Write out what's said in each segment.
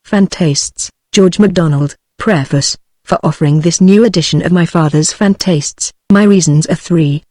Phantastes, George MacDonald. Preface. For offering this new edition of my father's Phantastes, my reasons are three.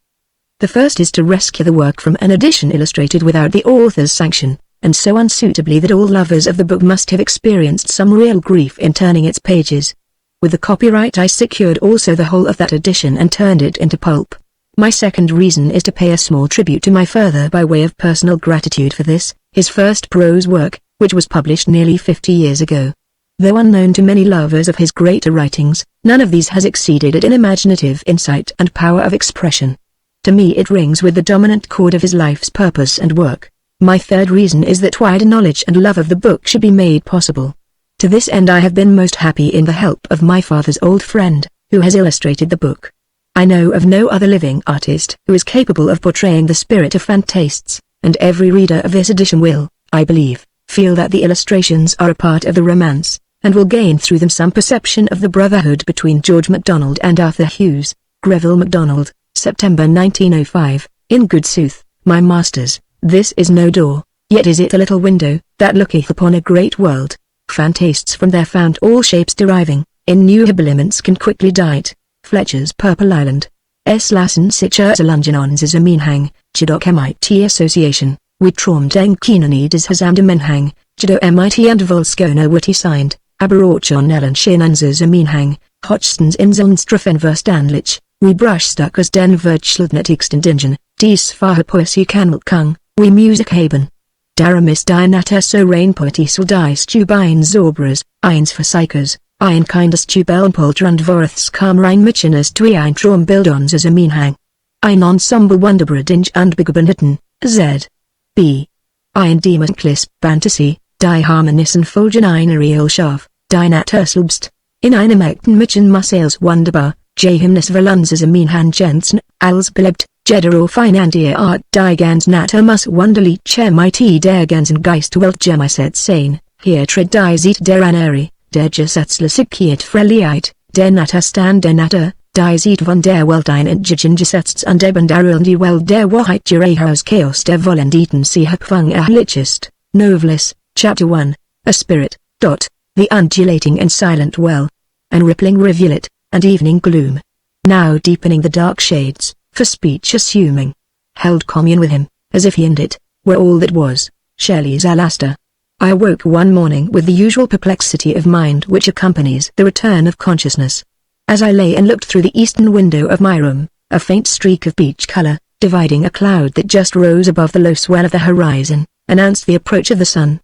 The first is to rescue the work from an edition illustrated without the author's sanction, and so unsuitably that all lovers of the book must have experienced some real grief in turning its pages. With the copyright I secured also the whole of that edition and turned it into pulp. My second reason is to pay a small tribute to my father by way of personal gratitude for this, his first prose work, which was published nearly 50 years ago. Though unknown to many lovers of his greater writings, none of these has exceeded it in imaginative insight and power of expression. To me it rings with the dominant chord of his life's purpose and work. My third reason is that wider knowledge and love of the book should be made possible. To this end I have been most happy in the help of my father's old friend, who has illustrated the book. I know of no other living artist who is capable of portraying the spirit of Phantastes, and every reader of this edition will, I believe, feel that the illustrations are a part of the romance, and will gain through them some perception of the brotherhood between George MacDonald and Arthur Hughes. Greville MacDonald, September 1905. In good sooth, my masters, this is no door, yet is it a little window, that looketh upon a great world. Phantastes from there found all shapes deriving, in new habiliments can quickly dight. Fletcher's Purple Island. S. Lassen Sitcher Zalungenons is a meanhang, Chidok MIT Association, we Trom Deng Keenanides Hazam Menhang, Chido MIT and Volskona Witty signed, Aberorchon Ellen Shinanzas a meanhang, Hodgson's Inselnstrafen Verstanlich, we brush stuck as den Vertschildnet Extendingen, Dies Faha Poesie Kanmelkung, we Music Haben. Daramis Dianata so rain poetisel dies Tubine Zorbras, Eins Versikers, Ein Kindes Tubelnpoltrand Vorths kam rein Michenes Tui ein Trom Bildons as a meanhang. Ein Ensemble Wonderbredinge and Bigabenhitten, Z. B. Ein Demonklis Fantasy, Die Harmonissen Folgen einer Realschaf, Die Naturslubst, in einem echten Mischen Mussels Wunderbar, J. Hymnes Verlunds as a meanhang Jensen, als belebt, Jedero Finandier Art Die Gans Natter Mus Wunderlich MIT der ganzen Geistwelt Gemiset Sein, hier tritt die Zeit der Aneri. Der Gesetzlichkeit Freiliheit, der Natter Stand der Natter, die Zeit von der Welt eingegangen gesetzt und eben darin die Welt der Wahrheit Gerehaus Chaos der Vollenditen sie Hepfang erlichest. Novelis, Chapter 1, A Spirit, The undulating and silent well. And rippling rivulet, and evening gloom. Now deepening the dark shades, for speech assuming. Held commune with him, as if he and it, were all that was, Shelley's Alastor. I awoke one morning with the usual perplexity of mind which accompanies the return of consciousness. As I lay and looked through the eastern window of my room, a faint streak of peach color, dividing a cloud that just rose above the low swell of the horizon, announced the approach of the sun.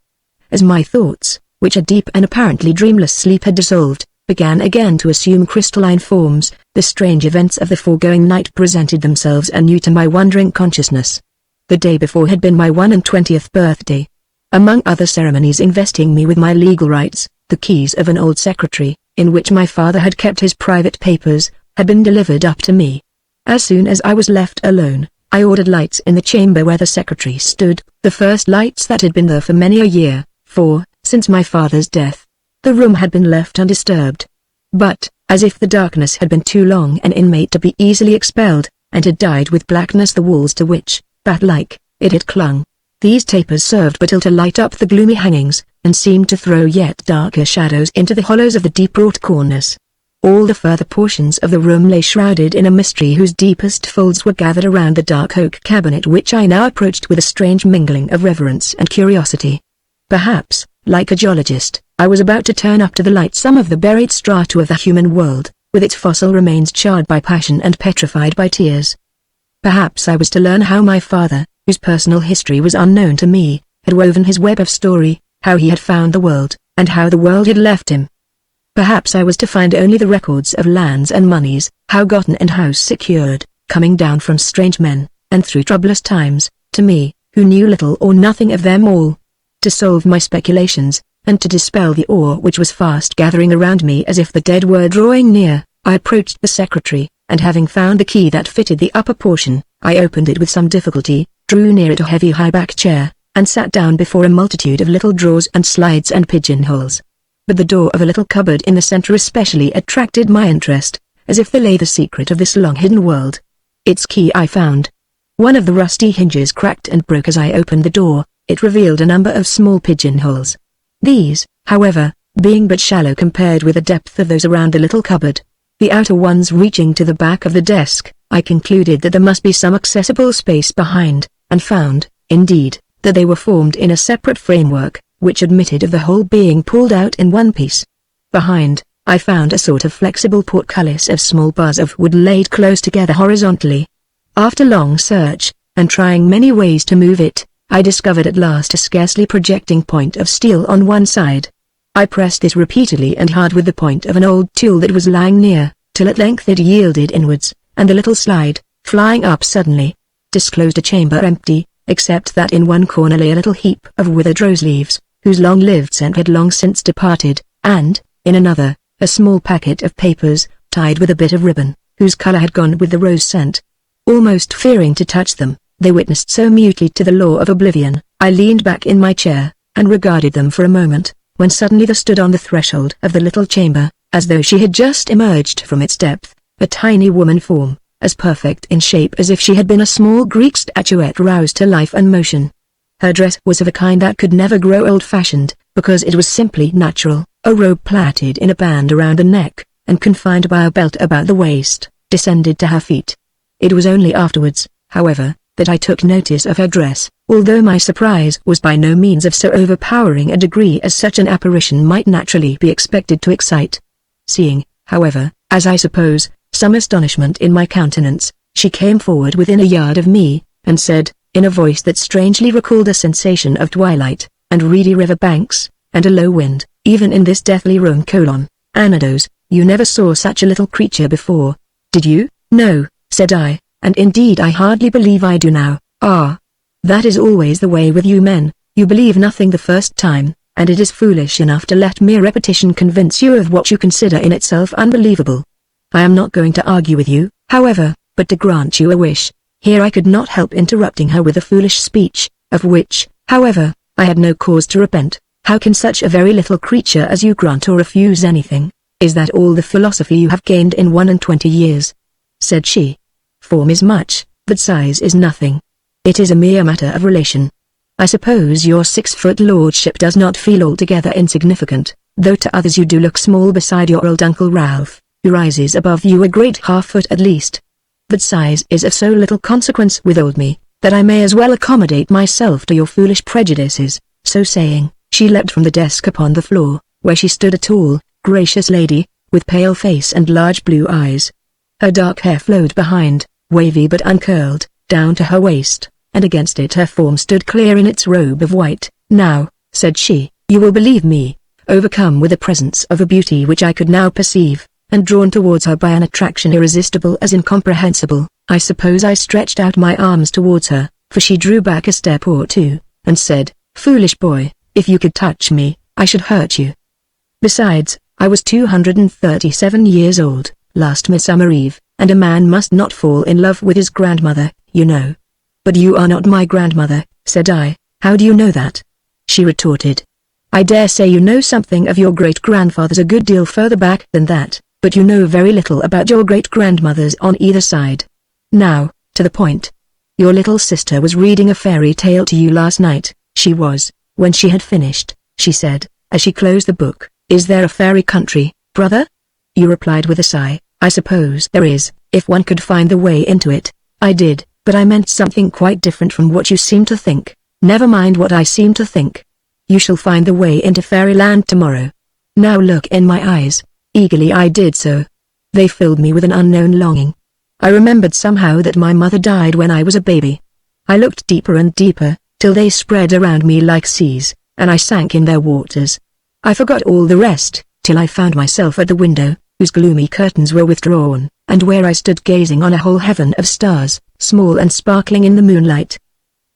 As my thoughts, which a deep and apparently dreamless sleep had dissolved, began again to assume crystalline forms, the strange events of the foregoing night presented themselves anew to my wondering consciousness. The day before had been my 21st birthday. Among other ceremonies investing me with my legal rights, the keys of an old secretary, in which my father had kept his private papers, had been delivered up to me. As soon as I was left alone, I ordered lights in the chamber where the secretary stood, the first lights that had been there for many a year, for, since my father's death, the room had been left undisturbed. But, as if the darkness had been too long an inmate to be easily expelled, and had dyed with blackness the walls to which, bat-like, it had clung, these tapers served but ill to light up the gloomy hangings, and seemed to throw yet darker shadows into the hollows of the deep-wrought corners. All the further portions of the room lay shrouded in a mystery whose deepest folds were gathered around the dark oak cabinet which I now approached with a strange mingling of reverence and curiosity. Perhaps, like a geologist, I was about to turn up to the light some of the buried strata of the human world, with its fossil remains charred by passion and petrified by tears. Perhaps I was to learn how my father, whose personal history was unknown to me, had woven his web of story, how he had found the world, and how the world had left him. Perhaps I was to find only the records of lands and monies, how gotten and how secured, coming down from strange men, and through troublous times, to me, who knew little or nothing of them all. To solve my speculations, and to dispel the awe which was fast gathering around me as if the dead were drawing near, I approached the secretary, and having found the key that fitted the upper portion, I opened it with some difficulty, drew near it a heavy high-back chair, and sat down before a multitude of little drawers and slides and pigeonholes. But the door of a little cupboard in the center especially attracted my interest, as if there lay the secret of this long-hidden world. Its key I found. One of the rusty hinges cracked and broke as I opened the door. It revealed a number of small pigeonholes. These, however, being but shallow compared with the depth of those around the little cupboard, the outer ones reaching to the back of the desk. I concluded that there must be some accessible space behind, and found, indeed, that they were formed in a separate framework, which admitted of the whole being pulled out in one piece. Behind, I found a sort of flexible portcullis of small bars of wood laid close together horizontally. After long search, and trying many ways to move it, I discovered at last a scarcely projecting point of steel on one side. I pressed this repeatedly and hard with the point of an old tool that was lying near, till at length it yielded inwards, and the little slide, flying up suddenly, disclosed a chamber empty, except that in one corner lay a little heap of withered rose leaves, whose long-lived scent had long since departed, and, in another, a small packet of papers, tied with a bit of ribbon, whose color had gone with the rose scent. Almost fearing to touch them, they witnessed so mutely to the law of oblivion, I leaned back in my chair, and regarded them for a moment, when suddenly there stood on the threshold of the little chamber, as though she had just emerged from its depth, a tiny woman form, as perfect in shape as if she had been a small Greek statuette roused to life and motion. Her dress was of a kind that could never grow old-fashioned, because it was simply natural, a robe plaited in a band around the neck, and confined by a belt about the waist, descended to her feet. It was only afterwards, however, that I took notice of her dress, although my surprise was by no means of so overpowering a degree as such an apparition might naturally be expected to excite. Seeing, however, as I suppose, some astonishment in my countenance, she came forward within a yard of me, and said, in a voice that strangely recalled a sensation of twilight, and reedy river banks, and a low wind, even in this deathly room: "Anados, you never saw such a little creature before, did you?" "No," said I, "and indeed I hardly believe I do now." "Ah, that is always the way with you men, you believe nothing the first time, and it is foolish enough to let mere repetition convince you of what you consider in itself unbelievable. I am not going to argue with you, however, but to grant you a wish." Here I could not help interrupting her with a foolish speech, of which, however, I had no cause to repent. "How can such a very little creature as you grant or refuse anything? Is that all the philosophy you have gained in 21 years?" said she. "Form is much, but size is nothing. It is a mere matter of relation. I suppose your 6-foot lordship does not feel altogether insignificant, though to others you do look small beside your old Uncle Ralph, who rises above you a great half-foot at least. But size is of so little consequence with old me, that I may as well accommodate myself to your foolish prejudices." So saying, she leapt from the desk upon the floor, where she stood a tall, gracious lady, with pale face and large blue eyes. Her dark hair flowed behind, wavy but uncurled, down to her waist, and against it her form stood clear in its robe of white. "Now," said she, "you will believe me." Overcome with the presence of a beauty which I could now perceive, and drawn towards her by an attraction irresistible as incomprehensible, I suppose I stretched out my arms towards her, for she drew back a step or two, and said, "Foolish boy, if you could touch me, I should hurt you. Besides, I was 237 years old, last Midsummer Eve, and a man must not fall in love with his grandmother, you know." "But you are not my grandmother," said I. "How do you know that?" She retorted. "I dare say you know something of your great-grandfathers a good deal further back than that, but you know very little about your great-grandmothers on either side. Now, to the point. Your little sister was reading a fairy tale to you last night." She was. When she had finished, she said, as she closed the book, "Is there a fairy country, brother?" You replied with a sigh, "I suppose there is, if one could find the way into it." I did, but I meant something quite different from what you seem to think. "Never mind what I seem to think. You shall find the way into fairyland tomorrow. Now look in my eyes." Eagerly I did so. They filled me with an unknown longing. I remembered somehow that my mother died when I was a baby. I looked deeper and deeper, till they spread around me like seas, and I sank in their waters. I forgot all the rest, till I found myself at the window, whose gloomy curtains were withdrawn, and where I stood gazing on a whole heaven of stars, small and sparkling in the moonlight.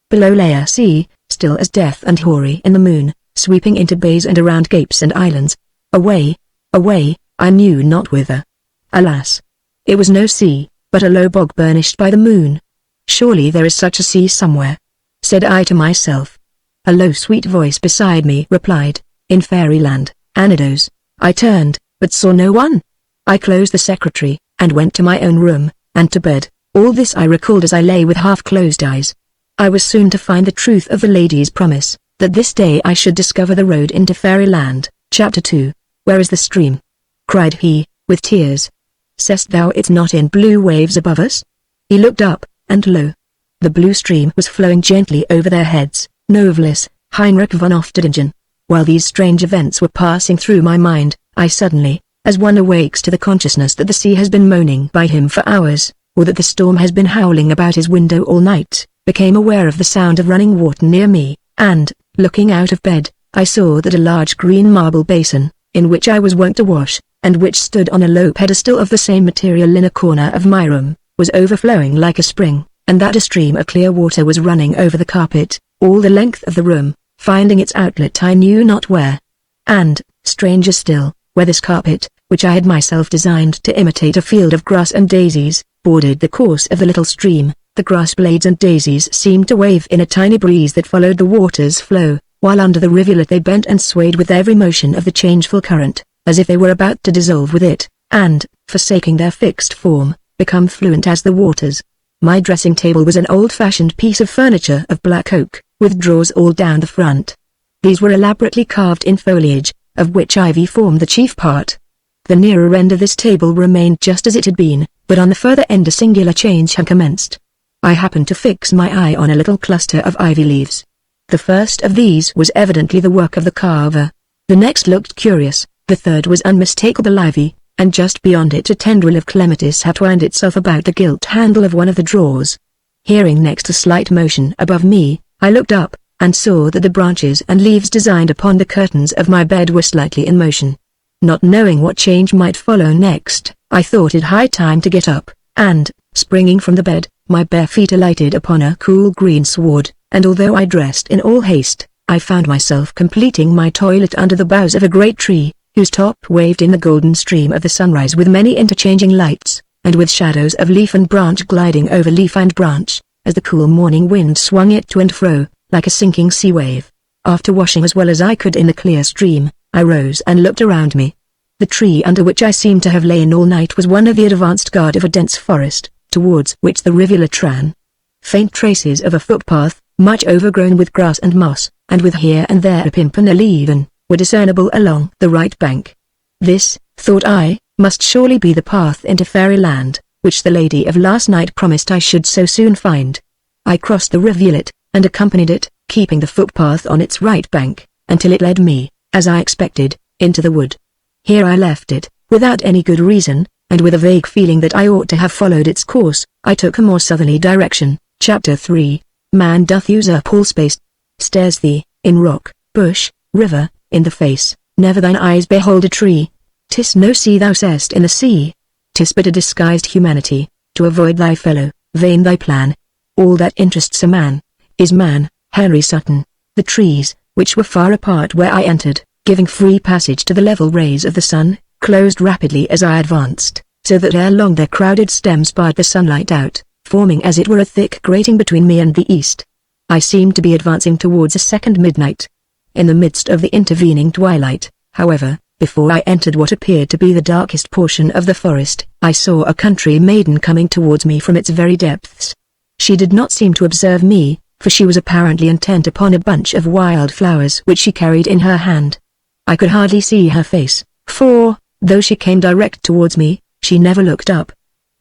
Below lay a sea, still as death and hoary in the moon, sweeping into bays and around capes and islands. Away, away, I knew not whither. Alas! It was no sea, but a low bog burnished by the moon. "Surely there is such a sea somewhere," said I to myself. A low sweet voice beside me replied, "In fairyland, Anados." I turned, but saw no one. I closed the secretary, and went to my own room, and to bed. All this I recalled as I lay with half-closed eyes. I was soon to find the truth of the lady's promise, that this day I should discover the road into fairyland. Chapter 2. "Where is the stream?" cried he, with tears. "Sayest thou it's not in blue waves above us?" He looked up, and lo! The blue stream was flowing gently over their heads. Novelist, Heinrich von Ofterdingen. While these strange events were passing through my mind, I suddenly, as one awakes to the consciousness that the sea has been moaning by him for hours, or that the storm has been howling about his window all night, became aware of the sound of running water near me, and, looking out of bed, I saw that a large green marble basin, in which I was wont to wash, and which stood on a low pedestal of the same material in a corner of my room, was overflowing like a spring, and that a stream of clear water was running over the carpet, all the length of the room, finding its outlet I knew not where. And, stranger still, where this carpet, which I had myself designed to imitate a field of grass and daisies, bordered the course of the little stream, the grass blades and daisies seemed to wave in a tiny breeze that followed the water's flow, while under the rivulet they bent and swayed with every motion of the changeful current, as if they were about to dissolve with it, and, forsaking their fixed form, become fluent as the waters. My dressing table was an old-fashioned piece of furniture of black oak, with drawers all down the front. These were elaborately carved in foliage, of which ivy formed the chief part. The nearer end of this table remained just as it had been, but on the further end a singular change had commenced. I happened to fix my eye on a little cluster of ivy leaves. The first of these was evidently the work of the carver. The next looked curious, the third was unmistakable ivy, and just beyond it a tendril of clematis had twined itself about the gilt handle of one of the drawers. Hearing next a slight motion above me, I looked up, and saw that the branches and leaves designed upon the curtains of my bed were slightly in motion. Not knowing what change might follow next, I thought it high time to get up, and, springing from the bed, my bare feet alighted upon a cool green sward, and although I dressed in all haste, I found myself completing my toilet under the boughs of a great tree, whose top waved in the golden stream of the sunrise with many interchanging lights, and with shadows of leaf and branch gliding over leaf and branch, as the cool morning wind swung it to and fro, like a sinking sea wave. After washing as well as I could in the clear stream, I rose and looked around me. The tree under which I seemed to have lain all night was one of the advanced guard of a dense forest, towards which the rivulet ran. Faint traces of a footpath, much overgrown with grass and moss, and with here and there a pimpernel even, were discernible along the right bank. This, thought I, must surely be the path into fairyland, which the lady of last night promised I should so soon find. I crossed the rivulet, and accompanied it, keeping the footpath on its right bank, until it led me, as I expected, into the wood. Here I left it, without any good reason, and with a vague feeling that I ought to have followed its course, I took a more southerly direction. Chapter 3. Man doth usurp all space. Stares thee, in rock, bush, river, in the face, never thine eyes behold a tree. 'Tis no sea thou sayest in the sea. 'Tis but a disguised humanity, to avoid thy fellow, vain thy plan. All that interests a man, is man. Henry Sutton. The trees, which were far apart where I entered, giving free passage to the level rays of the sun, closed rapidly as I advanced, so that ere long their crowded stems barred the sunlight out, forming as it were a thick grating between me and the east. I seemed to be advancing towards a second midnight. In the midst of the intervening twilight, however, before I entered what appeared to be the darkest portion of the forest, I saw a country maiden coming towards me from its very depths. She did not seem to observe me, for she was apparently intent upon a bunch of wild flowers which she carried in her hand. I could hardly see her face, for, though she came direct towards me, she never looked up.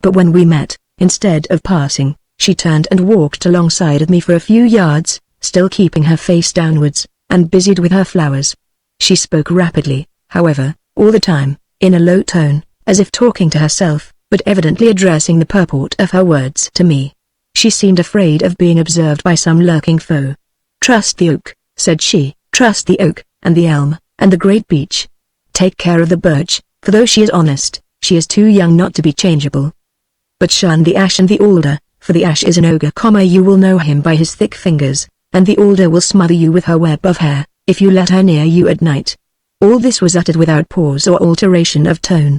But when we met, instead of passing, she turned and walked alongside of me for a few yards, still keeping her face downwards, and busied with her flowers. She spoke rapidly, however, all the time, in a low tone, as if talking to herself, but evidently addressing the purport of her words to me. She seemed afraid of being observed by some lurking foe. "Trust the oak," said she, "trust the oak, and the elm, and the great beech. Take care of the birch, for though she is honest, she is too young not to be changeable. But shun the ash and the alder, for the ash is an ogre, you will know him by his thick fingers, and the alder will smother you with her web of hair, if you let her near you at night." All this was uttered without pause or alteration of tone.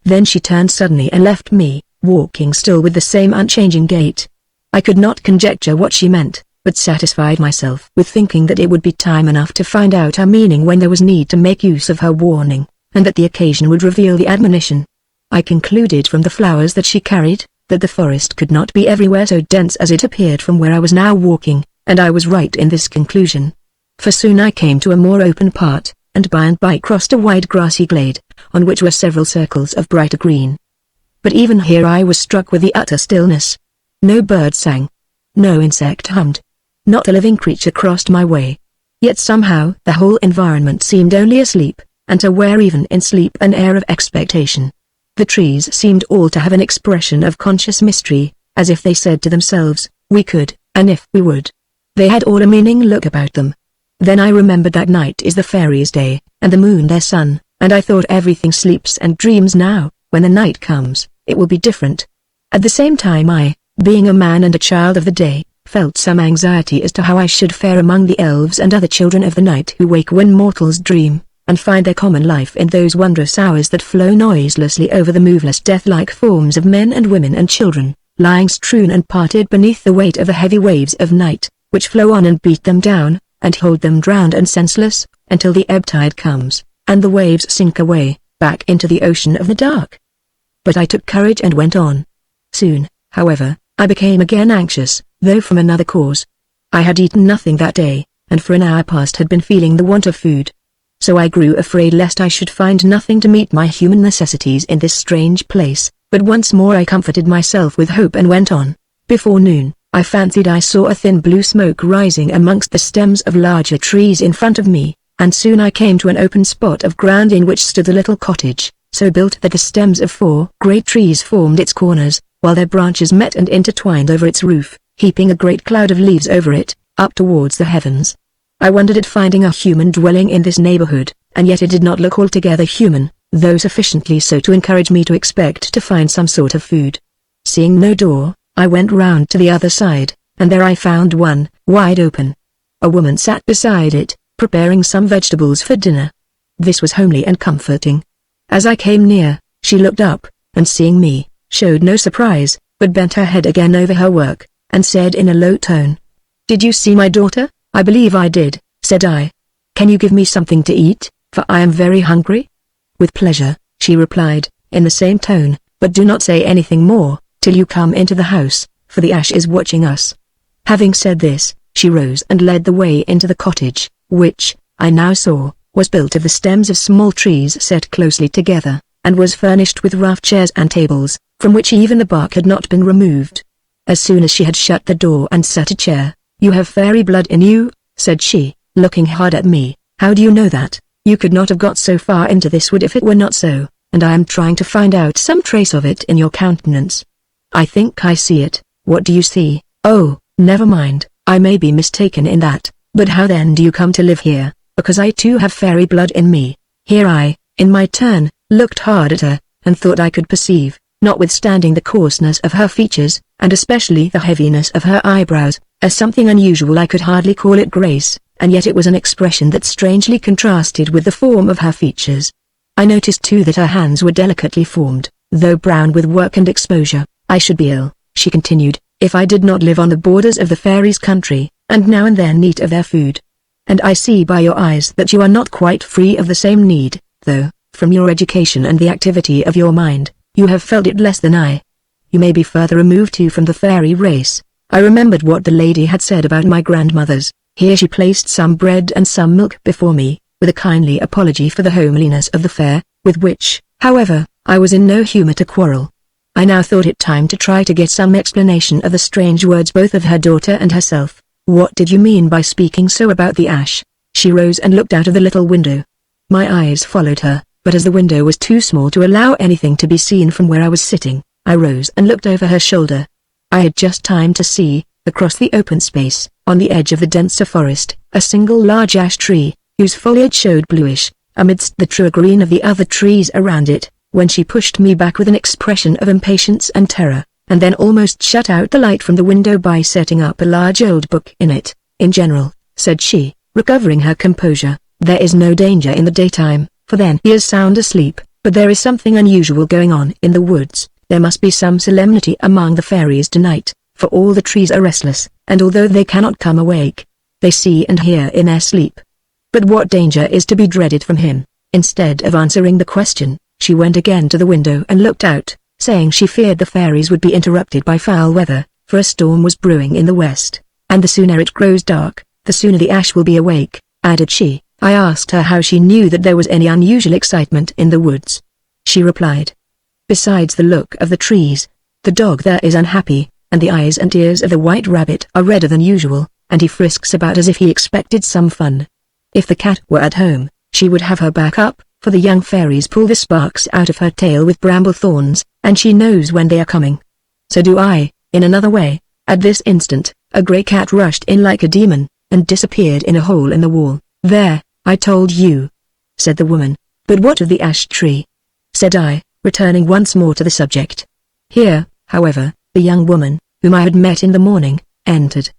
Then she turned suddenly and left me, walking still with the same unchanging gait. I could not conjecture what she meant, but satisfied myself with thinking that it would be time enough to find out her meaning when there was need to make use of her warning, and that the occasion would reveal the admonition. I concluded from the flowers that she carried, that the forest could not be everywhere so dense as it appeared from where I was now walking, and I was right in this conclusion. For soon I came to a more open part, and by and by crossed a wide grassy glade, on which were several circles of brighter green. But even here I was struck with the utter stillness. No bird sang. No insect hummed. Not a living creature crossed my way. Yet somehow the whole environment seemed only asleep, and to wear even in sleep an air of expectation. The trees seemed all to have an expression of conscious mystery, as if they said to themselves, "We could, and if we would." They had all a meaning look about them. Then I remembered that night is the fairies' day, and the moon their sun, and I thought everything sleeps and dreams now. When the night comes, it will be different. At the same time I, being a man and a child of the day, felt some anxiety as to how I should fare among the elves and other children of the night who wake when mortals dream, and find their common life in those wondrous hours that flow noiselessly over the moveless death-like forms of men and women and children, lying strewn and parted beneath the weight of the heavy waves of night, which flow on and beat them down, and hold them drowned and senseless, until the ebb tide comes, and the waves sink away, back into the ocean of the dark. But I took courage and went on. Soon, however, I became again anxious, though from another cause. I had eaten nothing that day, and for an hour past had been feeling the want of food. So I grew afraid lest I should find nothing to meet my human necessities in this strange place, but once more I comforted myself with hope and went on. Before noon, I fancied I saw a thin blue smoke rising amongst the stems of larger trees in front of me, and soon I came to an open spot of ground in which stood a little cottage, so built that the stems of 4 great trees formed its corners, while their branches met and intertwined over its roof, heaping a great cloud of leaves over it, up towards the heavens. I wondered at finding a human dwelling in this neighborhood, and yet it did not look altogether human, though sufficiently so to encourage me to expect to find some sort of food. Seeing no door, I went round to the other side, and there I found one, wide open. A woman sat beside it, preparing some vegetables for dinner. This was homely and comforting. As I came near, she looked up, and seeing me, showed no surprise, but bent her head again over her work, and said in a low tone, "Did you see my daughter?" "I believe I did," said I. "Can you give me something to eat, for I am very hungry?" "With pleasure," she replied, in the same tone, "but do not say anything more, till you come into the house, for the ash is watching us." Having said this, she rose and led the way into the cottage, which, I now saw, was built of the stems of small trees set closely together, and was furnished with rough chairs and tables, from which even the bark had not been removed. As soon as she had shut the door and set a chair, "You have fairy blood in you," said she, looking hard at me. "How do you know that? You could not have got so far into this wood if it were not so, and I am trying to find out some trace of it in your countenance." "I think I see it." "What do you see?" "Oh, never mind, I may be mistaken in that, but how then do you come to live here?" "Because I too have fairy blood in me." Here I, in my turn, looked hard at her, and thought I could perceive, notwithstanding the coarseness of her features, and especially the heaviness of her eyebrows, as something unusual. I could hardly call it grace, and yet it was an expression that strangely contrasted with the form of her features. I noticed too that her hands were delicately formed, though brown with work and exposure. "I should be ill," she continued, "if I did not live on the borders of the fairies' country, and now and then eat of their food. And I see by your eyes that you are not quite free of the same need, though, from your education and the activity of your mind, you have felt it less than I. You may be further removed too from the fairy race." I remembered what the lady had said about my grandmothers. Here she placed some bread and some milk before me, with a kindly apology for the homeliness of the fare, with which, however, I was in no humor to quarrel. I now thought it time to try to get some explanation of the strange words both of her daughter and herself. "What did you mean by speaking so about the ash?" She rose and looked out of the little window. My eyes followed her, but as the window was too small to allow anything to be seen from where I was sitting, I rose and looked over her shoulder. I had just time to see, across the open space, on the edge of the denser forest, a single large ash tree, whose foliage showed bluish, amidst the truer green of the other trees around it, when she pushed me back with an expression of impatience and terror, and then almost shut out the light from the window by setting up a large old book in it. "In general," said she, recovering her composure, "there is no danger in the daytime, for then he is sound asleep, but there is something unusual going on in the woods. There must be some solemnity among the fairies tonight, for all the trees are restless, and although they cannot come awake, they see and hear in their sleep. But what danger is to be dreaded from him?" Instead of answering the question, she went again to the window and looked out, saying she feared the fairies would be interrupted by foul weather, for a storm was brewing in the west, "and the sooner it grows dark, the sooner the ash will be awake," added she, I asked her how she knew that there was any unusual excitement in the woods. She replied, "Besides the look of the trees, the dog there is unhappy, and the eyes and ears of the white rabbit are redder than usual, and he frisks about as if he expected some fun. If the cat were at home, she would have her back up, for the young fairies pull the sparks out of her tail with bramble thorns, and she knows when they are coming. So do I, in another way." At this instant, a grey cat rushed in like a demon, and disappeared in a hole in the wall. "There, I told you," said the woman. "But what of the ash tree?" said I, returning once more to the subject. Here, however, the young woman, whom I had met in the morning, entered.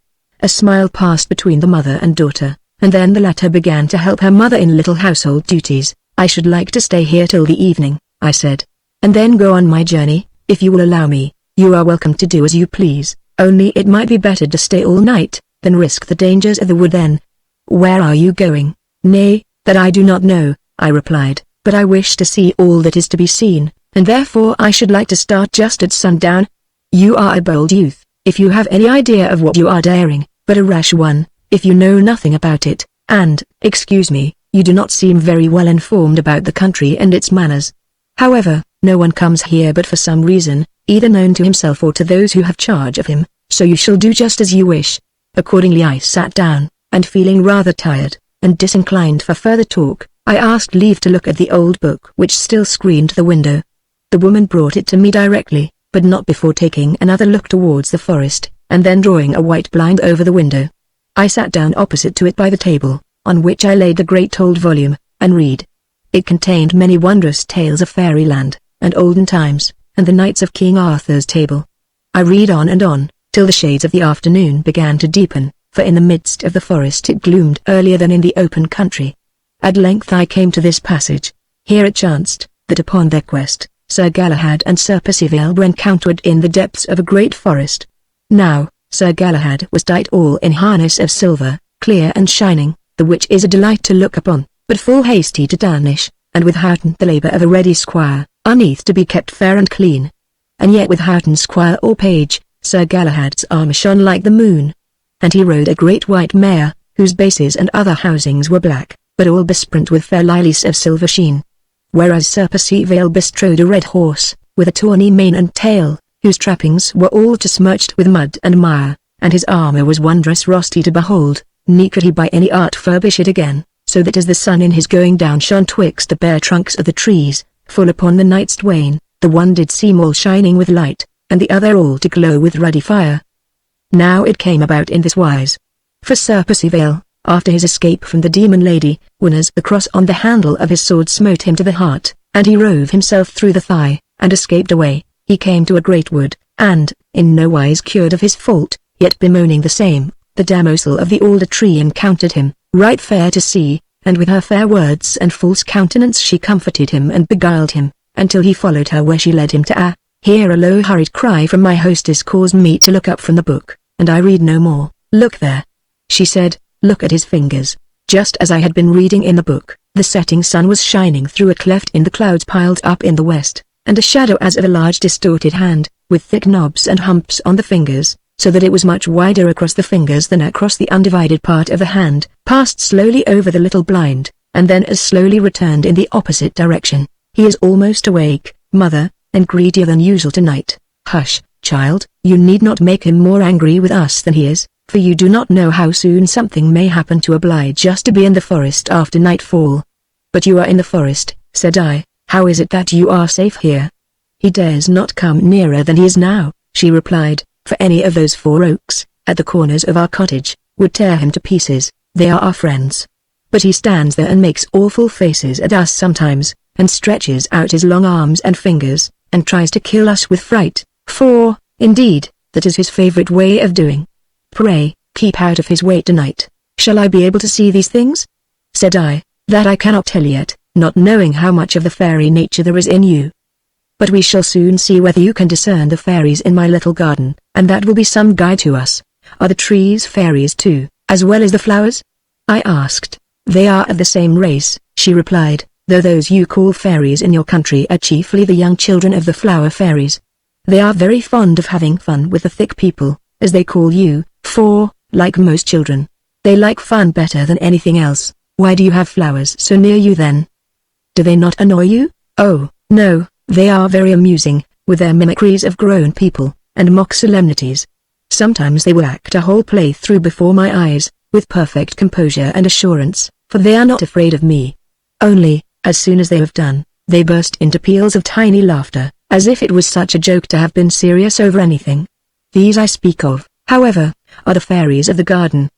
A smile passed between the mother and daughter, and then the latter began to help her mother in little household duties. "I should like to stay here till the evening," I said, "and then go on my journey, if you will allow me." "You are welcome to do as you please, only it might be better to stay all night, than risk the dangers of the wood then." "Where are you going?" "Nay, that I do not know," I replied, "but I wish to see all that is to be seen, and therefore I should like to start just at sundown." "You are a bold youth, if you have any idea of what you are daring, but a rash one, if you know nothing about it, and, excuse me, you do not seem very well informed about the country and its manners. However, no one comes here but for some reason, either known to himself or to those who have charge of him, so you shall do just as you wish." Accordingly I sat down, and feeling rather tired, and disinclined for further talk, I asked leave to look at the old book which still screened the window. The woman brought it to me directly, but not before taking another look towards the forest, and then drawing a white blind over the window. I sat down opposite to it by the table, on which I laid the great old volume, and read. It contained many wondrous tales of fairyland, and olden times, and the knights of King Arthur's table. I read on, till the shades of the afternoon began to deepen, for in the midst of the forest it gloomed earlier than in the open country. At length I came to this passage. "Here it chanced, that upon their quest, Sir Galahad and Sir Percival were encountered in the depths of a great forest. Now, Sir Galahad was dight all in harness of silver, clear and shining, the which is a delight to look upon, but full hasty to tarnish, and withouten the labour of a ready squire, uneath to be kept fair and clean. And yet withouten squire or page, Sir Galahad's armour shone like the moon. And he rode a great white mare, whose bases and other housings were black, but all besprent with fair lilies of silver sheen. Whereas Sir Percival bestrode a red horse, with a tawny mane and tail, whose trappings were all besmirched with mud and mire, and his armour was wondrous rusty to behold, ne could he by any art furbish it again, so that as the sun in his going down shone twixt the bare trunks of the trees, full upon the night's twain, the one did seem all shining with light, and the other all to glow with ruddy fire. Now it came about in this wise. For Sir Percival, after his escape from the demon lady, when as the cross on the handle of his sword smote him to the heart, and he rove himself through the thigh, and escaped away, he came to a great wood, and, in no wise cured of his fault, yet bemoaning the same, the damoisel of the alder tree encountered him, right fair to see, and with her fair words and false countenance she comforted him and beguiled him, until he followed her where she led him to. Here a low hurried cry from my hostess caused me to look up from the book, and I read no more. "Look there," she said, "look at his fingers." Just as I had been reading in the book, the setting sun was shining through a cleft in the clouds piled up in the west, and a shadow as of a large distorted hand, with thick knobs and humps on the fingers, so that it was much wider across the fingers than across the undivided part of the hand, passed slowly over the little blind, and then as slowly returned in the opposite direction. "He is almost awake, mother, and greedier than usual tonight." "Hush, child, you need not make him more angry with us than he is, for you do not know how soon something may happen to oblige us to be in the forest after nightfall." "But you are in the forest," said I, "how is it that you are safe here?" "He dares not come nearer than he is now," she replied, "for any of those 4 oaks, at the corners of our cottage, would tear him to pieces. They are our friends. But he stands there and makes awful faces at us sometimes, and stretches out his long arms and fingers, and tries to kill us with fright, for, indeed, that is his favorite way of doing. Pray, keep out of his way tonight." "Shall I be able to see these things?" said I. "That I cannot tell yet, not knowing how much of the fairy nature there is in you. But we shall soon see whether you can discern the fairies in my little garden, and that will be some guide to us." "Are the trees fairies too, as well as the flowers?" I asked. "They are of the same race," she replied, "though those you call fairies in your country are chiefly the young children of the flower fairies. They are very fond of having fun with the thick people, as they call you, for, like most children, they like fun better than anything else. Why do you have flowers so near you then? Do they not annoy you? Oh, no, they are very amusing, with their mimicries of grown people, and mock solemnities. Sometimes they will act a whole play through before my eyes, with perfect composure and assurance, for they are not afraid of me. Only, as soon as they have done, they burst into peals of tiny laughter, as if it was such a joke to have been serious over anything. These I speak of, however, are the fairies of the garden.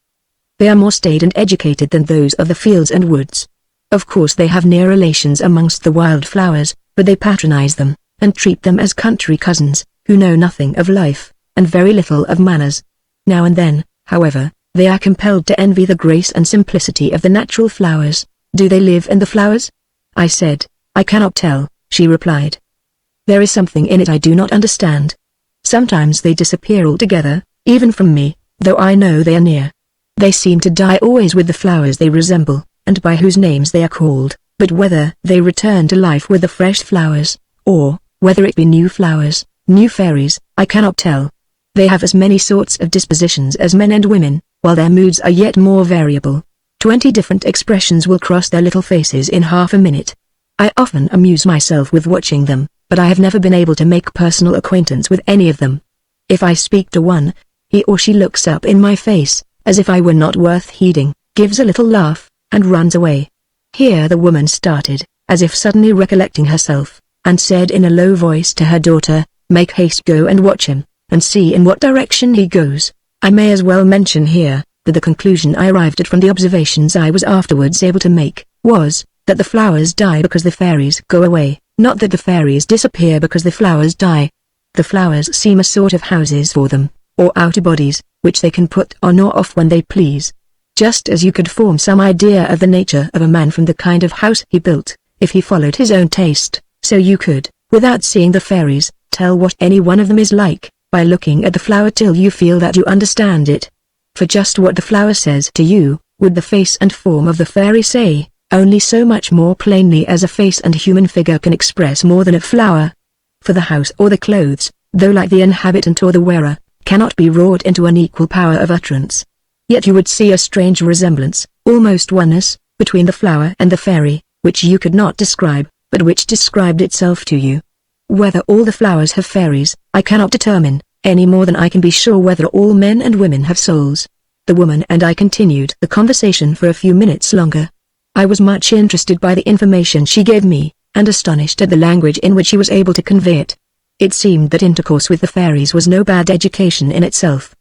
They are more staid and educated than those of the fields and woods. Of course they have near relations amongst the wild flowers, but they patronize them, and treat them as country cousins, who know nothing of life, and very little of manners. Now and then, however, they are compelled to envy the grace and simplicity of the natural flowers. Do they live in the flowers? I said. I cannot tell, she replied. There is something in it I do not understand. Sometimes they disappear altogether, even from me, though I know they are near. They seem to die always with the flowers they resemble, and by whose names they are called, but whether they return to life with the fresh flowers, or whether it be new flowers, new fairies, I cannot tell. They have as many sorts of dispositions as men and women, while their moods are yet more variable. 20 different expressions will cross their little faces in half a minute. I often amuse myself with watching them, but I have never been able to make personal acquaintance with any of them. If I speak to one, he or she looks up in my face, as if I were not worth heeding, gives a little laugh, and runs away. Here the woman started, as if suddenly recollecting herself, and said in a low voice to her daughter, "Make haste, go and watch him, and see in what direction he goes." I may as well mention here, that the conclusion I arrived at from the observations I was afterwards able to make, was, that the flowers die because the fairies go away, not that the fairies disappear because the flowers die. The flowers seem a sort of houses for them, or outer bodies, which they can put on or off when they please. Just as you could form some idea of the nature of a man from the kind of house he built, if he followed his own taste, so you could, without seeing the fairies, tell what any one of them is like, by looking at the flower till you feel that you understand it. For just what the flower says to you, would the face and form of the fairy say, only so much more plainly as a face and human figure can express more than a flower. For the house or the clothes, though like the inhabitant or the wearer, cannot be wrought into an equal power of utterance. Yet you would see a strange resemblance, almost oneness, between the flower and the fairy, which you could not describe, but which described itself to you. Whether all the flowers have fairies, I cannot determine, any more than I can be sure whether all men and women have souls. The woman and I continued the conversation for a few minutes longer. I was much interested by the information she gave me, and astonished at the language in which she was able to convey it. It seemed that intercourse with the fairies was no bad education in itself.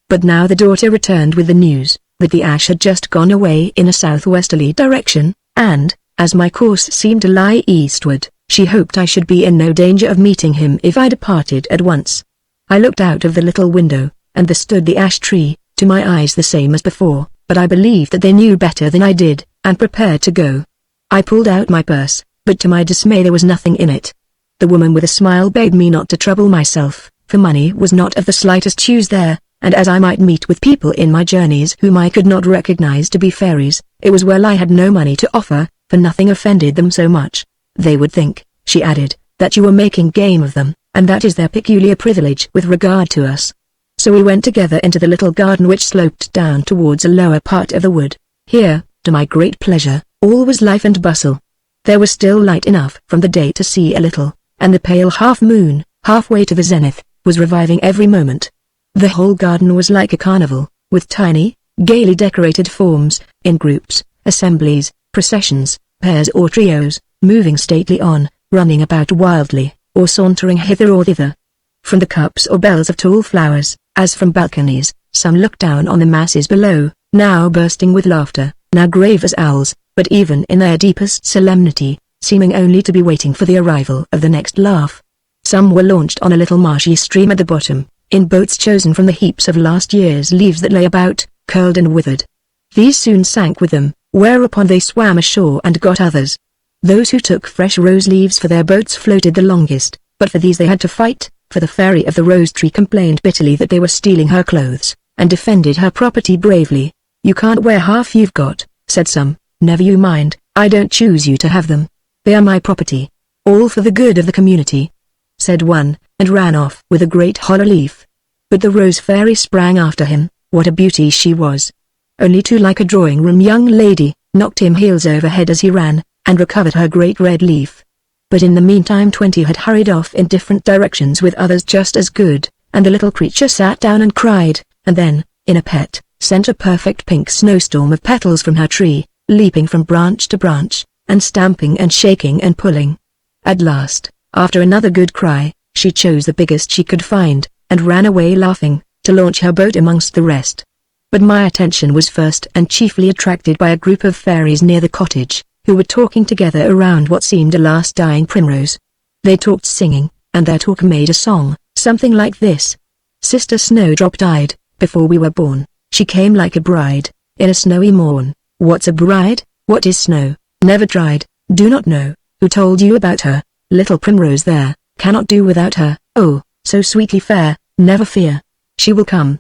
But now the daughter returned with the news, that the ash had just gone away in a southwesterly direction, and, as my course seemed to lie eastward, she hoped I should be in no danger of meeting him if I departed at once. I looked out of the little window, and there stood the ash tree, to my eyes the same as before, but I believed that they knew better than I did, and prepared to go. I pulled out my purse, but to my dismay there was nothing in it. The woman with a smile bade me not to trouble myself, for money was not of the slightest use there, and as I might meet with people in my journeys whom I could not recognize to be fairies, it was well I had no money to offer, for nothing offended them so much. They would think, she added, that you were making game of them, and that is their peculiar privilege with regard to us. So we went together into the little garden which sloped down towards a lower part of the wood. Here, to my great pleasure, all was life and bustle. There was still light enough from the day to see a little, and the pale half-moon, halfway to the zenith, was reviving every moment. The whole garden was like a carnival, with tiny, gaily decorated forms, in groups, assemblies, processions, pairs or trios, moving stately on, running about wildly, or sauntering hither or thither. From the cups or bells of tall flowers, as from balconies, some looked down on the masses below, now bursting with laughter, now grave as owls, but even in their deepest solemnity, seeming only to be waiting for the arrival of the next laugh. Some were launched on a little marshy stream at the bottom, in boats chosen from the heaps of last year's leaves that lay about, curled and withered. These soon sank with them, whereupon they swam ashore and got others. Those who took fresh rose leaves for their boats floated the longest, but for these they had to fight, for the fairy of the rose tree complained bitterly that they were stealing her clothes, and defended her property bravely. "You can't wear half you've got," said some. "Never you mind, I don't choose you to have them. They are my property. All for the good of the community," said one, and ran off with a great hollow leaf. But the rose fairy sprang after him. What a beauty she was! Only too like a drawing-room young lady, knocked him heels over head as he ran, and recovered her great red leaf. But in the meantime 20 had hurried off in different directions with others just as good, and the little creature sat down and cried, and then, in a pet, sent a perfect pink snowstorm of petals from her tree, leaping from branch to branch, and stamping and shaking and pulling. At last, after another good cry, she chose the biggest she could find, and ran away laughing, to launch her boat amongst the rest. But my attention was first and chiefly attracted by a group of fairies near the cottage, who were talking together around what seemed a last dying primrose. They talked singing, and their talk made a song, something like this. Sister Snowdrop died, before we were born. She came like a bride, in a snowy morn. What's a bride? What is snow? Never tried, do not know. Who told you about her? Little primrose there, cannot do without her. Oh, so sweetly fair, never fear. She will come.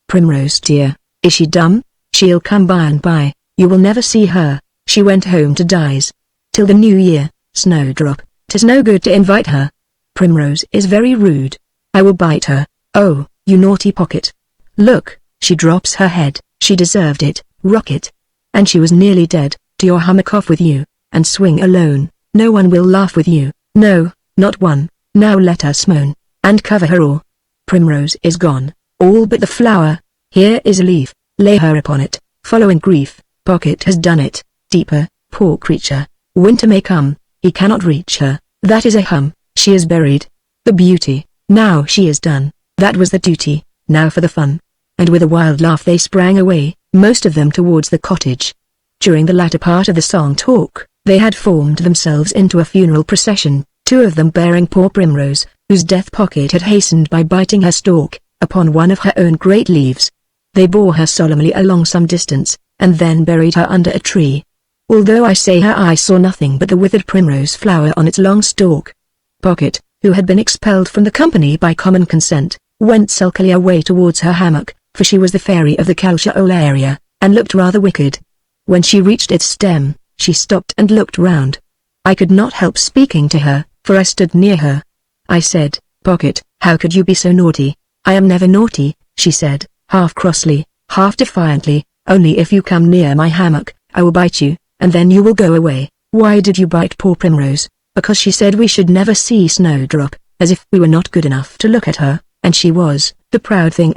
Primrose dear, is she dumb? She'll come by and by, you will never see her. She went home to dies. Till the new year, Snowdrop, 'tis no good to invite her. Primrose is very rude. I will bite her. Oh, you naughty pocket. Look, she drops her head, she deserved it, rocket. And she was nearly dead. To your hummock off with you, and swing alone, no one will laugh with you, no, not one. Now let us moan, and cover her all. Primrose is gone, all but the flower. Here is a leaf, lay her upon it, following grief. Pocket has done it, deeper, poor creature. Winter may come, he cannot reach her, that is a hum. She is buried. The beauty, now she is done, that was the duty, now for the fun. And with a wild laugh they sprang away, most of them towards the cottage. During the latter part of the song talk, they had formed themselves into a funeral procession, 2 of them bearing poor Primrose, whose death Pocket had hastened by biting her stalk, upon one of her own great leaves. They bore her solemnly along some distance, and then buried her under a tree. Although I say her eye saw nothing but the withered primrose flower on its long stalk. Pocket, who had been expelled from the company by common consent, went sulkily away towards her hammock, for she was the fairy of the Calciole area, and looked rather wicked. When she reached its stem, she stopped and looked round. I could not help speaking to her, for I stood near her. I said, Pocket, how could you be so naughty? I am never naughty, she said, half crossly, half defiantly, only if you come near my hammock, I will bite you, and then you will go away. Why did you bite poor Primrose? Because she said we should never see Snowdrop, as if we were not good enough to look at her, and she was. The proud thing!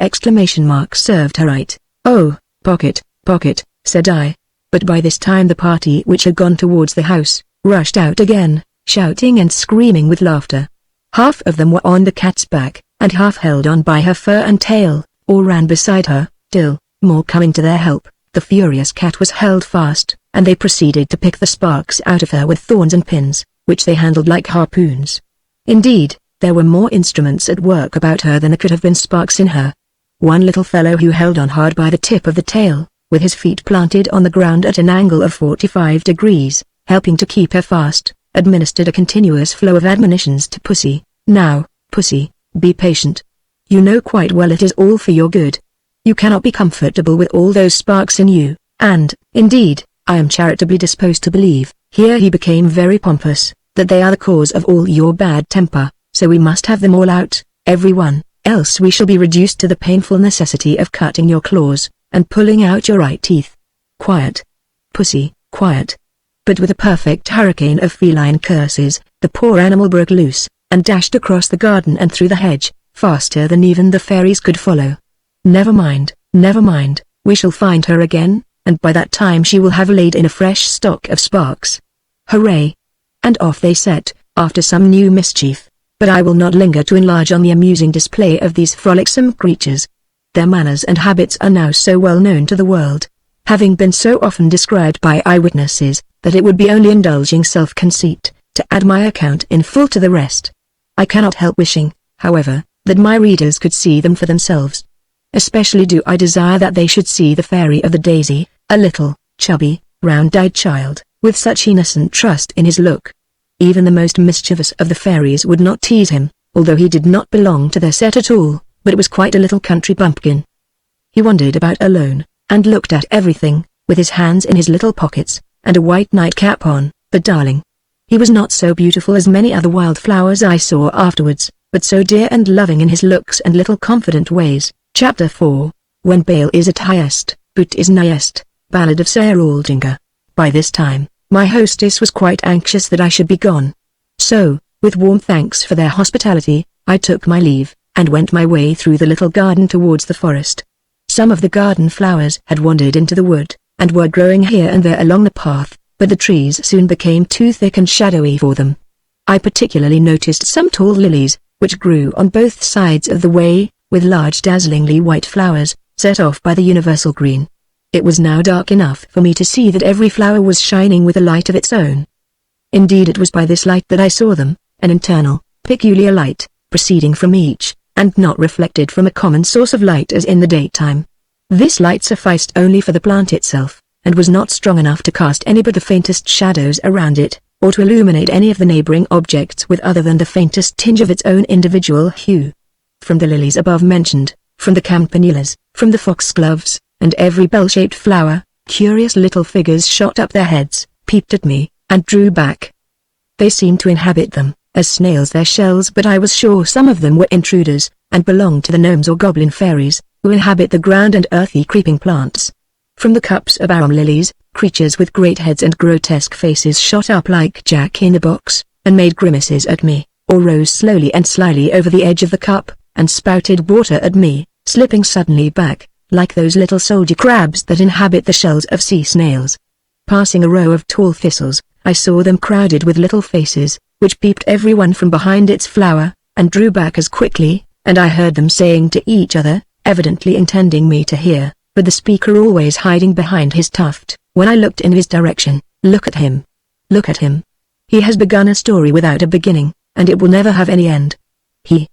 Served her right. Oh, Pocket, Pocket, said I. But by this time the party which had gone towards the house, rushed out again, shouting and screaming with laughter. Half of them were on the cat's back, and half held on by her fur and tail, or ran beside her, till, more coming to their help, the furious cat was held fast, and they proceeded to pick the sparks out of her with thorns and pins, which they handled like harpoons. Indeed, there were more instruments at work about her than there could have been sparks in her. One little fellow who held on hard by the tip of the tail, with his feet planted on the ground at an angle of 45 degrees, helping to keep her fast, administered a continuous flow of admonitions to Pussy. Now, Pussy, be patient. You know quite well it is all for your good. You cannot be comfortable with all those sparks in you, and, indeed, I am charitably disposed to believe, here he became very pompous, that they are the cause of all your bad temper, so we must have them all out, every one, else we shall be reduced to the painful necessity of cutting your claws, and pulling out your right teeth. Quiet. Pussy, quiet. But with a perfect hurricane of feline curses, the poor animal broke loose, and dashed across the garden and through the hedge, faster than even the fairies could follow. Never mind, we shall find her again, and by that time she will have laid in a fresh stock of sparks. Hooray! And off they set, after some new mischief. But I will not linger to enlarge on the amusing display of these frolicsome creatures. Their manners and habits are now so well known to the world, having been so often described by eyewitnesses, that it would be only indulging self-conceit, to add my account in full to the rest. I cannot help wishing, however, that my readers could see them for themselves. Especially do I desire that they should see the fairy of the daisy, a little, chubby, round-eyed child, with such innocent trust in his look. Even the most mischievous of the fairies would not tease him, although he did not belong to their set at all, but was quite a little country bumpkin. He wandered about alone, and looked at everything, with his hands in his little pockets, and a white nightcap on, but darling. He was not so beautiful as many other wildflowers I saw afterwards, but so dear and loving in his looks and little confident ways. Chapter 4, When Bale is at highest, Boot is nighest, Ballad of Sir Aldingar. By this time, my hostess was quite anxious that I should be gone. So, with warm thanks for their hospitality, I took my leave, and went my way through the little garden towards the forest. Some of the garden flowers had wandered into the wood, and were growing here and there along the path, but the trees soon became too thick and shadowy for them. I particularly noticed some tall lilies, which grew on both sides of the way, with large dazzlingly white flowers, set off by the universal green. It was now dark enough for me to see that every flower was shining with a light of its own. Indeed, it was by this light that I saw them, an internal, peculiar light, proceeding from each, and not reflected from a common source of light as in the daytime. This light sufficed only for the plant itself, and was not strong enough to cast any but the faintest shadows around it, or to illuminate any of the neighboring objects with other than the faintest tinge of its own individual hue. From the lilies above mentioned, from the campanulas, from the foxgloves, and every bell-shaped flower, curious little figures shot up their heads, peeped at me, and drew back. They seemed to inhabit them, as snails their shells, but I was sure some of them were intruders, and belonged to the gnomes or goblin fairies, who inhabit the ground and earthy creeping plants. From the cups of arum lilies, creatures with great heads and grotesque faces shot up like jack-in-the-box, and made grimaces at me, or rose slowly and slyly over the edge of the cup, and spouted water at me, slipping suddenly back, like those little soldier crabs that inhabit the shells of sea snails. Passing a row of tall thistles, I saw them crowded with little faces, which peeped every one from behind its flower, and drew back as quickly, and I heard them saying to each other, evidently intending me to hear, but the speaker always hiding behind his tuft. When I looked in his direction, "Look at him. Look at him. He has begun a story without a beginning, and it will never have any end. He.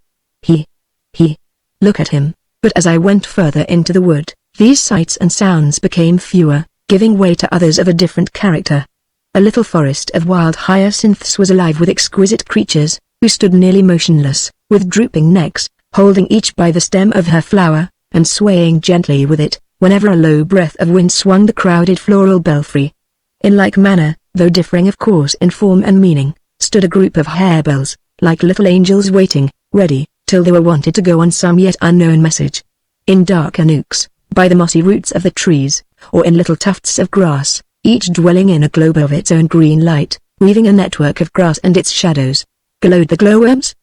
Look at him." But as I went further into the wood, these sights and sounds became fewer, giving way to others of a different character. A little forest of wild hyacinths was alive with exquisite creatures, who stood nearly motionless, with drooping necks, holding each by the stem of her flower, and swaying gently with it, whenever a low breath of wind swung the crowded floral belfry. In like manner, though differing of course in form and meaning, stood a group of harebells, like little angels waiting, ready, till they were wanted to go on some yet unknown message. In darker nooks, by the mossy roots of the trees, or in little tufts of grass, each dwelling in a globe of its own green light, weaving a network of grass and its shadows, glowed the glowworms.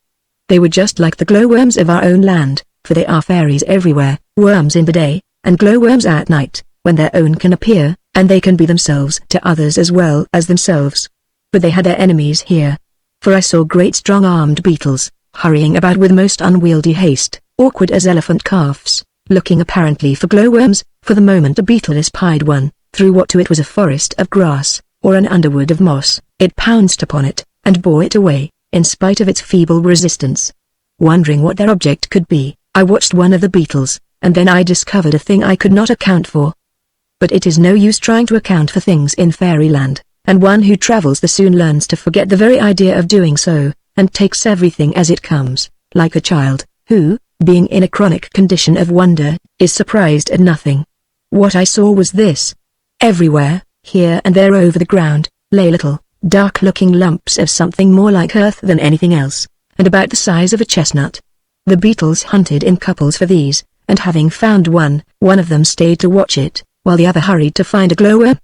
They were just like the glowworms of our own land, for they are fairies everywhere, worms in the day, and glowworms at night, when their own can appear, and they can be themselves to others as well as themselves. But they had their enemies here. For I saw great strong-armed beetles, hurrying about with most unwieldy haste, awkward as elephant calves, looking apparently for glowworms. For the moment a beetle espied one, through what to it was a forest of grass, or an underwood of moss, it pounced upon it, and bore it away, in spite of its feeble resistance. Wondering what their object could be, I watched one of the beetles, and then I discovered a thing I could not account for. But it is no use trying to account for things in fairyland, and one who travels there soon learns to forget the very idea of doing so, and takes everything as it comes, like a child, who, being in a chronic condition of wonder, is surprised at nothing. What I saw was this. Everywhere, here and there over the ground, lay little, dark-looking lumps of something more like earth than anything else, and about the size of a chestnut. The beetles hunted in couples for these, and having found one of them stayed to watch it, while the other hurried to find a glowworm.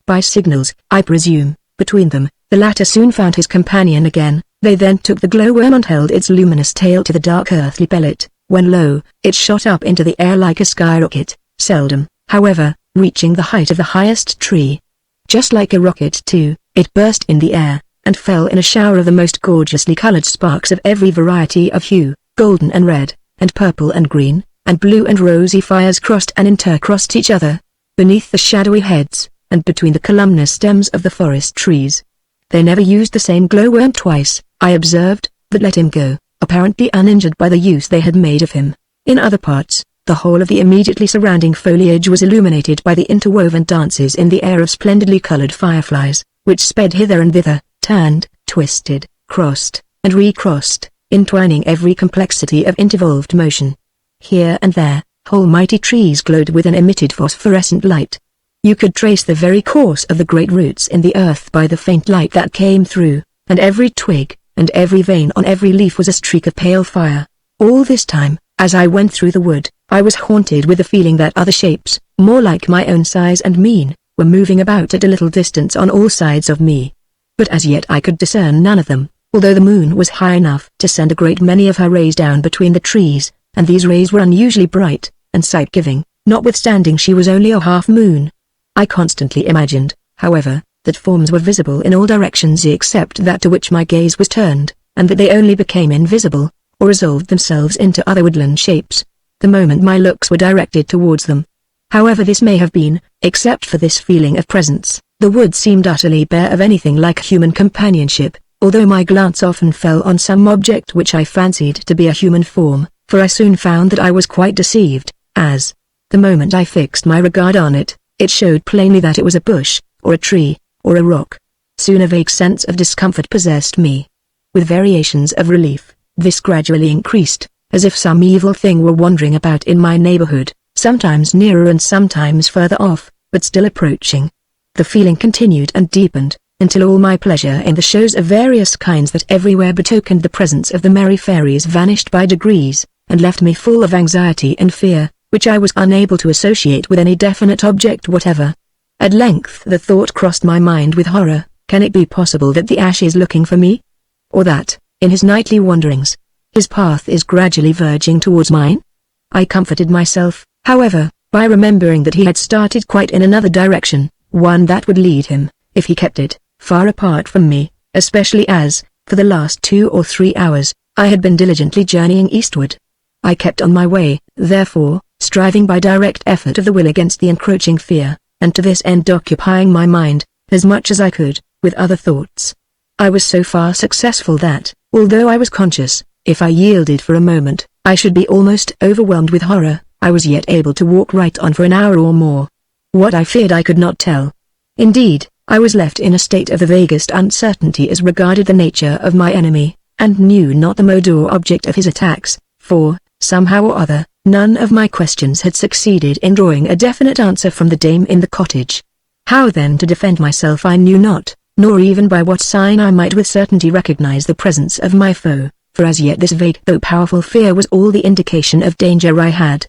By signals, I presume, between them, the latter soon found his companion again. They then took the glowworm and held its luminous tail to the dark earthly pellet, when lo, it shot up into the air like a skyrocket, seldom, however, reaching the height of the highest tree. Just like a rocket too, it burst in the air, and fell in a shower of the most gorgeously colored sparks of every variety of hue, golden and red, and purple and green, and blue and rosy fires crossed and intercrossed each other, beneath the shadowy heads, and between the columnar stems of the forest trees. They never used the same glowworm twice, I observed, but let him go, apparently uninjured by the use they had made of him. In other parts, the whole of the immediately surrounding foliage was illuminated by the interwoven dances in the air of splendidly colored fireflies, which sped hither and thither, turned, twisted, crossed, and recrossed, entwining every complexity of intervolved motion. Here and there, whole mighty trees glowed with an emitted phosphorescent light. You could trace the very course of the great roots in the earth by the faint light that came through, and every twig, and every vein on every leaf was a streak of pale fire. All this time, as I went through the wood, I was haunted with the feeling that other shapes, more like my own size and mien, were moving about at a little distance on all sides of me. But as yet I could discern none of them, although the moon was high enough to send a great many of her rays down between the trees, and these rays were unusually bright and sight-giving, notwithstanding she was only a half-moon. I constantly imagined, however, that forms were visible in all directions except that to which my gaze was turned, and that they only became invisible, or resolved themselves into other woodland shapes, the moment my looks were directed towards them. However this may have been, except for this feeling of presence, the wood seemed utterly bare of anything like human companionship, although my glance often fell on some object which I fancied to be a human form, for I soon found that I was quite deceived, as, the moment I fixed my regard on it, it showed plainly that it was a bush, or a tree, or a rock. Soon a vague sense of discomfort possessed me. With variations of relief, this gradually increased, as if some evil thing were wandering about in my neighborhood, sometimes nearer and sometimes further off, but still approaching. The feeling continued and deepened, until all my pleasure in the shows of various kinds that everywhere betokened the presence of the merry fairies vanished by degrees, and left me full of anxiety and fear, which I was unable to associate with any definite object whatever. At length the thought crossed my mind with horror, can it be possible that the ash is looking for me? Or that, in his nightly wanderings, his path is gradually verging towards mine? I comforted myself, however, by remembering that he had started quite in another direction, one that would lead him, if he kept it, far apart from me, especially as, for the last 2 or 3 hours, I had been diligently journeying eastward. I kept on my way, therefore, striving by direct effort of the will against the encroaching fear, and to this end occupying my mind, as much as I could, with other thoughts. I was so far successful that, although I was conscious, if I yielded for a moment, I should be almost overwhelmed with horror, I was yet able to walk right on for an hour or more. What I feared I could not tell. Indeed, I was left in a state of the vaguest uncertainty as regarded the nature of my enemy, and knew not the mode or object of his attacks, for, somehow or other, none of my questions had succeeded in drawing a definite answer from the dame in the cottage. How then to defend myself I knew not, nor even by what sign I might with certainty recognize the presence of my foe, for as yet this vague though powerful fear was all the indication of danger I had.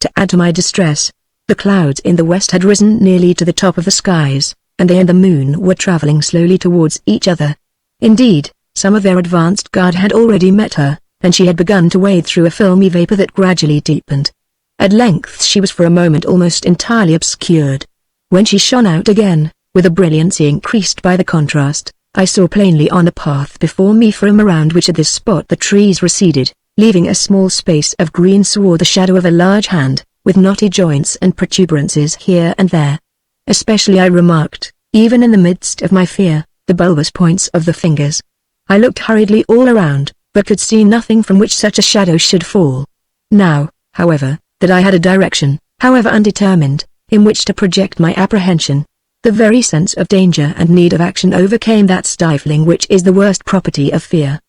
To add to my distress, the clouds in the west had risen nearly to the top of the skies, and they and the moon were traveling slowly towards each other. Indeed, some of their advanced guard had already met her, and she had begun to wade through a filmy vapor that gradually deepened. At length she was for a moment almost entirely obscured. When she shone out again, with a brilliancy increased by the contrast, I saw plainly on the path before me from around which at this spot the trees receded, leaving a small space of green sward the shadow of a large hand, with knotty joints and protuberances here and there. Especially I remarked, even in the midst of my fear, the bulbous points of the fingers. I looked hurriedly all around, but could see nothing from which such a shadow should fall. Now, however, that I had a direction, however undetermined, in which to project my apprehension, the very sense of danger and need of action overcame that stifling which is the worst property of fear.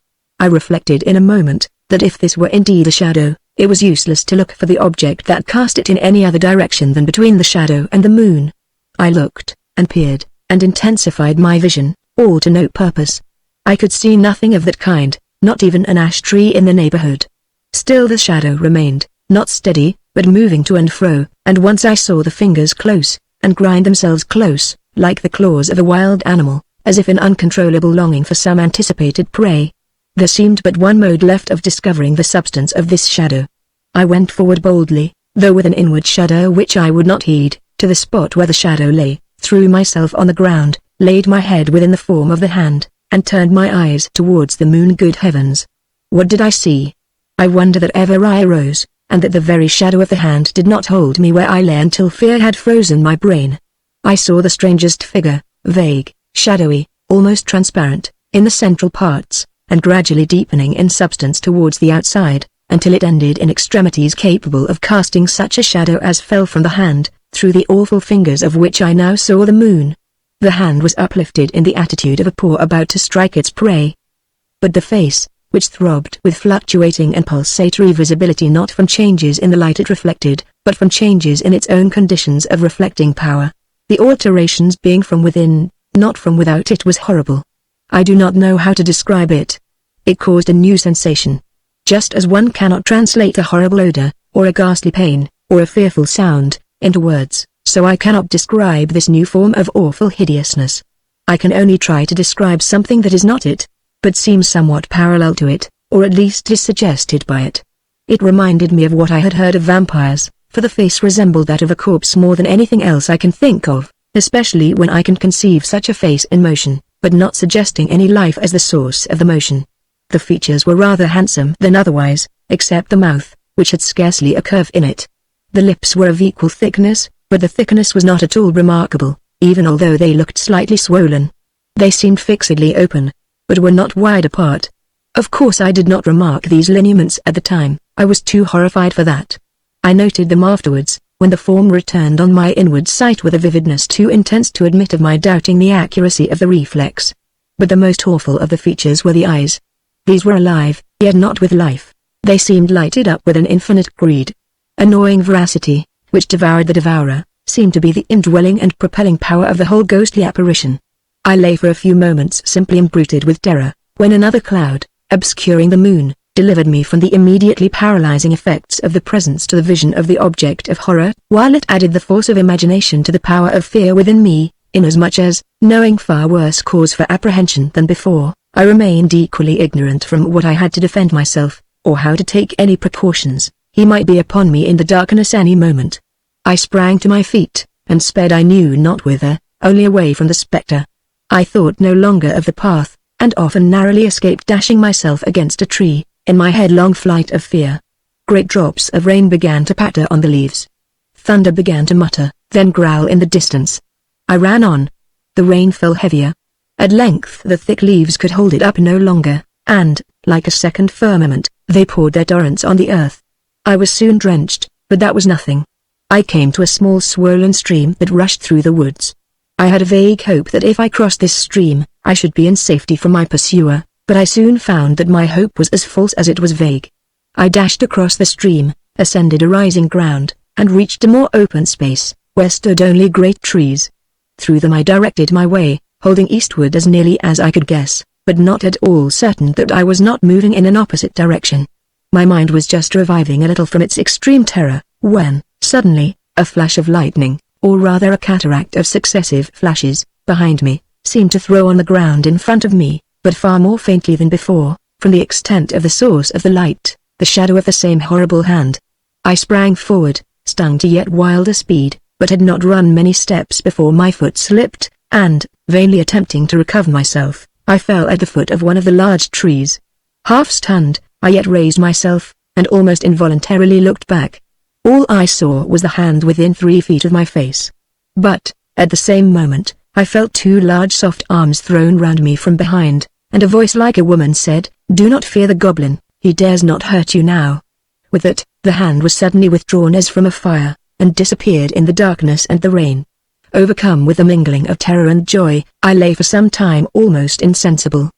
I reflected in a moment, that if this were indeed a shadow, it was useless to look for the object that cast it in any other direction than between the shadow and the moon. I looked, and peered, and intensified my vision, all to no purpose. I could see nothing of that kind, not even an ash tree in the neighborhood. Still the shadow remained, not steady, but moving to and fro, and once I saw the fingers close, and grind themselves close, like the claws of a wild animal, as if in uncontrollable longing for some anticipated prey. There seemed but one mode left of discovering the substance of this shadow. I went forward boldly, though with an inward shudder which I would not heed, to the spot where the shadow lay, threw myself on the ground, laid my head within the form of the hand, and turned my eyes towards the moon. Good heavens! What did I see? I wonder that ever I arose, and that the very shadow of the hand did not hold me where I lay until fear had frozen my brain. I saw the strangest figure, vague, shadowy, almost transparent, in the central parts, and gradually deepening in substance towards the outside, until it ended in extremities capable of casting such a shadow as fell from the hand, through the awful fingers of which I now saw the moon. The hand was uplifted in the attitude of a paw about to strike its prey. But the face, which throbbed with fluctuating and pulsatory visibility not from changes in the light it reflected, but from changes in its own conditions of reflecting power, the alterations being from within, not from without, it was horrible. I do not know how to describe it. It caused a new sensation. Just as one cannot translate a horrible odor, or a ghastly pain, or a fearful sound, into words, so I cannot describe this new form of awful hideousness. I can only try to describe something that is not it, but seems somewhat parallel to it, or at least is suggested by it. It reminded me of what I had heard of vampires, for the face resembled that of a corpse more than anything else I can think of, especially when I can conceive such a face in motion, but not suggesting any life as the source of the motion. The features were rather handsome than otherwise, except the mouth, which had scarcely a curve in it. The lips were of equal thickness, but the thickness was not at all remarkable, even although they looked slightly swollen. They seemed fixedly open, but were not wide apart. Of course I did not remark these lineaments at the time, I was too horrified for that. I noted them afterwards, when the form returned on my inward sight with a vividness too intense to admit of my doubting the accuracy of the reflex. But the most awful of the features were the eyes. These were alive, yet not with life. They seemed lighted up with an infinite greed. Annoying voracity, which devoured the devourer, seemed to be the indwelling and propelling power of the whole ghostly apparition. I lay for a few moments simply embruted with terror, when another cloud, obscuring the moon, delivered me from the immediately paralyzing effects of the presence to the vision of the object of horror, while it added the force of imagination to the power of fear within me, inasmuch as, knowing far worse cause for apprehension than before, I remained equally ignorant from what I had to defend myself, or how to take any precautions. He might be upon me in the darkness any moment. I sprang to my feet, and sped I knew not whither, only away from the spectre. I thought no longer of the path, and often narrowly escaped dashing myself against a tree, in my headlong flight of fear. Great drops of rain began to patter on the leaves. Thunder began to mutter, then growl in the distance. I ran on. The rain fell heavier. At length the thick leaves could hold it up no longer, and, like a second firmament, they poured their torrents on the earth. I was soon drenched, but that was nothing. I came to a small swollen stream that rushed through the woods. I had a vague hope that if I crossed this stream, I should be in safety from my pursuer, but I soon found that my hope was as false as it was vague. I dashed across the stream, ascended a rising ground, and reached a more open space, where stood only great trees. Through them I directed my way, holding eastward as nearly as I could guess, but not at all certain that I was not moving in an opposite direction. My mind was just reviving a little from its extreme terror, when, suddenly, a flash of lightning, or rather a cataract of successive flashes, behind me, seemed to throw on the ground in front of me, but far more faintly than before, from the extent of the source of the light, the shadow of the same horrible hand. I sprang forward, stung to yet wilder speed, but had not run many steps before my foot slipped, and, vainly attempting to recover myself, I fell at the foot of one of the large trees. Half stunned, I yet raised myself, and almost involuntarily looked back. All I saw was the hand within 3 feet of my face. But, at the same moment, I felt 2 large soft arms thrown round me from behind, and a voice like a woman said, "Do not fear the goblin, he dares not hurt you now." With it, the hand was suddenly withdrawn as from a fire, and disappeared in the darkness and the rain. Overcome with a mingling of terror and joy, I lay for some time almost insensible.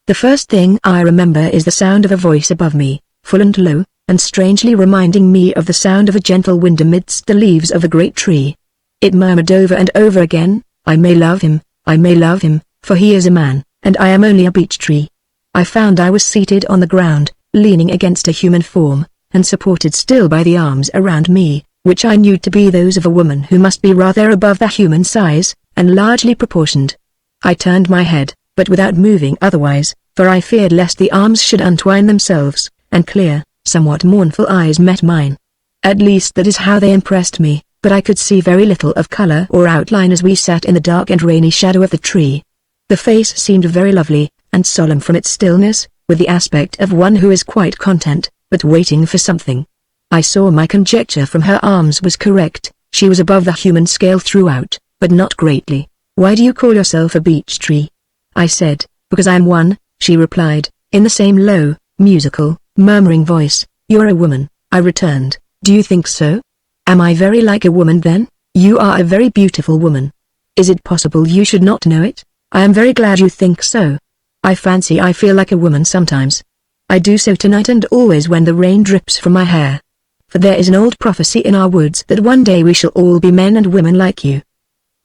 The first thing I remember is the sound of a voice above me, full and low, and strangely reminding me of the sound of a gentle wind amidst the leaves of a great tree. It murmured over and over again, "I may love him, for he is a man, and I am only a beech tree." I found I was seated on the ground, leaning against a human form, and supported still by the arms around me, which I knew to be those of a woman who must be rather above the human size, and largely proportioned. I turned my head, but without moving otherwise, for I feared lest the arms should untwine themselves, and clear, somewhat mournful eyes met mine. At least that is how they impressed me, but I could see very little of color or outline as we sat in the dark and rainy shadow of the tree. The face seemed very lovely, and solemn from its stillness, with the aspect of one who is quite content, but waiting for something. I saw my conjecture from her arms was correct. She was above the human scale throughout, but not greatly. "Why do you call yourself a beech tree?" I said. "Because I am one," she replied, in the same low, musical, murmuring voice. "You're a woman," I returned. "Do you think so? Am I very like a woman then?" "You are a very beautiful woman. Is it possible you should not know it?" "I am very glad you think so. I fancy I feel like a woman sometimes. I do so tonight and always when the rain drips from my hair. For there is an old prophecy in our woods that one day we shall all be men and women like you.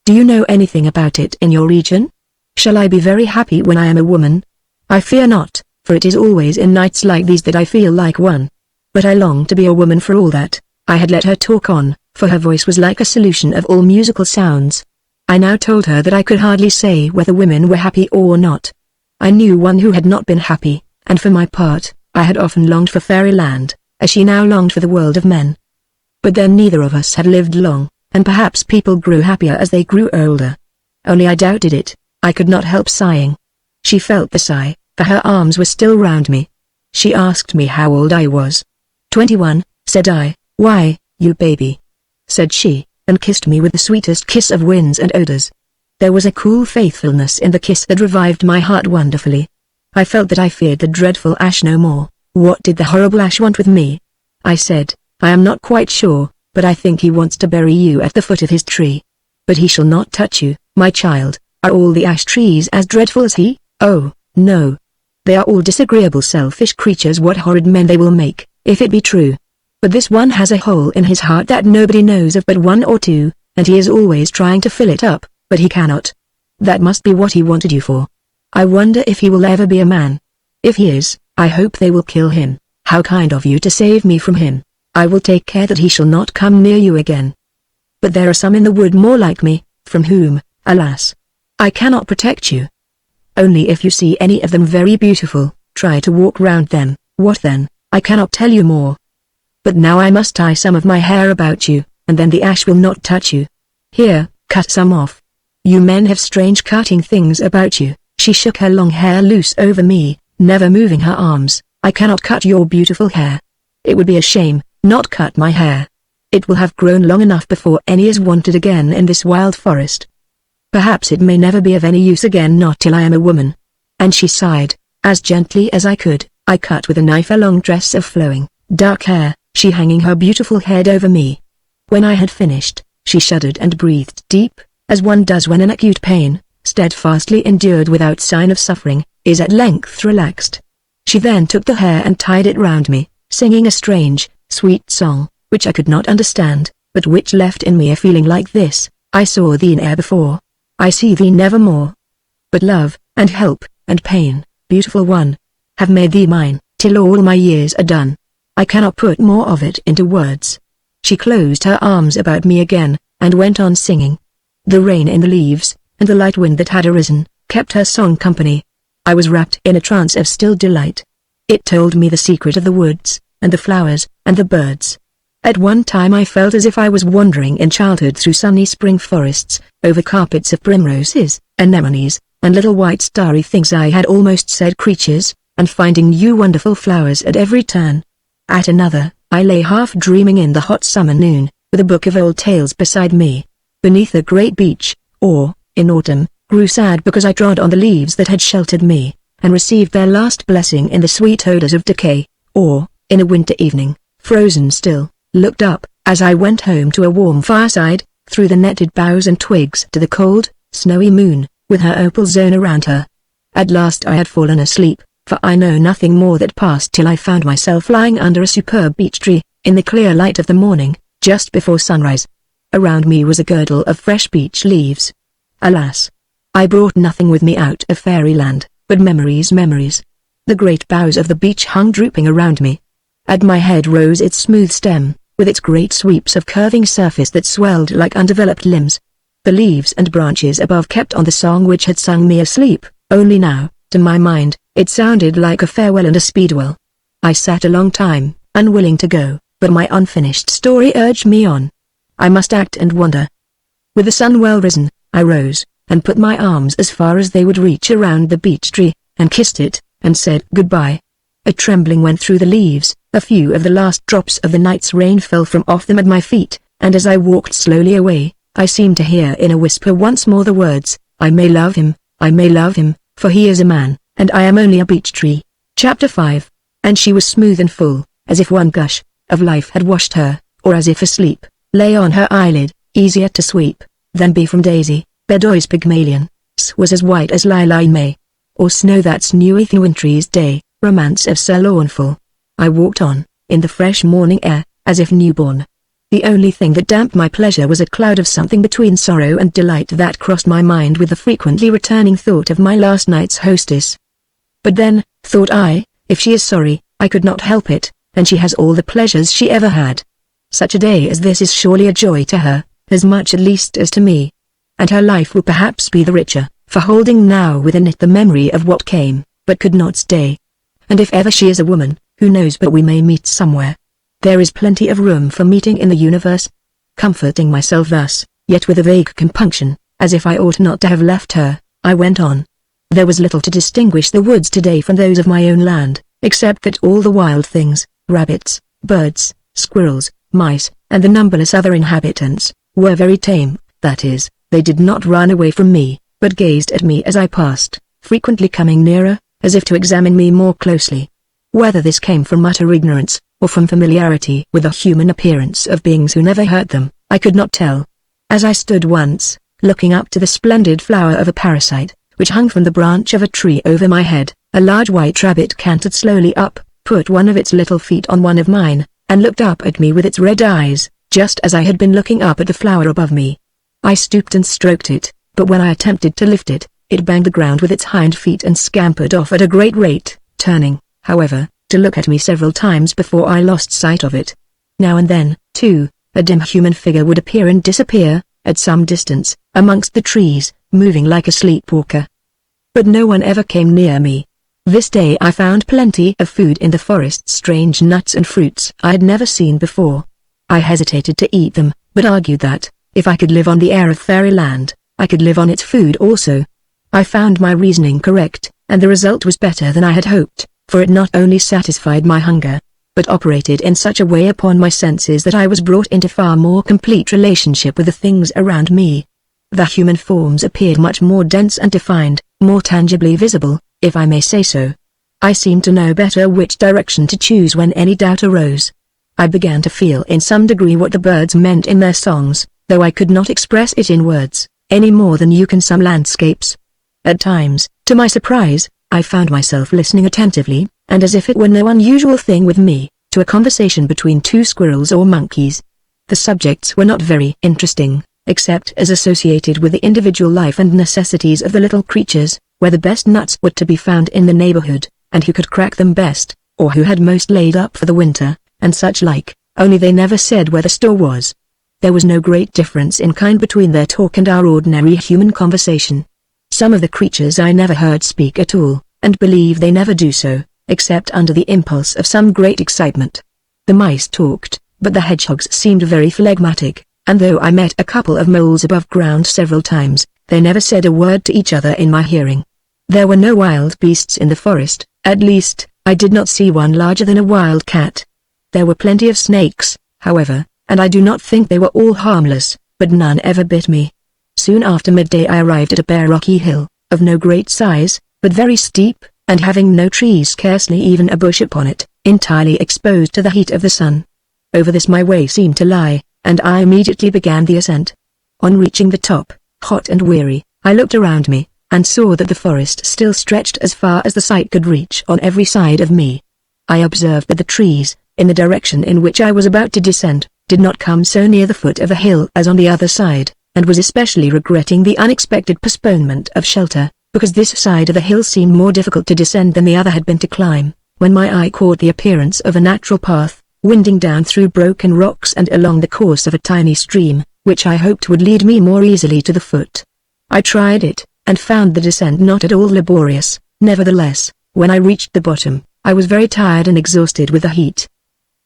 Do you know anything about it in your region? Shall I be very happy when I am a woman? I fear not, for it is always in nights like these that I feel like one. But I long to be a woman for all that." I had let her talk on, for her voice was like a solution of all musical sounds. I now told her that I could hardly say whether women were happy or not. I knew one who had not been happy, and for my part, I had often longed for fairyland, as she now longed for the world of men. But then neither of us had lived long, and perhaps people grew happier as they grew older. Only I doubted it. I could not help sighing. She felt the sigh, for her arms were still round me. She asked me how old I was. 21, said I. Why, you baby, said she, and kissed me with the sweetest kiss of winds and odors. There was a cool faithfulness in the kiss that revived my heart wonderfully. I felt that I feared the dreadful Ash no more. What did the horrible Ash want with me? I said, I am not quite sure, but I think he wants to bury you at the foot of his tree. But he shall not touch you, my child. Are all the ash trees as dreadful as he? Oh, no. They are all disagreeable selfish creatures. What horrid men they will make, if it be true. But this one has a hole in his heart that nobody knows of but one or two, and he is always trying to fill it up, but he cannot. That must be what he wanted you for. I wonder if he will ever be a man. If he is, I hope they will kill him. How kind of you to save me from him. I will take care that he shall not come near you again. But there are some in the wood more like me, from whom, alas, I cannot protect you. Only if you see any of them very beautiful, try to walk round them. What then? I cannot tell you more. But now I must tie some of my hair about you, and then the ash will not touch you. Here, cut some off. You men have strange cutting things about you. She shook her long hair loose over me, never moving her arms. I cannot cut your beautiful hair. It would be a shame, not cut my hair. It will have grown long enough before any is wanted again in this wild forest. Perhaps it may never be of any use again, not till I am a woman. And she sighed. As gently as I could, I cut with a knife a long tress of flowing, dark hair, she hanging her beautiful head over me. When I had finished, she shuddered and breathed deep, as one does when an acute pain, steadfastly endured without sign of suffering, is at length relaxed. She then took the hair and tied it round me, singing a strange, sweet song, which I could not understand, but which left in me a feeling like this: I saw thee ne'er before. I see thee nevermore. But love, and help, and pain, beautiful one, have made thee mine, till all my years are done. I cannot put more of it into words. She closed her arms about me again, and went on singing. The rain in the leaves, and the light wind that had arisen, kept her song company. I was wrapped in a trance of still delight. It told me the secret of the woods, and the flowers, and the birds. At one time I felt as if I was wandering in childhood through sunny spring forests, over carpets of primroses, anemones, and little white starry things. I had almost said creatures, and finding new wonderful flowers at every turn. At another, I lay half dreaming in the hot summer noon, with a book of old tales beside me. Beneath a great beech, or, in autumn, grew sad because I trod on the leaves that had sheltered me, and received their last blessing in the sweet odors of decay, or, in a winter evening, frozen still, looked up, as I went home to a warm fireside, through the netted boughs and twigs to the cold, snowy moon, with her opal zone around her. At last I had fallen asleep, for I know nothing more that passed till I found myself lying under a superb beech tree, in the clear light of the morning, just before sunrise. Around me was a girdle of fresh beech leaves. Alas! I brought nothing with me out of fairyland, but memories. The great boughs of the beech hung drooping around me. At my head rose its smooth stem, with its great sweeps of curving surface that swelled like undeveloped limbs. The leaves and branches above kept on the song which had sung me asleep, only now, to my mind, it sounded like a farewell and a speedwell. I sat a long time, unwilling to go, but my unfinished story urged me on. I must act and wonder. With the sun well risen, I rose, and put my arms as far as they would reach around the beech tree, and kissed it, and said goodbye. A trembling went through the leaves, a few of the last drops of the night's rain fell from off them at my feet, and as I walked slowly away, I seemed to hear in a whisper once more the words, I may love him, for he is a man, and I am only a beech tree. Chapter 5. And she was smooth and full, as if one gush of life had washed her, or as if asleep, lay on her eyelid, easier to sweep than be from daisy, Bedoy's Pygmalion, was as white as lily in May, or snow that's new in wintry's day, romance of Sir Lawnful. I walked on, in the fresh morning air, as if newborn. The only thing that damped my pleasure was a cloud of something between sorrow and delight that crossed my mind with the frequently returning thought of my last night's hostess. But then, thought I, if she is sorry, I could not help it, and she has all the pleasures she ever had. Such a day as this is surely a joy to her, as much at least as to me. And her life will perhaps be the richer, for holding now within it the memory of what came, but could not stay. And if ever she is a woman, who knows but we may meet somewhere. There is plenty of room for meeting in the universe. Comforting myself thus, yet with a vague compunction, as if I ought not to have left her, I went on. There was little to distinguish the woods today from those of my own land, except that all the wild things, rabbits, birds, squirrels, mice, and the numberless other inhabitants, were very tame, that is, they did not run away from me, but gazed at me as I passed, frequently coming nearer, as if to examine me more closely. Whether this came from utter ignorance, or from familiarity with the human appearance of beings who never hurt them, I could not tell. As I stood once, looking up to the splendid flower of a parasite, which hung from the branch of a tree over my head, a large white rabbit cantered slowly up, put one of its little feet on one of mine, and looked up at me with its red eyes, just as I had been looking up at the flower above me. I stooped and stroked it, but when I attempted to lift it, it banged the ground with its hind feet and scampered off at a great rate, turning, however, to look at me several times before I lost sight of it. Now and then, too, a dim human figure would appear and disappear, at some distance, amongst the trees, moving like a sleepwalker. But no one ever came near me. This day I found plenty of food in the forest, strange nuts and fruits I had never seen before. I hesitated to eat them, but argued that, if I could live on the air of fairyland, I could live on its food also. I found my reasoning correct, and the result was better than I had hoped, for it not only satisfied my hunger, but operated in such a way upon my senses that I was brought into far more complete relationship with the things around me. The human forms appeared much more dense and defined, more tangibly visible, if I may say so. I seemed to know better which direction to choose when any doubt arose. I began to feel in some degree what the birds meant in their songs, though I could not express it in words, any more than you can some landscapes. At times, to my surprise, I found myself listening attentively, and as if it were no unusual thing with me, to a conversation between two squirrels or monkeys. The subjects were not very interesting, except as associated with the individual life and necessities of the little creatures, where the best nuts were to be found in the neighborhood, and who could crack them best, or who had most laid up for the winter, and such like, only they never said where the store was. There was no great difference in kind between their talk and our ordinary human conversation. Some of the creatures I never heard speak at all, and believe they never do so, except under the impulse of some great excitement. The mice talked, but the hedgehogs seemed very phlegmatic, and though I met a couple of moles above ground several times, they never said a word to each other in my hearing. There were no wild beasts in the forest, at least, I did not see one larger than a wild cat. There were plenty of snakes, however, and I do not think they were all harmless, but none ever bit me. Soon after midday I arrived at a bare rocky hill, of no great size, but very steep, and having no trees, scarcely even a bush upon it, entirely exposed to the heat of the sun. Over this my way seemed to lie, and I immediately began the ascent. On reaching the top, hot and weary, I looked around me, and saw that the forest still stretched as far as the sight could reach on every side of me. I observed that the trees, in the direction in which I was about to descend, did not come so near the foot of the hill as on the other side, and was especially regretting the unexpected postponement of shelter, because this side of the hill seemed more difficult to descend than the other had been to climb, when my eye caught the appearance of a natural path, winding down through broken rocks and along the course of a tiny stream, which I hoped would lead me more easily to the foot. I tried it, and found the descent not at all laborious. Nevertheless, when I reached the bottom, I was very tired and exhausted with the heat.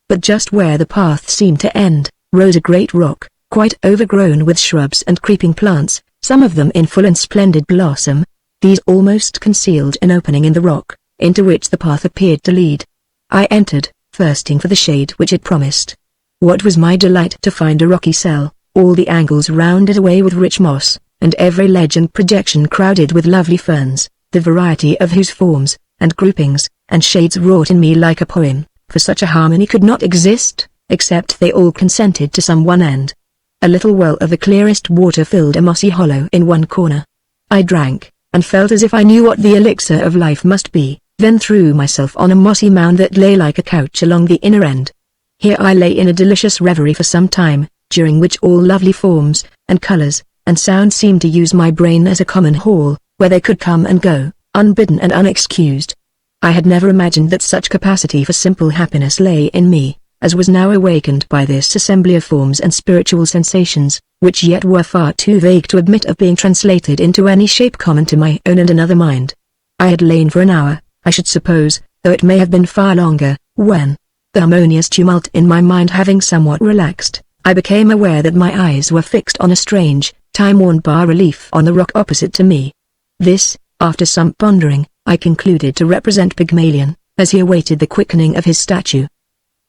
But just where the path seemed to end, rose a great rock, quite overgrown with shrubs and creeping plants, some of them in full and splendid blossom. These almost concealed an opening in the rock, into which the path appeared to lead. I entered, thirsting for the shade which it promised. What was my delight to find a rocky cell, all the angles rounded away with rich moss, and every ledge and projection crowded with lovely ferns, the variety of whose forms, and groupings, and shades wrought in me like a poem, for such a harmony could not exist, except they all consented to some one end. A little well of the clearest water filled a mossy hollow in one corner. I drank, and felt as if I knew what the elixir of life must be, then threw myself on a mossy mound that lay like a couch along the inner end. Here I lay in a delicious reverie for some time, during which all lovely forms, and colors, and sounds seemed to use my brain as a common hall, where they could come and go, unbidden and unexcused. I had never imagined that such capacity for simple happiness lay in me. as was now awakened by this assembly of forms and spiritual sensations, which yet were far too vague to admit of being translated into any shape common to my own and another mind. I had lain for an hour, I should suppose, though it may have been far longer, when, the harmonious tumult in my mind having somewhat relaxed, I became aware that my eyes were fixed on a strange, time-worn bas-relief on the rock opposite to me. This, after some pondering, I concluded to represent Pygmalion, as he awaited the quickening of his statue.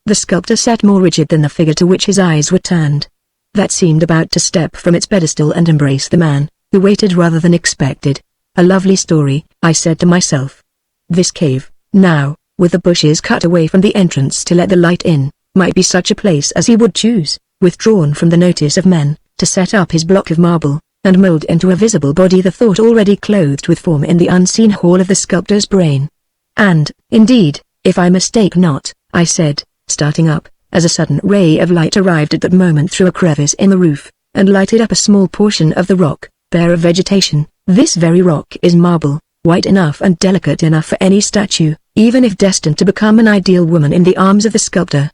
The sculptor sat more rigid than the figure to which his eyes were turned. That seemed about to step from its pedestal and embrace the man, who waited rather than expected. A lovely story, I said to myself. This cave, now, with the bushes cut away from the entrance to let the light in, might be such a place as he would choose, withdrawn from the notice of men, to set up his block of marble, and mold into a visible body the thought already clothed with form in the unseen hall of the sculptor's brain. And, indeed, if I mistake not, I said, starting up, as a sudden ray of light arrived at that moment through a crevice in the roof, and lighted up a small portion of the rock, bare of vegetation. This very rock is marble, white enough and delicate enough for any statue, even if destined to become an ideal woman in the arms of the sculptor.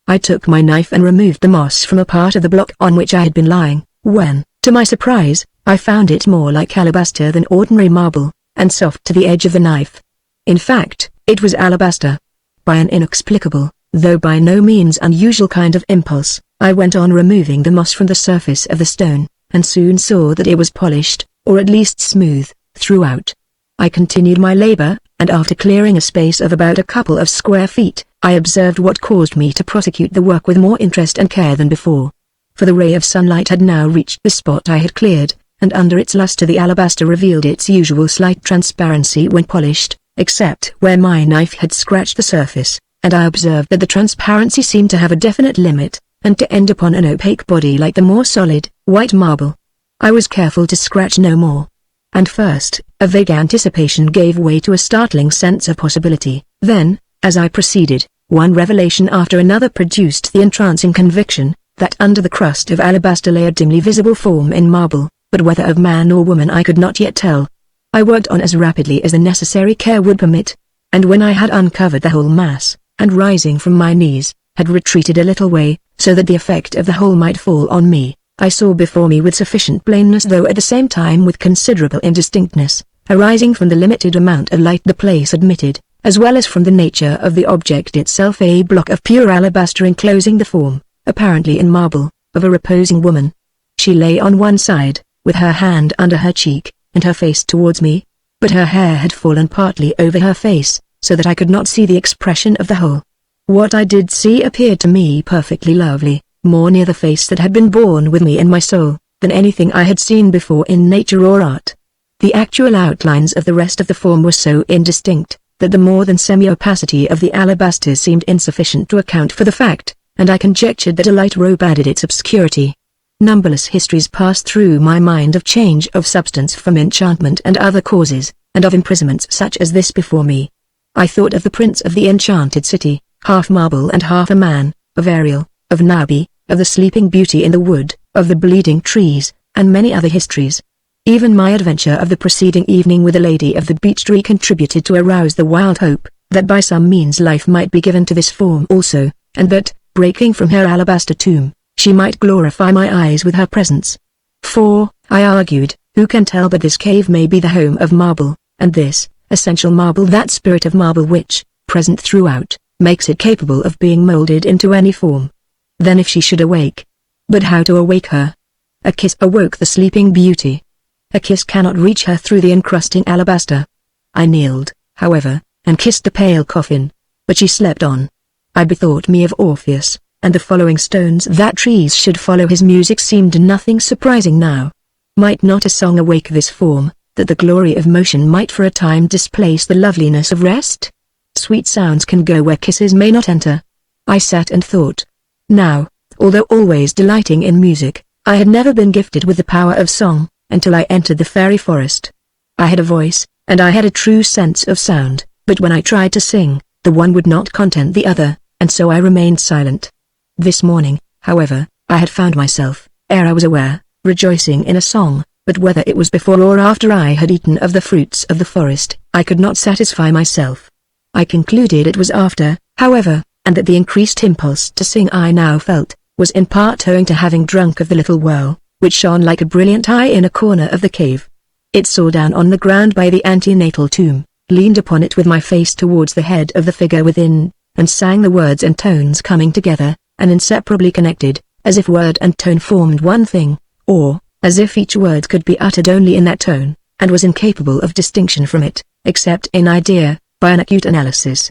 I took my knife and removed the moss from a part of the block on which I had been lying, when, to my surprise, I found it more like alabaster than ordinary marble, and soft to the edge of the knife. In fact, it was alabaster. By an inexplicable, though by no means unusual kind of impulse, I went on removing the moss from the surface of the stone, and soon saw that it was polished, or at least smooth, throughout. I continued my labor, and after clearing a space of about a couple of square feet, I observed what caused me to prosecute the work with more interest and care than before. For the ray of sunlight had now reached the spot I had cleared, and under its luster the alabaster revealed its usual slight transparency when polished, except where my knife had scratched the surface, and I observed that the transparency seemed to have a definite limit, and to end upon an opaque body like the more solid, white marble. I was careful to scratch no more. And first, a vague anticipation gave way to a startling sense of possibility. Then, as I proceeded, one revelation after another produced the entrancing conviction that under the crust of alabaster lay a dimly visible form in marble, but whether of man or woman I could not yet tell. I worked on as rapidly as the necessary care would permit, and when I had uncovered the whole mass, and rising from my knees, had retreated a little way, so that the effect of the whole might fall on me, I saw before me with sufficient plainness though at the same time with considerable indistinctness, arising from the limited amount of light the place admitted, as well as from the nature of the object itself, a block of pure alabaster enclosing the form, apparently in marble, of a reposing woman. She lay on one side, with her hand under her cheek, and her face towards me, but her hair had fallen partly over her face, so that I could not see the expression of the whole. What I did see appeared to me perfectly lovely, more near the face that had been born with me in my soul, than anything I had seen before in nature or art. The actual outlines of the rest of the form were so indistinct, that the more than semi-opacity of the alabaster seemed insufficient to account for the fact, and I conjectured that a light robe added its obscurity. Numberless histories passed through my mind of change of substance from enchantment and other causes, and of imprisonments such as this before me. I thought of the prince of the enchanted city, half marble and half a man, of Ariel, of Nabi, of the sleeping beauty in the wood, of the bleeding trees, and many other histories. Even my adventure of the preceding evening with the lady of the beech tree contributed to arouse the wild hope, that by some means life might be given to this form also, and that, breaking from her alabaster tomb, she might glorify my eyes with her presence. For, I argued, who can tell but this cave may be the home of marble, and this, essential marble, that spirit of marble which, present throughout, makes it capable of being molded into any form. Then if she should awake. But how to awake her? A kiss awoke the sleeping beauty. A kiss cannot reach her through the encrusting alabaster. I kneeled, however, and kissed the pale coffin. But she slept on. I bethought me of Orpheus, and the following stones that trees should follow his music seemed nothing surprising now. Might not a song awake this form, that the glory of motion might for a time displace the loveliness of rest? Sweet sounds can go where kisses may not enter. I sat and thought. Now, although always delighting in music, I had never been gifted with the power of song, until I entered the fairy forest. I had a voice, and I had a true sense of sound, but when I tried to sing, the one would not content the other, and so I remained silent. This morning, however, I had found myself, ere I was aware, rejoicing in a song, but whether it was before or after I had eaten of the fruits of the forest, I could not satisfy myself. I concluded it was after, however, and that the increased impulse to sing I now felt, was in part owing to having drunk of the little well, which shone like a brilliant eye in a corner of the cave. It saw down on the ground by the antenatal tomb, leaned upon it with my face towards the head of the figure within, and sang the words and tones coming together, and inseparably connected, as if word and tone formed one thing, or, as if each word could be uttered only in that tone, and was incapable of distinction from it, except in idea, by an acute analysis.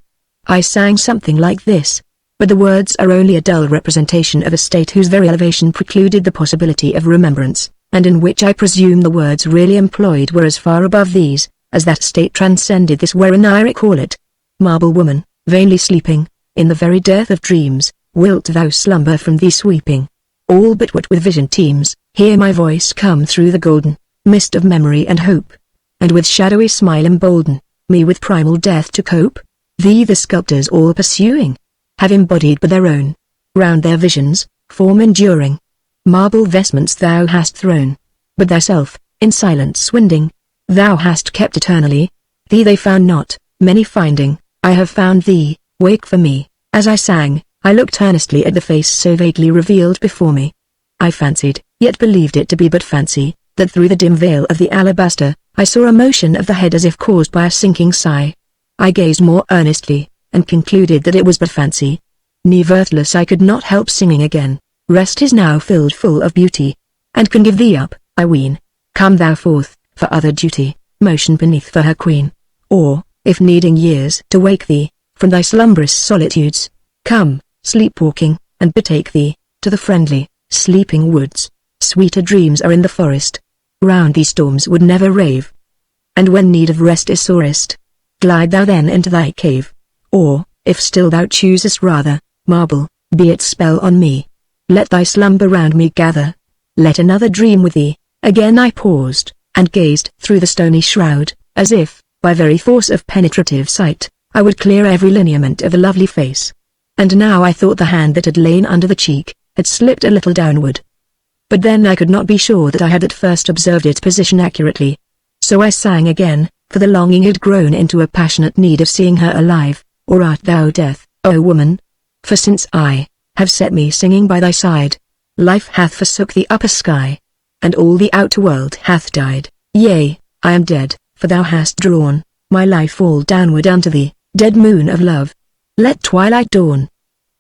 I sang something like this, but the words are only a dull representation of a state whose very elevation precluded the possibility of remembrance, and in which I presume the words really employed were as far above these, as that state transcended this wherein I recall it. Marble woman, vainly sleeping, in the very death of dreams, wilt thou slumber from thee sweeping? All but what with vision teems, hear my voice come through the golden mist of memory and hope, and with shadowy smile embolden me with primal death to cope. Thee the sculptors all pursuing, have embodied but their own, round their visions, form enduring. Marble vestments thou hast thrown, but thyself, in silence winding, thou hast kept eternally. Thee they found not, many finding, I have found thee. Wake for me. As I sang, I looked earnestly at the face so vaguely revealed before me. I fancied, yet believed it to be but fancy, that through the dim veil of the alabaster, I saw a motion of the head as if caused by a sinking sigh. I gazed more earnestly, and concluded that it was but fancy. Nevertheless I could not help singing again. Rest is now filled full of beauty, and can give thee up, I ween. Come thou forth, for other duty, motion beneath for her queen. Or, if needing years to wake thee, from thy slumbrous solitudes, come, sleepwalking, and betake thee, to the friendly, sleeping woods. Sweeter dreams are in the forest. Round thee storms would never rave. And when need of rest is sorest, glide thou then into thy cave. Or, if still thou choosest rather, marble, be its spell on me. Let thy slumber round me gather. Let another dream with thee. Again I paused, and gazed through the stony shroud, as if, by very force of penetrative sight, I would clear every lineament of the lovely face. And now I thought the hand that had lain under the cheek, had slipped a little downward. But then I could not be sure that I had at first observed its position accurately. So I sang again, for the longing had grown into a passionate need of seeing her alive. Or art thou death, O woman? For since I have set me singing by thy side, life hath forsook the upper sky, and all the outer world hath died. Yea, I am dead, for thou hast drawn my life all downward unto thee, dead moon of love. Let twilight dawn.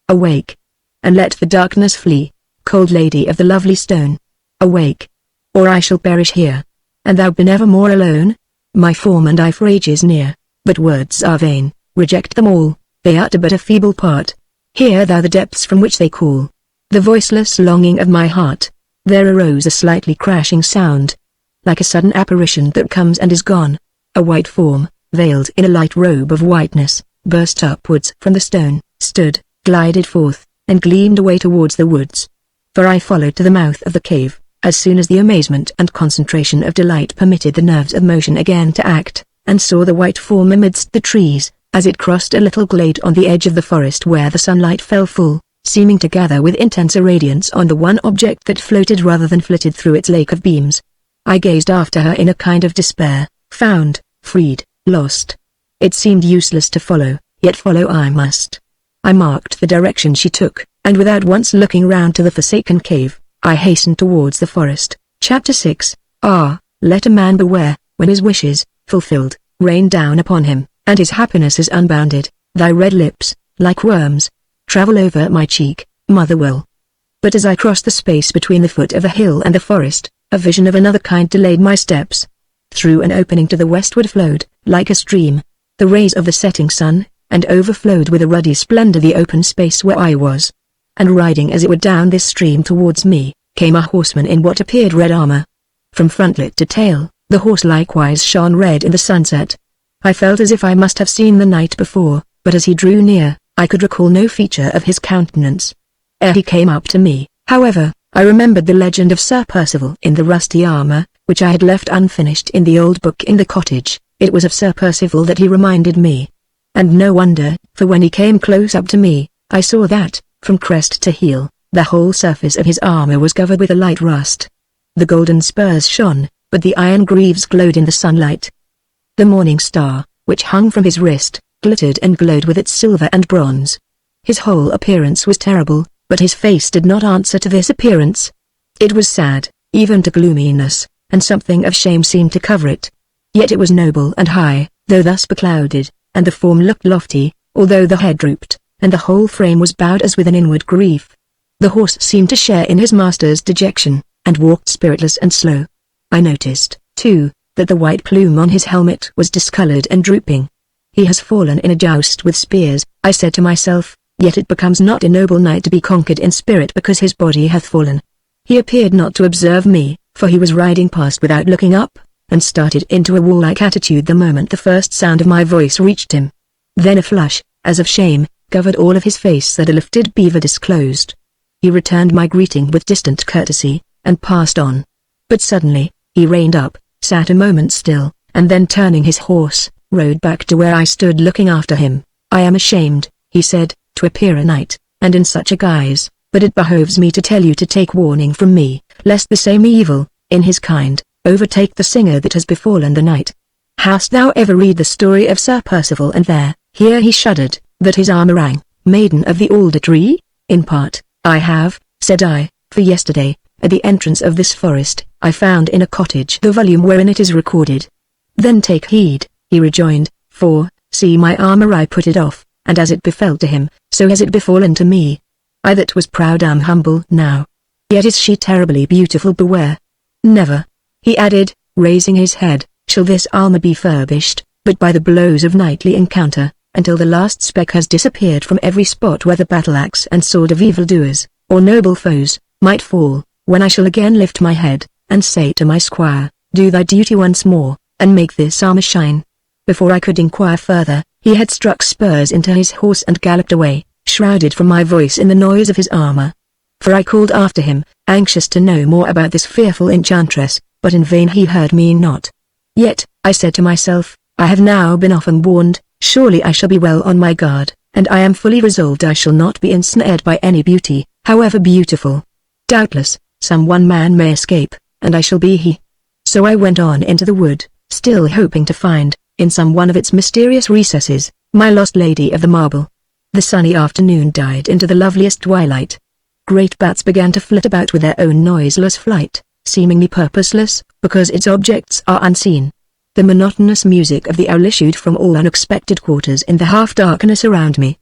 Awake, and let the darkness flee, cold lady of the lovely stone. Awake, or I shall perish here, and thou be never more alone. My form and I for ages near, but words are vain, reject them all, they utter but a feeble part. Hear thou the depths from which they call, the voiceless longing of my heart. There arose a slightly crashing sound, like a sudden apparition that comes and is gone. A white form, veiled in a light robe of whiteness, burst upwards from the stone, stood, glided forth, and gleamed away towards the woods. For I followed to the mouth of the cave, as soon as the amazement and concentration of delight permitted the nerves of motion again to act, and saw the white form amidst the trees, as it crossed a little glade on the edge of the forest where the sunlight fell full, seeming to gather with intenser radiance on the one object that floated rather than flitted through its lake of beams. I gazed after her in a kind of despair, found, freed, lost. It seemed useless to follow, yet follow I must. I marked the direction she took, and without once looking round to the forsaken cave, I hastened towards the forest. Chapter 6. Let a man beware, when his wishes, fulfilled, rain down upon him, and his happiness is unbounded. Thy red lips, like worms, travel over my cheek, mother will. But as I crossed the space between the foot of the hill and the forest, a vision of another kind delayed my steps. Through an opening to the westward flowed, like a stream, the rays of the setting sun, and overflowed with a ruddy splendor the open space where I was. And riding as it were down this stream towards me, came a horseman in what appeared red armor. From frontlet to tail, the horse likewise shone red in the sunset. I felt as if I must have seen the night before, but as he drew near, I could recall no feature of his countenance. Ere he came up to me, however, I remembered the legend of Sir Percival in the rusty armor, which I had left unfinished in the old book in the cottage. It was of Sir Percival that he reminded me. And no wonder, for when he came close up to me, I saw that, from crest to heel, the whole surface of his armor was covered with a light rust. The golden spurs shone, but the iron greaves glowed in the sunlight. The morning star, which hung from his wrist, glittered and glowed with its silver and bronze. His whole appearance was terrible, but his face did not answer to this appearance. It was sad, even to gloominess, and something of shame seemed to cover it. Yet it was noble and high, though thus beclouded, and the form looked lofty, although the head drooped, and the whole frame was bowed as with an inward grief. The horse seemed to share in his master's dejection, and walked spiritless and slow. I noticed, too, that the white plume on his helmet was discolored and drooping. He has fallen in a joust with spears, I said to myself, yet it becomes not a noble knight to be conquered in spirit because his body hath fallen. He appeared not to observe me, for he was riding past without looking up, and started into a warlike attitude the moment the first sound of my voice reached him. Then a flush, as of shame, covered all of his face that a lifted beaver disclosed. He returned my greeting with distant courtesy, and passed on. But suddenly, he reined up, sat a moment still, and then turning his horse, rode back to where I stood looking after him. I am ashamed, he said, to appear a knight, and in such a guise, but it behoves me to tell you to take warning from me, lest the same evil, in his kind, overtake the singer that has befallen the knight. Hast thou ever read the story of Sir Percival and there, here he shuddered, that his armor rang, Maiden of the Alder Tree? In part, I have, said I, for yesterday, at the entrance of this forest, I found in a cottage the volume wherein it is recorded. Then take heed, he rejoined, for, see my armor I put it off, and as it befell to him, so has it befallen to me. I that was proud am humble now. Yet is she terribly beautiful, beware. Never, he added, raising his head, shall this armor be furbished, but by the blows of knightly encounter, until the last speck has disappeared from every spot where the battle-axe and sword of evildoers, or noble foes, might fall, when I shall again lift my head, and say to my squire, do thy duty once more, and make this armor shine. Before I could inquire further, he had struck spurs into his horse and galloped away, shrouded from my voice in the noise of his armor. For I called after him, anxious to know more about this fearful enchantress, but in vain he heard me not. Yet, I said to myself, I have now been often warned, surely I shall be well on my guard, and I am fully resolved I shall not be ensnared by any beauty, however beautiful. Doubtless, some one man may escape, and I shall be he. So I went on into the wood, still hoping to find, in some one of its mysterious recesses, my lost lady of the marble. The sunny afternoon died into the loveliest twilight. Great bats began to flit about with their own noiseless flight, seemingly purposeless, because its objects are unseen. The monotonous music of the owl issued from all unexpected quarters in the half-darkness around me.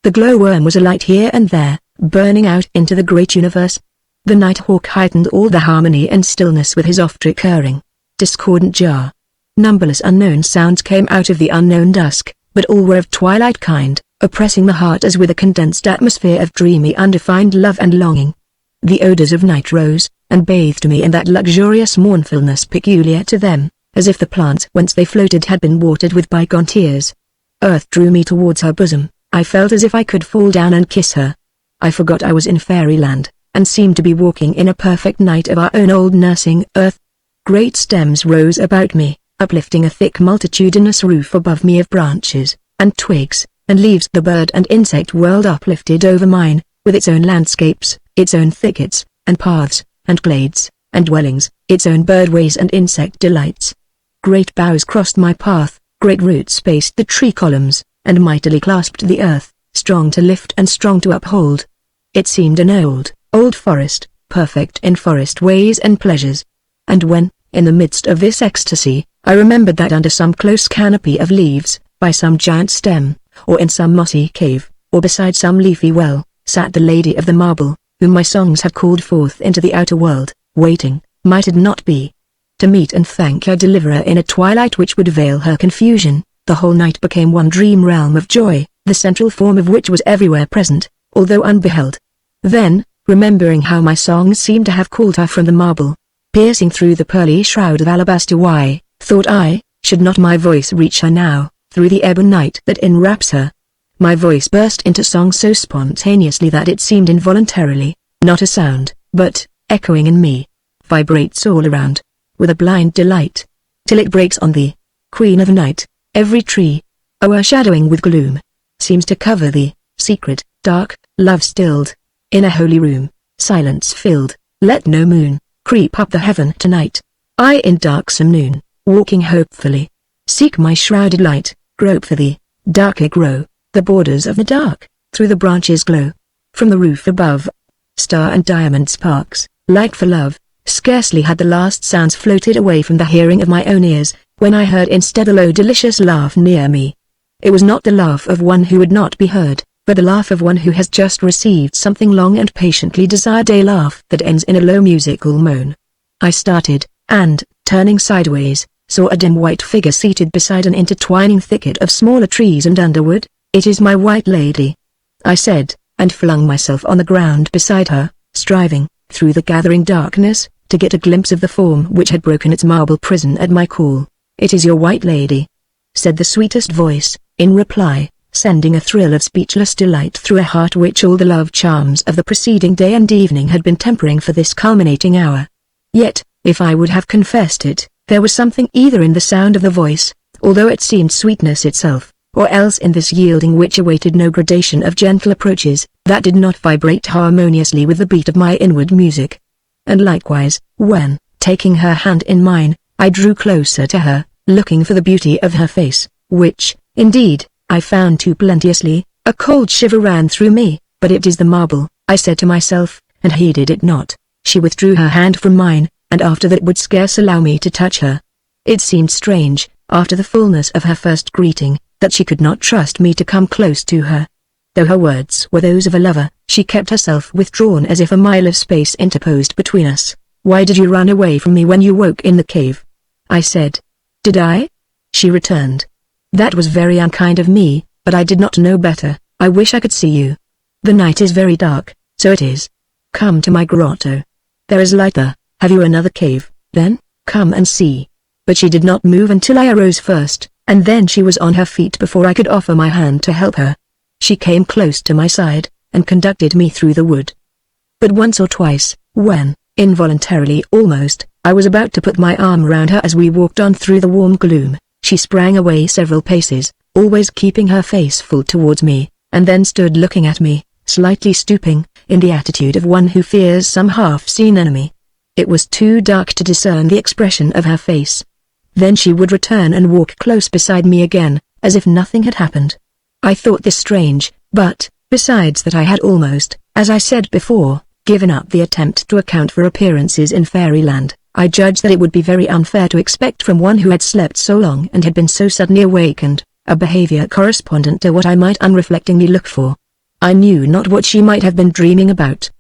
The glowworm was alight here and there, burning out into the great universe. The nighthawk heightened all the harmony and stillness with his oft-recurring, discordant jar. Numberless unknown sounds came out of the unknown dusk, but all were of twilight kind, oppressing the heart as with a condensed atmosphere of dreamy undefined love and longing. The odors of night rose, and bathed me in that luxurious mournfulness peculiar to them, as if the plants whence they floated had been watered with bygone tears. Earth drew me towards her bosom, I felt as if I could fall down and kiss her. I forgot I was in fairyland, and seemed to be walking in a perfect night of our own old nursing earth. Great stems rose about me, uplifting a thick multitudinous roof above me of branches, and twigs, and leaves. The bird and insect world uplifted over mine, with its own landscapes, its own thickets, and paths, and glades, and dwellings, its own birdways and insect delights. Great boughs crossed my path, great roots spaced the tree columns, and mightily clasped the earth, strong to lift and strong to uphold. It seemed an old forest, perfect in forest ways and pleasures. And when, in the midst of this ecstasy, I remembered that under some close canopy of leaves, by some giant stem, or in some mossy cave, or beside some leafy well, sat the Lady of the Marble, whom my songs had called forth into the outer world, waiting, might it not be, to meet and thank her deliverer in a twilight which would veil her confusion. The whole night became one dream realm of joy, the central form of which was everywhere present, although unbeheld. Then, remembering how my songs seemed to have called her from the marble, piercing through the pearly shroud of alabaster, why, thought I, should not my voice reach her now, through the ebon night that enwraps her? My voice burst into song so spontaneously that it seemed involuntarily, not a sound, but, echoing in me, vibrates all around, with a blind delight, till it breaks on thee, Queen of Night. Every tree, o'ershadowing with gloom, seems to cover thee, secret, dark, love-stilled. In a holy room, silence filled, let no moon creep up the heaven tonight. I in darksome noon, walking hopefully, seek my shrouded light, grope for thee, darker grow the borders of the dark, through the branches glow. From the roof above, star and diamond sparks, light for love. Scarcely had the last sounds floated away from the hearing of my own ears, when I heard instead a low delicious laugh near me. It was not the laugh of one who would not be heard, but the laugh of one who has just received something long and patiently desired, a laugh that ends in a low musical moan. I started, and, turning sideways, saw a dim white figure seated beside an intertwining thicket of smaller trees and underwood. "It is my white lady," I said, and flung myself on the ground beside her, striving, through the gathering darkness, to get a glimpse of the form which had broken its marble prison at my call. "It is your white lady," said the sweetest voice, in reply, sending a thrill of speechless delight through a heart which all the love charms of the preceding day and evening had been tempering for this culminating hour. Yet, if I would have confessed it, there was something either in the sound of the voice, although it seemed sweetness itself, or else in this yielding which awaited no gradation of gentle approaches, that did not vibrate harmoniously with the beat of my inward music. And likewise, when, taking her hand in mine, I drew closer to her, looking for the beauty of her face, which, indeed, I found too plenteously, a cold shiver ran through me. "But it is the marble," I said to myself, and heeded it not. She withdrew her hand from mine, and after that would scarce allow me to touch her. It seemed strange, after the fullness of her first greeting, that she could not trust me to come close to her. Though her words were those of a lover, she kept herself withdrawn as if a mile of space interposed between us. "Why did you run away from me when you woke in the cave?" I said. "Did I?" she returned. "That was very unkind of me, but I did not know better. I wish I could see you. The night is very dark, so it is. Come to my grotto. There is light there. Have you another cave, then? Come and see." But she did not move until I arose first, and then she was on her feet before I could offer my hand to help her. She came close to my side, and conducted me through the wood. But once or twice, when, involuntarily almost, I was about to put my arm round her as we walked on through the warm gloom, she sprang away several paces, always keeping her face full towards me, and then stood looking at me, slightly stooping, in the attitude of one who fears some half-seen enemy. It was too dark to discern the expression of her face. Then she would return and walk close beside me again, as if nothing had happened. I thought this strange, but, besides that I had almost, as I said before, given up the attempt to account for appearances in fairyland, I judged that it would be very unfair to expect from one who had slept so long and had been so suddenly awakened, a behavior correspondent to what I might unreflectingly look for. I knew not what she might have been dreaming about.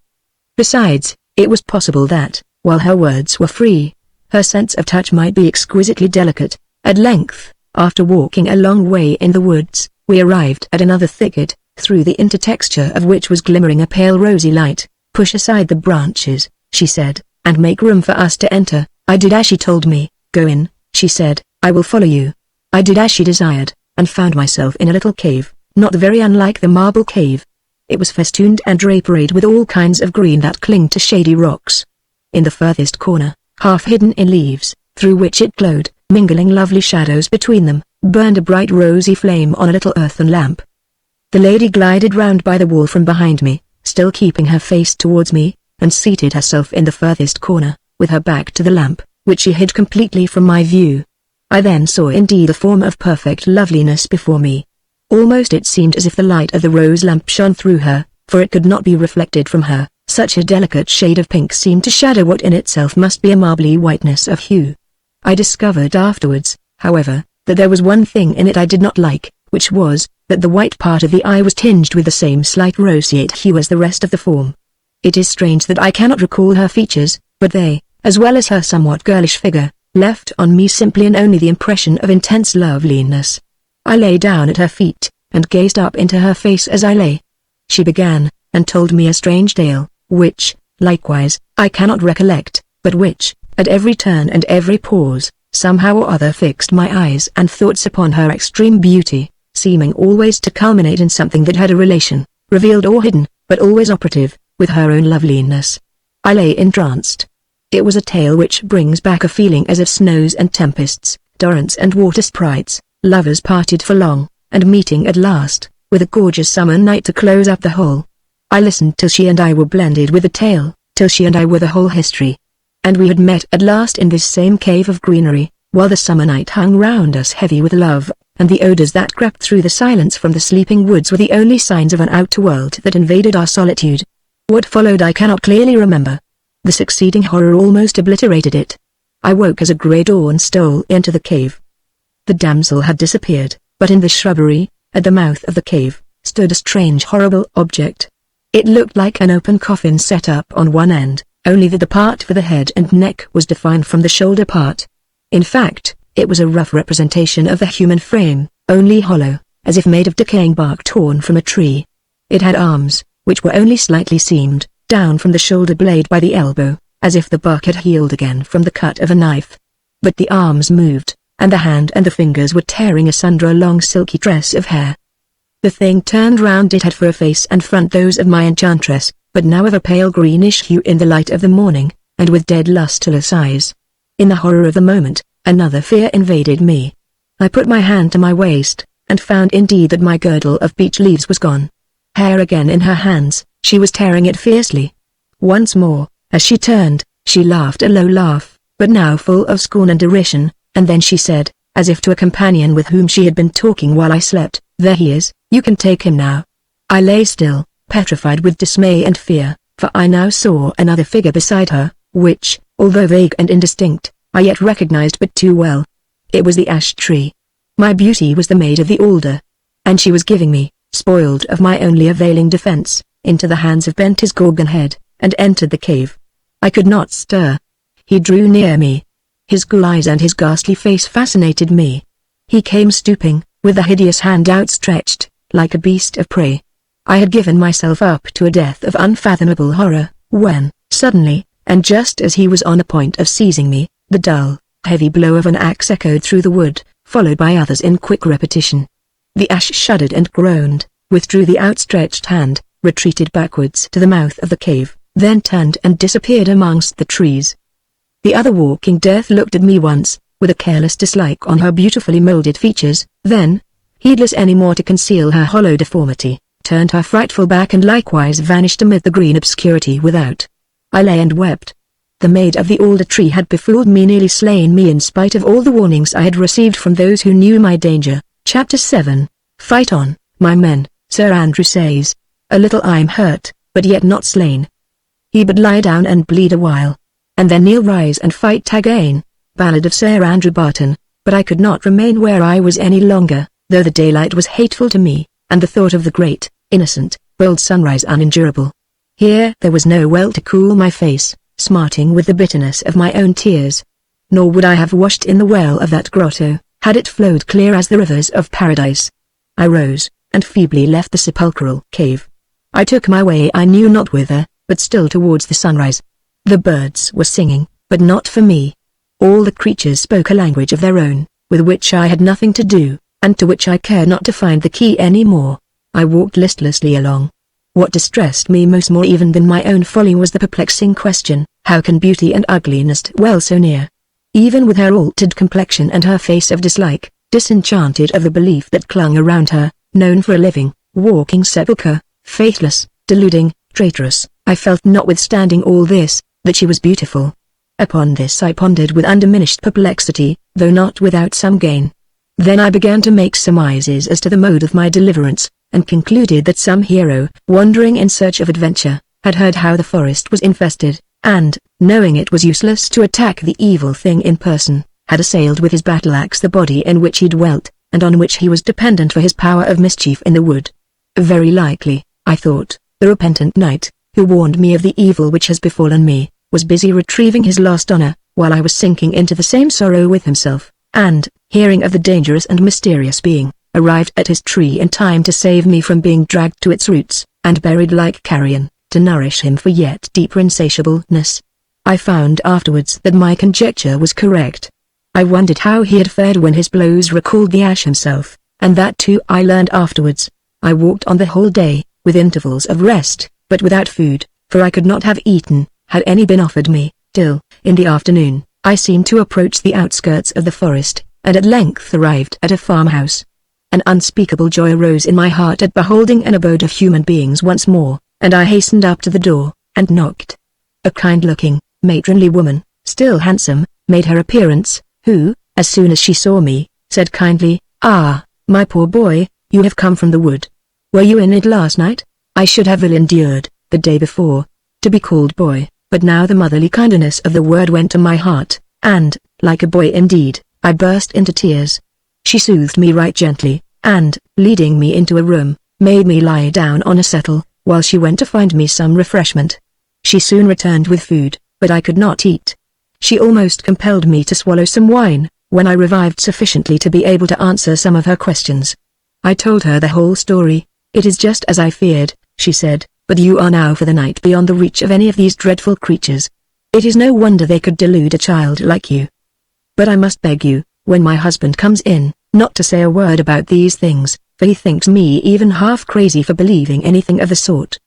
Besides, it was possible that, while her words were free, her sense of touch might be exquisitely delicate. At length, after walking a long way in the woods, we arrived at another thicket, through the intertexture of which was glimmering a pale rosy light. "Push aside the branches," she said, "and make room for us to enter." I did as she told me. "Go in," she said, "I will follow you." I did as she desired, and found myself in a little cave, not very unlike the marble cave. It was festooned and draperied with all kinds of green that clinged to shady rocks. In the furthest corner, half hidden in leaves, through which it glowed, mingling lovely shadows between them, burned a bright rosy flame on a little earthen lamp. The lady glided round by the wall from behind me, still keeping her face towards me, and seated herself in the furthest corner, with her back to the lamp, which she hid completely from my view. I then saw indeed a form of perfect loveliness before me. Almost it seemed as if the light of the rose lamp shone through her, for it could not be reflected from her. Such a delicate shade of pink seemed to shadow what in itself must be a marbly whiteness of hue. I discovered afterwards, however, that there was one thing in it I did not like, which was, that the white part of the eye was tinged with the same slight roseate hue as the rest of the form. It is strange that I cannot recall her features, but they, as well as her somewhat girlish figure, left on me simply and only the impression of intense loveliness. I lay down at her feet, and gazed up into her face as I lay. She began, and told me a strange tale, which, likewise, I cannot recollect, but which, at every turn and every pause, somehow or other fixed my eyes and thoughts upon her extreme beauty, seeming always to culminate in something that had a relation, revealed or hidden, but always operative, with her own loveliness. I lay entranced. It was a tale which brings back a feeling as of snows and tempests, torrents and water sprites, lovers parted for long, and meeting at last, with a gorgeous summer night to close up the whole. I listened till she and I were blended with the tale, till she and I were the whole history. And we had met at last in this same cave of greenery, while the summer night hung round us heavy with love. and the odors that crept through the silence from the sleeping woods were the only signs of an outer world that invaded our solitude. What followed I cannot clearly remember. The succeeding horror almost obliterated it. I woke as a grey dawn stole into the cave. The damsel had disappeared, but in the shrubbery, at the mouth of the cave, stood a strange horrible object. It looked like an open coffin set up on one end, only that the part for the head and neck was defined from the shoulder part. In fact, it was a rough representation of the human frame, only hollow, as if made of decaying bark torn from a tree. It had arms, which were only slightly seamed, down from the shoulder blade by the elbow, as if the bark had healed again from the cut of a knife. But the arms moved, and the hand and the fingers were tearing asunder a long silky tress of hair. The thing turned round. It had for a face and front those of my enchantress, but now of a pale greenish hue in the light of the morning, and with dead lustreless eyes. In the horror of the moment, another fear invaded me. I put my hand to my waist, and found indeed that my girdle of beech leaves was gone. Hair again in her hands, she was tearing it fiercely. Once more, as she turned, she laughed a low laugh, but now full of scorn and derision, and then she said, as if to a companion with whom she had been talking while I slept, "There he is, you can take him now." I lay still, petrified with dismay and fear, for I now saw another figure beside her, which, although vague and indistinct, I yet recognized but too well. It was the ash tree. My beauty was the maid of the alder. And she was giving me, spoiled of my only availing defense, into the hands of Bent his Gorgon head, and entered the cave. I could not stir. He drew near me. His ghoul eyes and his ghastly face fascinated me. He came stooping, with a hideous hand outstretched, like a beast of prey. I had given myself up to a death of unfathomable horror, when, suddenly, and just as he was on the point of seizing me, the dull, heavy blow of an axe echoed through the wood, followed by others in quick repetition. The ash shuddered and groaned, withdrew the outstretched hand, retreated backwards to the mouth of the cave, then turned and disappeared amongst the trees. The other walking death looked at me once, with a careless dislike on her beautifully molded features, then, heedless any more to conceal her hollow deformity, turned her frightful back and likewise vanished amid the green obscurity without. I lay and wept. The maid of the alder tree had befooled me, nearly slain me in spite of all the warnings I had received from those who knew my danger. Chapter 7. Fight on, my men, Sir Andrew says. A little I'm hurt, but yet not slain. He but lie down and bleed a while, and then kneel, rise and fight again. Ballad of Sir Andrew Barton. But I could not remain where I was any longer, though the daylight was hateful to me, and the thought of the great, innocent, bold sunrise unendurable. Here there was no well to cool my face, smarting with the bitterness of my own tears. Nor would I have washed in the well of that grotto, had it flowed clear as the rivers of paradise. I rose, and feebly left the sepulchral cave. I took my way I knew not whither, but still towards the sunrise. The birds were singing, but not for me. All the creatures spoke a language of their own, with which I had nothing to do, and to which I cared not to find the key any more. I walked listlessly along. What distressed me most, more even than my own folly, was the perplexing question, how can beauty and ugliness dwell so near? Even with her altered complexion and her face of dislike, disenchanted of the belief that clung around her, known for a living, walking sepulchre, faithless, deluding, traitorous, I felt, notwithstanding all this, that she was beautiful. Upon this I pondered with undiminished perplexity, though not without some gain. Then I began to make surmises as to the mode of my deliverance, and concluded that some hero, wandering in search of adventure, had heard how the forest was infested, and, knowing it was useless to attack the evil thing in person, had assailed with his battle-axe the body in which he dwelt, and on which he was dependent for his power of mischief in the wood. Very likely, I thought, the repentant knight, who warned me of the evil which has befallen me, was busy retrieving his lost honor, while I was sinking into the same sorrow with himself, and, hearing of the dangerous and mysterious being, arrived at his tree in time to save me from being dragged to its roots, and buried like carrion, to nourish him for yet deeper insatiableness. I found afterwards that my conjecture was correct. I wondered how he had fared when his blows recalled the ash himself, and that too I learned afterwards. I walked on the whole day, with intervals of rest, but without food, for I could not have eaten, had any been offered me, till, in the afternoon, I seemed to approach the outskirts of the forest, and at length arrived at a farmhouse. An unspeakable joy arose in my heart at beholding an abode of human beings once more, and I hastened up to the door, and knocked. A kind-looking, matronly woman, still handsome, made her appearance, who, as soon as she saw me, said kindly, "Ah, My poor boy, you have come from the wood. Were you in it last night? I should have ill endured, the day before, to be called boy, but now the motherly kindness of the word went to my heart, and, like a boy indeed, I burst into tears. She soothed me right gently, and, leading me into a room, made me lie down on a settle, while she went to find me some refreshment. She soon returned with food, but I could not eat. She almost compelled me to swallow some wine, when I revived sufficiently to be able to answer some of her questions. I told her the whole story. It is just as I feared, she said, but you are now for the night beyond the reach of any of these dreadful creatures. It is no wonder they could delude a child like you. But I must beg you, when my husband comes in, not to say a word about these things, for he thinks me even half crazy for believing anything of the sort.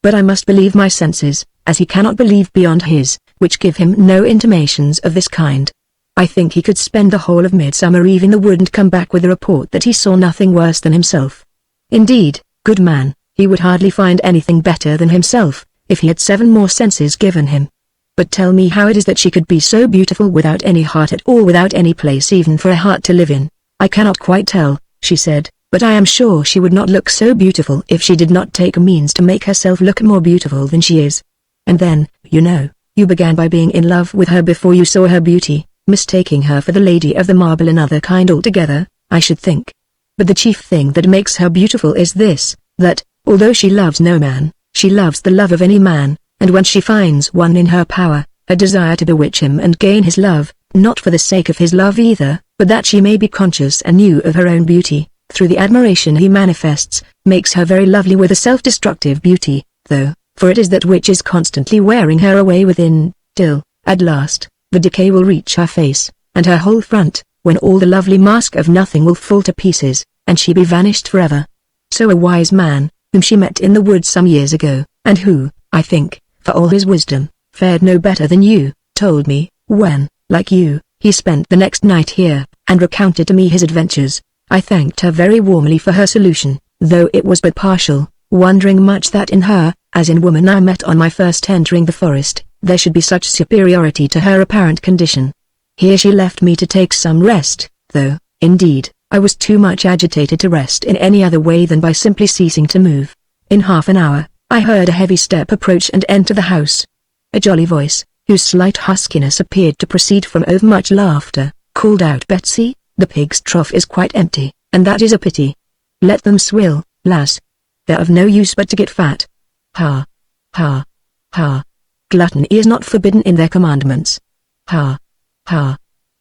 But I must believe my senses, as he cannot believe beyond his, which give him no intimations of this kind. I think he could spend the whole of Midsummer Eve in the wood and come back with a report that he saw nothing worse than himself. Indeed, good man, he would hardly find anything better than himself, if he had 7 more senses given him. But tell me how it is that she could be so beautiful without any heart at all, without any place even for a heart to live in. I cannot quite tell, she said, but I am sure she would not look so beautiful if she did not take means to make herself look more beautiful than she is. And then, you know, you began by being in love with her before you saw her beauty, mistaking her for the lady of the marble, another kind altogether, I should think. But the chief thing that makes her beautiful is this, that, although she loves no man, she loves the love of any man, and when she finds one in her power, her desire to bewitch him and gain his love, not for the sake of his love either, but that she may be conscious anew of her own beauty, through the admiration he manifests, makes her very lovely with a self-destructive beauty, though, for it is that which is constantly wearing her away within, till, at last, the decay will reach her face, and her whole front, when all the lovely mask of nothing will fall to pieces, and she be vanished forever. So a wise man, whom she met in the woods some years ago, and who, I think, for all his wisdom, fared no better than you, told me, when, like you, he spent the next night here, and recounted to me his adventures. I thanked her very warmly for her solution, though it was but partial, wondering much that in her, as in woman I met on my first entering the forest, there should be such superiority to her apparent condition. Here she left me to take some rest, though, indeed, I was too much agitated to rest in any other way than by simply ceasing to move. In half an hour, I heard a heavy step approach and enter the house. A jolly voice, whose slight huskiness appeared to proceed from overmuch laughter, called out, "Betsy, the pig's trough is quite empty, and that is a pity. Let them swill, lass. They're of no use but to get fat. Ha! Ha! Ha! Gluttony is not forbidden in their commandments. Ha! Ha!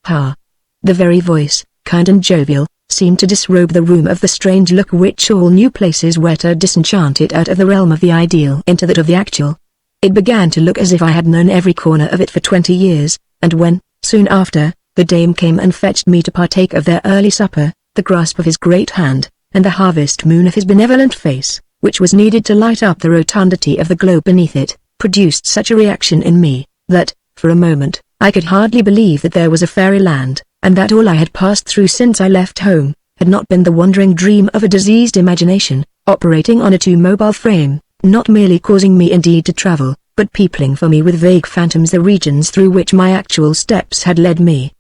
Ha!" The very voice, kind and jovial, seemed to disrobe the room of the strange look which all new places were to disenchant it out of the realm of the ideal into that of the actual. It began to look as if I had known every corner of it for 20 years, and when, soon after, the dame came and fetched me to partake of their early supper, the grasp of his great hand, and the harvest moon of his benevolent face, which was needed to light up the rotundity of the globe beneath it, produced such a reaction in me, that, for a moment, I could hardly believe that there was a fairyland, and that all I had passed through since I left home, had not been the wandering dream of a diseased imagination, operating on a too mobile frame, not merely causing me indeed to travel, but peopling for me with vague phantoms the regions through which my actual steps had led me.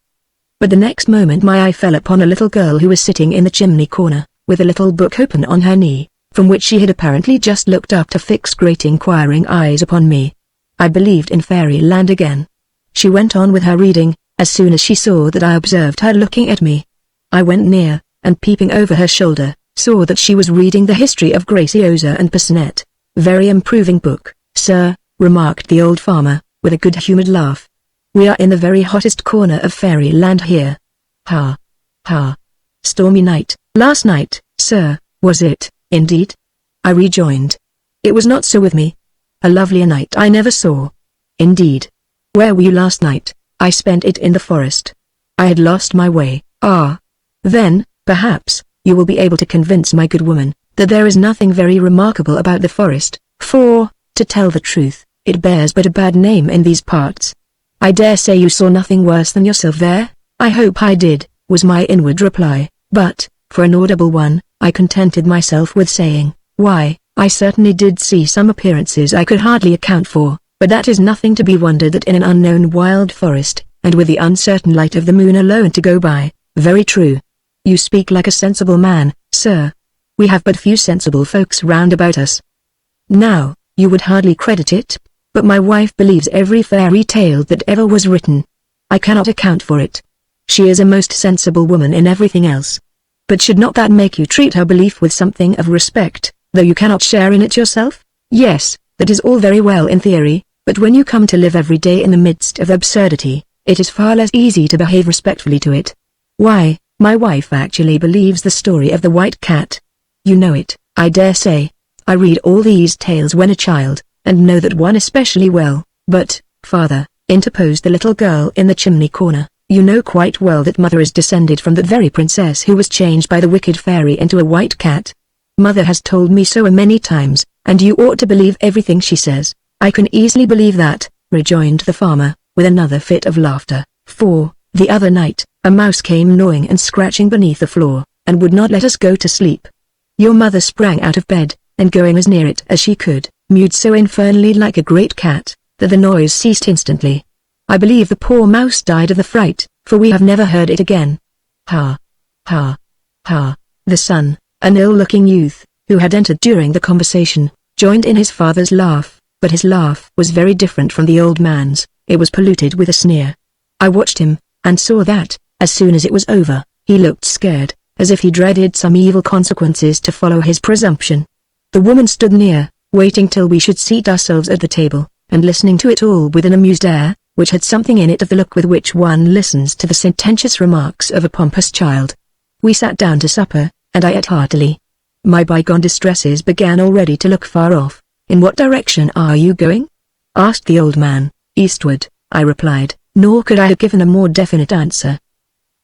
But the next moment my eye fell upon a little girl who was sitting in the chimney corner, with a little book open on her knee, from which she had apparently just looked up to fix great inquiring eyes upon me. I believed in fairyland again. She went on with her reading, as soon as she saw that I observed her looking at me. I went near, and peeping over her shoulder, saw that she was reading the history of Graciosa and Personette. "Very improving book, sir," remarked the old farmer, with a good-humored laugh. "We are in the very hottest corner of fairyland here. Ha! Ha! Stormy night, last night, sir, was it, indeed?" I rejoined. "It was not so with me. A lovelier night I never saw." "Indeed. Where were you last night?" "I spent it in the forest. I had lost my way." "Ah. Then, perhaps, you will be able to convince my good woman, that there is nothing very remarkable about the forest, for, to tell the truth, it bears but a bad name in these parts." "I dare say you saw nothing worse than yourself there?" "I hope I did," was my inward reply, but, for an audible one, I contented myself with saying, "Why, I certainly did see some appearances I could hardly account for, but that is nothing to be wondered at in an unknown wild forest, and with the uncertain light of the moon alone to go by." "Very true. You speak like a sensible man, sir. We have but few sensible folks round about us. Now, you would hardly credit it, but my wife believes every fairy tale that ever was written. I cannot account for it. She is a most sensible woman in everything else. But should not that make you treat her belief with something of respect, though you cannot share in it yourself? Yes, that is all very well in theory, but when you come to live every day in the midst of absurdity, it is far less easy to behave respectfully to it. Why, my wife actually believes the story of the white cat. You know it, I dare say. I read all these tales when a child, and know that one especially well. But, father, interposed the little girl in the chimney corner, you know quite well that mother is descended from the very princess who was changed by the wicked fairy into a white cat. Mother has told me so many times, and you ought to believe everything she says. I can easily believe that, rejoined the farmer, with another fit of laughter, for, the other night, a mouse came gnawing and scratching beneath the floor, and would not let us go to sleep. Your mother sprang out of bed, and going as near it as she could, mewed so infernally like a great cat, that the noise ceased instantly. I believe the poor mouse died of the fright, for we have never heard it again. Ha! Ha! Ha! The son, an ill-looking youth, who had entered during the conversation, joined in his father's laugh, but his laugh was very different from the old man's. It was polluted with a sneer. I watched him, and saw that, as soon as it was over, he looked scared, as if he dreaded some evil consequences to follow his presumption. The woman stood near, waiting till we should seat ourselves at the table, and listening to it all with an amused air, which had something in it of the look with which one listens to the sententious remarks of a pompous child. We sat down to supper, and I ate heartily. My bygone distresses began already to look far off. In what direction are you going? Asked the old man. Eastward, I replied, nor could I have given a more definite answer.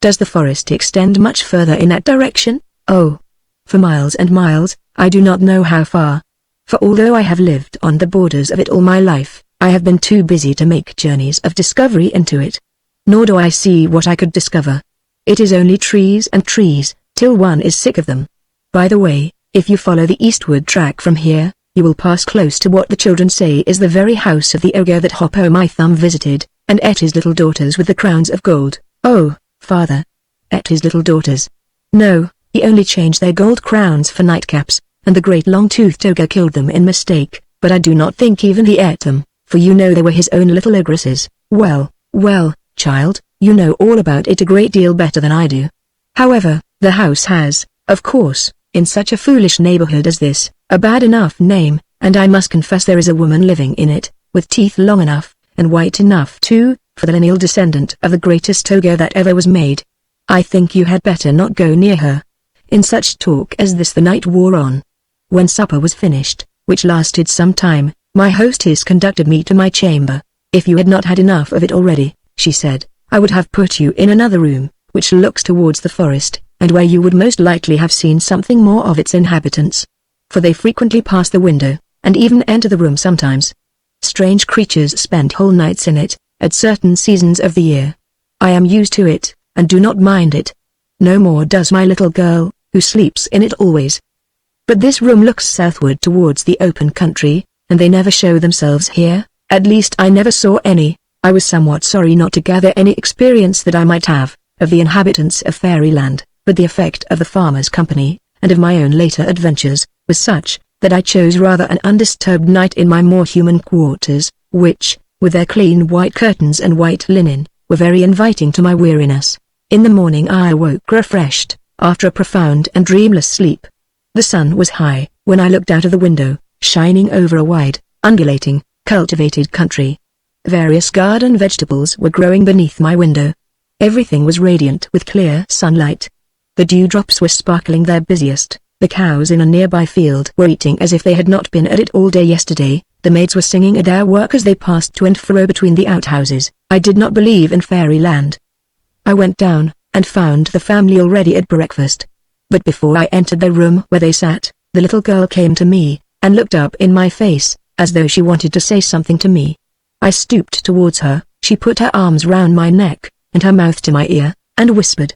Does the forest extend much further in that direction? Oh, for miles and miles, I do not know how far. For although I have lived on the borders of it all my life, I have been too busy to make journeys of discovery into it. Nor do I see what I could discover. It is only trees and trees, till one is sick of them. By the way, if you follow the eastward track from here, you will pass close to what the children say is the very house of the ogre that Hop-o'-my-Thumb visited, and ate his little daughters with the crowns of gold. Oh, father! Ate his little daughters? No, he only changed their gold crowns for nightcaps, and the great long-toothed ogre killed them in mistake, but I do not think even he ate them, for you know they were his own little ogresses. Well, well, child, you know all about it a great deal better than I do. However, the house has, of course, in such a foolish neighborhood as this, a bad enough name, and I must confess there is a woman living in it, with teeth long enough, and white enough too, for the lineal descendant of the greatest ogre that ever was made. I think you had better not go near her. In such talk as this the night wore on. When supper was finished, which lasted some time, my hostess conducted me to my chamber. If you had not had enough of it already, she said, I would have put you in another room, which looks towards the forest, and where you would most likely have seen something more of its inhabitants. For they frequently pass the window, and even enter the room sometimes. Strange creatures spend whole nights in it, at certain seasons of the year. I am used to it, and do not mind it. No more does my little girl, who sleeps in it always. But this room looks southward towards the open country, and they never show themselves here, at least I never saw any. I was somewhat sorry not to gather any experience that I might have, of the inhabitants of Fairyland, but the effect of the farmer's company, and of my own later adventures, was such, that I chose rather an undisturbed night in my more human quarters, which, with their clean white curtains and white linen, were very inviting to my weariness. In the morning I awoke refreshed, after a profound and dreamless sleep. The sun was high, when I looked out of the window, shining over a wide, undulating, cultivated country. Various garden vegetables were growing beneath my window. Everything was radiant with clear sunlight. The dewdrops were sparkling their busiest, the cows in a nearby field were eating as if they had not been at it all day yesterday, the maids were singing at their work as they passed to and fro between the outhouses. I did not believe in Fairyland. I went down, and found the family already at breakfast. But before I entered the room where they sat, the little girl came to me, and looked up in my face, as though she wanted to say something to me. I stooped towards her, she put her arms round my neck, and her mouth to my ear, and whispered.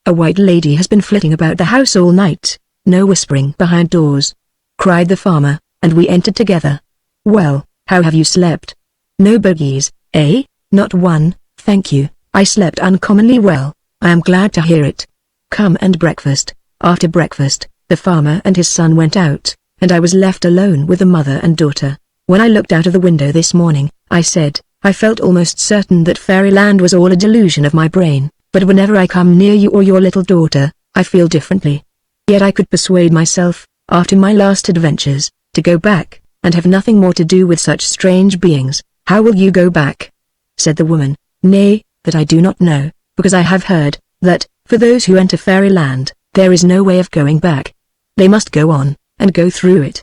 A white lady has been flitting about the house all night. No whispering behind doors, cried the farmer, and we entered together. Well, how have you slept? No bogies, eh? Not one, thank you. I slept uncommonly well. I am glad to hear it. Come and breakfast. After breakfast, the farmer and his son went out, and I was left alone with the mother and daughter. When I looked out of the window this morning, I said, I felt almost certain that fairyland was all a delusion of my brain, but whenever I come near you or your little daughter, I feel differently. Yet I could persuade myself, after my last adventures, to go back, and have nothing more to do with such strange beings. How will you go back? Said the woman. Nay, that I do not know, because I have heard, that, for those who enter fairyland, there is no way of going back. They must go on, and go through it.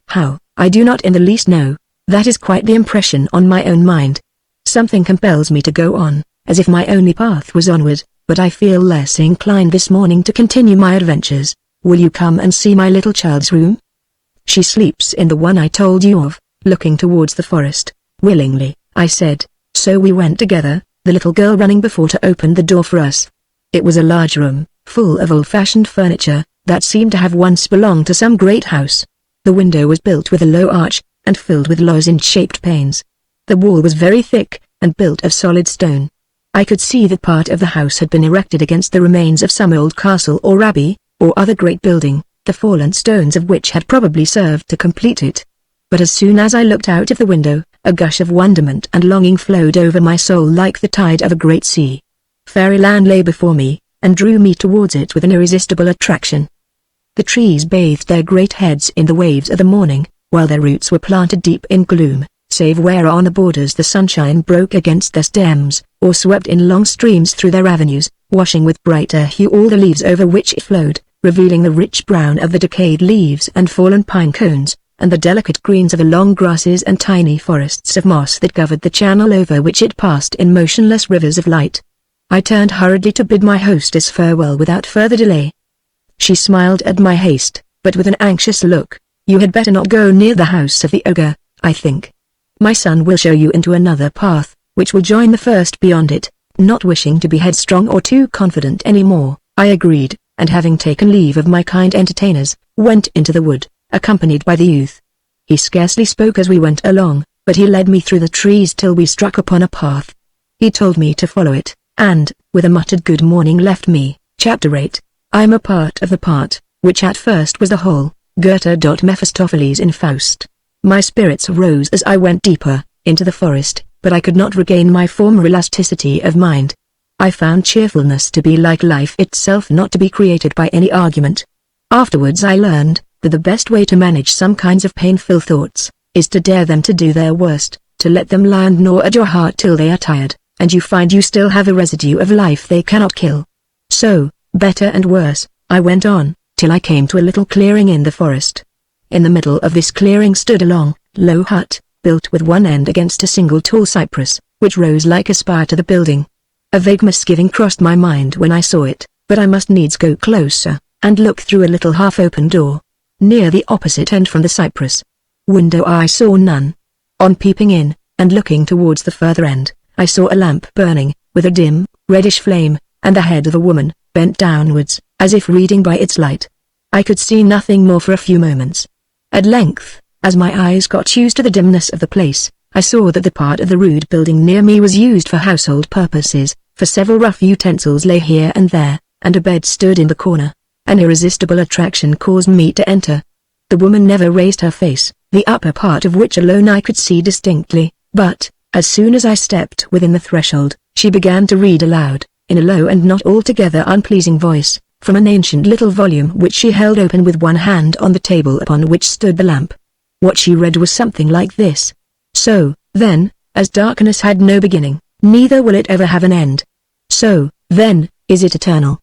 How, I do not in the least know. That is quite the impression on my own mind. Something compels me to go on, as if my only path was onward, but I feel less inclined this morning to continue my adventures. Will you come and see my little child's room? She sleeps in the one I told you of, looking towards the forest. Willingly, I said. So we went together, the little girl running before to open the door for us. It was a large room, full of old-fashioned furniture, that seemed to have once belonged to some great house. The window was built with a low arch, and filled with lozenge-shaped panes. The wall was very thick, and built of solid stone. I could see that part of the house had been erected against the remains of some old castle or abbey, or other great building, the fallen stones of which had probably served to complete it. But as soon as I looked out of the window, a gush of wonderment and longing flowed over my soul like the tide of a great sea. Fairyland lay before me, and drew me towards it with an irresistible attraction. The trees bathed their great heads in the waves of the morning, while their roots were planted deep in gloom, save where on the borders the sunshine broke against their stems, or swept in long streams through their avenues, washing with brighter hue all the leaves over which it flowed, revealing the rich brown of the decayed leaves and fallen pine cones, and the delicate greens of the long grasses and tiny forests of moss that covered the channel over which it passed in motionless rivers of light. I turned hurriedly to bid my hostess farewell without further delay. She smiled at my haste, but with an anxious look. You had better not go near the house of the ogre, I think. My son will show you into another path, which will join the first beyond it. Not wishing to be headstrong or too confident any more, I agreed, and having taken leave of my kind entertainers, went into the wood, accompanied by the youth. He scarcely spoke as we went along, but he led me through the trees till we struck upon a path. He told me to follow it, and, with a muttered good morning left me. Chapter 8. I am a part of the part, which at first was the whole. Goethe. Mephistopheles in Faust. My spirits rose as I went deeper into the forest, but I could not regain my former elasticity of mind. I found cheerfulness to be like life itself, not to be created by any argument. Afterwards I learned that the best way to manage some kinds of painful thoughts is to dare them to do their worst, to let them lie and gnaw at your heart till they are tired, and you find you still have a residue of life they cannot kill. So, better and worse, I went on, till I came to a little clearing in the forest. In the middle of this clearing stood a long, low hut, built with one end against a single tall cypress, which rose like a spire to the building. A vague misgiving crossed my mind when I saw it, but I must needs go closer, and look through a little half-open door, near the opposite end from the cypress. Window I saw none. On peeping in, and looking towards the further end, I saw a lamp burning, with a dim, reddish flame, and the head of a woman, bent downwards, as if reading by its light. I could see nothing more for a few moments. At length, as my eyes got used to the dimness of the place, I saw that the part of the rude building near me was used for household purposes, for several rough utensils lay here and there, and a bed stood in the corner. An irresistible attraction caused me to enter. The woman never raised her face, the upper part of which alone I could see distinctly, but, as soon as I stepped within the threshold, she began to read aloud, in a low and not altogether unpleasing voice, from an ancient little volume which she held open with one hand on the table upon which stood the lamp. What she read was something like this. So, then, as darkness had no beginning, neither will it ever have an end. So, then, is it eternal.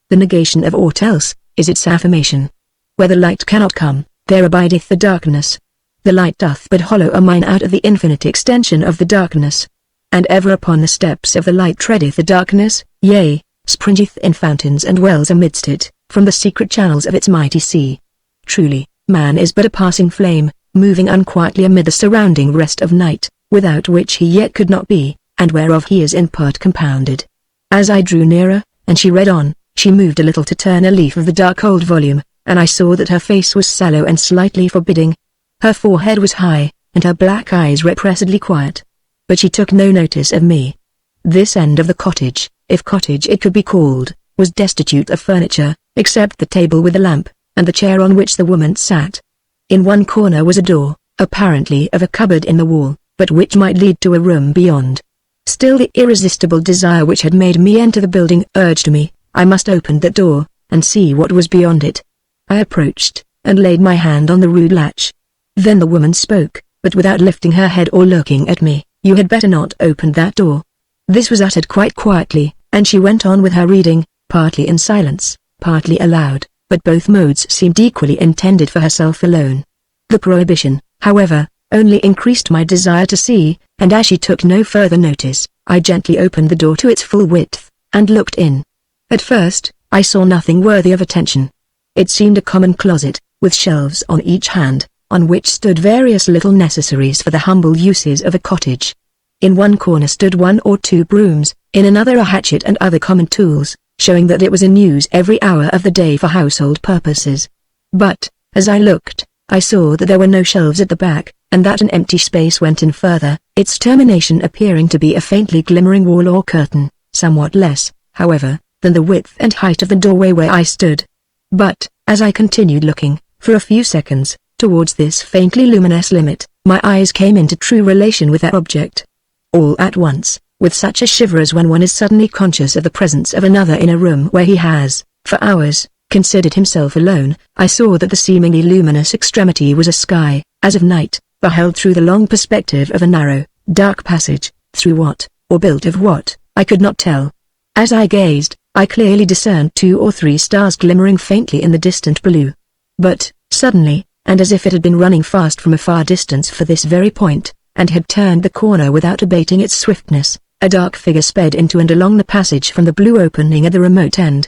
The negation of aught else, is its affirmation. Where the light cannot come, there abideth the darkness. The light doth but hollow a mine out of the infinite extension of the darkness. And ever upon the steps of the light treadeth the darkness, yea, springeth in fountains and wells amidst it, from the secret channels of its mighty sea. Truly, man is but a passing flame, moving unquietly amid the surrounding rest of night, without which he yet could not be, and whereof he is in part compounded. As I drew nearer, and she read on, she moved a little to turn a leaf of the dark old volume, and I saw that her face was sallow and slightly forbidding. Her forehead was high, and her black eyes repressedly quiet. But she took no notice of me. This end of the cottage, if cottage it could be called, was destitute of furniture, except the table with the lamp, and the chair on which the woman sat. In one corner was a door, apparently of a cupboard in the wall, but which might lead to a room beyond. Still the irresistible desire which had made me enter the building urged me. I must open that door, and see what was beyond it. I approached, and laid my hand on the rude latch. Then the woman spoke, but without lifting her head or looking at me. "You had better not open that door." This was uttered quite quietly, and she went on with her reading, partly in silence, partly aloud, but both modes seemed equally intended for herself alone. The prohibition, however, only increased my desire to see, and as she took no further notice, I gently opened the door to its full width, and looked in. At first, I saw nothing worthy of attention. It seemed a common closet, with shelves on each hand, on which stood various little necessaries for the humble uses of a cottage. In one corner stood 1 or 2 brooms, in another a hatchet and other common tools, showing that it was in use every hour of the day for household purposes. But, as I looked, I saw that there were no shelves at the back, and that an empty space went in further, its termination appearing to be a faintly glimmering wall or curtain, somewhat less, however, than the width and height of the doorway where I stood. But, as I continued looking, for a few seconds, towards this faintly luminous limit, my eyes came into true relation with that object. All at once, with such a shiver as when one is suddenly conscious of the presence of another in a room where he has, for hours, considered himself alone, I saw that the seemingly luminous extremity was a sky, as of night, beheld through the long perspective of a narrow, dark passage, through what, or built of what, I could not tell. As I gazed, I clearly discerned 2 or 3 stars glimmering faintly in the distant blue. But, suddenly, and as if it had been running fast from a far distance for this very point, and had turned the corner without abating its swiftness, a dark figure sped into and along the passage from the blue opening at the remote end.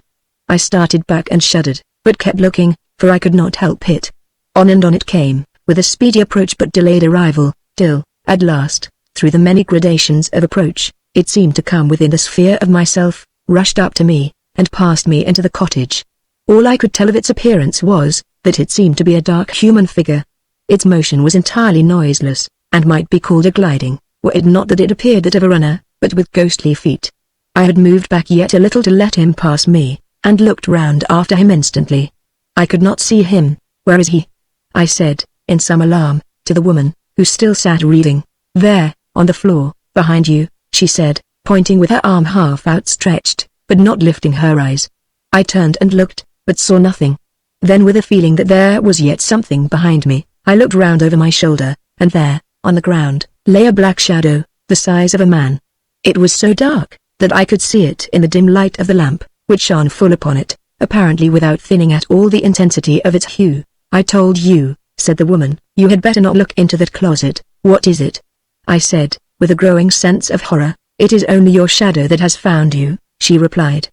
I started back and shuddered, but kept looking, for I could not help it. On and on it came, with a speedy approach but delayed arrival, till, at last, through the many gradations of approach, it seemed to come within the sphere of myself, rushed up to me, and passed me into the cottage. All I could tell of its appearance was, that it seemed to be a dark human figure. Its motion was entirely noiseless, and might be called a gliding, were it not that it appeared that of a runner, but with ghostly feet. I had moved back yet a little to let him pass me, and looked round after him instantly. I could not see him. "Where is he?" I said, in some alarm, to the woman, who still sat reading. "There, on the floor, behind you," she said, pointing with her arm half outstretched, but not lifting her eyes. I turned and looked, but saw nothing. Then with a feeling that there was yet something behind me, I looked round over my shoulder, and there, on the ground, lay a black shadow, the size of a man. It was so dark, that I could see it in the dim light of the lamp, which shone full upon it, apparently without thinning at all the intensity of its hue. "I told you," said the woman, "you had better not look into that closet." "What is it?" I said, with a growing sense of horror. "It is only your shadow that has found you," she replied.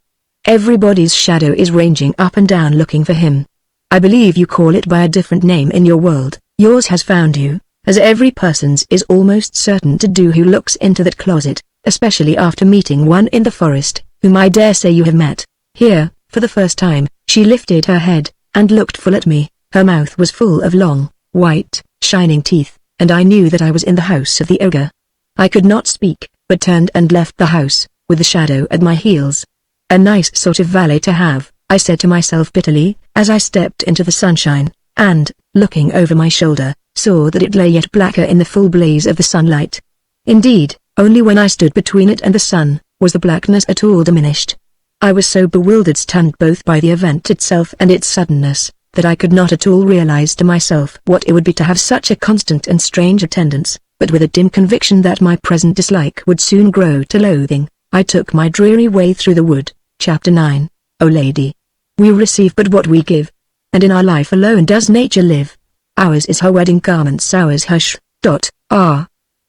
"Everybody's shadow is ranging up and down looking for him. I believe you call it by a different name in your world. Yours has found you, as every person's is almost certain to do who looks into that closet, especially after meeting one in the forest, whom I dare say you have met." Here, for the first time, she lifted her head, and looked full at me. Her mouth was full of long, white, shining teeth, and I knew that I was in the house of the ogre. I could not speak, but turned and left the house, with the shadow at my heels. "A nice sort of valet to have," I said to myself bitterly, as I stepped into the sunshine, and, looking over my shoulder, saw that it lay yet blacker in the full blaze of the sunlight. Indeed, only when I stood between it and the sun, was the blackness at all diminished. I was so bewildered, stunned both by the event itself and its suddenness, that I could not at all realize to myself what it would be to have such a constant and strange attendance, but with a dim conviction that my present dislike would soon grow to loathing, I took my dreary way through the wood. Chapter 9. O Lady, we receive but what we give, and in our life alone does nature live. Ours is her wedding garments, ours her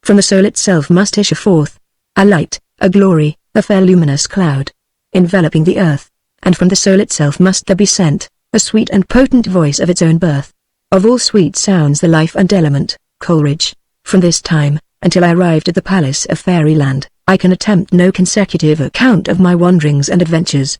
From the soul itself must issue forth a light, a glory, a fair luminous cloud, enveloping the earth, and from the soul itself must there be sent a sweet and potent voice of its own birth. Of all sweet sounds the life and element, Coleridge. From this time, until I arrived at the palace of Fairyland, I can attempt no consecutive account of my wanderings and adventures.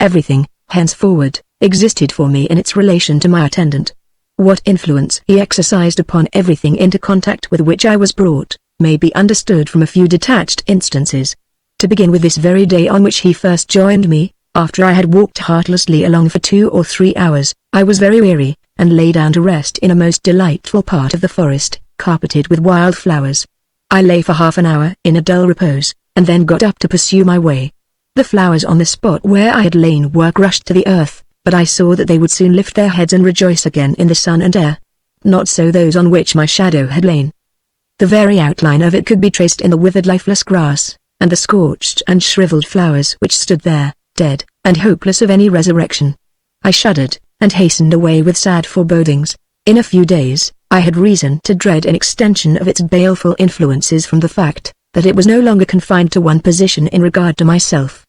Everything, henceforward, existed for me in its relation to my attendant. What influence he exercised upon everything into contact with which I was brought, may be understood from a few detached instances. To begin with this very day on which he first joined me, After I had walked heartlessly along for 2 or 3 hours, I was very weary, and lay down to rest in a most delightful part of the forest, carpeted with wild flowers. I lay for half an hour in a dull repose, and then got up to pursue my way. The flowers on the spot where I had lain were crushed to the earth, but I saw that they would soon lift their heads and rejoice again in the sun and air. Not so those on which my shadow had lain. The very outline of it could be traced in the withered lifeless grass, and the scorched and shriveled flowers which stood there, dead, and hopeless of any resurrection. I shuddered, and hastened away with sad forebodings. In a few days, I had reason to dread an extension of its baleful influences from the fact that it was no longer confined to one position in regard to myself.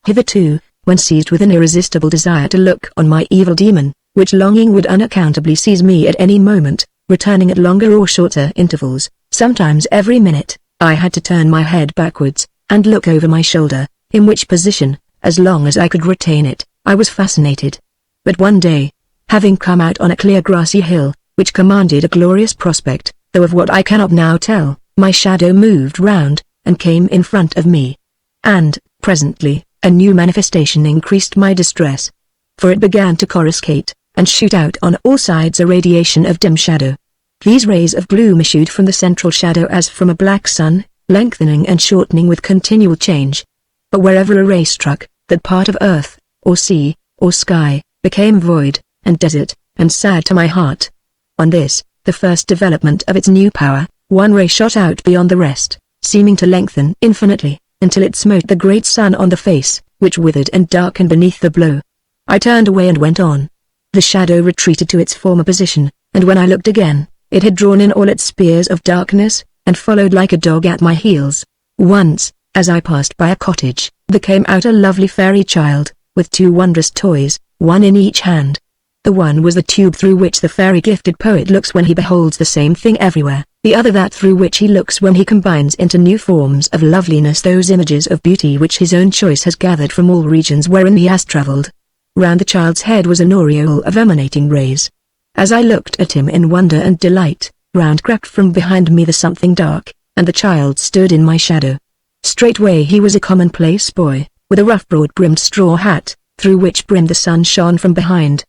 Hitherto, when seized with an irresistible desire to look on my evil demon, which longing would unaccountably seize me at any moment, returning at longer or shorter intervals, sometimes every minute, I had to turn my head backwards, and look over my shoulder, in which position, as long as I could retain it, I was fascinated. But one day, having come out on a clear grassy hill, which commanded a glorious prospect, though of what I cannot now tell, my shadow moved round, and came in front of me. And, presently, a new manifestation increased my distress. For it began to coruscate, and shoot out on all sides a radiation of dim shadow. These rays of gloom issued from the central shadow as from a black sun, lengthening and shortening with continual change. But wherever a ray struck, that part of earth, or sea, or sky, became void, and desert, and sad to my heart. On this, the first development of its new power, one ray shot out beyond the rest, seeming to lengthen infinitely, until it smote the great sun on the face, which withered and darkened beneath the blow. I turned away and went on. The shadow retreated to its former position, and when I looked again, it had drawn in all its spears of darkness, and followed like a dog at my heels. Once, as I passed by a cottage, there came out a lovely fairy child, with 2 wondrous toys, one in each hand. The one was the tube through which the fairy-gifted poet looks when he beholds the same thing everywhere, the other that through which he looks when he combines into new forms of loveliness those images of beauty which his own choice has gathered from all regions wherein he has travelled. Round the child's head was an aureole of emanating rays. As I looked at him in wonder and delight, round crept from behind me the something dark, and the child stood in my shadow. Straightway he was a commonplace boy, with a rough broad-brimmed straw hat, through which brim the sun shone from behind.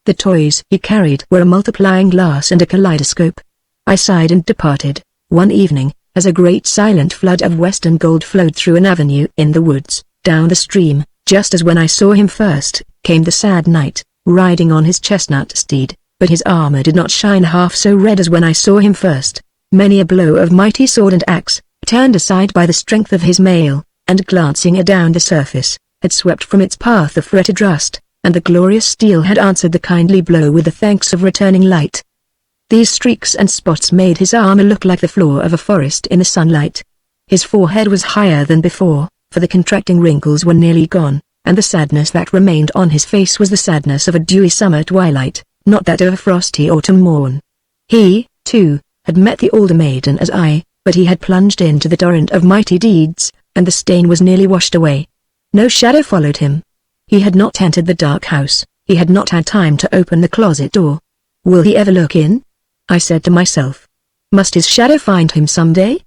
The toys he carried were a multiplying glass and a kaleidoscope. I sighed and departed, one evening, as a great silent flood of western gold flowed through an avenue in the woods, down the stream, just as when I saw him first, came the sad knight, riding on his chestnut steed, but his armor did not shine half so red as when I saw him first. Many a blow of mighty sword and axe, turned aside by the strength of his mail, and glancing adown the surface, had swept from its path the fretted rust, and the glorious steel had answered the kindly blow with the thanks of returning light. These streaks and spots made his armor look like the floor of a forest in the sunlight. His forehead was higher than before, for the contracting wrinkles were nearly gone, and the sadness that remained on his face was the sadness of a dewy summer twilight, not that of a frosty autumn morn. He, too, had met the older maiden as I, but he had plunged into the torrent of mighty deeds, and the stain was nearly washed away. No shadow followed him. He had not entered the dark house, he had not had time to open the closet door. Will he ever look in? I said to myself. Must his shadow find him some day?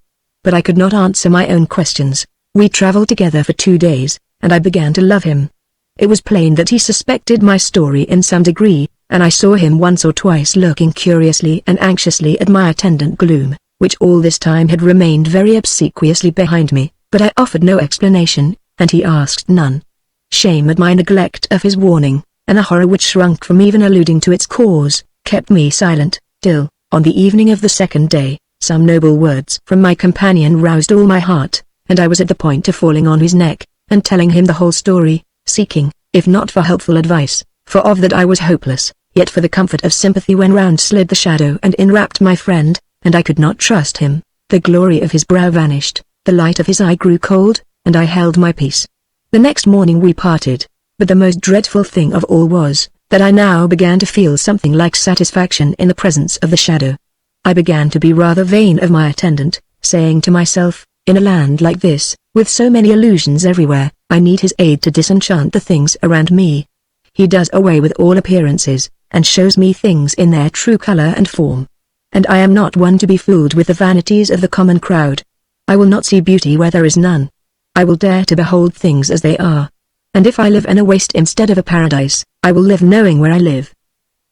But I could not answer my own questions. We travelled together for 2 days, and I began to love him. It was plain that he suspected my story in some degree, and I saw him once or twice looking curiously and anxiously at my attendant Gloom, which all this time had remained very obsequiously behind me, but I offered no explanation, and he asked none. Shame at my neglect of his warning, and a horror which shrunk from even alluding to its cause, kept me silent, till, on the evening of the 2nd day, some noble words from my companion roused all my heart, and I was at the point of falling on his neck, and telling him the whole story, seeking, if not for helpful advice, for of that I was hopeless, yet for the comfort of sympathy when round slid the shadow and enwrapped my friend, and I could not trust him. The glory of his brow vanished, the light of his eye grew cold, and I held my peace. The next morning we parted, but the most dreadful thing of all was, that I now began to feel something like satisfaction in the presence of the shadow. I began to be rather vain of my attendant, saying to myself, in a land like this, with so many illusions everywhere, I need his aid to disenchant the things around me. He does away with all appearances, and shows me things in their true color and form. And I am not one to be fooled with the vanities of the common crowd. I will not see beauty where there is none. I will dare to behold things as they are. and if I live in a waste instead of a paradise, I will live knowing where I live.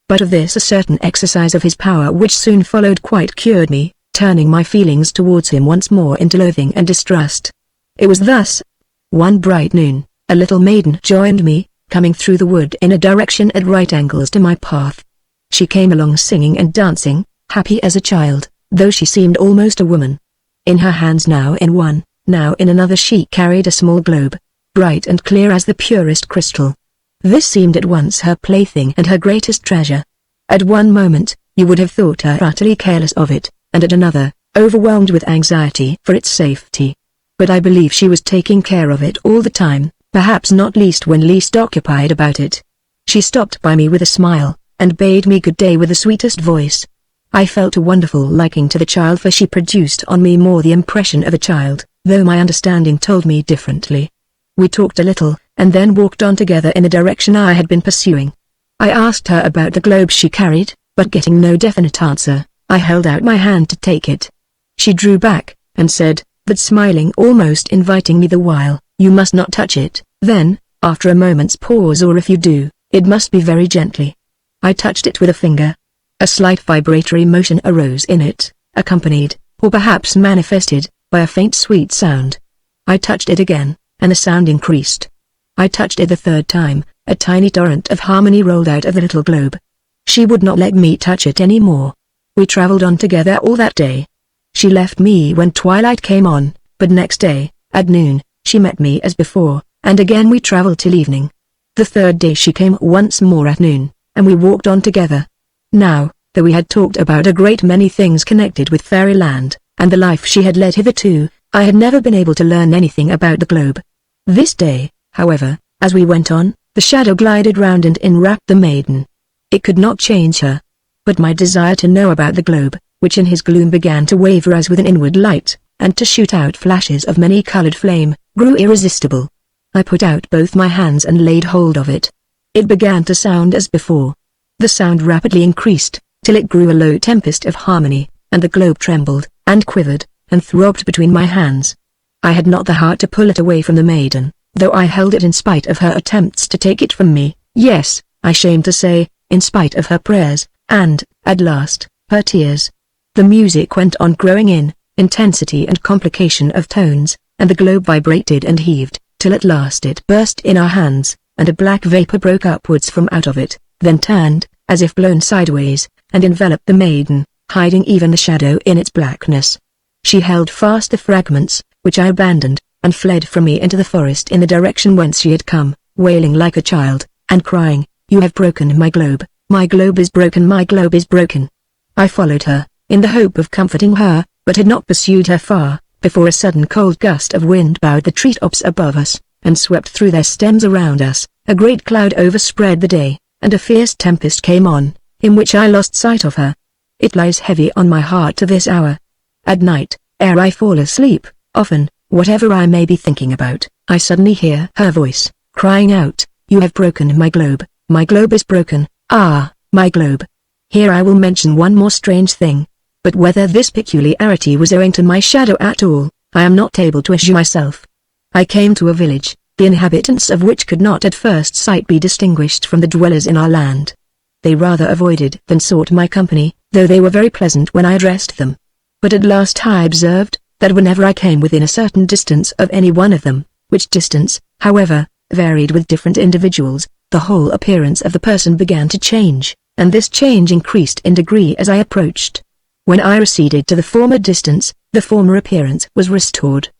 But of this a certain exercise of his power which soon followed quite cured me, turning my feelings towards him once more into loathing and distrust. It was thus. One bright noon, a little maiden joined me, coming through the wood in a direction at right angles to my path. She came along singing and dancing, happy as a child, though she seemed almost a woman. In her hands, now in one, now in another, she carried a small globe, bright and clear as the purest crystal. This seemed at once her plaything and her greatest treasure. At one moment, you would have thought her utterly careless of it, and at another, overwhelmed with anxiety for its safety. But I believe she was taking care of it all the time, perhaps not least when least occupied about it. She stopped by me with a smile, and bade me good day with the sweetest voice. I felt a wonderful liking to the child, for she produced on me more the impression of a child, though my understanding told me differently. We talked a little, and then walked on together in the direction I had been pursuing. I asked her about the globe she carried, but getting no definite answer, I held out my hand to take it. She drew back, and said, but smiling, almost inviting me the while, "You must not touch it." Then, after a moment's pause, "or if you do, it must be very gently." I touched it with a finger. A slight vibratory motion arose in it, accompanied, or perhaps manifested, by a faint sweet sound. I touched it again, and the sound increased. I touched it the third time, a tiny torrent of harmony rolled out of the little globe. She would not let me touch it any more. We traveled on together all that day. She left me when twilight came on, but next day, at noon, she met me as before, and again we traveled till evening. The third day she came once more at noon, and we walked on together. Now, though we had talked about a great many things connected with fairyland, and the life she had led hitherto, I had never been able to learn anything about the globe. This day, however, as we went on, the shadow glided round and enwrapped the maiden. It could not change her. But my desire to know about the globe, which in his gloom began to waver as with an inward light, and to shoot out flashes of many-colored flame, grew irresistible. I put out both my hands and laid hold of it. It began to sound as before. The sound rapidly increased, till it grew a low tempest of harmony, and the globe trembled, and quivered, and throbbed between my hands. I had not the heart to pull it away from the maiden, though I held it in spite of her attempts to take it from me, yes, I shame to say, in spite of her prayers, and, at last, her tears. The music went on growing in intensity and complication of tones, and the globe vibrated and heaved, till at last it burst in our hands, and a black vapor broke upwards from out of it, then turned, as if blown sideways, and enveloped the maiden, hiding even the shadow in its blackness. She held fast the fragments, which I abandoned, and fled from me into the forest in the direction whence she had come, wailing like a child, and crying, "You have broken my globe is broken, my globe is broken." I followed her, in the hope of comforting her, but had not pursued her far, before a sudden cold gust of wind bowed the treetops above us, and swept through their stems around us. A great cloud overspread the day, and a fierce tempest came on, in which I lost sight of her. It lies heavy on my heart to this hour. At night, ere I fall asleep, often, whatever I may be thinking about, I suddenly hear her voice, crying out, "You have broken my globe is broken, ah, my globe." Here I will mention one more strange thing, but whether this peculiarity was owing to my shadow at all, I am not able to assure myself. I came to a village, the inhabitants of which could not at first sight be distinguished from the dwellers in our land. They rather avoided than sought my company, though they were very pleasant when I addressed them. But at last I observed, that whenever I came within a certain distance of any one of them, which distance, however, varied with different individuals, the whole appearance of the person began to change, and this change increased in degree as I approached. When I receded to the former distance, the former appearance was restored.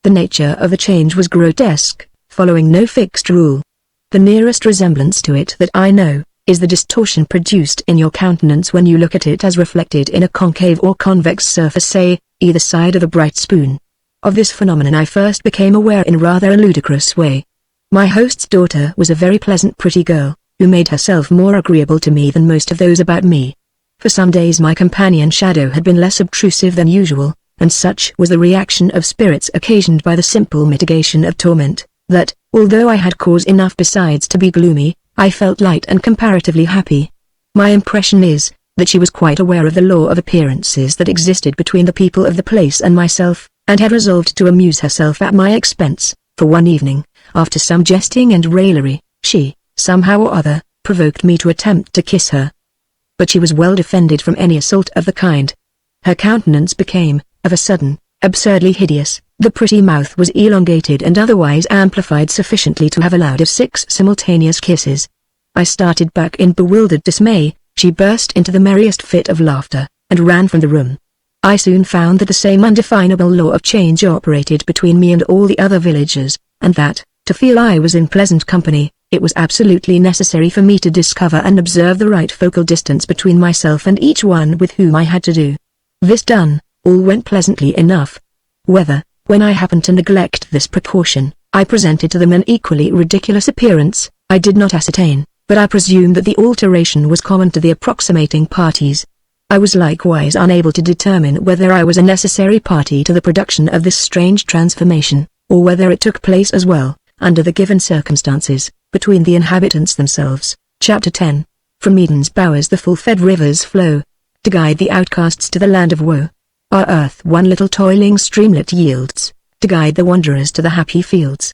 The nature of the change was grotesque, following no fixed rule. The nearest resemblance to it that I know, is the distortion produced in your countenance when you look at it as reflected in a concave or convex surface, say, either side of a bright spoon. Of this phenomenon I first became aware in rather a ludicrous way. My host's daughter was a very pleasant pretty girl, who made herself more agreeable to me than most of those about me. For some days my companion's shadow had been less obtrusive than usual, and such was the reaction of spirits occasioned by the simple mitigation of torment, that, although I had cause enough besides to be gloomy, I felt light and comparatively happy. My impression is, that she was quite aware of the law of appearances that existed between the people of the place and myself, and had resolved to amuse herself at my expense, for one evening, After some jesting and raillery, she, somehow or other, provoked me to attempt to kiss her. But she was well defended from any assault of the kind. Her countenance became, of a sudden, absurdly hideous. The pretty mouth was elongated and otherwise amplified sufficiently to have allowed of 6 simultaneous kisses. I started back in bewildered dismay. She burst into the merriest fit of laughter, and ran from the room. I soon found that the same undefinable law of change operated between me and all the other villagers, and that, to feel I was in pleasant company, it was absolutely necessary for me to discover and observe the right focal distance between myself and each one with whom I had to do. This done, all went pleasantly enough. Whether, when I happened to neglect this precaution, I presented to them an equally ridiculous appearance, I did not ascertain, but I presume that the alteration was common to the approximating parties. I was likewise unable to determine whether I was a necessary party to the production of this strange transformation, or whether it took place as well, under the given circumstances, between the inhabitants themselves. Chapter 10. From Eden's bowers the full-fed rivers flow, to guide the outcasts to the land of woe. Our earth one little toiling streamlet yields, to guide the wanderers to the happy fields.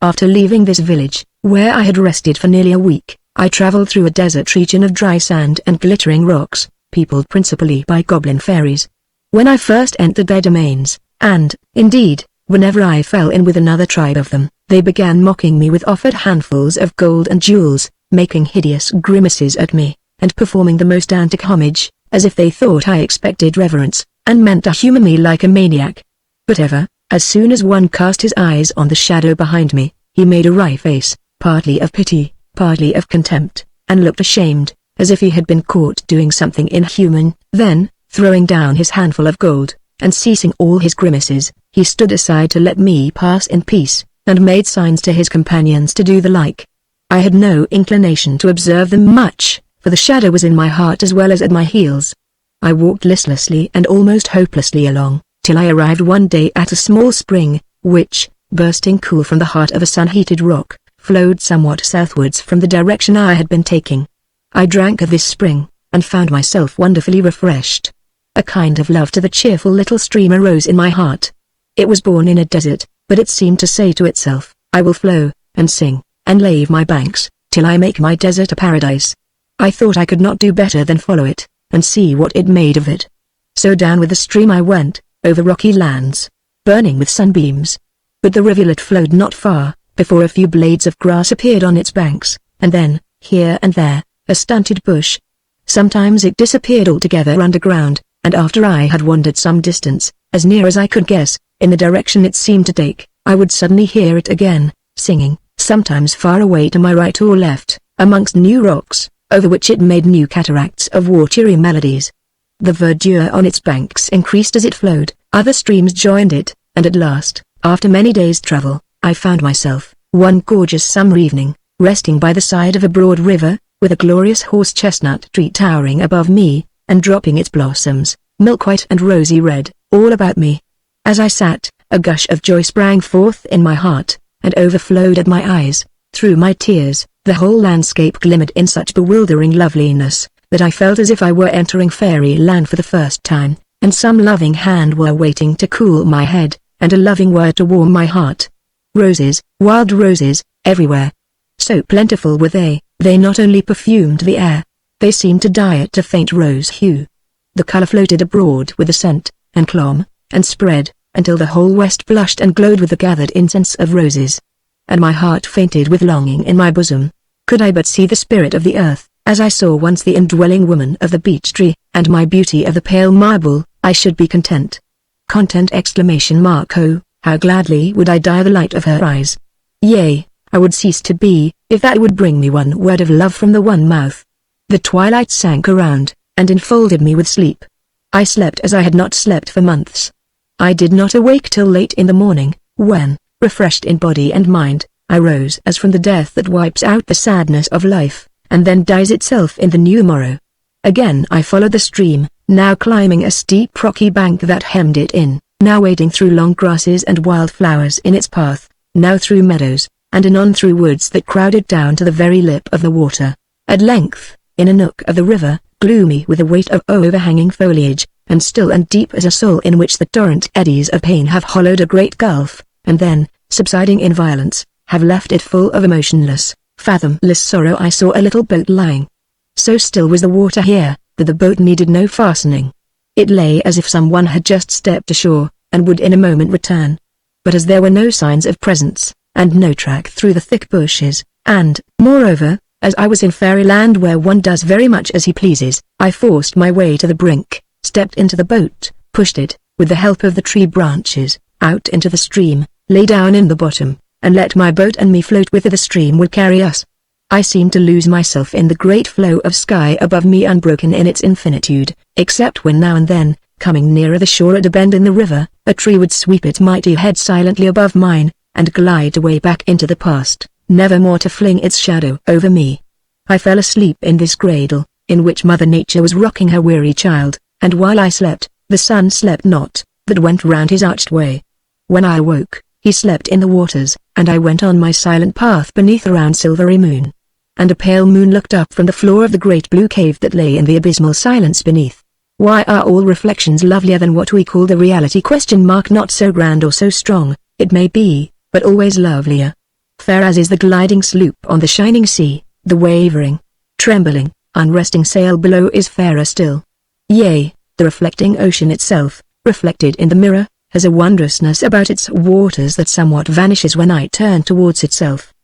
After leaving this village, where I had rested for nearly a week, I travelled through a desert region of dry sand and glittering rocks, peopled principally by goblin fairies. When I first entered their domains, and, indeed, whenever I fell in with another tribe of them, they began mocking me with offered handfuls of gold and jewels, making hideous grimaces at me, and performing the most antic homage, as if they thought I expected reverence, and meant to humour me like a maniac. But ever, as soon as one cast his eyes on the shadow behind me, he made a wry face, partly of pity, partly of contempt, and looked ashamed, as if he had been caught doing something inhuman. Then, throwing down his handful of gold, and ceasing all his grimaces, he stood aside to let me pass in peace, and made signs to his companions to do the like. I had no inclination to observe them much, for the shadow was in my heart as well as at my heels. I walked listlessly and almost hopelessly along, till I arrived one day at a small spring, which, bursting cool from the heart of a sun-heated rock, flowed somewhat southwards from the direction I had been taking. I drank of this spring, and found myself wonderfully refreshed. A kind of love to the cheerful little stream arose in my heart. It was born in a desert, but it seemed to say to itself, I will flow, and sing, and lave my banks, till I make my desert a paradise. I thought I could not do better than follow it, and see what it made of it. So down with the stream I went, over rocky lands, burning with sunbeams. But the rivulet flowed not far, before a few blades of grass appeared on its banks, and then, here and there, a stunted bush. Sometimes it disappeared altogether underground, and after I had wandered some distance, as near as I could guess, in the direction it seemed to take, I would suddenly hear it again, singing, sometimes far away to my right or left, amongst new rocks, over which it made new cataracts of watery melodies. The verdure on its banks increased as it flowed, other streams joined it, and at last, after many days' travel, I found myself, one gorgeous summer evening, resting by the side of a broad river, with a glorious horse-chestnut tree towering above me, and dropping its blossoms, milk-white and rosy red, all about me. As I sat, a gush of joy sprang forth in my heart, and overflowed at my eyes. Through my tears, the whole landscape glimmered in such bewildering loveliness, that I felt as if I were entering fairyland for the first time, and some loving hand were waiting to cool my head, and a loving word to warm my heart. Roses, wild roses, everywhere. So plentiful were they not only perfumed the air, they seemed to dye it a faint rose hue. The color floated abroad with the scent, and clomb, and spread, until the whole west blushed and glowed with the gathered incense of roses. And my heart fainted with longing in my bosom. Could I but see the spirit of the earth, as I saw once the indwelling woman of the beech tree, and my beauty of the pale marble, I should be content. Content! Oh, how gladly would I die the light of her eyes. Yea, I would cease to be, if that would bring me one word of love from the one mouth. The twilight sank around, and enfolded me with sleep. I slept as I had not slept for months. I did not awake till late in the morning, when, refreshed in body and mind, I rose as from the death that wipes out the sadness of life, and then dies itself in the new morrow. Again I followed the stream, now climbing a steep rocky bank that hemmed it in, now wading through long grasses and wild flowers in its path, now through meadows, and anon through woods that crowded down to the very lip of the water. At length, in a nook of the river, gloomy with the weight of overhanging foliage, and still and deep as a soul in which the torrent eddies of pain have hollowed a great gulf, and then, subsiding in violence, have left it full of emotionless, fathomless sorrow. I saw a little boat lying. So still was the water here, that the boat needed no fastening. It lay as if someone had just stepped ashore, and would in a moment return. But as there were no signs of presence, and no track through the thick bushes, and, moreover, as I was in fairyland where one does very much as he pleases, I forced my way to the brink, stepped into the boat, pushed it, with the help of the tree branches, out into the stream, lay down in the bottom, and let my boat and me float whither the stream would carry us. I seemed to lose myself in the great flow of sky above me, unbroken in its infinitude, except when now and then, coming nearer the shore at a bend in the river, a tree would sweep its mighty head silently above mine, and glide away back into the past, never more to fling its shadow over me. I fell asleep in this cradle, in which Mother Nature was rocking her weary child, and while I slept, the sun slept not, but went round his arched way. When I awoke, he slept in the waters, and I went on my silent path beneath a round silvery moon. And a pale moon looked up from the floor of the great blue cave that lay in the abysmal silence beneath. Why are all reflections lovelier than what we call the reality? Not so grand or so strong, it may be, but always lovelier. Fair as is the gliding sloop on the shining sea, the wavering, trembling, unresting sail below is fairer still. Yea, the reflecting ocean itself, reflected in the mirror, has a wondrousness about its waters that somewhat vanishes when I turn towards itself.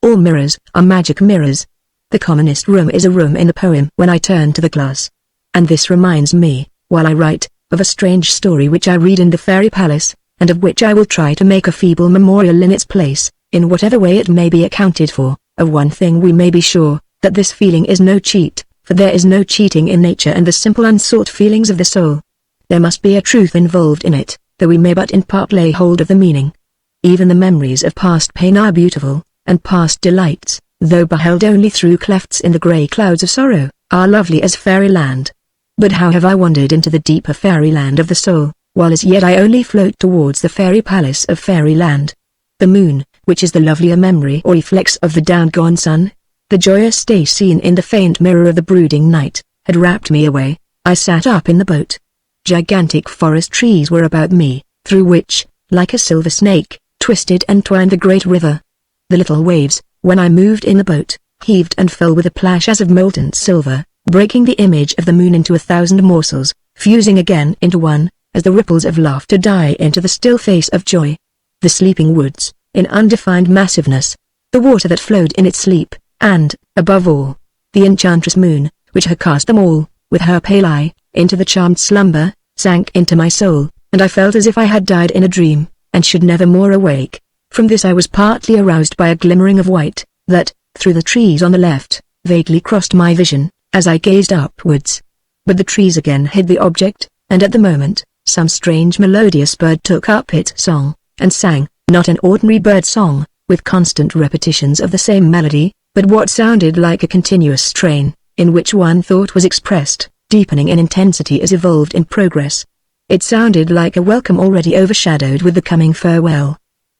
All mirrors are magic mirrors. The commonest room is a room in the poem when I turn to the glass. And this reminds me, while I write, of a strange story which I read in the fairy palace, and of which I will try to make a feeble memorial in its place, in whatever way it may be accounted for. Of one thing we may be sure, that this feeling is no cheat, for there is no cheating in nature and the simple unsought feelings of the soul. There must be a truth involved in it, though we may but in part lay hold of the meaning. Even the memories of past pain are beautiful, and past delights, though beheld only through clefts in the grey clouds of sorrow, are lovely as fairyland. But how have I wandered into the deeper fairyland of the soul, while as yet I only float towards the fairy palace of fairyland. The moon, which is the lovelier memory or reflex of the down-gone sun, the joyous day seen in the faint mirror of the brooding night, had wrapped me away. I sat up in the boat. Gigantic forest trees were about me, through which, like a silver snake, twisted and twined the great river. The little waves, when I moved in the boat, heaved and fell with a plash as of molten silver, breaking the image of the moon into 1,000 morsels, fusing again into one, as the ripples of laughter die into the still face of joy. The sleeping woods, in undefined massiveness, the water that flowed in its sleep, and, above all, the enchantress moon, which had cast them all, with her pale eye, into the charmed slumber, sank into my soul, and I felt as if I had died in a dream, and should never more awake. From this I was partly aroused by a glimmering of white, that, through the trees on the left, vaguely crossed my vision, as I gazed upwards. But the trees again hid the object, and at the moment, some strange melodious bird took up its song, and sang, not an ordinary bird song, with constant repetitions of the same melody, but what sounded like a continuous strain, in which one thought was expressed, deepening in intensity as evolved in progress. It sounded like a welcome already overshadowed with the coming farewell.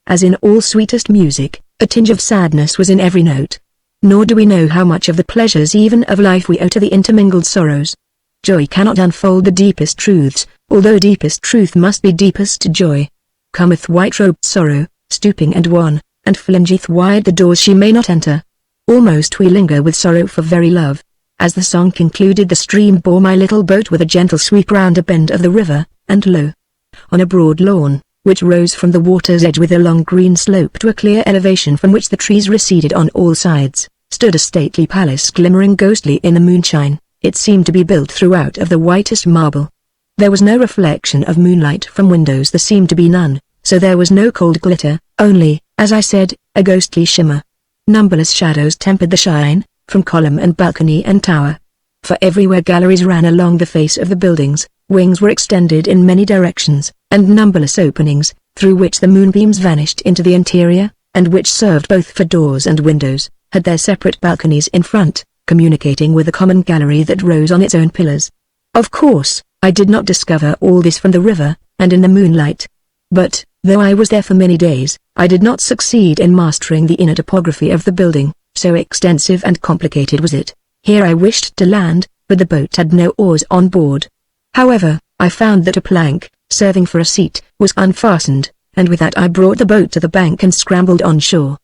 As in all sweetest music, a tinge of sadness was in every note. Nor do we know how much of the pleasures even of life we owe to the intermingled sorrows. Joy cannot unfold the deepest truths, although deepest truth must be deepest joy. Cometh white-robed sorrow, stooping and wan, and flingeth wide the doors she may not enter. Almost we linger with sorrow for very love. As the song concluded, the stream bore my little boat with a gentle sweep round a bend of the river, and lo! On a broad lawn, which rose from the water's edge with a long green slope to a clear elevation from which the trees receded on all sides, stood a stately palace glimmering ghostly in the moonshine. It seemed to be built throughout of the whitest marble. There was no reflection of moonlight from windows, there seemed to be none, so there was no cold glitter, only, as I said, a ghostly shimmer. Numberless shadows tempered the shine, from column and balcony and tower. For everywhere galleries ran along the face of the buildings, wings were extended in many directions, and numberless openings, through which the moonbeams vanished into the interior, and which served both for doors and windows, had their separate balconies in front, communicating with a common gallery that rose on its own pillars. Of course, I did not discover all this from the river, and in the moonlight. But, though I was there for many days, I did not succeed in mastering the inner topography of the building, so extensive and complicated was it. Here I wished to land, but the boat had no oars on board. However, I found that a plank, serving for a seat, was unfastened, and with that I brought the boat to the bank and scrambled on shore.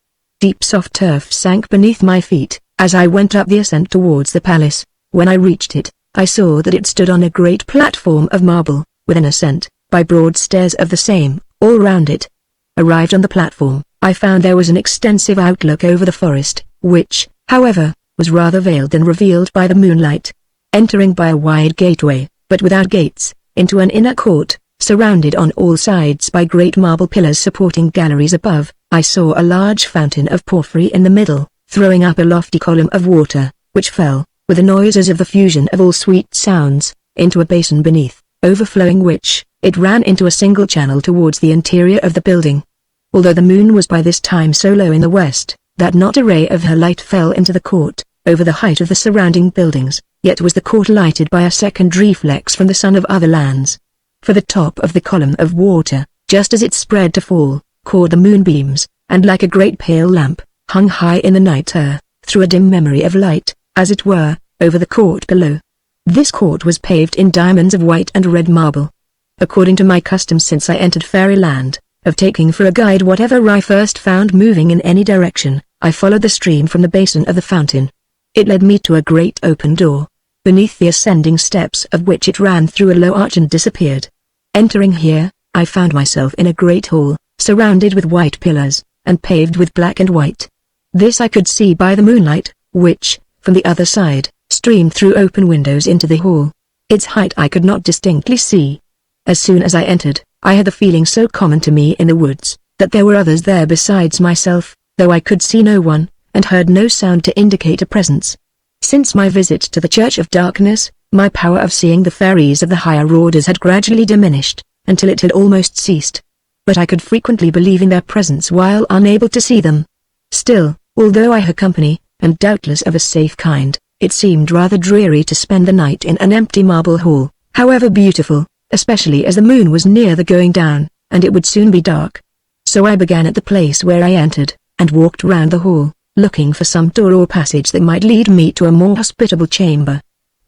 Deep soft turf sank beneath my feet, as I went up the ascent towards the palace. When I reached it, I saw that it stood on a great platform of marble, with an ascent, by broad stairs of the same, all round it. Arrived on the platform, I found there was an extensive outlook over the forest, which, however, was rather veiled and revealed by the moonlight. Entering by a wide gateway, but without gates, into an inner court, surrounded on all sides by great marble pillars supporting galleries above, I saw a large fountain of porphyry in the middle, throwing up a lofty column of water, which fell, with the noise as of the fusion of all sweet sounds, into a basin beneath, overflowing which, it ran into a single channel towards the interior of the building. Although the moon was by this time so low in the west, that not a ray of her light fell into the court, over the height of the surrounding buildings, yet was the court lighted by a second reflex from the sun of other lands. For the top of the column of water, just as it spread to fall, caught the moonbeams, and like a great pale lamp, hung high in the night air, through a dim memory of light, as it were, over the court below. This court was paved in diamonds of white and red marble. According to my custom since I entered fairyland, of taking for a guide whatever I first found moving in any direction, I followed the stream from the basin of the fountain. It led me to a great open door, beneath the ascending steps of which it ran through a low arch and disappeared. Entering here, I found myself in a great hall, surrounded with white pillars, and paved with black and white. This I could see by the moonlight, which, from the other side, streamed through open windows into the hall. Its height I could not distinctly see. As soon as I entered, I had the feeling so common to me in the woods, that there were others there besides myself, though I could see no one, and heard no sound to indicate a presence. Since my visit to the Church of Darkness, my power of seeing the fairies of the higher orders had gradually diminished, until it had almost ceased. But I could frequently believe in their presence while unable to see them. Still, although I had company, and doubtless of a safe kind, it seemed rather dreary to spend the night in an empty marble hall, however beautiful, especially as the moon was near the going down, and it would soon be dark. So I began at the place where I entered, and walked round the hall, looking for some door or passage that might lead me to a more hospitable chamber.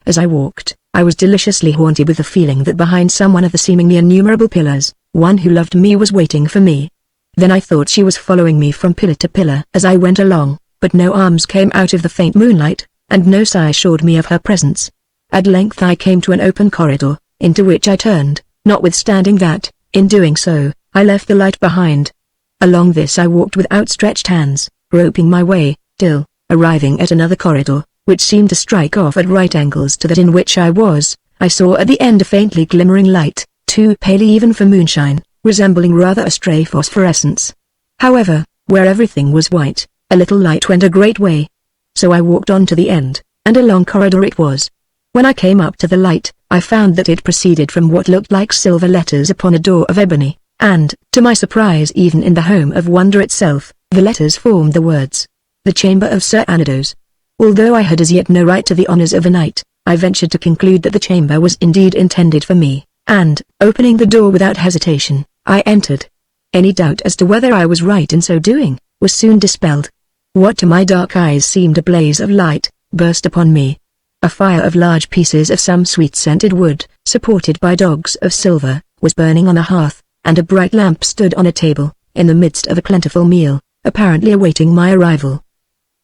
As I walked, I was deliciously haunted with the feeling that behind some one of the seemingly innumerable pillars, one who loved me was waiting for me. Then I thought she was following me from pillar to pillar as I went along, but no arms came out of the faint moonlight, and no sigh assured me of her presence. At length I came to an open corridor, into which I turned, notwithstanding that, in doing so, I left the light behind. Along this I walked with outstretched hands, groping my way, till, arriving at another corridor, which seemed to strike off at right angles to that in which I was, I saw at the end a faintly glimmering light, too pale even for moonshine, resembling rather a stray phosphorescence. However, where everything was white, a little light went a great way. So I walked on to the end, and a long corridor it was. When I came up to the light, I found that it proceeded from what looked like silver letters upon a door of ebony, and, to my surprise even in the home of wonder itself, the letters formed the words, "The Chamber of Sir Anados." Although I had as yet no right to the honors of a knight, I ventured to conclude that the chamber was indeed intended for me, and, opening the door without hesitation, I entered. Any doubt as to whether I was right in so doing, was soon dispelled. What to my dark eyes seemed a blaze of light, burst upon me. A fire of large pieces of some sweet-scented wood, supported by dogs of silver, was burning on the hearth, and a bright lamp stood on a table, in the midst of a plentiful meal, apparently awaiting my arrival.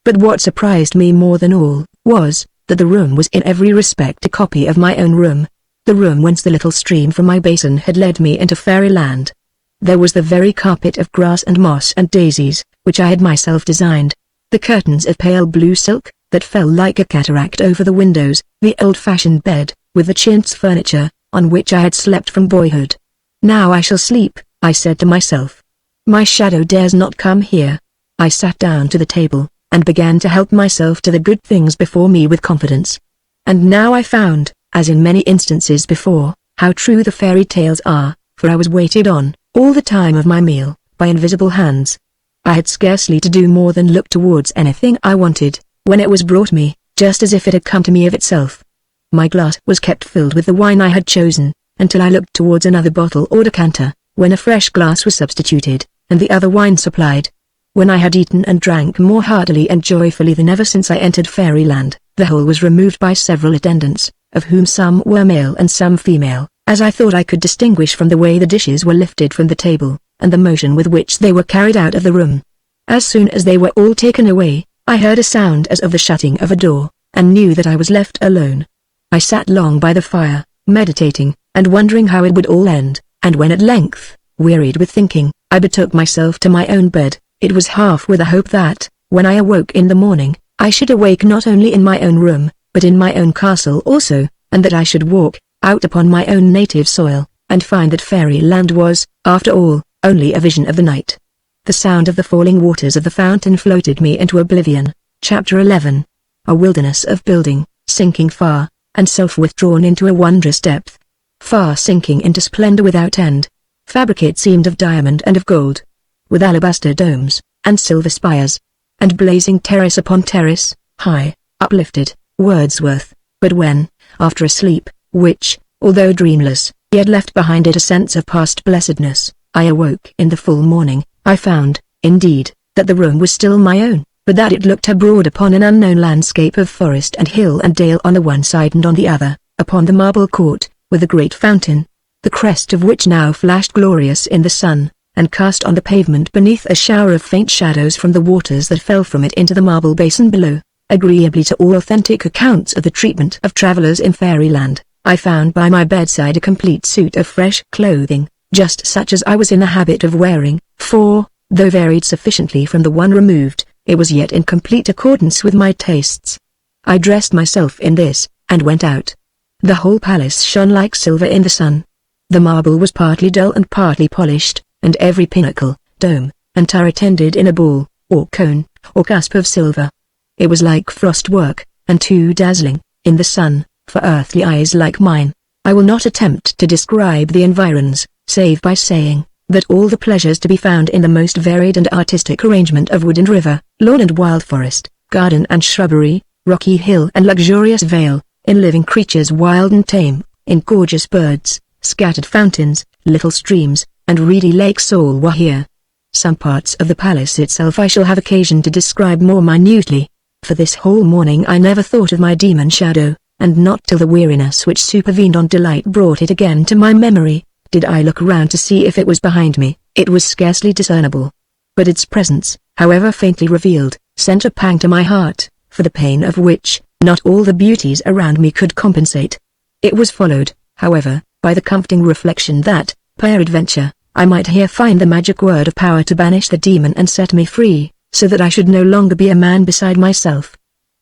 But what surprised me more than all, was, that the room was in every respect a copy of my own room. The room whence the little stream from my basin had led me into fairyland. There was the very carpet of grass and moss and daisies, which I had myself designed. The curtains of pale blue silk, that fell like a cataract over the windows, the old-fashioned bed, with the chintz furniture, on which I had slept from boyhood. Now I shall sleep, I said to myself. My shadow dares not come here. I sat down to the table, and began to help myself to the good things before me with confidence. And now I found, as in many instances before, how true the fairy tales are, for I was waited on, all the time of my meal, by invisible hands. I had scarcely to do more than look towards anything I wanted, when it was brought me, just as if it had come to me of itself. My glass was kept filled with the wine I had chosen, until I looked towards another bottle or decanter, when a fresh glass was substituted, and the other wine supplied. When I had eaten and drank more heartily and joyfully than ever since I entered fairyland, the whole was removed by several attendants, of whom some were male and some female, as I thought I could distinguish from the way the dishes were lifted from the table, and the motion with which they were carried out of the room. As soon as they were all taken away, I heard a sound as of the shutting of a door, and knew that I was left alone. I sat long by the fire, meditating, and wondering how it would all end, and when at length, wearied with thinking, I betook myself to my own bed, it was half with a hope that, when I awoke in the morning, I should awake not only in my own room, but in my own castle also, and that I should walk out upon my own native soil, and find that fairyland was, after all, only a vision of the night. The sound of the falling waters of the fountain floated me into oblivion. Chapter 11. A wilderness of building, sinking far, and self-withdrawn into a wondrous depth. Far sinking into splendor without end. Fabricate seemed of diamond and of gold, with alabaster domes, and silver spires, and blazing terrace upon terrace, high, uplifted, Wordsworth. But when, after a sleep, which, although dreamless, yet left behind it a sense of past blessedness, I awoke in the full morning, I found, indeed, that the room was still my own, but that it looked abroad upon an unknown landscape of forest and hill and dale on the one side and on the other, upon the marble court, with a great fountain, the crest of which now flashed glorious in the sun, and cast on the pavement beneath a shower of faint shadows from the waters that fell from it into the marble basin below. Agreeably to all authentic accounts of the treatment of travelers in fairyland, I found by my bedside a complete suit of fresh clothing, just such as I was in the habit of wearing, for, though varied sufficiently from the one removed, it was yet in complete accordance with my tastes. I dressed myself in this, and went out. The whole palace shone like silver in the sun. The marble was partly dull and partly polished, and every pinnacle, dome, and turret ended in a ball, or cone, or cusp of silver. It was like frost work, and too dazzling, in the sun, for earthly eyes like mine. I will not attempt to describe the environs, save by saying, that all the pleasures to be found in the most varied and artistic arrangement of wood and river, lawn and wild forest, garden and shrubbery, rocky hill and luxurious vale, in living creatures wild and tame, in gorgeous birds, scattered fountains, little streams, and reedy lakes all were here. Some parts of the palace itself I shall have occasion to describe more minutely. For this whole morning I never thought of my demon shadow, and not till the weariness which supervened on delight brought it again to my memory, did I look round to see if it was behind me. It was scarcely discernible. But its presence, however faintly revealed, sent a pang to my heart, for the pain of which, not all the beauties around me could compensate. It was followed, however, by the comforting reflection that, peradventure, I might here find the magic word of power to banish the demon and set me free, so that I should no longer be a man beside myself.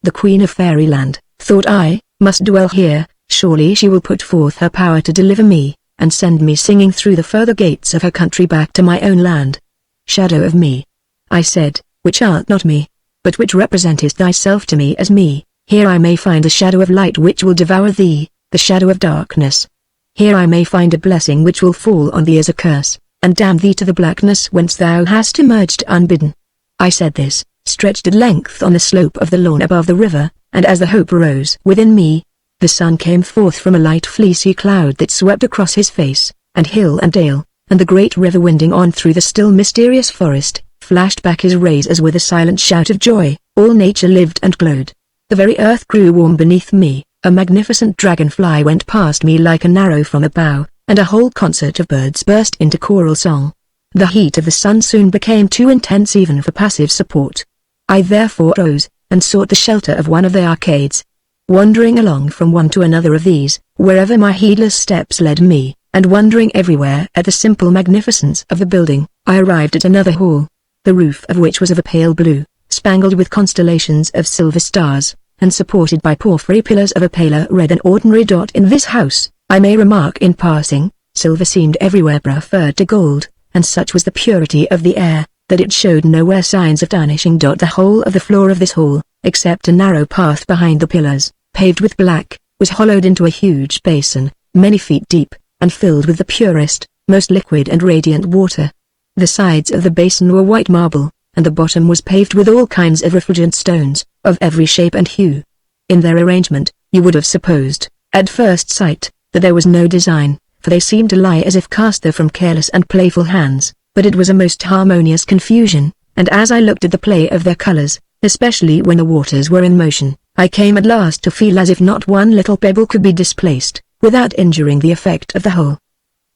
The Queen of Fairyland, thought I, must dwell here, surely she will put forth her power to deliver me, and send me singing through the further gates of her country back to my own land. Shadow of me, I said, which art not me, but which representest thyself to me as me, here I may find a shadow of light which will devour thee, the shadow of darkness. Here I may find a blessing which will fall on thee as a curse, and damn thee to the blackness whence thou hast emerged unbidden. I said this, stretched at length on the slope of the lawn above the river, and as the hope rose within me, the sun came forth from a light fleecy cloud that swept across his face, and hill and dale, and the great river winding on through the still mysterious forest, flashed back his rays as with a silent shout of joy. All nature lived and glowed. The very earth grew warm beneath me, a magnificent dragonfly went past me like an arrow from a bow, and a whole concert of birds burst into choral song. The heat of the sun soon became too intense even for passive support. I therefore rose, and sought the shelter of one of the arcades. Wandering along from one to another of these, wherever my heedless steps led me, and wondering everywhere at the simple magnificence of the building, I arrived at another hall, the roof of which was of a pale blue, spangled with constellations of silver stars, and supported by porphyry pillars of a paler red than ordinary. In this house, I may remark in passing, silver seemed everywhere preferred to gold, and such was the purity of the air, that it showed nowhere signs of tarnishing. The whole of the floor of this hall, except a narrow path behind the pillars, paved with black, was hollowed into a huge basin, many feet deep, and filled with the purest, most liquid and radiant water. The sides of the basin were white marble, and the bottom was paved with all kinds of refulgent stones, of every shape and hue. In their arrangement, you would have supposed, at first sight, that there was no design, for they seemed to lie as if cast there from careless and playful hands, but it was a most harmonious confusion, and as I looked at the play of their colors, especially when the waters were in motion, I came at last to feel as if not one little pebble could be displaced, without injuring the effect of the whole.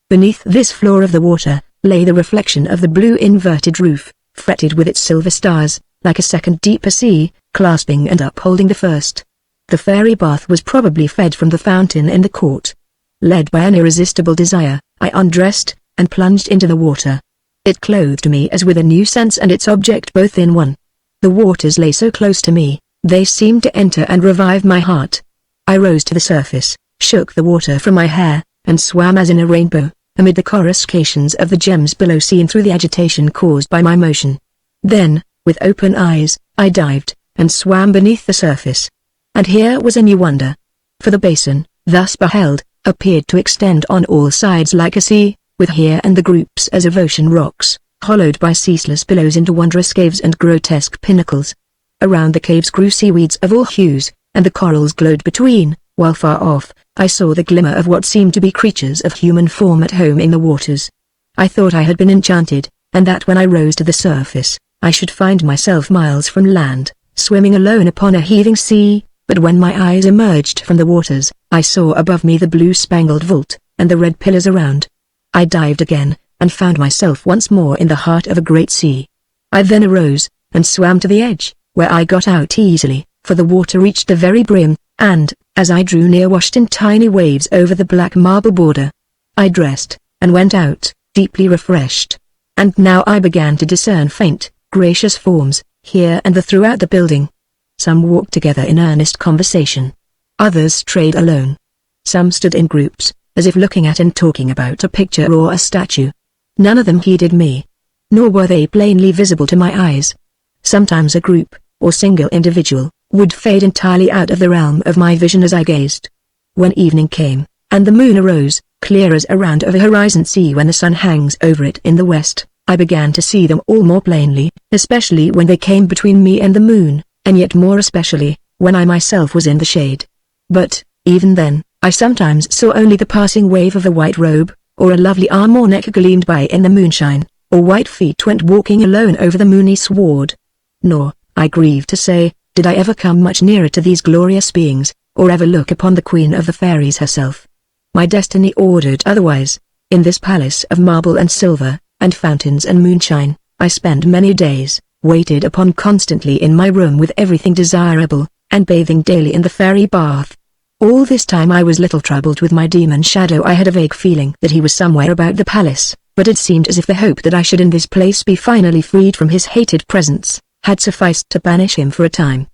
Beneath this floor of the water, lay the reflection of the blue inverted roof, fretted with its silver stars, like a second deeper sea, clasping and upholding the first. The fairy bath was probably fed from the fountain in the court. Led by an irresistible desire, I undressed, and plunged into the water. It clothed me as with a new sense and its object both in one. The waters lay so close to me, they seemed to enter and revive my heart. I rose to the surface, shook the water from my hair, and swam as in a rainbow, amid the coruscations of the gems below seen through the agitation caused by my motion. Then, with open eyes, I dived, and swam beneath the surface. And here was a new wonder. For the basin, thus beheld, appeared to extend on all sides like a sea, with here and the groups as of ocean rocks, hollowed by ceaseless billows into wondrous caves and grotesque pinnacles. Around the caves grew seaweeds of all hues, and the corals glowed between, while far off, I saw the glimmer of what seemed to be creatures of human form at home in the waters. I thought I had been enchanted, and that when I rose to the surface, I should find myself miles from land, swimming alone upon a heaving sea. But when my eyes emerged from the waters, I saw above me the blue-spangled vault, and the red pillars around. I dived again, and found myself once more in the heart of a great sea. I then arose, and swam to the edge, where I got out easily, for the water reached the very brim, and, as I drew near, washed in tiny waves over the black marble border. I dressed, and went out, deeply refreshed. And now I began to discern faint, gracious forms, here and there throughout the building. Some walked together in earnest conversation. Others strayed alone. Some stood in groups, as if looking at and talking about a picture or a statue. None of them heeded me. Nor were they plainly visible to my eyes. Sometimes a group, or single individual, would fade entirely out of the realm of my vision as I gazed. When evening came, and the moon arose, clear as a round of a horizon sea when the sun hangs over it in the west, I began to see them all more plainly, especially when they came between me and the moon, and yet more especially, when I myself was in the shade. But, even then, I sometimes saw only the passing wave of a white robe, or a lovely arm or neck gleamed by in the moonshine, or white feet went walking alone over the moony sward. Nor, I grieve to say, did I ever come much nearer to these glorious beings, or ever look upon the Queen of the Fairies herself. My destiny ordered otherwise. In this palace of marble and silver, and fountains and moonshine, I spent many days, waited upon constantly in my room with everything desirable, and bathing daily in the fairy bath. All this time I was little troubled with my demon shadow. I had a vague feeling that he was somewhere about the palace, but it seemed as if the hope that I should in this place be finally freed from his hated presence, had sufficed to banish him for a time.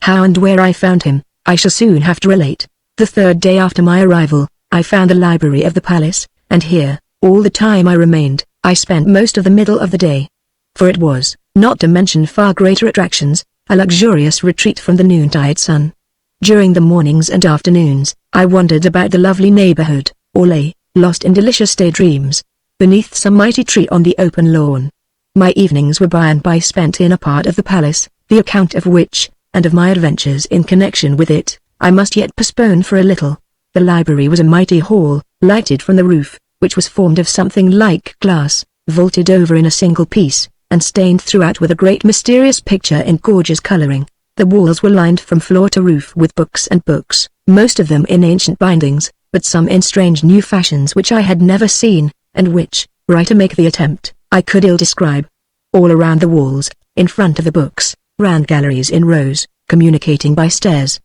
How and where I found him, I shall soon have to relate. The third day after my arrival, I found the library of the palace, and here, all the time I remained, I spent most of the middle of the day. For it was, not to mention far greater attractions, a luxurious retreat from the noontide sun. During the mornings and afternoons, I wandered about the lovely neighborhood, or lay, lost in delicious daydreams, beneath some mighty tree on the open lawn. My evenings were by and by spent in a part of the palace, the account of which, and of my adventures in connection with it, I must yet postpone for a little. The library was a mighty hall, lighted from the roof, which was formed of something like glass, vaulted over in a single piece, and stained throughout with a great mysterious picture in gorgeous coloring. The walls were lined from floor to roof with books and books, most of them in ancient bindings, but some in strange new fashions which I had never seen, and which, were I to make the attempt, I could ill describe. All around the walls, in front of the books, ran galleries in rows, communicating by stairs.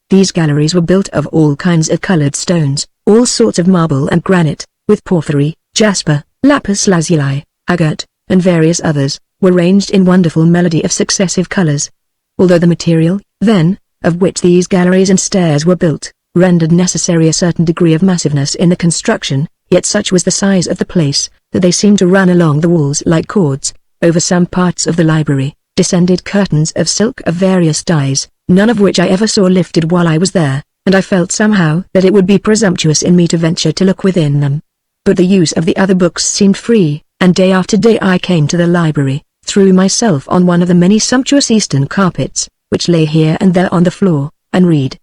These galleries were built of all kinds of colored stones, all sorts of marble and granite, with porphyry, jasper, lapis lazuli, agate, and various others, were ranged in wonderful melody of successive colors. Although the material, then, of which these galleries and stairs were built, rendered necessary a certain degree of massiveness in the construction, yet such was the size of the place, that they seemed to run along the walls like cords. Over some parts of the library, descended curtains of silk of various dyes, none of which I ever saw lifted while I was there, and I felt somehow that it would be presumptuous in me to venture to look within them. But the use of the other books seemed free, and day after day I came to the library, threw myself on one of the many sumptuous eastern carpets, which lay here and there on the floor, and read,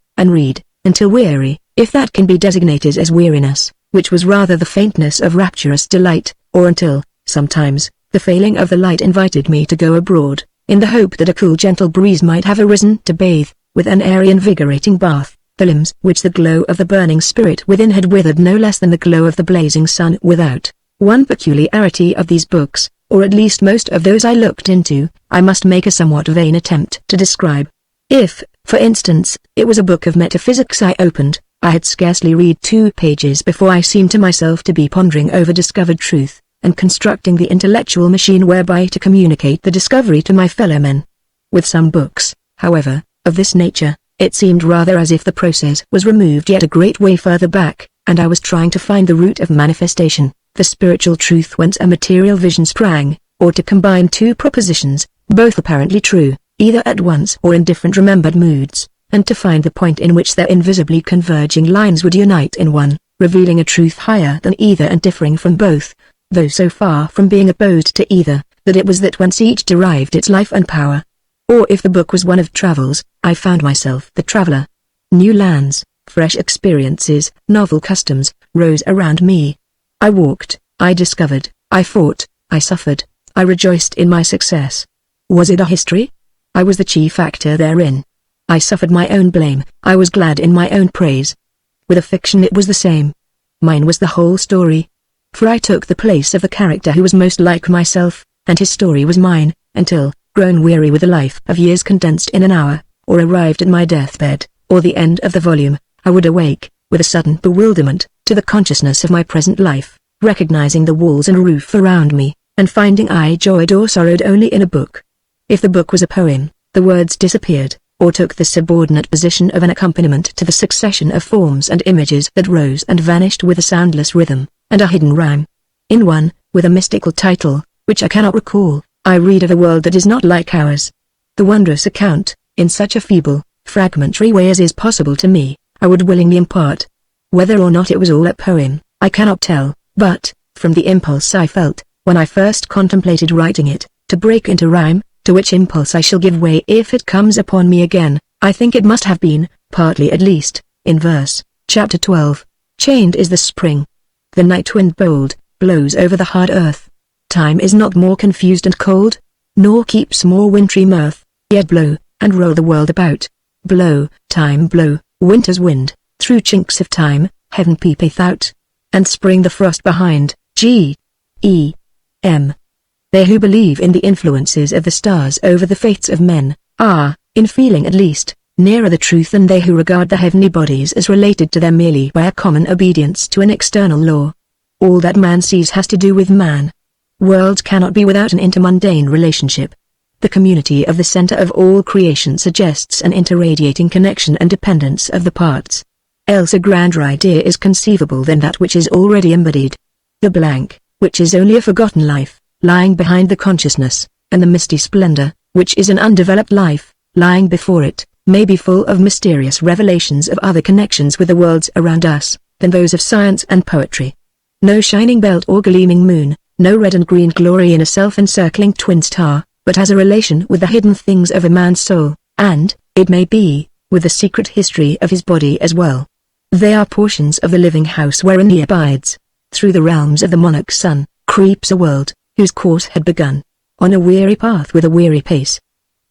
until weary, if that can be designated as weariness, which was rather the faintness of rapturous delight, or until, sometimes, the failing of the light invited me to go abroad, in the hope that a cool gentle breeze might have arisen to bathe, with an airy invigorating bath, the limbs which the glow of the burning spirit within had withered no less than the glow of the blazing sun without. One peculiarity of these books, or at least most of those I looked into, I must make a somewhat vain attempt to describe. If, for instance, it was a book of metaphysics I opened, I had scarcely read 2 pages before I seemed to myself to be pondering over discovered truth, and constructing the intellectual machine whereby to communicate the discovery to my fellow men. With some books, however, of this nature, it seemed rather as if the process was removed yet a great way further back, and I was trying to find the root of manifestation, the spiritual truth whence a material vision sprang, or to combine 2 propositions, both apparently true, either at once or in different remembered moods, and to find the point in which their invisibly converging lines would unite in one, revealing a truth higher than either and differing from both, though so far from being opposed to either, that it was that whence each derived its life and power. Or if the book was one of travels, I found myself the traveler. New lands, fresh experiences, novel customs, rose around me. I walked, I discovered, I fought, I suffered, I rejoiced in my success. Was it a history? I was the chief actor therein. I suffered my own blame, I was glad in my own praise. With a fiction it was the same. Mine was the whole story. For I took the place of the character who was most like myself, and his story was mine, until, grown weary with a life of years condensed in an hour, or arrived at my deathbed, or the end of the volume, I would awake, with a sudden bewilderment, to the consciousness of my present life, recognizing the walls and roof around me, and finding I joyed or sorrowed only in a book. If the book was a poem, the words disappeared, or took the subordinate position of an accompaniment to the succession of forms and images that rose and vanished with a soundless rhythm, and a hidden rhyme. In one, with a mystical title, which I cannot recall, I read of a world that is not like ours. The wondrous account, in such a feeble, fragmentary way as is possible to me, I would willingly impart. Whether or not it was all a poem, I cannot tell, but, from the impulse I felt, when I first contemplated writing it, to break into rhyme, to which impulse I shall give way if it comes upon me again, I think it must have been, partly at least, in verse. Chapter 12. Chained is the spring. The night wind bold, blows over the hard earth. Time is not more confused and cold, nor keeps more wintry mirth, yet blow, and roll the world about. Blow, time blow, winter's wind, through chinks of time, heaven peepeth out, and spring the frost behind. G.E.M. They who believe in the influences of the stars over the fates of men, are, in feeling at least, nearer the truth than they who regard the heavenly bodies as related to them merely by a common obedience to an external law. All that man sees has to do with man. Worlds cannot be without an intermundane relationship. The community of the center of all creation suggests an interradiating connection and dependence of the parts. Else a grander idea is conceivable than that which is already embodied. The blank, which is only a forgotten life, lying behind the consciousness, and the misty splendor, which is an undeveloped life, lying before it, may be full of mysterious revelations of other connections with the worlds around us, than those of science and poetry. No shining belt or gleaming moon, no red and green glory in a self-encircling twin star, but has a relation with the hidden things of a man's soul, and, it may be, with the secret history of his body as well. They are portions of the living house wherein he abides. Through the realms of the monarch's sun, creeps a world, whose course had begun, on a weary path with a weary pace.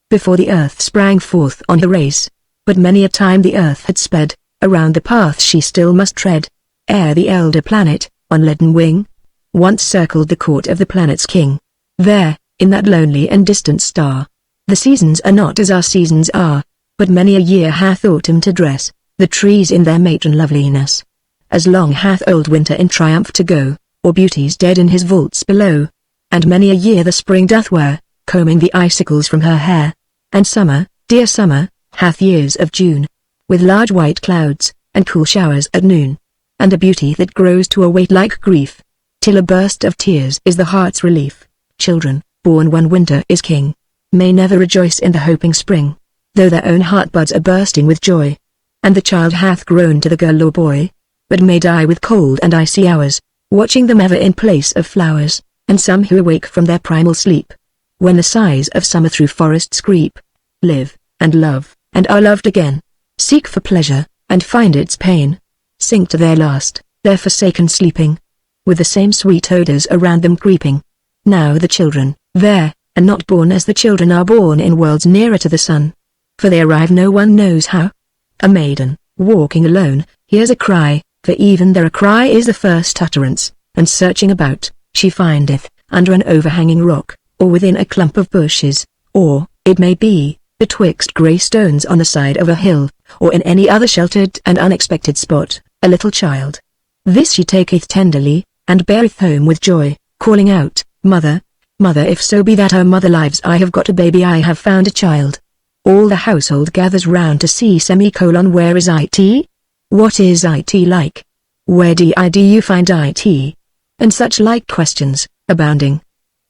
Before the earth sprang forth on the race, but many a time the earth had sped, around the path she still must tread, ere the elder planet, on leaden wing, once circled the court of the planet's king. There, in that lonely and distant star, the seasons are not as our seasons are, but many a year hath autumn to dress the trees in their matron loveliness. As long hath old winter in triumph to go, or beauty's dead in his vaults below. And many a year the spring doth wear, combing the icicles from her hair. And summer, dear summer, hath years of June, with large white clouds, and cool showers at noon. And a beauty that grows to a weight like grief, till a burst of tears is the heart's relief. Children, born when winter is king, may never rejoice in the hoping spring, though their own heart buds are bursting with joy. And the child hath grown to the girl or boy, but may die with cold and icy hours, watching them ever in place of flowers. And some who awake from their primal sleep, when the sighs of summer through forests creep, live, and love, and are loved again, seek for pleasure, and find its pain, sink to their last, their forsaken sleeping, with the same sweet odors around them creeping. Now the children, there, are not born as the children are born in worlds nearer to the sun, for they arrive no one knows how. A maiden, walking alone, hears a cry, for even there a cry is the first utterance, and searching about, she findeth, under an overhanging rock, or within a clump of bushes, or, it may be, betwixt grey stones on the side of a hill, or in any other sheltered and unexpected spot, a little child. This she taketh tenderly, and beareth home with joy, calling out, Mother, Mother, if so be that our mother lives, I have got a baby, I have found a child. All the household gathers round to see where is it? What is it like? Where do you find it? And such like questions, abounding.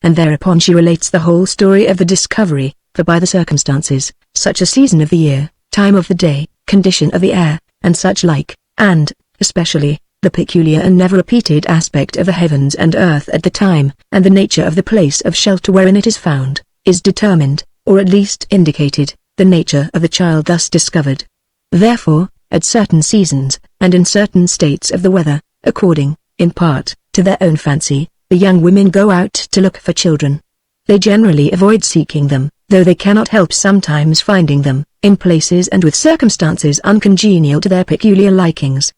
And thereupon she relates the whole story of the discovery, for by the circumstances, such a season of the year, time of the day, condition of the air, and such like, and, especially, the peculiar and never repeated aspect of the heavens and earth at the time, and the nature of the place of shelter wherein it is found, is determined, or at least indicated, the nature of the child thus discovered. Therefore, at certain seasons, and in certain states of the weather, according, in part, to their own fancy, the young women go out to look for children. They generally avoid seeking them, though they cannot help sometimes finding them, in places and with circumstances uncongenial to their peculiar likings.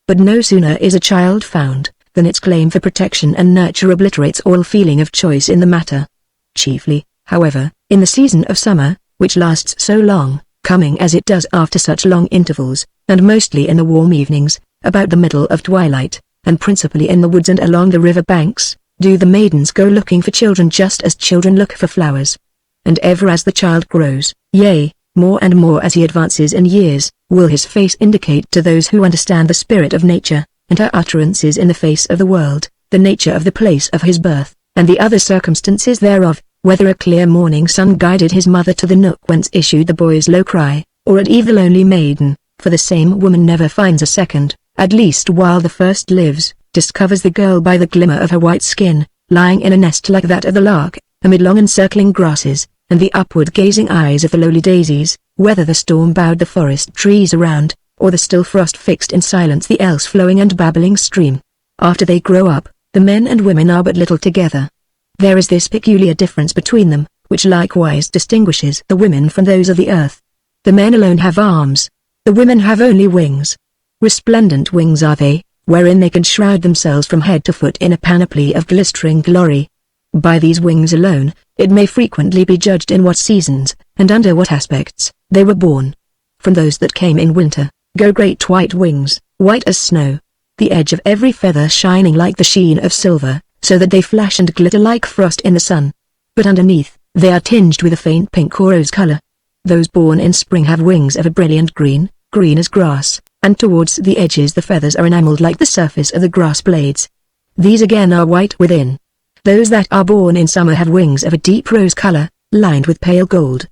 But no sooner is a child found, than its claim for protection and nurture obliterates all feeling of choice in the matter. Chiefly, however, in the season of summer, which lasts so long, coming as it does after such long intervals, and mostly in the warm evenings, about the middle of twilight, and principally in the woods and along the river banks, do the maidens go looking for children just as children look for flowers. And ever as the child grows, yea, more and more as he advances in years, will his face indicate to those who understand the spirit of nature, and her utterances in the face of the world, the nature of the place of his birth, and the other circumstances thereof, whether a clear morning sun guided his mother to the nook whence issued the boy's low cry, or at eve the lonely maiden, for the same woman never finds a second, at least while the first lives, discovers the girl by the glimmer of her white skin, lying in a nest like that of the lark, amid long encircling grasses, and the upward-gazing eyes of the lowly daisies, whether the storm bowed the forest trees around, or the still frost fixed in silence the else flowing and babbling stream. After they grow up, the men and women are but little together. There is this peculiar difference between them, which likewise distinguishes the women from those of the earth. The men alone have arms. The women have only wings. Resplendent wings are they, wherein they can shroud themselves from head to foot in a panoply of glistering glory. By these wings alone, it may frequently be judged in what seasons, and under what aspects, they were born. From those that came in winter, go great white wings, white as snow, the edge of every feather shining like the sheen of silver, so that they flash and glitter like frost in the sun. But underneath, they are tinged with a faint pink or rose color. Those born in spring have wings of a brilliant green, green as grass, and towards the edges the feathers are enameled like the surface of the grass blades. These again are white within. Those that are born in summer have wings of a deep rose color, lined with pale gold.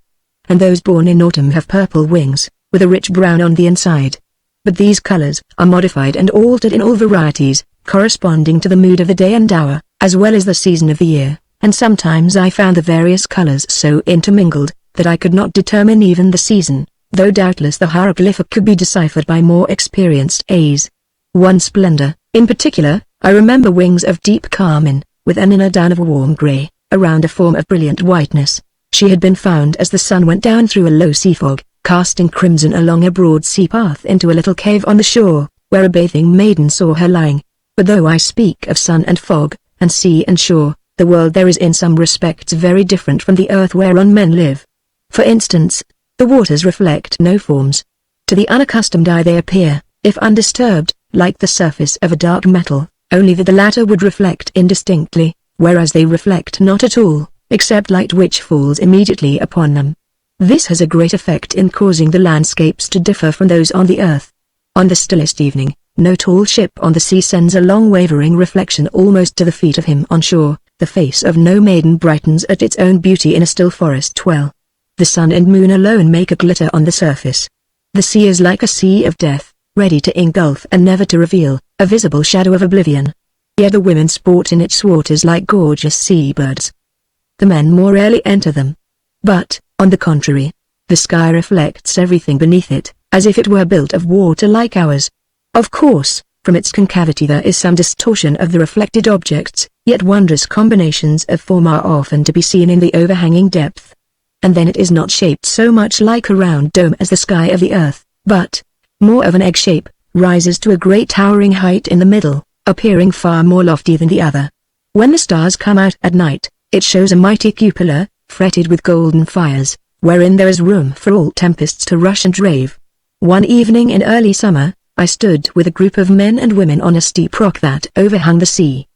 And those born in autumn have purple wings, with a rich brown on the inside. But these colors are modified and altered in all varieties, corresponding to the mood of the day and hour, as well as the season of the year, and sometimes I found the various colors so intermingled, that I could not determine even the season, though doubtless the hieroglyphic could be deciphered by more experienced eyes. One splendor, in particular, I remember wings of deep carmine, with an inner down of a warm grey, around a form of brilliant whiteness. She had been found as the sun went down through a low sea fog, casting crimson along a broad sea path into a little cave on the shore, where a bathing maiden saw her lying. But though I speak of sun and fog, and sea and shore, the world there is in some respects very different from the earth whereon men live. For instance, the waters reflect no forms. To the unaccustomed eye they appear, if undisturbed, like the surface of a dark metal, only that the latter would reflect indistinctly, whereas they reflect not at all, except light which falls immediately upon them. This has a great effect in causing the landscapes to differ from those on the earth. On the stillest evening, no tall ship on the sea sends a long wavering reflection almost to the feet of him on shore. The face of no maiden brightens at its own beauty in a still forest well. The sun and moon alone make a glitter on the surface. The sea is like a sea of death, ready to engulf and never to reveal, a visible shadow of oblivion. Yet the women sport in its waters like gorgeous seabirds. The men more rarely enter them. But, on the contrary, the sky reflects everything beneath it, as if it were built of water like ours. Of course, from its concavity there is some distortion of the reflected objects, yet wondrous combinations of form are often to be seen in the overhanging depth. And then it is not shaped so much like a round dome as the sky of the earth, but, more of an egg shape, rises to a great towering height in the middle, appearing far more lofty than the other. When the stars come out at night, it shows a mighty cupola, fretted with golden fires, wherein there is room for all tempests to rush and rave. One evening in early summer, I stood with a group of men and women on a steep rock that overhung the sea.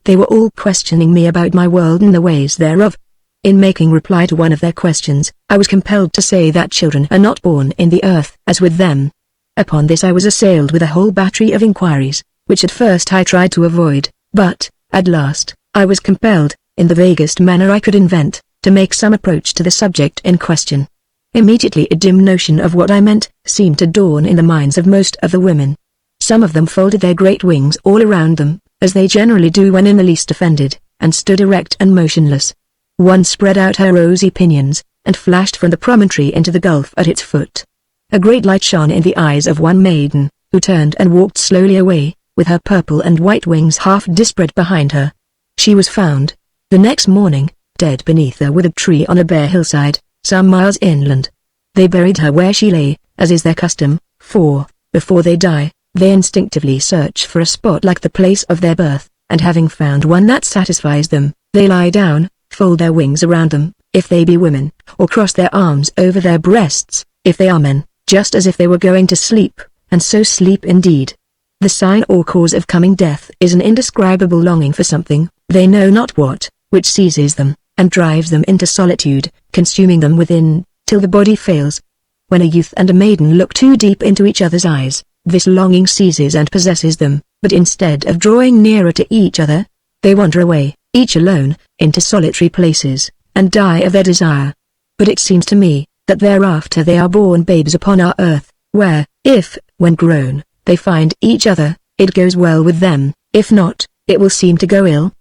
They were all questioning me about my world and the ways thereof. In making reply to one of their questions, I was compelled to say that children are not born in the earth as with them. Upon this I was assailed with a whole battery of inquiries, which at first I tried to avoid, but, at last, I was compelled, in the vaguest manner I could invent, to make some approach to the subject in question. Immediately a dim notion of what I meant seemed to dawn in the minds of most of the women. Some of them folded their great wings all around them, as they generally do when in the least offended, and stood erect and motionless. One spread out her rosy pinions, and flashed from the promontory into the gulf at its foot. A great light shone in the eyes of one maiden, who turned and walked slowly away, with her purple and white wings half dispread behind her. She was found, the next morning, dead beneath a withered tree on a bare hillside, some miles inland. They buried her where she lay, as is their custom, for, before they die, they instinctively search for a spot like the place of their birth, and having found one that satisfies them, they lie down, fold their wings around them, if they be women, or cross their arms over their breasts, if they are men, just as if they were going to sleep, and so sleep indeed. The sign or cause of coming death is an indescribable longing for something, they know not what, which seizes them, and drives them into solitude, consuming them within, till the body fails. When a youth and a maiden look too deep into each other's eyes, this longing seizes and possesses them, but instead of drawing nearer to each other, they wander away, each alone, into solitary places, and die of their desire. But it seems to me, that thereafter they are born babes upon our earth, where, if, when grown, they find each other, it goes well with them, if not, it will seem to go ill.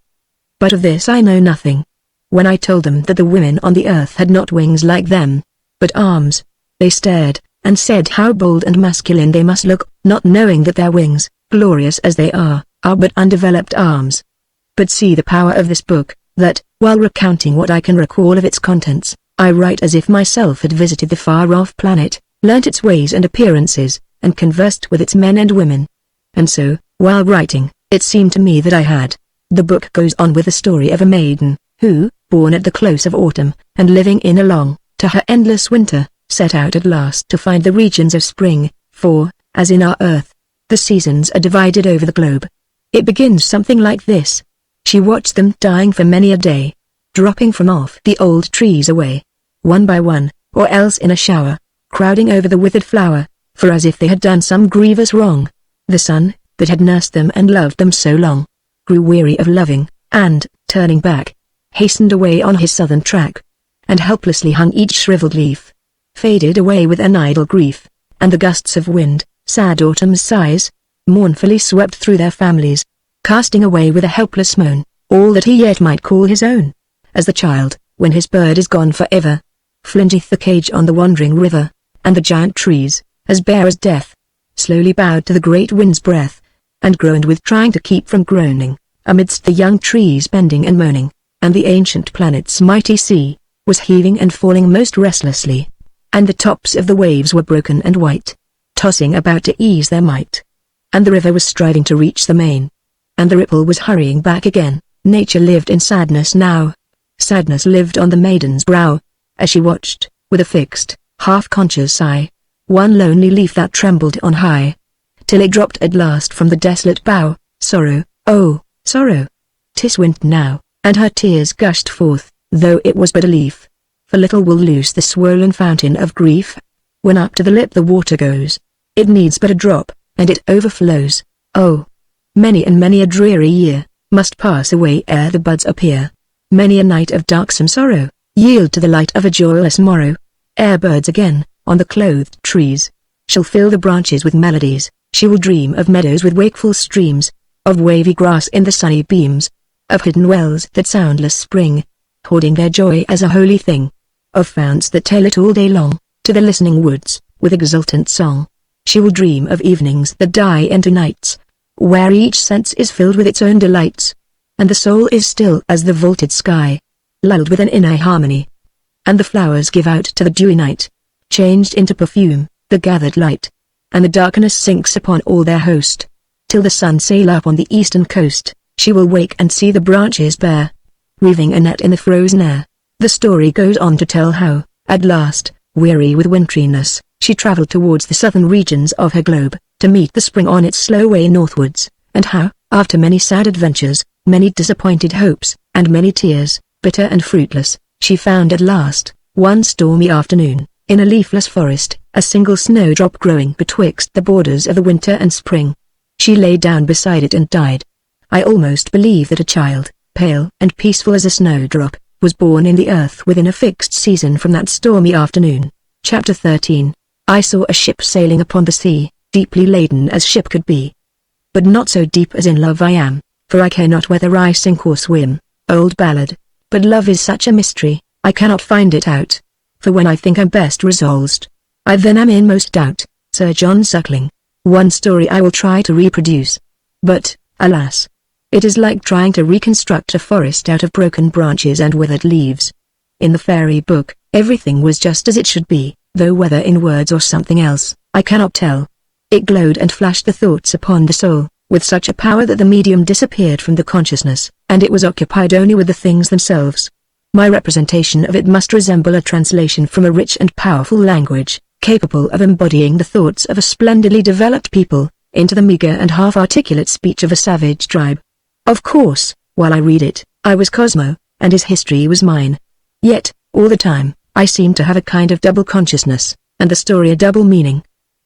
But of this I know nothing. When I told them that the women on the earth had not wings like them, but arms, they stared, and said how bold and masculine they must look, not knowing that their wings, glorious as they are but undeveloped arms. But see the power of this book, that, while recounting what I can recall of its contents, I write as if myself had visited the far-off planet, learnt its ways and appearances, and conversed with its men and women. And so, while writing, it seemed to me that I had. The book goes on with the story of a maiden, who, born at the close of autumn, and living in a long, to her endless winter, set out at last to find the regions of spring, for, as in our earth, the seasons are divided over the globe. It begins something like this. She watched them dying for many a day, dropping from off the old trees away, one by one, or else in a shower, crowding over the withered flower, for as if they had done some grievous wrong. The sun, that had nursed them and loved them so long, grew weary of loving, and, turning back, hastened away on his southern track, and helplessly hung each shriveled leaf, faded away with an idle grief, and the gusts of wind, sad autumn's sighs, mournfully swept through their families, casting away with a helpless moan, all that he yet might call his own, as the child, when his bird is gone for ever, flingeth the cage on the wandering river, and the giant trees, as bare as death, slowly bowed to the great wind's breath, and groaned with trying to keep from groaning, amidst the young trees bending and moaning, and the ancient planet's mighty sea, was heaving and falling most restlessly, and the tops of the waves were broken and white, tossing about to ease their might, and the river was striving to reach the main, and the ripple was hurrying back again. Nature lived in sadness now. Sadness lived on the maiden's brow, as she watched, with a fixed, half-conscious sigh, one lonely leaf that trembled on high, till it dropped at last from the desolate bough. Sorrow, oh, sorrow! 'Tis winter now, and her tears gushed forth, though it was but a leaf, for little will loose the swollen fountain of grief. When up to the lip the water goes, it needs but a drop, and it overflows. Oh! Many and many a dreary year must pass away ere the buds appear. Many a night of darksome sorrow yield to the light of a joyless morrow, ere birds again, on the clothed trees, shall fill the branches with melodies. She will dream of meadows with wakeful streams, of wavy grass in the sunny beams, of hidden wells that soundless spring, hoarding their joy as a holy thing, of founts that tell it all day long, to the listening woods, with exultant song. She will dream of evenings that die into nights, where each sense is filled with its own delights, and the soul is still as the vaulted sky, lulled with an inner harmony, and the flowers give out to the dewy night, changed into perfume, the gathered light, and the darkness sinks upon all their host, till the sun sail up on the eastern coast, she will wake and see the branches bare, weaving a net in the frozen air. The story goes on to tell how, at last, weary with winteriness, she traveled towards the southern regions of her globe, to meet the spring on its slow way northwards, and how, after many sad adventures, many disappointed hopes, and many tears, bitter and fruitless, she found at last, one stormy afternoon, in a leafless forest, a single snowdrop growing betwixt the borders of the winter and spring. She lay down beside it and died. I almost believe that a child, pale and peaceful as a snowdrop, was born in the earth within a fixed season from that stormy afternoon. Chapter 13. I saw a ship sailing upon the sea, deeply laden as ship could be. But not so deep as in love I am, for I care not whether I sink or swim. Old ballad. But love is such a mystery, I cannot find it out. For when I think I'm best resolved, I then am in most doubt. Sir John Suckling. One story I will try to reproduce. But, alas, it is like trying to reconstruct a forest out of broken branches and withered leaves. In the fairy book, everything was just as it should be, though whether in words or something else, I cannot tell. It glowed and flashed the thoughts upon the soul, with such a power that the medium disappeared from the consciousness, and it was occupied only with the things themselves. My representation of it must resemble a translation from a rich and powerful language, capable of embodying the thoughts of a splendidly developed people, into the meager and half-articulate speech of a savage tribe. Of course, while I read it, I was Cosmo, and his history was mine. Yet, all the time, I seemed to have a kind of double consciousness, and the story a double meaning.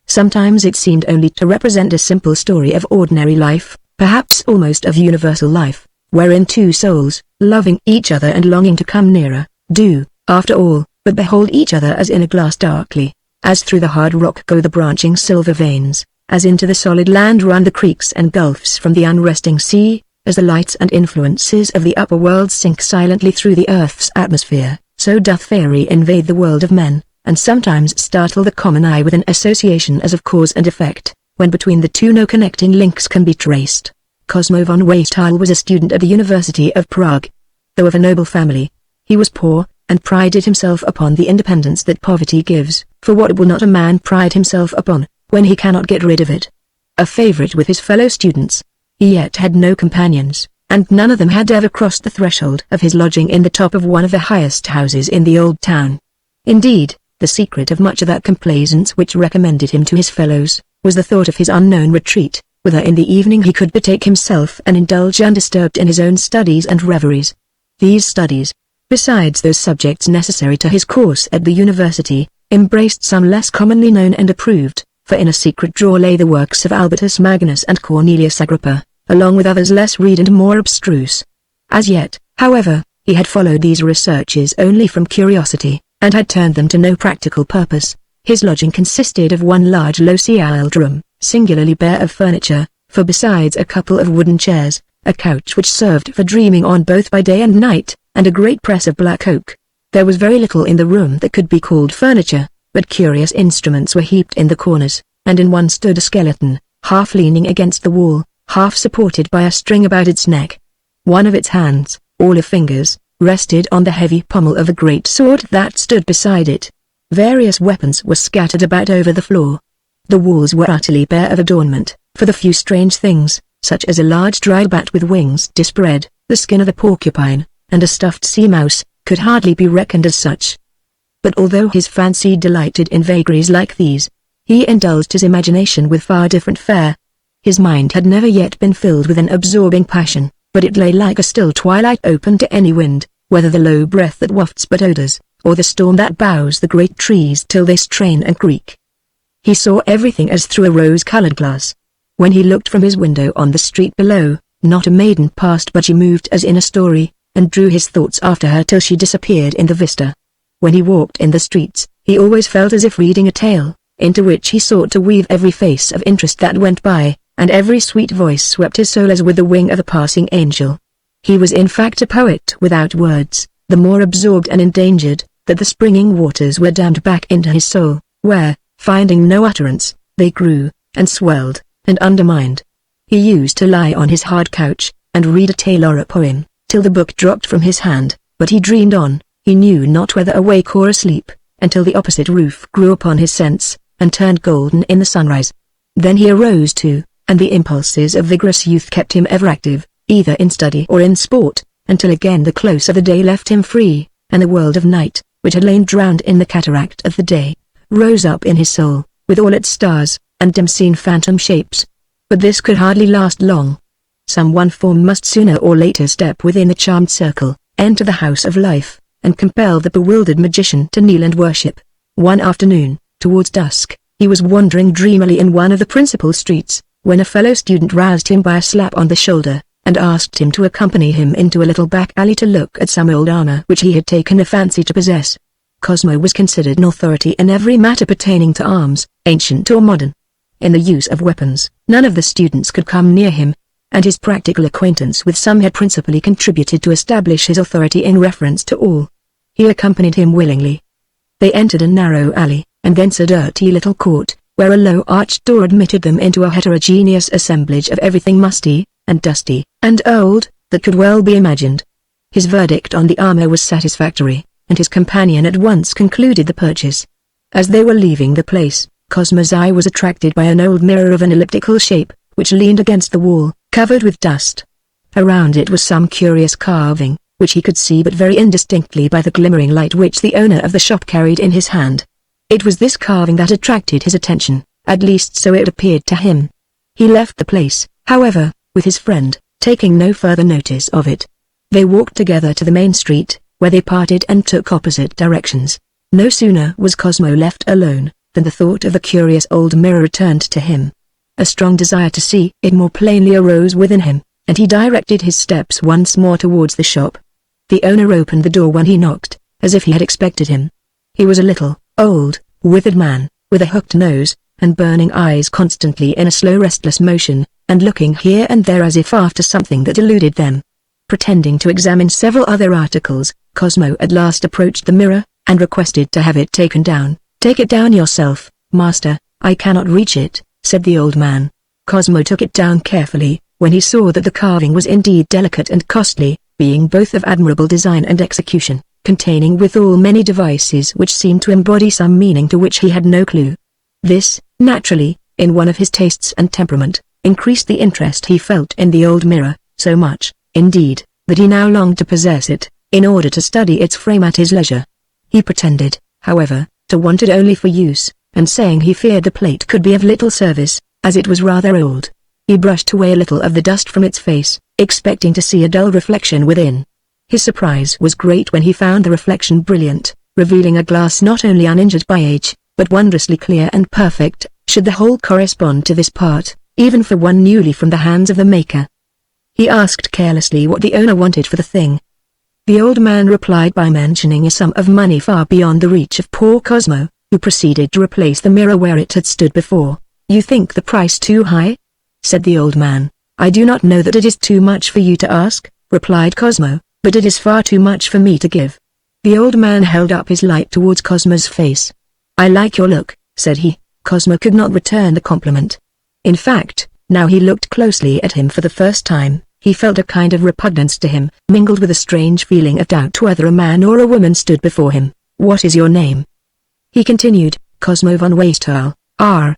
Sometimes it seemed only to represent a simple story of ordinary life, perhaps almost of universal life, wherein two souls, loving each other and longing to come nearer, do, after all, but behold each other as in a glass darkly, as through the hard rock go the branching silver veins, as into the solid land run the creeks and gulfs from the unresting sea, as the lights and influences of the upper world sink silently through the earth's atmosphere, so doth fairy invade the world of men, and sometimes startle the common eye with an association as of cause and effect, when between the two no connecting links can be traced. Cosmo von Weisthal was a student at the University of Prague. Though of a noble family, he was poor, and prided himself upon the independence that poverty gives, for what will not a man pride himself upon, when he cannot get rid of it? A favorite with his fellow students, he yet had no companions, and none of them had ever crossed the threshold of his lodging in the top of one of the highest houses in the old town. Indeed, the secret of much of that complaisance which recommended him to his fellows, was the thought of his unknown retreat, whither in the evening he could betake himself and indulge undisturbed in his own studies and reveries. These studies, besides those subjects necessary to his course at the university, embraced some less commonly known and approved, for in a secret drawer lay the works of Albertus Magnus and Cornelius Agrippa, along with others less read and more abstruse. As yet, however, he had followed these researches only from curiosity, and had turned them to no practical purpose. His lodging consisted of one large low-ceiled room, singularly bare of furniture, for besides a couple of wooden chairs, a couch which served for dreaming on both by day and night, and a great press of black oak, there was very little in the room that could be called furniture, but curious instruments were heaped in the corners, and in one stood a skeleton, half leaning against the wall, half supported by a string about its neck. One of its hands, all of fingers, rested on the heavy pommel of a great sword that stood beside it. Various weapons were scattered about over the floor. The walls were utterly bare of adornment, for the few strange things, such as a large dry bat with wings dispread, the skin of a porcupine, and a stuffed sea mouse, could hardly be reckoned as such. But although his fancy delighted in vagaries like these, he indulged his imagination with far different fare. His mind had never yet been filled with an absorbing passion, but it lay like a still twilight open to any wind, whether the low breath that wafts but odors, or the storm that bows the great trees till they strain and creak. He saw everything as through a rose-colored glass. When he looked from his window on the street below, not a maiden passed but she moved as in a story, and drew his thoughts after her till she disappeared in the vista. When he walked in the streets, he always felt as if reading a tale, into which he sought to weave every face of interest that went by, and every sweet voice swept his soul as with the wing of a passing angel. He was in fact a poet without words, the more absorbed and endangered, that the springing waters were dammed back into his soul, where, finding no utterance, they grew, and swelled, and undermined. He used to lie on his hard couch, and read a tale or a poem, till the book dropped from his hand, but he dreamed on, he knew not whether awake or asleep, until the opposite roof grew upon his sense, and turned golden in the sunrise. Then he arose too, and the impulses of vigorous youth kept him ever active, either in study or in sport, until again the close of the day left him free, and the world of night, which had lain drowned in the cataract of the day, rose up in his soul, with all its stars, and dim-seen phantom shapes. But this could hardly last long. Some one form must sooner or later step within the charmed circle, enter the house of life, and compel the bewildered magician to kneel and worship. One afternoon, towards dusk, he was wandering dreamily in one of the principal streets, when a fellow student roused him by a slap on the shoulder, and asked him to accompany him into a little back alley to look at some old armor which he had taken a fancy to possess. Cosmo was considered an authority in every matter pertaining to arms, ancient or modern. In the use of weapons, none of the students could come near him, and his practical acquaintance with some had principally contributed to establish his authority in reference to all. He accompanied him willingly. They entered a narrow alley, and thence a dirty little court, where a low arched door admitted them into a heterogeneous assemblage of everything musty, and dusty, and old, that could well be imagined. His verdict on the armor was satisfactory, and his companion at once concluded the purchase. As they were leaving the place, Cosmo's eye was attracted by an old mirror of an elliptical shape, which leaned against the wall, covered with dust. Around it was some curious carving, which he could see but very indistinctly by the glimmering light which the owner of the shop carried in his hand. It was this carving that attracted his attention, at least so it appeared to him. He left the place, however, with his friend, taking no further notice of it. They walked together to the main street, where they parted and took opposite directions. No sooner was Cosmo left alone, than the thought of the curious old mirror returned to him. A strong desire to see it more plainly arose within him, and he directed his steps once more towards the shop. The owner opened the door when he knocked, as if he had expected him. He was a little, old, withered man, with a hooked nose, and burning eyes constantly in a slow restless motion, and looking here and there as if after something that eluded them. Pretending to examine several other articles, Cosmo at last approached the mirror, and requested to have it taken down. "Take it down yourself, master, I cannot reach it," said the old man. Cosmo took it down carefully, when he saw that the carving was indeed delicate and costly, being both of admirable design and execution, containing withal many devices which seemed to embody some meaning to which he had no clue. This, naturally, in one of his tastes and temperament, increased the interest he felt in the old mirror, so much, indeed, that he now longed to possess it, in order to study its frame at his leisure. He pretended, however, to want it only for use, and saying he feared the plate could be of little service, as it was rather old. He brushed away a little of the dust from its face, expecting to see a dull reflection within. His surprise was great when he found the reflection brilliant, revealing a glass not only uninjured by age, but wondrously clear and perfect, should the whole correspond to this part, even for one newly from the hands of the maker. He asked carelessly what the owner wanted for the thing. The old man replied by mentioning a sum of money far beyond the reach of poor Cosmo, who proceeded to replace the mirror where it had stood before. "You think the price too high?" said the old man. "I do not know that it is too much for you to ask," replied Cosmo, "but it is far too much for me to give." The old man held up his light towards Cosmo's face. "I like your look," said he. Cosmo could not return the compliment. In fact, now he looked closely at him for the first time, he felt a kind of repugnance to him, mingled with a strange feeling of doubt whether a man or a woman stood before him. "What is your name?" he continued. "Cosmo von Weistal, R.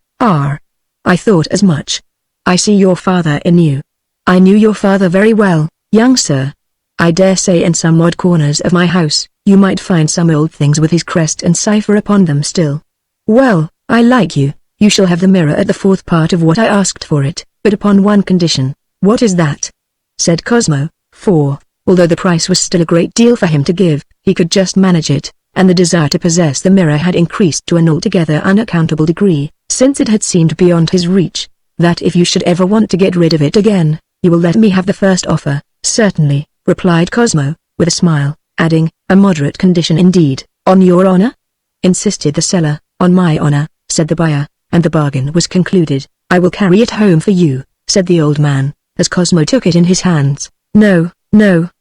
I thought as much. I see your father in you." "I knew your father very well, young sir. I dare say in some odd corners of my house, you might find some old things with his crest and cipher upon them still. Well, I like you. You shall have the mirror at the fourth part of what I asked for it, but upon one condition." "What is that?" said Cosmo, for, although the price was still a great deal for him to give, he could just manage it, and the desire to possess the mirror had increased to an altogether unaccountable degree, since it had seemed beyond his reach. "That if you should ever want to get rid of it again, you will let me have the first offer." "Certainly," replied Cosmo, with a smile, adding, "a moderate condition indeed." "On your honor?" insisted the seller. "On my honor," said the buyer, and the bargain was concluded. "I will carry it home for you," said the old man, as Cosmo took it in his hands. "No,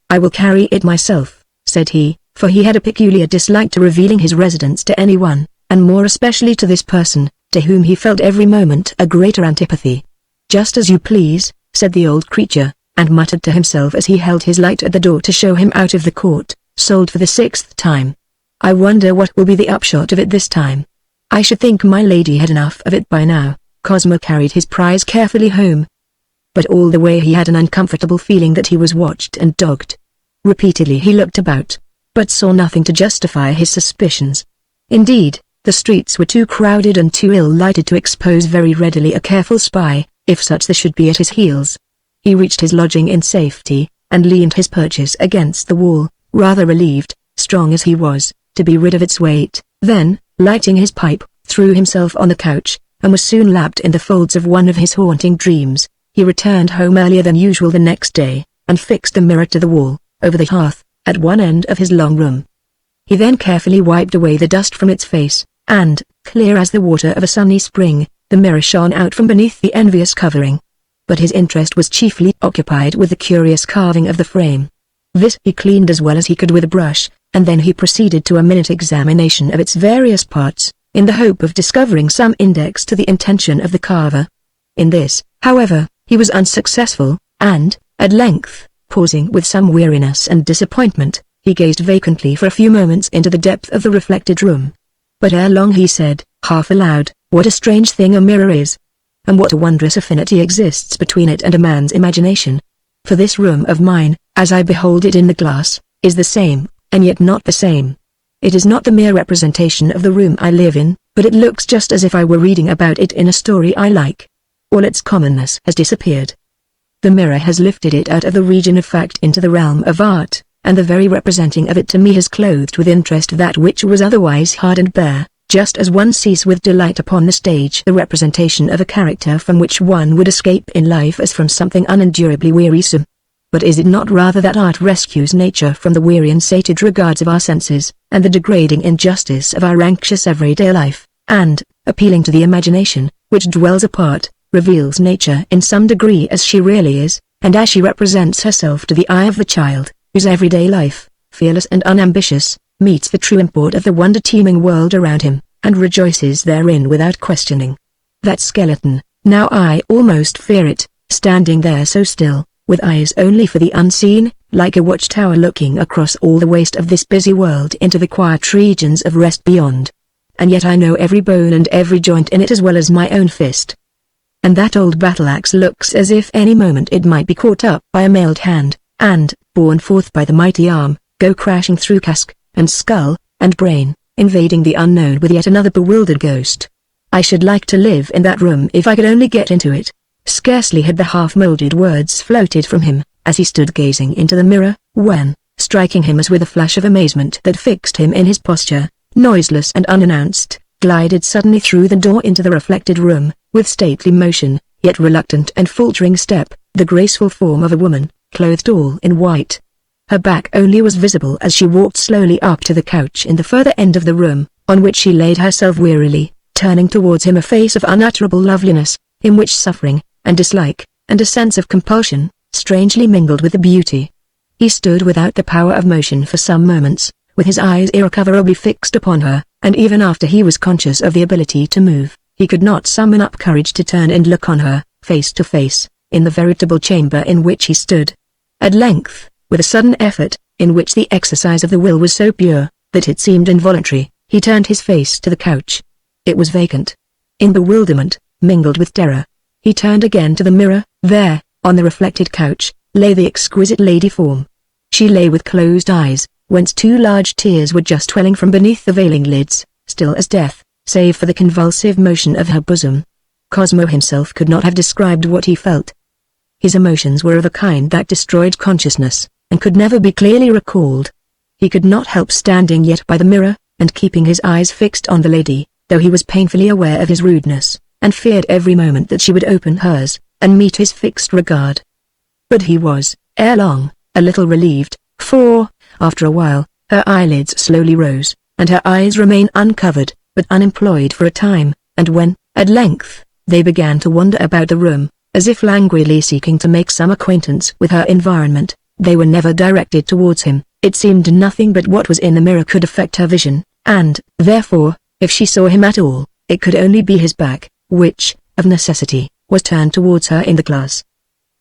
I will carry it myself," said he, for he had a peculiar dislike to revealing his residence to anyone, and more especially to this person, to whom he felt every moment a greater antipathy. "Just as you please," said the old creature, and muttered to himself as he held his light at the door to show him out of the court. "Sold for the 6th time. I wonder what will be the upshot of it this time. I should think my lady had enough of it by now." Cosmo carried his prize carefully home. but all the way he had an uncomfortable feeling that he was watched and dogged. Repeatedly he looked about, but saw nothing to justify his suspicions. Indeed, the streets were too crowded and too ill-lighted to expose very readily a careful spy, if such there should be at his heels. He reached his lodging in safety, and leaned his purchase against the wall, rather relieved, strong as he was, to be rid of its weight. Then, lighting his pipe, threw himself on the couch, and was soon lapped in the folds of one of his haunting dreams. He returned home earlier than usual the next day, and fixed the mirror to the wall, over the hearth, at one end of his long room. He then carefully wiped away the dust from its face, and, clear as the water of a sunny spring, the mirror shone out from beneath the envious covering. But his interest was chiefly occupied with the curious carving of the frame. This he cleaned as well as he could with a brush, and then he proceeded to a minute examination of its various parts, in the hope of discovering some index to the intention of the carver. In this, however, he was unsuccessful, and, at length, pausing with some weariness and disappointment, he gazed vacantly for a few moments into the depth of the reflected room. But ere long he said, half aloud, "What a strange thing a mirror is! And what a wondrous affinity exists between it and a man's imagination. For this room of mine, as I behold it in the glass, is the same, and yet not the same. It is not the mere representation of the room I live in, but it looks just as if I were reading about it in a story I like. All its commonness has disappeared. The mirror has lifted it out of the region of fact into the realm of art, and the very representing of it to me has clothed with interest that which was otherwise hard and bare, just as one sees with delight upon the stage the representation of a character from which one would escape in life as from something unendurably wearisome. But is it not rather that art rescues nature from the weary and sated regards of our senses, and the degrading injustice of our anxious everyday life, and, appealing to the imagination, which dwells apart, reveals nature in some degree as she really is, and as she represents herself to the eye of the child, whose everyday life, fearless and unambitious, meets the true import of the wonder-teeming world around him, and rejoices therein without questioning. That skeleton, now I almost fear it, standing there so still, with eyes only for the unseen, like a watchtower looking across all the waste of this busy world into the quiet regions of rest beyond. And yet I know every bone and every joint in it as well as my own fist. And that old battle-axe looks as if any moment it might be caught up by a mailed hand, and, borne forth by the mighty arm, go crashing through casque, and skull, and brain, invading the unknown with yet another bewildered ghost. I should like to live in that room if I could only get into it. Scarcely had the half-molded words floated from him, as he stood gazing into the mirror, when, striking him as with a flash of amazement that fixed him in his posture, noiseless and unannounced, glided suddenly through the door into the reflected room, with stately motion, yet reluctant and faltering step, the graceful form of a woman, clothed all in white. Her back only was visible as she walked slowly up to the couch in the further end of the room, on which she laid herself wearily, turning towards him a face of unutterable loveliness, in which suffering, and dislike, and a sense of compulsion, strangely mingled with the beauty. He stood without the power of motion for some moments, with his eyes irrecoverably fixed upon her, and even after he was conscious of the ability to move, he could not summon up courage to turn and look on her, face to face, in the veritable chamber in which he stood. At length, with a sudden effort, in which the exercise of the will was so pure, that it seemed involuntary, he turned his face to the couch. It was vacant. In bewilderment, mingled with terror, he turned again to the mirror. There, on the reflected couch, lay the exquisite lady form. She lay with closed eyes, whence 2 large tears were just welling from beneath the veiling lids, still as death, save for the convulsive motion of her bosom. Cosmo himself could not have described what he felt. His emotions were of a kind that destroyed consciousness, and could never be clearly recalled. He could not help standing yet by the mirror, and keeping his eyes fixed on the lady, though he was painfully aware of his rudeness, and feared every moment that she would open hers, and meet his fixed regard. But he was, ere long, a little relieved, for, after a while, her eyelids slowly rose, and her eyes remained uncovered, but unemployed for a time, and when, at length, they began to wander about the room, as if languidly seeking to make some acquaintance with her environment, they were never directed towards him. It seemed nothing but what was in the mirror could affect her vision, and, therefore, if she saw him at all, it could only be his back, which, of necessity, was turned towards her in the glass.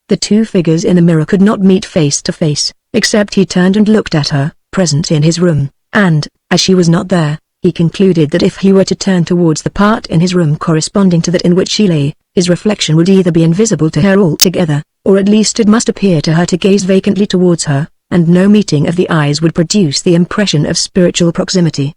The 2 figures in the mirror could not meet face to face, except he turned and looked at her, present in his room, and, as she was not there, he concluded that if he were to turn towards the part in his room corresponding to that in which she lay, his reflection would either be invisible to her altogether, or at least it must appear to her to gaze vacantly towards her, and no meeting of the eyes would produce the impression of spiritual proximity.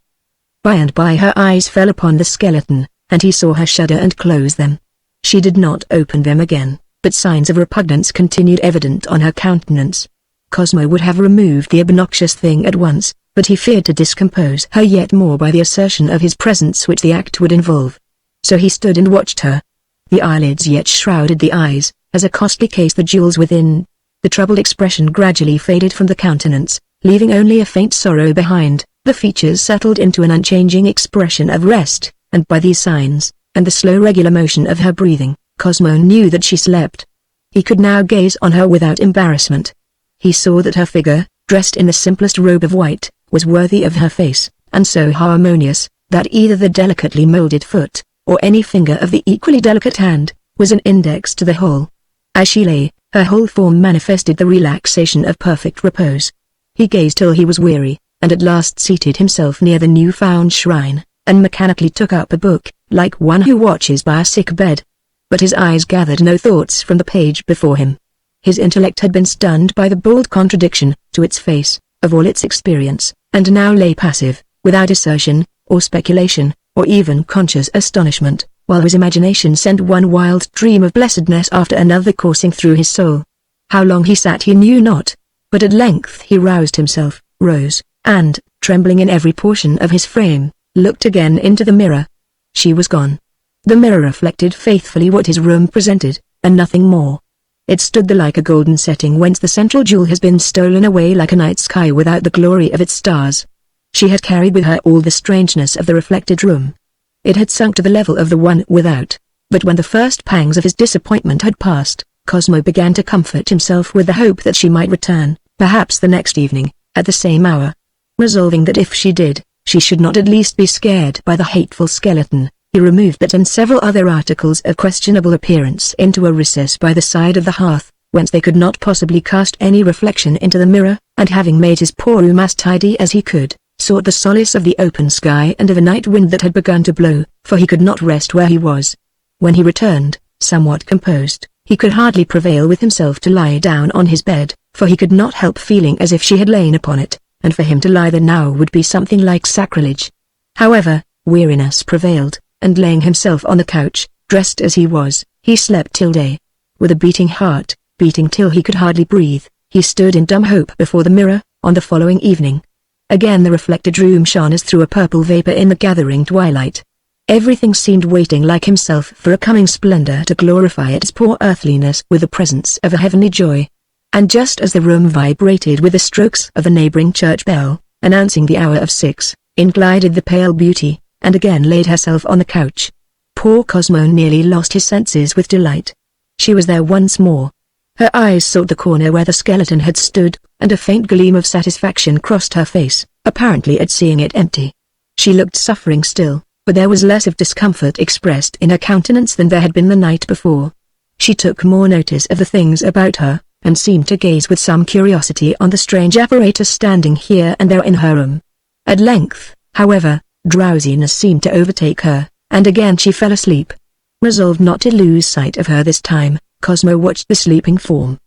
By and by her eyes fell upon the skeleton, and he saw her shudder and close them. She did not open them again, but signs of repugnance continued evident on her countenance. Cosmo would have removed the obnoxious thing at once, but he feared to discompose her yet more by the assertion of his presence which the act would involve. So he stood and watched her. The eyelids yet shrouded the eyes, as a costly case the jewels within. The troubled expression gradually faded from the countenance, leaving only a faint sorrow behind. The features settled into an unchanging expression of rest, and by these signs, and the slow regular motion of her breathing, Cosmo knew that she slept. He could now gaze on her without embarrassment. He saw that her figure, dressed in the simplest robe of white, was worthy of her face, and so harmonious, that either the delicately molded foot, or any finger of the equally delicate hand, was an index to the whole. As she lay, her whole form manifested the relaxation of perfect repose. He gazed till he was weary, and at last seated himself near the new-found shrine, and mechanically took up a book, like one who watches by a sick bed. But his eyes gathered no thoughts from the page before him. His intellect had been stunned by the bold contradiction, to its face, of all its experience, and now lay passive, without assertion, or speculation, or even conscious astonishment, while his imagination sent one wild dream of blessedness after another coursing through his soul. How long he sat he knew not, but at length he roused himself, rose, and, trembling in every portion of his frame, looked again into the mirror. She was gone. The mirror reflected faithfully what his room presented, and nothing more. It stood there like a golden setting whence the central jewel has been stolen away like a night sky without the glory of its stars. She had carried with her all the strangeness of the reflected room. It had sunk to the level of the one without, but when the first pangs of his disappointment had passed, Cosmo began to comfort himself with the hope that she might return, perhaps the next evening, at the same hour. Resolving that if she did, she should not at least be scared by the hateful skeleton, he removed that and several other articles of questionable appearance into a recess by the side of the hearth, whence they could not possibly cast any reflection into the mirror, and having made his poor room as tidy as he could, sought the solace of the open sky and of a night wind that had begun to blow, for he could not rest where he was. When he returned, somewhat composed, he could hardly prevail with himself to lie down on his bed, for he could not help feeling as if she had lain upon it, and for him to lie there now would be something like sacrilege. However, weariness prevailed, and laying himself on the couch, dressed as he was, he slept till day. With a beating heart, beating till he could hardly breathe, he stood in dumb hope before the mirror. On the following evening, again the reflected room shone as through a purple vapor in the gathering twilight. Everything seemed waiting like himself for a coming splendor to glorify its poor earthliness with the presence of a heavenly joy. And just as the room vibrated with the strokes of the neighboring church bell, announcing the hour of 6, in glided the pale beauty, and again laid herself on the couch. Poor Cosmo nearly lost his senses with delight. She was there once more. Her eyes sought the corner where the skeleton had stood, and a faint gleam of satisfaction crossed her face, apparently at seeing it empty. She looked suffering still, but there was less of discomfort expressed in her countenance than there had been the night before. She took more notice of the things about her, and seemed to gaze with some curiosity on the strange apparatus standing here and there in her room. At length, however, drowsiness seemed to overtake her, and again she fell asleep. Resolved not to lose sight of her this time, Cosmo watched the sleeping form.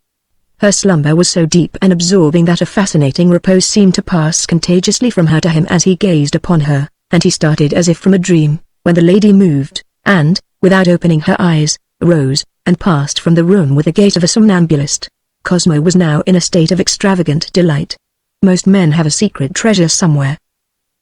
Her slumber was so deep and absorbing that a fascinating repose seemed to pass contagiously from her to him as he gazed upon her, and he started as if from a dream, when the lady moved, and, without opening her eyes, rose, and passed from the room with the gait of a somnambulist. Cosmo was now in a state of extravagant delight. Most men have a secret treasure somewhere.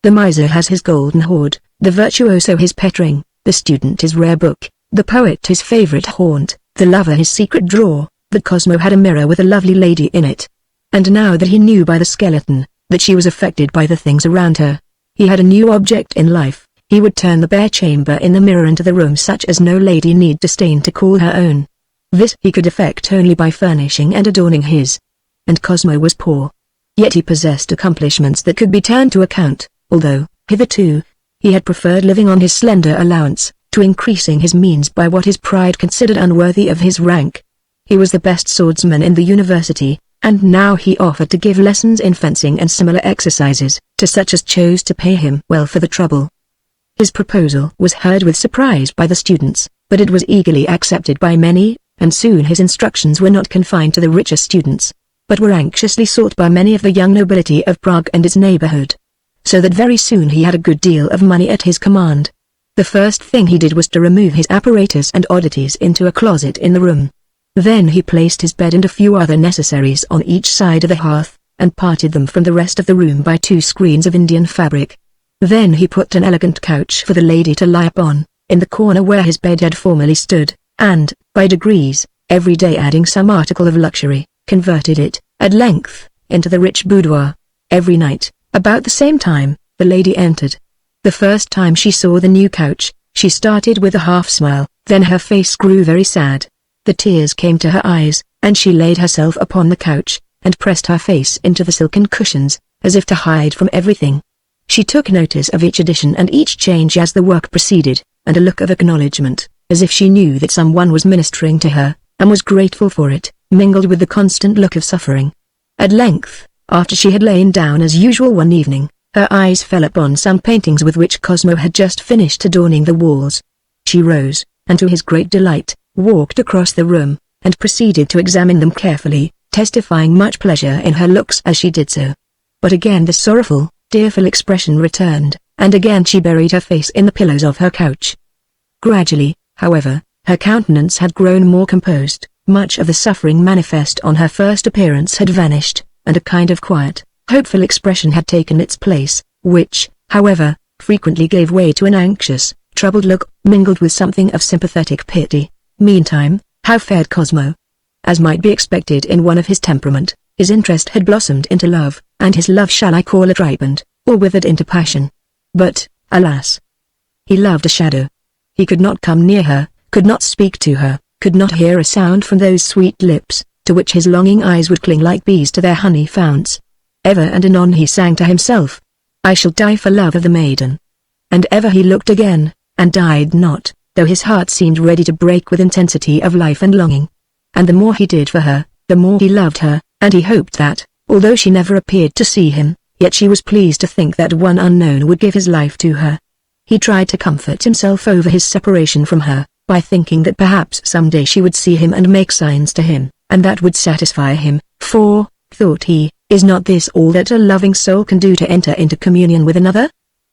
The miser has his golden hoard, the virtuoso his pet ring, the student his rare book, the poet his favorite haunt, the lover his secret drawer. But Cosmo had a mirror with a lovely lady in it. And now that he knew by the skeleton, that she was affected by the things around her, he had a new object in life. He would turn the bare chamber in the mirror into the room such as no lady need disdain to call her own. This he could effect only by furnishing and adorning his. And Cosmo was poor. Yet he possessed accomplishments that could be turned to account, although, hitherto, he had preferred living on his slender allowance, to increasing his means by what his pride considered unworthy of his rank. He was the best swordsman in the university, and now he offered to give lessons in fencing and similar exercises, to such as chose to pay him well for the trouble. His proposal was heard with surprise by the students, but it was eagerly accepted by many, and soon his instructions were not confined to the richer students, but were anxiously sought by many of the young nobility of Prague and its neighborhood. So that very soon he had a good deal of money at his command. The first thing he did was to remove his apparatus and oddities into a closet in the room. Then he placed his bed and a few other necessaries on each side of the hearth, and parted them from the rest of the room by 2 screens of Indian fabric. Then he put an elegant couch for the lady to lie upon, in the corner where his bed had formerly stood, and, by degrees, every day adding some article of luxury, converted it, at length, into the rich boudoir. Every night, about the same time, the lady entered. The first time she saw the new couch, she started with a half-smile, then her face grew very sad. The tears came to her eyes, and she laid herself upon the couch, and pressed her face into the silken cushions, as if to hide from everything. She took notice of each addition and each change as the work proceeded, and a look of acknowledgment, as if she knew that someone was ministering to her, and was grateful for it, mingled with the constant look of suffering. At length, after she had lain down as usual one evening, her eyes fell upon some paintings with which Cosmo had just finished adorning the walls. She rose, and to his great delight, walked across the room, and proceeded to examine them carefully, testifying much pleasure in her looks as she did so. But again the sorrowful, tearful expression returned, and again she buried her face in the pillows of her couch. Gradually, however, her countenance had grown more composed, much of the suffering manifest on her first appearance had vanished, and a kind of quiet, hopeful expression had taken its place, which, however, frequently gave way to an anxious, troubled look, mingled with something of sympathetic pity. Meantime, how fared Cosmo? As might be expected in one of his temperament, his interest had blossomed into love, and his love shall I call it ripened, or withered into passion. But, alas! He loved a shadow. He could not come near her, could not speak to her, could not hear a sound from those sweet lips, to which his longing eyes would cling like bees to their honey founts. Ever and anon he sang to himself, "I shall die for love of the maiden." And ever he looked again, and died not, though his heart seemed ready to break with intensity of life and longing. And the more he did for her, the more he loved her, and he hoped that, although she never appeared to see him, yet she was pleased to think that one unknown would give his life to her. He tried to comfort himself over his separation from her, by thinking that perhaps some day she would see him and make signs to him, and that would satisfy him, for, thought he, is not this all that a loving soul can do to enter into communion with another?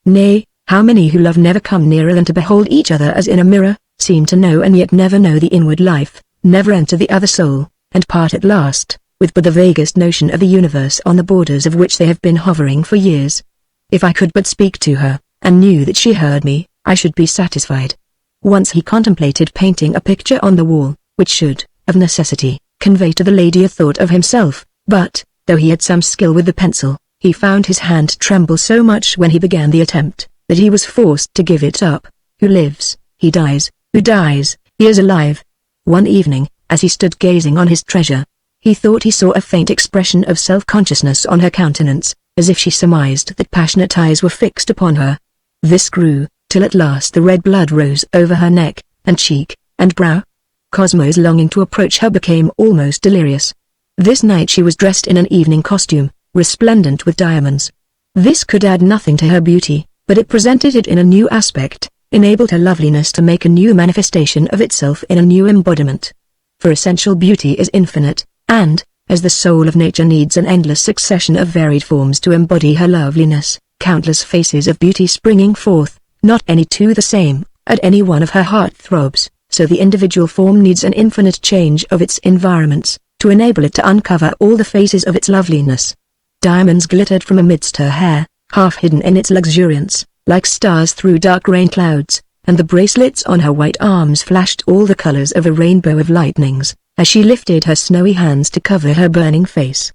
Nay, how many who love never come nearer than to behold each other as in a mirror, seem to know and yet never know the inward life, never enter the other soul, and part at last, with but the vaguest notion of the universe on the borders of which they have been hovering for years. If I could but speak to her, and knew that she heard me, I should be satisfied. Once he contemplated painting a picture on the wall, which should, of necessity, convey to the lady a thought of himself, but, though he had some skill with the pencil, he found his hand tremble so much when he began the attempt, that he was forced to give it up. Who lives, he dies, who dies, he is alive. One evening, as he stood gazing on his treasure, he thought he saw a faint expression of self-consciousness on her countenance, as if she surmised that passionate eyes were fixed upon her. This grew, till at last the red blood rose over her neck, and cheek, and brow. Cosmo's longing to approach her became almost delirious. This night she was dressed in an evening costume, resplendent with diamonds. This could add nothing to her beauty, but it presented it in a new aspect, enabled her loveliness to make a new manifestation of itself in a new embodiment. For essential beauty is infinite, and, as the soul of nature needs an endless succession of varied forms to embody her loveliness, countless faces of beauty springing forth, not any two the same, at any one of her heart throbs, so the individual form needs an infinite change of its environments, to enable it to uncover all the faces of its loveliness. Diamonds glittered from amidst her hair, half hidden in its luxuriance, like stars through dark rain clouds, and the bracelets on her white arms flashed all the colors of a rainbow of lightnings, as she lifted her snowy hands to cover her burning face.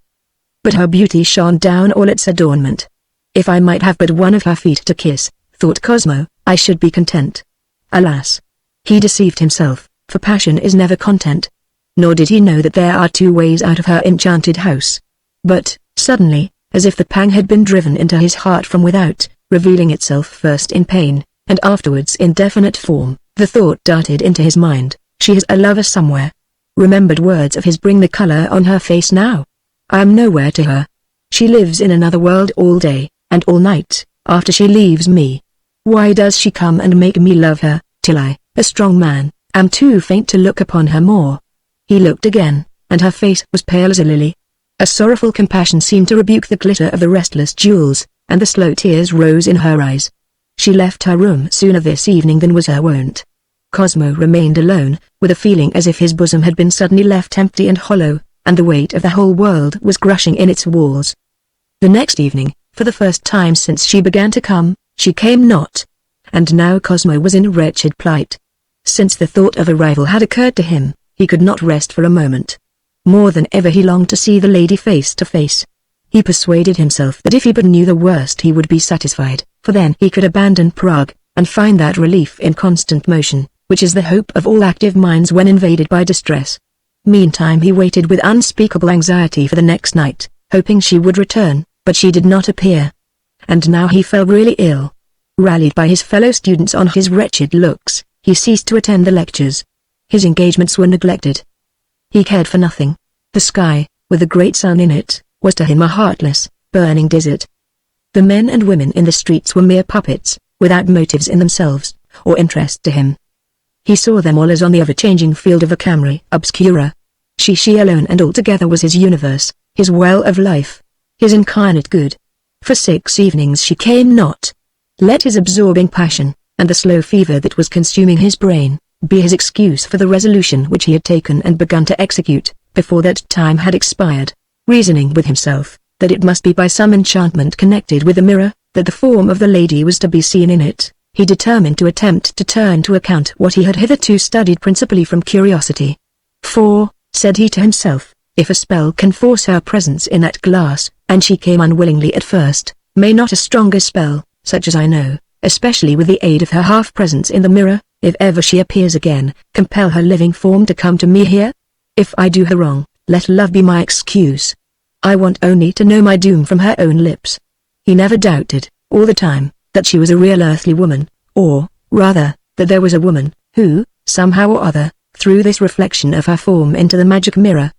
But her beauty shone down all its adornment. If I might have but one of her feet to kiss, thought Cosmo, I should be content. Alas! He deceived himself, for passion is never content. Nor did he know that there are 2 ways out of her enchanted house. But, suddenly, as if the pang had been driven into his heart from without, revealing itself first in pain, and afterwards in definite form, the thought darted into his mind, she has a lover somewhere. Remembered words of his bring the color on her face now. I am nowhere to her. She lives in another world all day, and all night, after she leaves me. Why does she come and make me love her, till I, a strong man, am too faint to look upon her more." He looked again, and her face was pale as a lily. A sorrowful compassion seemed to rebuke the glitter of the restless jewels, and the slow tears rose in her eyes. She left her room sooner this evening than was her wont. Cosmo remained alone, with a feeling as if his bosom had been suddenly left empty and hollow, and the weight of the whole world was crushing in its walls. The next evening, for the first time since she began to come, she came not. And now Cosmo was in a wretched plight. Since the thought of arrival had occurred to him, he could not rest for a moment. More than ever he longed to see the lady face to face. He persuaded himself that if he but knew the worst he would be satisfied, for then he could abandon Prague, and find that relief in constant motion, which is the hope of all active minds when invaded by distress. Meantime he waited with unspeakable anxiety for the next night, hoping she would return, but she did not appear. And now he fell really ill. Rallied by his fellow students on his wretched looks, he ceased to attend the lectures. His engagements were neglected. He cared for nothing. The sky, with the great sun in it, was to him a heartless, burning desert. The men and women in the streets were mere puppets, without motives in themselves, or interest to him. He saw them all as on the ever-changing field of a camera obscura. She alone and altogether was his universe, his well of life, his incarnate good. For 6 evenings she came not. Let his absorbing passion, and the slow fever that was consuming his brain, be his excuse for the resolution which he had taken and begun to execute, before that time had expired. Reasoning with himself, that it must be by some enchantment connected with the mirror, that the form of the lady was to be seen in it, he determined to attempt to turn to account what he had hitherto studied principally from curiosity. "For," said he to himself, "if a spell can force her presence in that glass, and she came unwillingly at first, may not a stronger spell, such as I know, especially with the aid of her half-presence in the mirror, if ever she appears again, compel her living form to come to me here? If I do her wrong, let love be my excuse. I want only to know my doom from her own lips." He never doubted, all the time, that she was a real earthly woman, or, rather, that there was a woman, who, somehow or other, threw this reflection of her form into the magic mirror.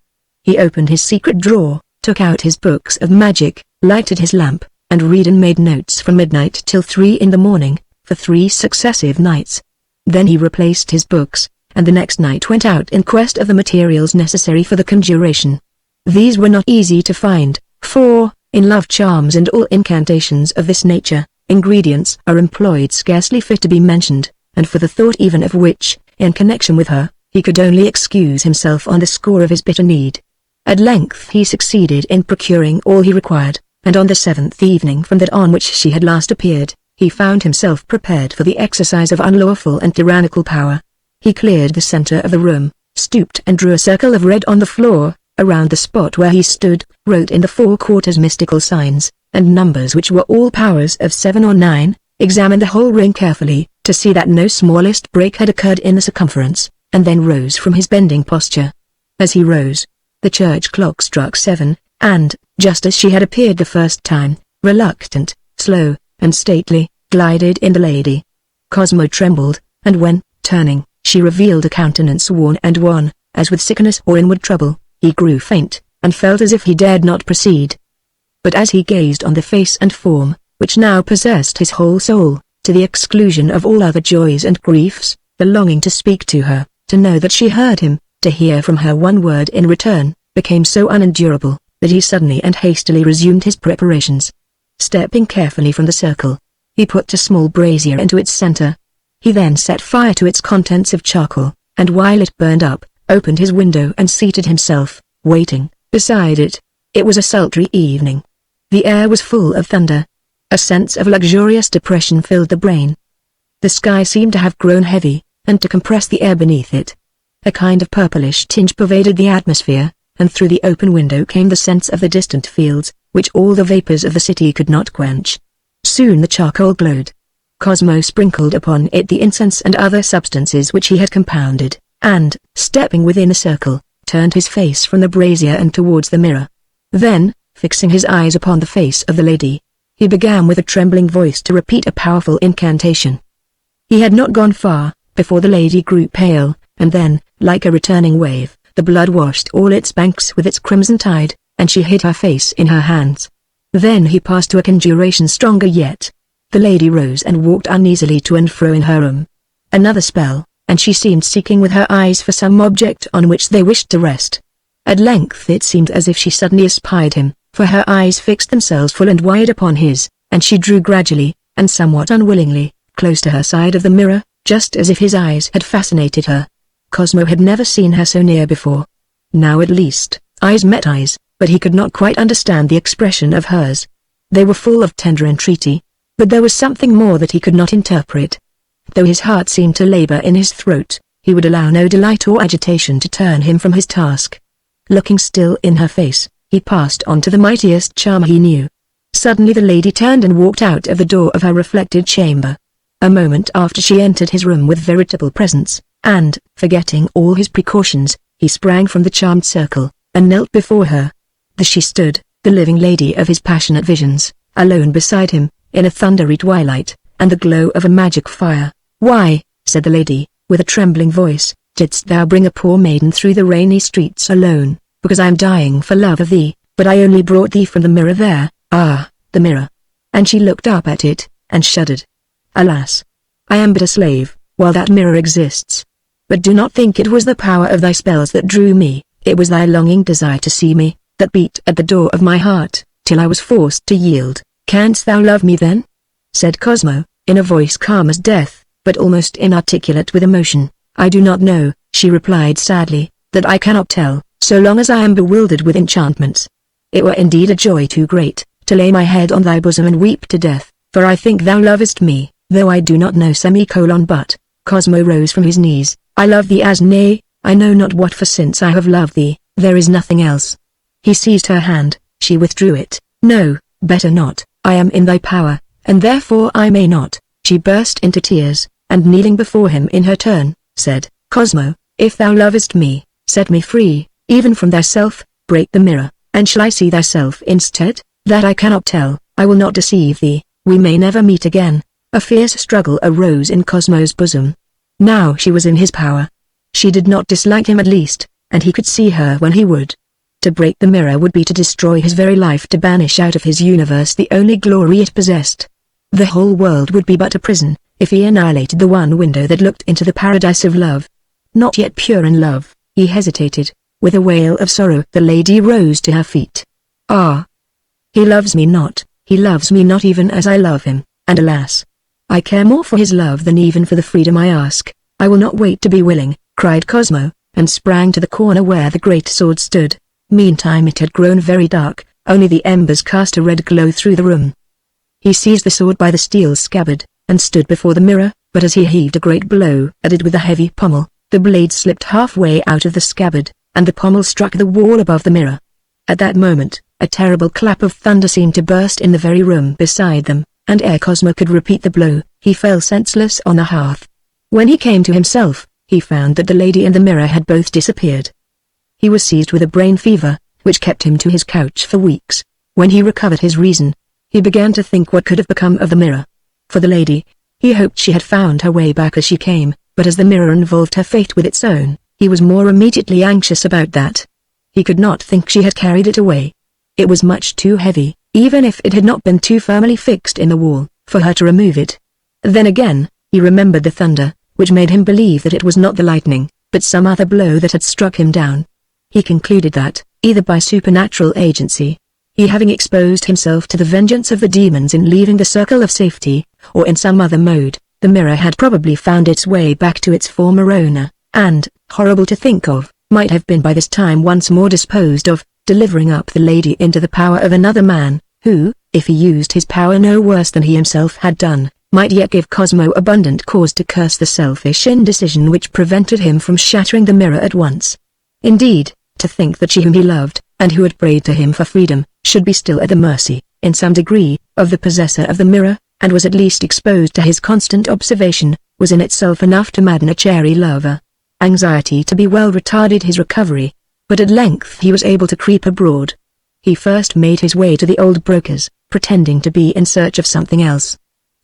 He opened his secret drawer, took out his books of magic, lighted his lamp, and read and made notes from midnight till 3 in the morning, for 3 successive nights. Then he replaced his books, and the next night went out in quest of the materials necessary for the conjuration. These were not easy to find, for, in love charms and all incantations of this nature, ingredients are employed scarcely fit to be mentioned, and for the thought even of which, in connection with her, he could only excuse himself on the score of his bitter need. At length he succeeded in procuring all he required, and on the 7th evening from that on which she had last appeared, he found himself prepared for the exercise of unlawful and tyrannical power. He cleared the center of the room, stooped and drew a circle of red on the floor, around the spot where he stood, wrote in the 4 quarters mystical signs, and numbers which were all powers of 7 or 9, examined the whole ring carefully, to see that no smallest break had occurred in the circumference, and then rose from his bending posture. As he rose, the church clock struck 7, and, just as she had appeared the first time, reluctant, slow, and stately, glided in the lady. Cosmo trembled, and when, turning, she revealed a countenance worn and wan, as with sickness or inward trouble, he grew faint, and felt as if he dared not proceed. But as he gazed on the face and form, which now possessed his whole soul, to the exclusion of all other joys and griefs, the longing to speak to her, to know that she heard him, to hear from her one word in return, became so unendurable, that he suddenly and hastily resumed his preparations. Stepping carefully from the circle, he put a small brazier into its center. He then set fire to its contents of charcoal, and while it burned up, opened his window and seated himself, waiting, beside it. It was a sultry evening. The air was full of thunder. A sense of luxurious depression filled the brain. The sky seemed to have grown heavy, and to compress the air beneath it. A kind of purplish tinge pervaded the atmosphere, and through the open window came the sense of the distant fields, which all the vapors of the city could not quench. Soon the charcoal glowed. Cosmo sprinkled upon it the incense and other substances which he had compounded, and, stepping within the circle, turned his face from the brazier and towards the mirror. Then, fixing his eyes upon the face of the lady, he began with a trembling voice to repeat a powerful incantation. He had not gone far, before the lady grew pale, and then, like a returning wave, the blood washed all its banks with its crimson tide, and she hid her face in her hands. Then he passed to a conjuration stronger yet. The lady rose and walked uneasily to and fro in her room. Another spell, and she seemed seeking with her eyes for some object on which they wished to rest. At length it seemed as if she suddenly espied him, for her eyes fixed themselves full and wide upon his, and she drew gradually, and somewhat unwillingly, close to her side of the mirror, just as if his eyes had fascinated her. Cosmo had never seen her so near before. Now at least, eyes met eyes, but he could not quite understand the expression of hers. They were full of tender entreaty, but there was something more that he could not interpret. Though his heart seemed to labor in his throat, he would allow no delight or agitation to turn him from his task. Looking still in her face, he passed on to the mightiest charmer he knew. Suddenly the lady turned and walked out of the door of her reflected chamber. A moment after she entered his room with veritable presence, and, forgetting all his precautions, he sprang from the charmed circle, and knelt before her. There she stood, the living lady of his passionate visions, alone beside him, in a thundery twilight, and the glow of a magic fire. "Why," said the lady, with a trembling voice, "didst thou bring a poor maiden through the rainy streets alone? Because I am dying for love of thee, but I only brought thee from the mirror there." "Ah, the mirror." And she looked up at it, and shuddered. "Alas! I am but a slave, while that mirror exists. But do not think it was the power of thy spells that drew me, it was thy longing desire to see me, that beat at the door of my heart, till I was forced to yield." "Canst thou love me then?" said Cosmo, in a voice calm as death, but almost inarticulate with emotion. "I do not know," she replied sadly, "that I cannot tell, so long as I am bewildered with enchantments. It were indeed a joy too great, to lay my head on thy bosom and weep to death, for I think thou lovest me, though I do not know but." Cosmo rose from his knees. "I love thee as nay, I know not what, for since I have loved thee, there is nothing else." He seized her hand, she withdrew it. "No, better not, I am in thy power, and therefore I may not." She burst into tears, and kneeling before him in her turn, said, "Cosmo, if thou lovest me, set me free, even from thyself, break the mirror, and shall I see thyself instead? That I cannot tell, I will not deceive thee, we may never meet again." A fierce struggle arose in Cosmo's bosom. Now she was in his power. She did not dislike him at least, and he could see her when he would. To break the mirror would be to destroy his very life, to banish out of his universe the only glory it possessed. The whole world would be but a prison, if he annihilated the one window that looked into the paradise of love. Not yet pure in love, he hesitated. With a wail of sorrow the lady rose to her feet. "Ah! He loves me not, he loves me not even as I love him, and alas! I care more for his love than even for the freedom I ask. I will not wait to be willing," cried Cosmo, and sprang to the corner where the great sword stood. Meantime it had grown very dark, only the embers cast a red glow through the room. He seized the sword by the steel scabbard, and stood before the mirror, but as he heaved a great blow at it with a heavy pommel, the blade slipped halfway out of the scabbard, and the pommel struck the wall above the mirror. At that moment, a terrible clap of thunder seemed to burst in the very room beside them, and ere Cosmo could repeat the blow, he fell senseless on the hearth. When he came to himself, he found that the lady and the mirror had both disappeared. He was seized with a brain fever, which kept him to his couch for weeks. When he recovered his reason, he began to think what could have become of the mirror. For the lady, he hoped she had found her way back as she came, but as the mirror involved her fate with its own, he was more immediately anxious about that. He could not think she had carried it away. It was much too heavy, even if it had not been too firmly fixed in the wall, for her to remove it. Then again, he remembered the thunder, which made him believe that it was not the lightning, but some other blow that had struck him down. He concluded that, either by supernatural agency, he having exposed himself to the vengeance of the demons in leaving the circle of safety, or in some other mode, the mirror had probably found its way back to its former owner, and, horrible to think of, might have been by this time once more disposed of, delivering up the lady into the power of another man, who, if he used his power no worse than he himself had done, might yet give Cosmo abundant cause to curse the selfish indecision which prevented him from shattering the mirror at once. Indeed, to think that she whom he loved, and who had prayed to him for freedom, should be still at the mercy, in some degree, of the possessor of the mirror, and was at least exposed to his constant observation, was in itself enough to madden a chary lover. Anxiety to be well retarded his recovery, but at length he was able to creep abroad. He first made his way to the old broker's, pretending to be in search of something else.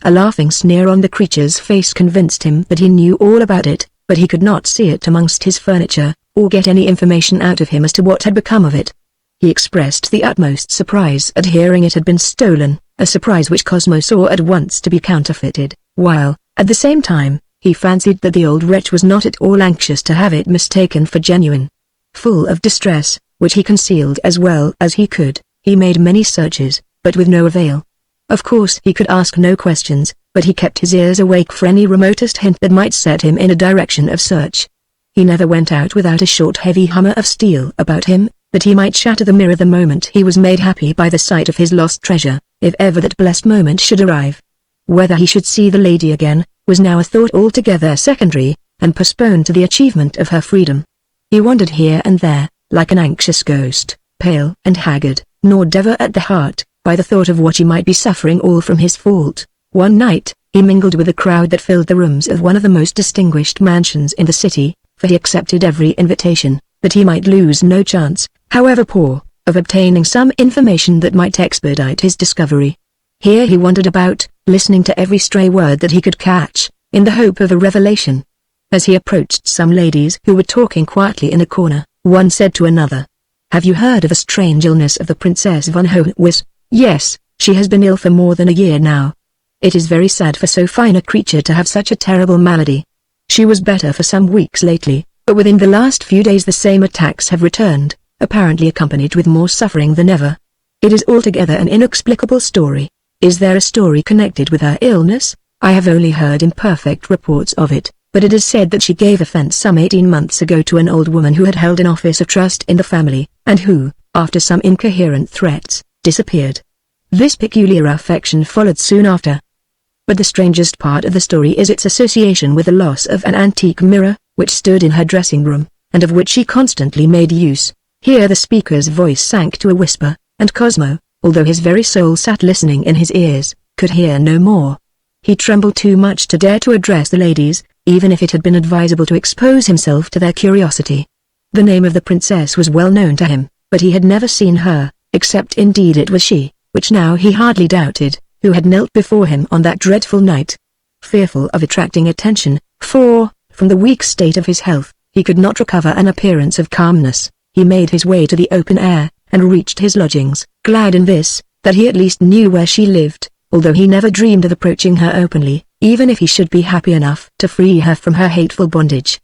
A laughing sneer on the creature's face convinced him that he knew all about it, but he could not see it amongst his furniture, or get any information out of him as to what had become of it. He expressed the utmost surprise at hearing it had been stolen, a surprise which Cosmo saw at once to be counterfeited, while, at the same time, He fancied that the old wretch was not at all anxious to have it mistaken for genuine. Full of distress, which he concealed as well as he could, he made many searches, but with no avail. Of course he could ask no questions, but he kept his ears awake for any remotest hint that might set him in a direction of search. He never went out without a short heavy hammer of steel about him, that he might shatter the mirror the moment he was made happy by the sight of his lost treasure, if ever that blessed moment should arrive. Whether he should see the lady again, was now a thought altogether secondary, and postponed to the achievement of her freedom. He wandered here and there, like an anxious ghost, pale and haggard, gnawed ever at the heart, by the thought of what he might be suffering all from his fault. One night, he mingled with the crowd that filled the rooms of one of the most distinguished mansions in the city, for he accepted every invitation, that he might lose no chance, however poor, of obtaining some information that might expedite his discovery. Here he wandered about, listening to every stray word that he could catch, in the hope of a revelation. As he approached some ladies who were talking quietly in a corner, one said to another, "Have you heard of a strange illness of the Princess von Hohenweiss?" "Yes, she has been ill for more than a year now. It is very sad for so fine a creature to have such a terrible malady. She was better for some weeks lately, but within the last few days the same attacks have returned, apparently accompanied with more suffering than ever. It is altogether an inexplicable story. Is there a story connected with her illness? I have only heard imperfect reports of it, but it is said that she gave offense some 18 months ago to an old woman who had held an office of trust in the family, and who, after some incoherent threats, disappeared. This peculiar affection followed soon after. But the strangest part of the story is its association with the loss of an antique mirror, which stood in her dressing room, and of which she constantly made use." Here the speaker's voice sank to a whisper, and Cosmo, although his very soul sat listening in his ears, could hear no more. He trembled too much to dare to address the ladies, even if it had been advisable to expose himself to their curiosity. The name of the princess was well known to him, but he had never seen her, except indeed it was she, which now he hardly doubted, who had knelt before him on that dreadful night. Fearful of attracting attention, for, from the weak state of his health, he could not recover an appearance of calmness, he made his way to the open air, and reached his lodgings, glad in this, that he at least knew where she lived, although he never dreamed of approaching her openly, even if he should be happy enough to free her from her hateful bondage.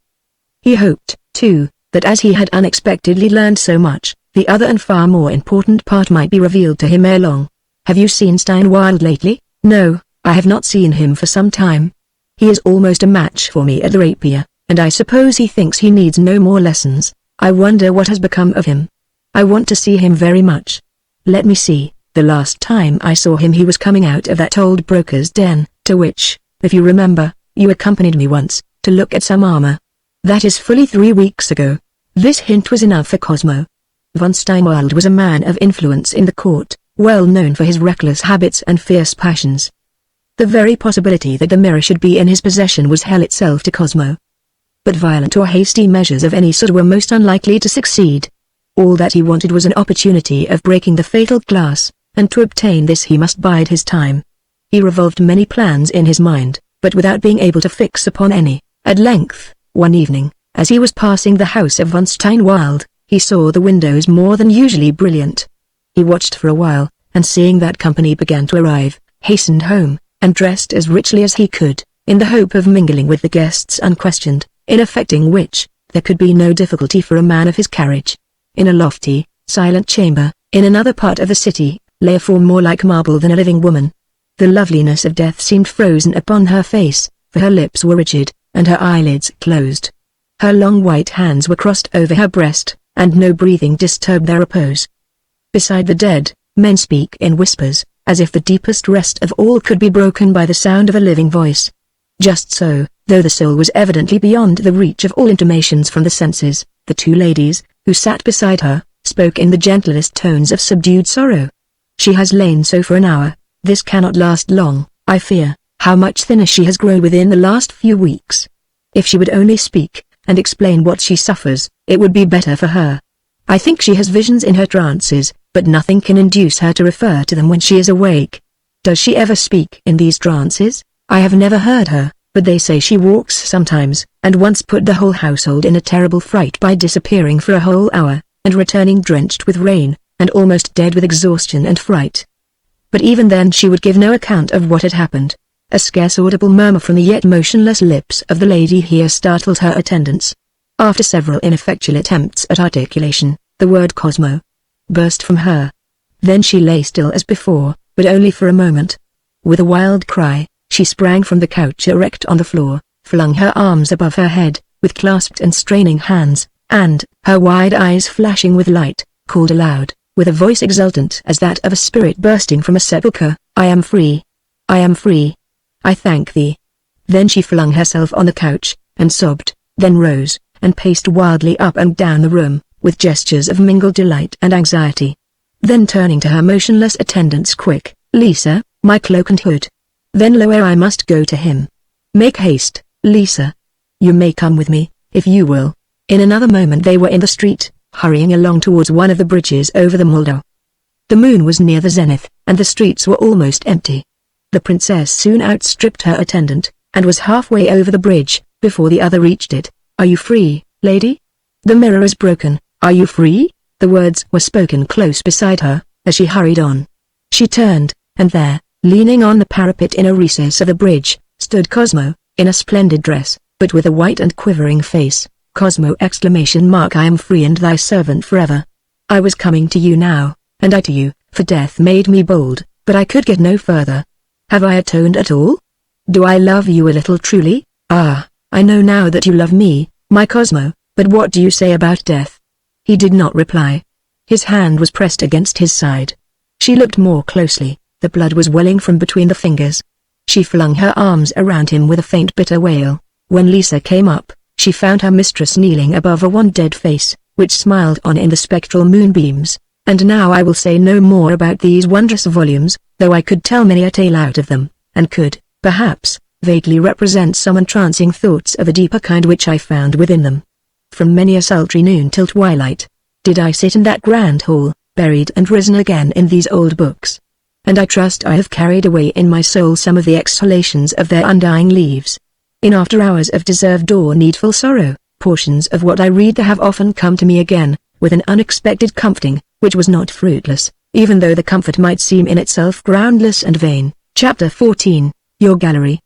He hoped, too, that as he had unexpectedly learned so much, the other and far more important part might be revealed to him ere long. "Have you seen Steinwald lately?" "No, I have not seen him for some time. He is almost a match for me at the rapier, and I suppose he thinks he needs no more lessons. I wonder what has become of him. I want to see him very much. Let me see, the last time I saw him he was coming out of that old broker's den, to which, if you remember, you accompanied me once, to look at some armor. That is fully 3 weeks ago." This hint was enough for Cosmo. Von Steinwald was a man of influence in the court, well known for his reckless habits and fierce passions. The very possibility that the mirror should be in his possession was hell itself to Cosmo. But violent or hasty measures of any sort were most unlikely to succeed. All that he wanted was an opportunity of breaking the fatal glass, and to obtain this he must bide his time. He revolved many plans in his mind, but without being able to fix upon any. At length, one evening, as he was passing the house of von Steinwald, he saw the windows more than usually brilliant. He watched for a while, and seeing that company began to arrive, hastened home, and dressed as richly as he could, in the hope of mingling with the guests unquestioned, in effecting which, there could be no difficulty for a man of his carriage. In a lofty, silent chamber, in another part of the city, lay a form more like marble than a living woman. The loveliness of death seemed frozen upon her face, for her lips were rigid, and her eyelids closed. Her long white hands were crossed over her breast, and no breathing disturbed their repose. Beside the dead, men speak in whispers, as if the deepest rest of all could be broken by the sound of a living voice. Just so, though the soul was evidently beyond the reach of all intimations from the senses, the two ladies, who sat beside her, spoke in the gentlest tones of subdued sorrow. "She has lain so for an hour. This cannot last long, I fear. How much thinner she has grown within the last few weeks. If she would only speak, and explain what she suffers, it would be better for her. I think she has visions in her trances, but nothing can induce her to refer to them when she is awake." "Does she ever speak in these trances?" "I have never heard her, but they say she walks sometimes, and once put the whole household in a terrible fright by disappearing for a whole hour, and returning drenched with rain, and almost dead with exhaustion and fright. But even then she would give no account of what had happened. A scarce audible murmur from the yet motionless lips of the lady here startled her attendants. After several ineffectual attempts at articulation, the word Cosmo burst from her. Then she lay still as before, but only for a moment. With a wild cry, she sprang from the couch erect on the floor, flung her arms above her head, with clasped and straining hands, and, her wide eyes flashing with light, called aloud, with a voice exultant as that of a spirit bursting from a sepulchre, "I am free! I am free! I thank thee!" Then she flung herself on the couch, and sobbed, then rose, and paced wildly up and down the room, with gestures of mingled delight and anxiety. Then turning to her motionless attendants, "Quick, Lisa, my cloak and hood. Then lower, I must go to him. Make haste, Lisa. You may come with me, if you will." In another moment they were in the street, hurrying along towards one of the bridges over the Moldau. The moon was near the zenith, and the streets were almost empty. The princess soon outstripped her attendant, and was halfway over the bridge, before the other reached it. "Are you free, lady? The mirror is broken. Are you free?" The words were spoken close beside her, as she hurried on. She turned, and there, leaning on the parapet in a recess of the bridge, stood Cosmo, in a splendid dress, but with a white and quivering face. "Cosmo!" "I am free and thy servant forever. I was coming to you now, and I to you, for death made me bold, but I could get no further. Have I atoned at all? Do I love you a little truly? Ah, I know now that you love me, my Cosmo, but what do you say about death?" He did not reply. His hand was pressed against his side. She looked more closely. The blood was welling from between the fingers. She flung her arms around him with a faint bitter wail. When Lisa came up, she found her mistress kneeling above a one-dead face, which smiled on in the spectral moonbeams. And now I will say no more about these wondrous volumes, though I could tell many a tale out of them, and could, perhaps, vaguely represent some entrancing thoughts of a deeper kind which I found within them. From many a sultry noon till twilight, did I sit in that grand hall, buried and risen again in these old books. And I trust I have carried away in my soul some of the exhalations of their undying leaves. In after hours of deserved or needful sorrow, portions of what I read have often come to me again, with an unexpected comforting, which was not fruitless, even though the comfort might seem in itself groundless and vain. Chapter 14, Your Gallery.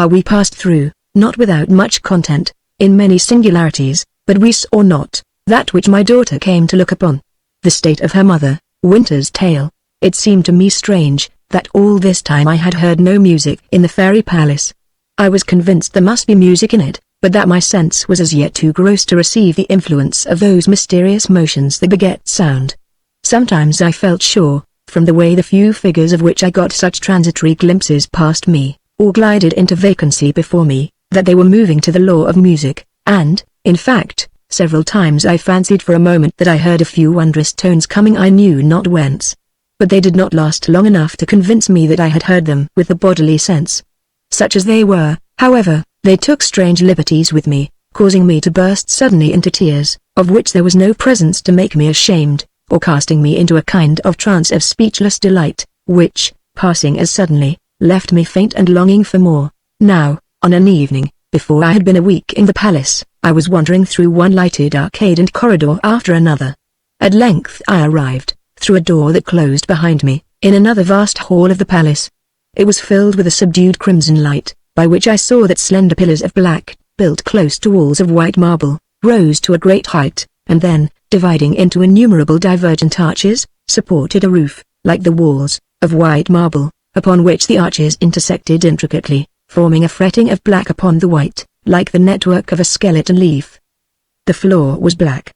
We passed through, not without much content, in many singularities, but we saw not that which my daughter came to look upon. The state of her mother, Winter's Tale. It seemed to me strange, that all this time I had heard no music in the fairy palace. I was convinced there must be music in it, but that my sense was as yet too gross to receive the influence of those mysterious motions that beget sound. Sometimes I felt sure, from the way the few figures of which I got such transitory glimpses passed me, or glided into vacancy before me, that they were moving to the law of music, and, in fact, several times I fancied for a moment that I heard a few wondrous tones coming I knew not whence. But they did not last long enough to convince me that I had heard them with the bodily sense. Such as they were, however, they took strange liberties with me, causing me to burst suddenly into tears, of which there was no presence to make me ashamed, or casting me into a kind of trance of speechless delight, which, passing as suddenly, left me faint and longing for more. Now, on an evening, before I had been a week in the palace, I was wandering through one lighted arcade and corridor after another. At length I arrived, through a door that closed behind me, in another vast hall of the palace. It was filled with a subdued crimson light, by which I saw that slender pillars of black, built close to walls of white marble, rose to a great height, and then, dividing into innumerable divergent arches, supported a roof, like the walls, of white marble, upon which the arches intersected intricately, forming a fretting of black upon the white, like the network of a skeleton leaf. The floor was black.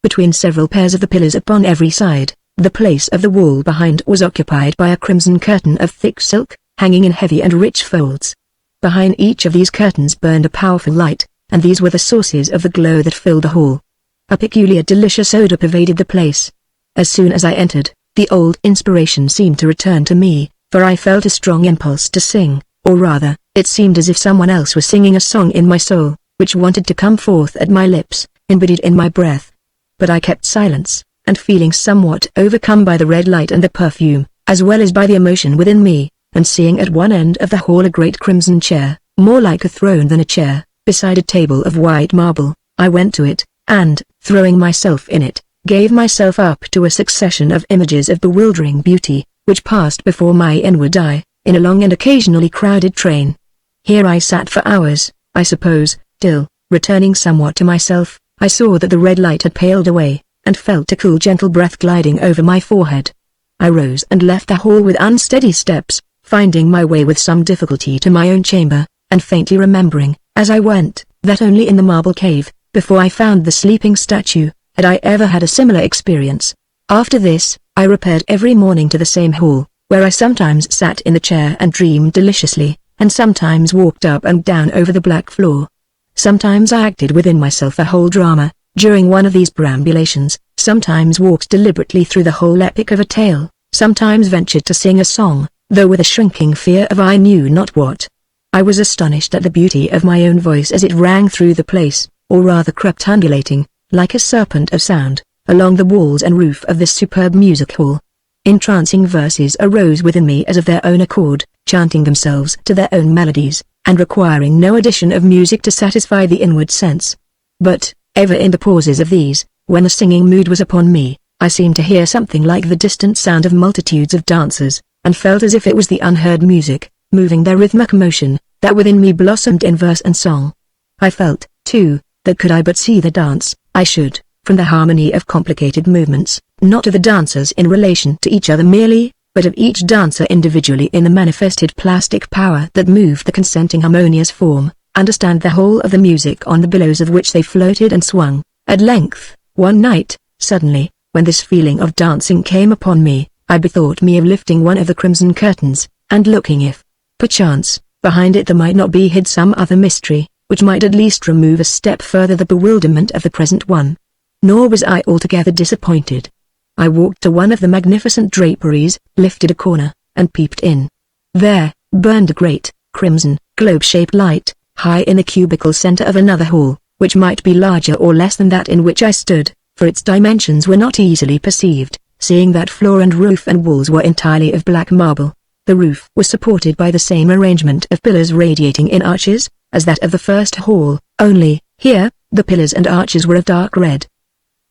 Between several pairs of the pillars upon every side, the place of the wall behind was occupied by a crimson curtain of thick silk, hanging in heavy and rich folds. Behind each of these curtains burned a powerful light, and these were the sources of the glow that filled the hall. A peculiar delicious odor pervaded the place. As soon as I entered, the old inspiration seemed to return to me, for I felt a strong impulse to sing, or rather, it seemed as if someone else was singing a song in my soul, which wanted to come forth at my lips, embodied in my breath. But I kept silence, and feeling somewhat overcome by the red light and the perfume, as well as by the emotion within me, and seeing at one end of the hall a great crimson chair, more like a throne than a chair, beside a table of white marble, I went to it, and, throwing myself in it, gave myself up to a succession of images of bewildering beauty, which passed before my inward eye, in a long and occasionally crowded train. Here I sat for hours, I suppose, till, returning somewhat to myself, I saw that the red light had paled away, and felt a cool gentle breath gliding over my forehead. I rose and left the hall with unsteady steps, finding my way with some difficulty to my own chamber, and faintly remembering, as I went, that only in the marble cave, before I found the sleeping statue, had I ever had a similar experience. After this, I repaired every morning to the same hall, where I sometimes sat in the chair and dreamed deliciously, and sometimes walked up and down over the black floor. Sometimes I acted within myself a whole drama, during one of these perambulations, sometimes walked deliberately through the whole epic of a tale, sometimes ventured to sing a song, though with a shrinking fear of I knew not what. I was astonished at the beauty of my own voice as it rang through the place, or rather crept undulating, like a serpent of sound, along the walls and roof of this superb music hall. Entrancing verses arose within me as of their own accord, chanting themselves to their own melodies, and requiring no addition of music to satisfy the inward sense. But, ever in the pauses of these, when the singing mood was upon me, I seemed to hear something like the distant sound of multitudes of dancers, and felt as if it was the unheard music, moving their rhythmic motion, that within me blossomed in verse and song. I felt, too, that could I but see the dance, I should, from the harmony of complicated movements, not of the dancers in relation to each other merely, but of each dancer individually in the manifested plastic power that moved the consenting harmonious form, understand the whole of the music on the billows of which they floated and swung. At length, one night, suddenly, when this feeling of dancing came upon me, I bethought me of lifting one of the crimson curtains, and looking if, perchance, behind it there might not be hid some other mystery, which might at least remove a step further the bewilderment of the present one. Nor was I altogether disappointed. I walked to one of the magnificent draperies, lifted a corner, and peeped in. There, burned a great, crimson, globe-shaped light, high in the cubical center of another hall, which might be larger or less than that in which I stood, for its dimensions were not easily perceived, seeing that floor and roof and walls were entirely of black marble. The roof was supported by the same arrangement of pillars radiating in arches, as that of the first hall, only, here, the pillars and arches were of dark red.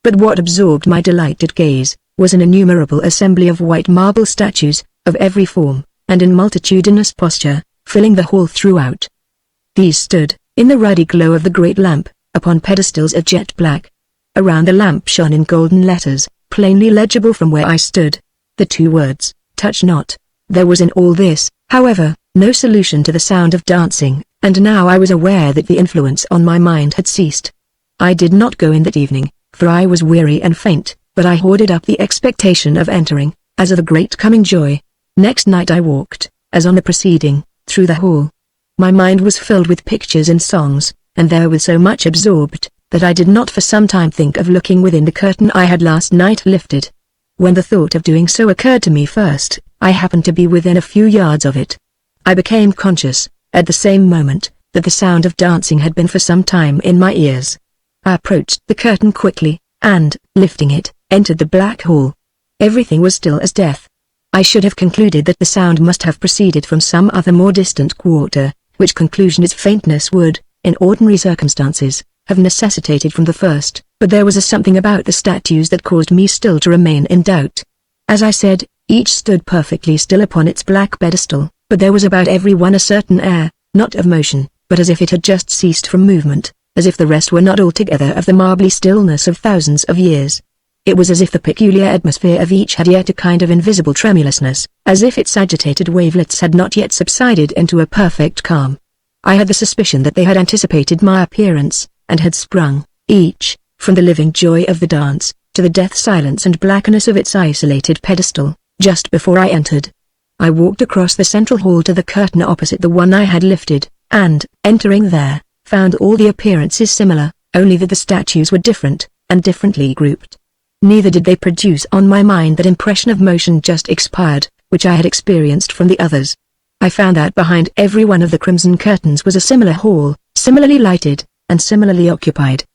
But what absorbed my delighted gaze, was an innumerable assembly of white marble statues, of every form, and in multitudinous posture, filling the hall throughout. These stood, in the ruddy glow of the great lamp, upon pedestals of jet black. Around the lamp shone in golden letters, plainly legible from where I stood, the two words, "Touch not." There was in all this, however, no solution to the sound of dancing, and now I was aware that the influence on my mind had ceased. I did not go in that evening, for I was weary and faint, but I hoarded up the expectation of entering, as of a great coming joy. Next night I walked, as on the preceding, through the hall. My mind was filled with pictures and songs, and therewith so much absorbed, that I did not for some time think of looking within the curtain I had last night lifted. When the thought of doing so occurred to me first, I happened to be within a few yards of it. I became conscious, at the same moment, that the sound of dancing had been for some time in my ears. I approached the curtain quickly, and, lifting it, entered the black hall. Everything was still as death. I should have concluded that the sound must have proceeded from some other more distant quarter, which conclusion its faintness would, in ordinary circumstances, have necessitated from the first, but there was a something about the statues that caused me still to remain in doubt. As I said, each stood perfectly still upon its black pedestal, but there was about every one a certain air, not of motion, but as if it had just ceased from movement, as if the rest were not altogether of the marbly stillness of thousands of years. It was as if the peculiar atmosphere of each had yet a kind of invisible tremulousness, as if its agitated wavelets had not yet subsided into a perfect calm. I had the suspicion that they had anticipated my appearance, and had sprung, each, from the living joy of the dance, to the death silence and blackness of its isolated pedestal, just before I entered. I walked across the central hall to the curtain opposite the one I had lifted, and, entering there, found all the appearances similar, only that the statues were different, and differently grouped. Neither did they produce on my mind that impression of motion just expired, which I had experienced from the others. I found that behind every one of the crimson curtains was a similar hall, similarly lighted, and similarly occupied.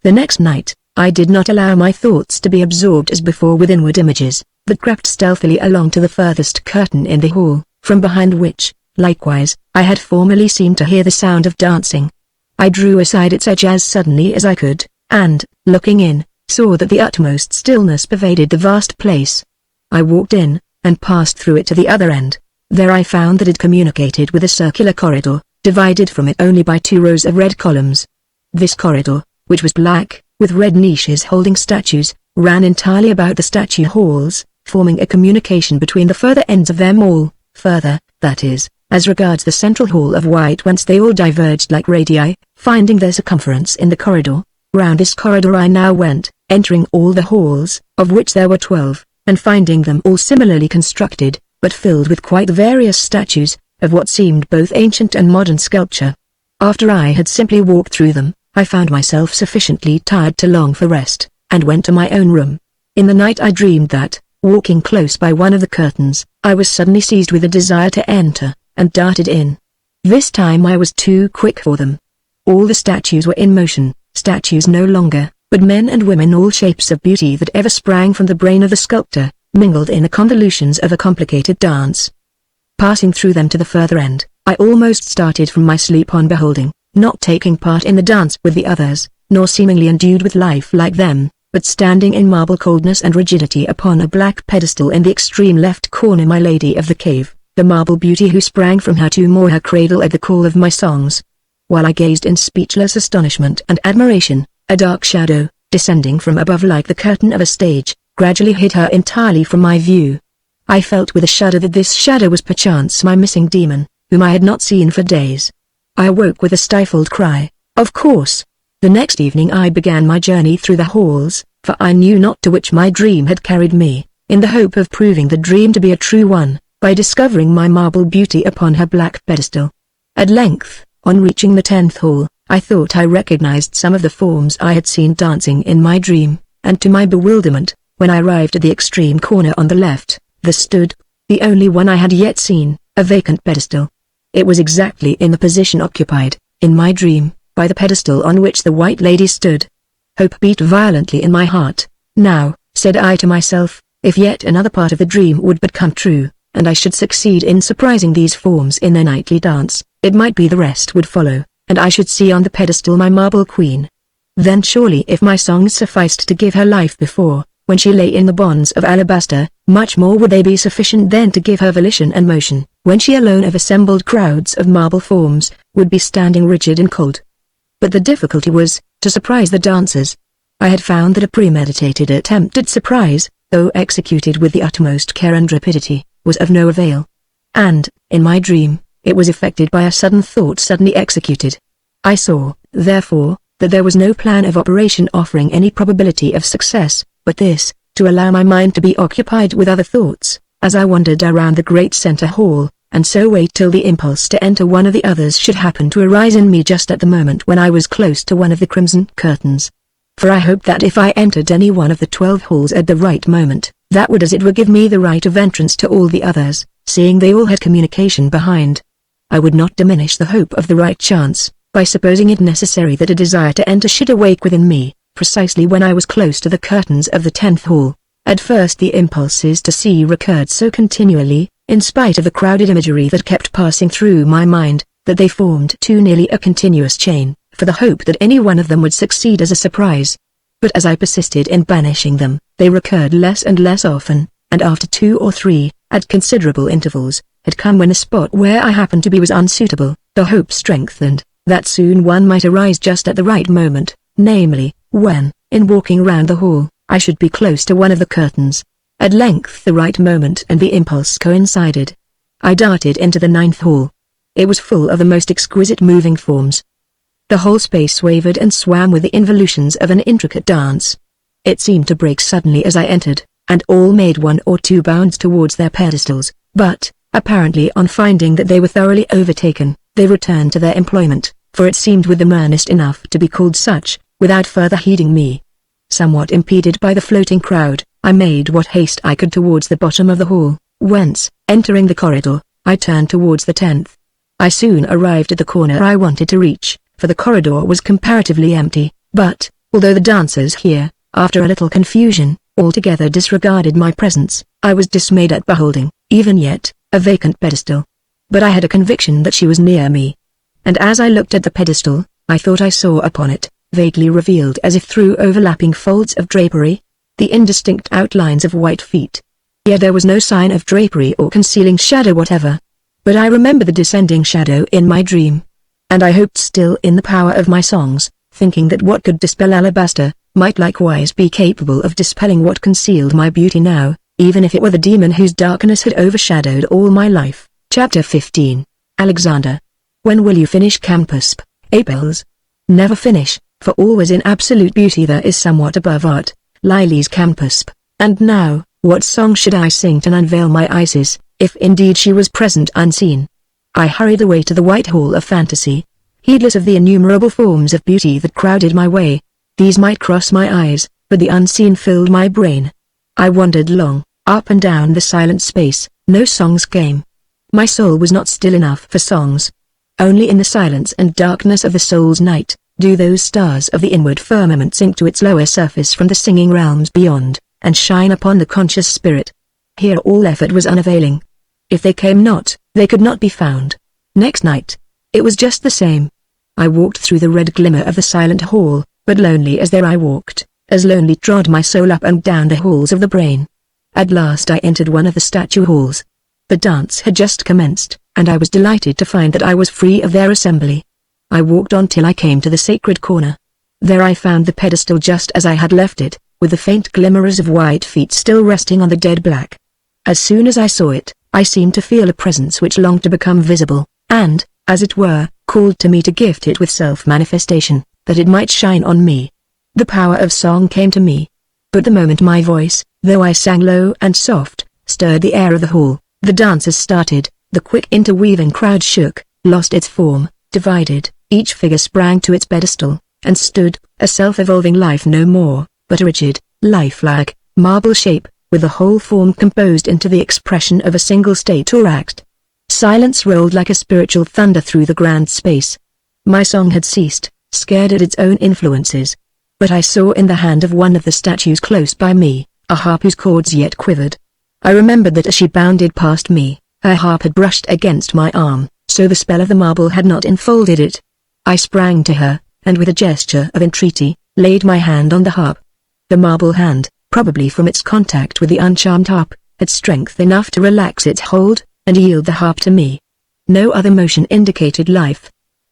The next night, I did not allow my thoughts to be absorbed as before with inward images, but crept stealthily along to the furthest curtain in the hall, from behind which, likewise, I had formerly seemed to hear the sound of dancing. I drew aside its edge as suddenly as I could, and, looking in, saw that the utmost stillness pervaded the vast place. I walked in, and passed through it to the other end. There I found that it communicated with a circular corridor, divided from it only by 2 rows of red columns. This corridor, which was black, with red niches holding statues, ran entirely about the statue halls, forming a communication between the further ends of them all, further, that is, as regards the central hall of white whence they all diverged like radii, finding their circumference in the corridor. Round this corridor I now went, entering all the halls, of which there were 12, and finding them all similarly constructed, but filled with quite various statues, of what seemed both ancient and modern sculpture. After I had simply walked through them, I found myself sufficiently tired to long for rest, and went to my own room. In the night I dreamed that, walking close by one of the curtains, I was suddenly seized with a desire to enter, and darted in. This time I was too quick for them. All the statues were in motion, statues no longer, but men and women, all shapes of beauty that ever sprang from the brain of the sculptor, mingled in the convolutions of a complicated dance. Passing through them to the further end, I almost started from my sleep on beholding, not taking part in the dance with the others, nor seemingly endued with life like them, but standing in marble coldness and rigidity upon a black pedestal in the extreme left corner, my lady of the cave, the marble beauty who sprang from her tomb or her cradle at the call of my songs. While I gazed in speechless astonishment and admiration, a dark shadow, descending from above like the curtain of a stage, gradually hid her entirely from my view. I felt with a shudder that this shadow was perchance my missing demon, whom I had not seen for days. I awoke with a stifled cry, of course. The next evening I began my journey through the halls, for I knew not to which my dream had carried me, in the hope of proving the dream to be a true one, by discovering my marble beauty upon her black pedestal. At length, on reaching the 10th hall, I thought I recognized some of the forms I had seen dancing in my dream, and to my bewilderment, when I arrived at the extreme corner on the left, there stood, the only one I had yet seen, a vacant pedestal. It was exactly in the position occupied, in my dream, by the pedestal on which the white lady stood. Hope beat violently in my heart. Now, said I to myself, if yet another part of the dream would but come true, and I should succeed in surprising these forms in their nightly dance, it might be the rest would follow, and I should see on the pedestal my marble queen. Then surely if my songs sufficed to give her life before, when she lay in the bonds of alabaster, much more would they be sufficient then to give her volition and motion, when she alone of assembled crowds of marble forms, would be standing rigid and cold. But the difficulty was, to surprise the dancers. I had found that a premeditated attempt at surprise, though executed with the utmost care and rapidity, was of no avail. And, in my dream, it was effected by a sudden thought suddenly executed. I saw, therefore, that there was no plan of operation offering any probability of success, but this, to allow my mind to be occupied with other thoughts, as I wandered around the great center hall, and so wait till the impulse to enter one of the others should happen to arise in me just at the moment when I was close to one of the crimson curtains. For I hoped that if I entered any one of the 12 halls at the right moment, that would as it were give me the right of entrance to all the others, seeing they all had communication behind. I would not diminish the hope of the right chance, by supposing it necessary that a desire to enter should awake within me, precisely when I was close to the curtains of the 10th hall. At first the impulses to see recurred so continually, in spite of the crowded imagery that kept passing through my mind, that they formed too nearly a continuous chain, for the hope that any one of them would succeed as a surprise. But as I persisted in banishing them, they recurred less and less often, and after 2 or 3, at considerable intervals, had come when the spot where I happened to be was unsuitable, the hope strengthened, that soon one might arise just at the right moment, namely, when, in walking round the hall, I should be close to one of the curtains. At length the right moment and the impulse coincided. I darted into the 9th hall. It was full of the most exquisite moving forms. The whole space wavered and swam with the involutions of an intricate dance. It seemed to break suddenly as I entered, and all made 1 or 2 bounds towards their pedestals, but, apparently on finding that they were thoroughly overtaken, they returned to their employment, for it seemed with them earnest enough to be called such, without further heeding me. Somewhat impeded by the floating crowd, I made what haste I could towards the bottom of the hall, whence, entering the corridor, I turned towards the 10th. I soon arrived at the corner I wanted to reach, for the corridor was comparatively empty, but, although the dancers here, after a little confusion, altogether disregarded my presence, I was dismayed at beholding, even yet, a vacant pedestal. But I had a conviction that she was near me. And as I looked at the pedestal, I thought I saw upon it, vaguely revealed as if through overlapping folds of drapery, the indistinct outlines of white feet. yet there was no sign of drapery or concealing shadow whatever. But I remember the descending shadow in my dream. And I hoped still in the power of my songs, thinking that what could dispel alabaster, might likewise be capable of dispelling what concealed my beauty now, even if it were the demon whose darkness had overshadowed all my life. Chapter 15. Alexander. When will you finish Campus, Apels? Never finish, for always in absolute beauty there is somewhat above art, Lily's Campus. And now, what song should I sing to unveil my Isis, if indeed she was present unseen? I hurried away to the white hall of fantasy, heedless of the innumerable forms of beauty that crowded my way. These might cross my eyes, but the unseen filled my brain. I wandered long, up and down the silent space, no songs came. My soul was not still enough for songs. Only in the silence and darkness of the soul's night, do those stars of the inward firmament sink to its lower surface from the singing realms beyond, and shine upon the conscious spirit. Here all effort was unavailing. If they came not, they could not be found. Next night, it was just the same. I walked through the red glimmer of the silent hall, but lonely as there I walked, as lonely trod my soul up and down the halls of the brain. At last I entered one of the statue halls. The dance had just commenced, and I was delighted to find that I was free of their assembly. I walked on till I came to the sacred corner. There I found the pedestal just as I had left it, with the faint glimmers of white feet still resting on the dead black. As soon as I saw it, I seemed to feel a presence which longed to become visible, and, as it were, called to me to gift it with self-manifestation, that it might shine on me. The power of song came to me. But the moment my voice, though I sang low and soft, stirred the air of the hall, the dancers started, the quick interweaving crowd shook, lost its form, divided, each figure sprang to its pedestal, and stood, a self-evolving life no more, but a rigid, lifelike, marble shape, with the whole form composed into the expression of a single state or act. Silence rolled like a spiritual thunder through the grand space. My song had ceased, scared at its own influences. But I saw in the hand of one of the statues close by me, a harp whose chords yet quivered. I remembered that as she bounded past me, her harp had brushed against my arm, so the spell of the marble had not enfolded it. I sprang to her, and with a gesture of entreaty, laid my hand on the harp. The marble hand, probably from its contact with the uncharmed harp, had strength enough to relax its hold, and yield the harp to me. No other motion indicated life.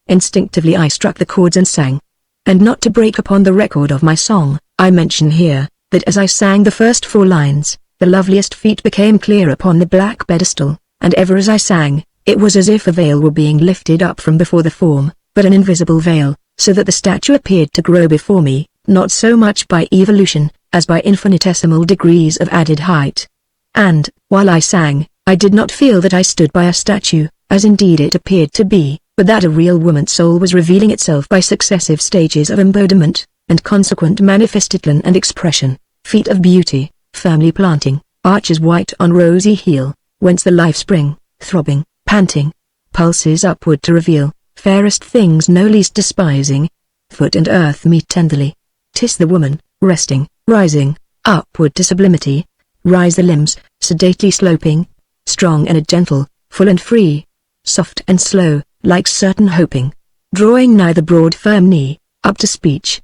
Instinctively I struck the chords and sang. And not to break upon the record of my song, I mention here, that as I sang the first 4 lines, the loveliest feet became clear upon the black pedestal, and ever as I sang, it was as if a veil were being lifted up from before the form, but an invisible veil, so that the statue appeared to grow before me, not so much by evolution, as by infinitesimal degrees of added height. And, while I sang, I did not feel that I stood by a statue, as indeed it appeared to be, but that a real woman's soul was revealing itself by successive stages of embodiment, and consequent manifestation and expression, feet of beauty, firmly planting, arches white on rosy heel, whence the life spring, throbbing, panting, pulses upward to reveal, fairest things no least despising. Foot and earth meet tenderly. 'Tis the woman, resting, rising, upward to sublimity. Rise the limbs, sedately sloping, strong and gentle, full and free, soft and slow, like certain hoping, drawing nigh the broad firm knee, up to speech.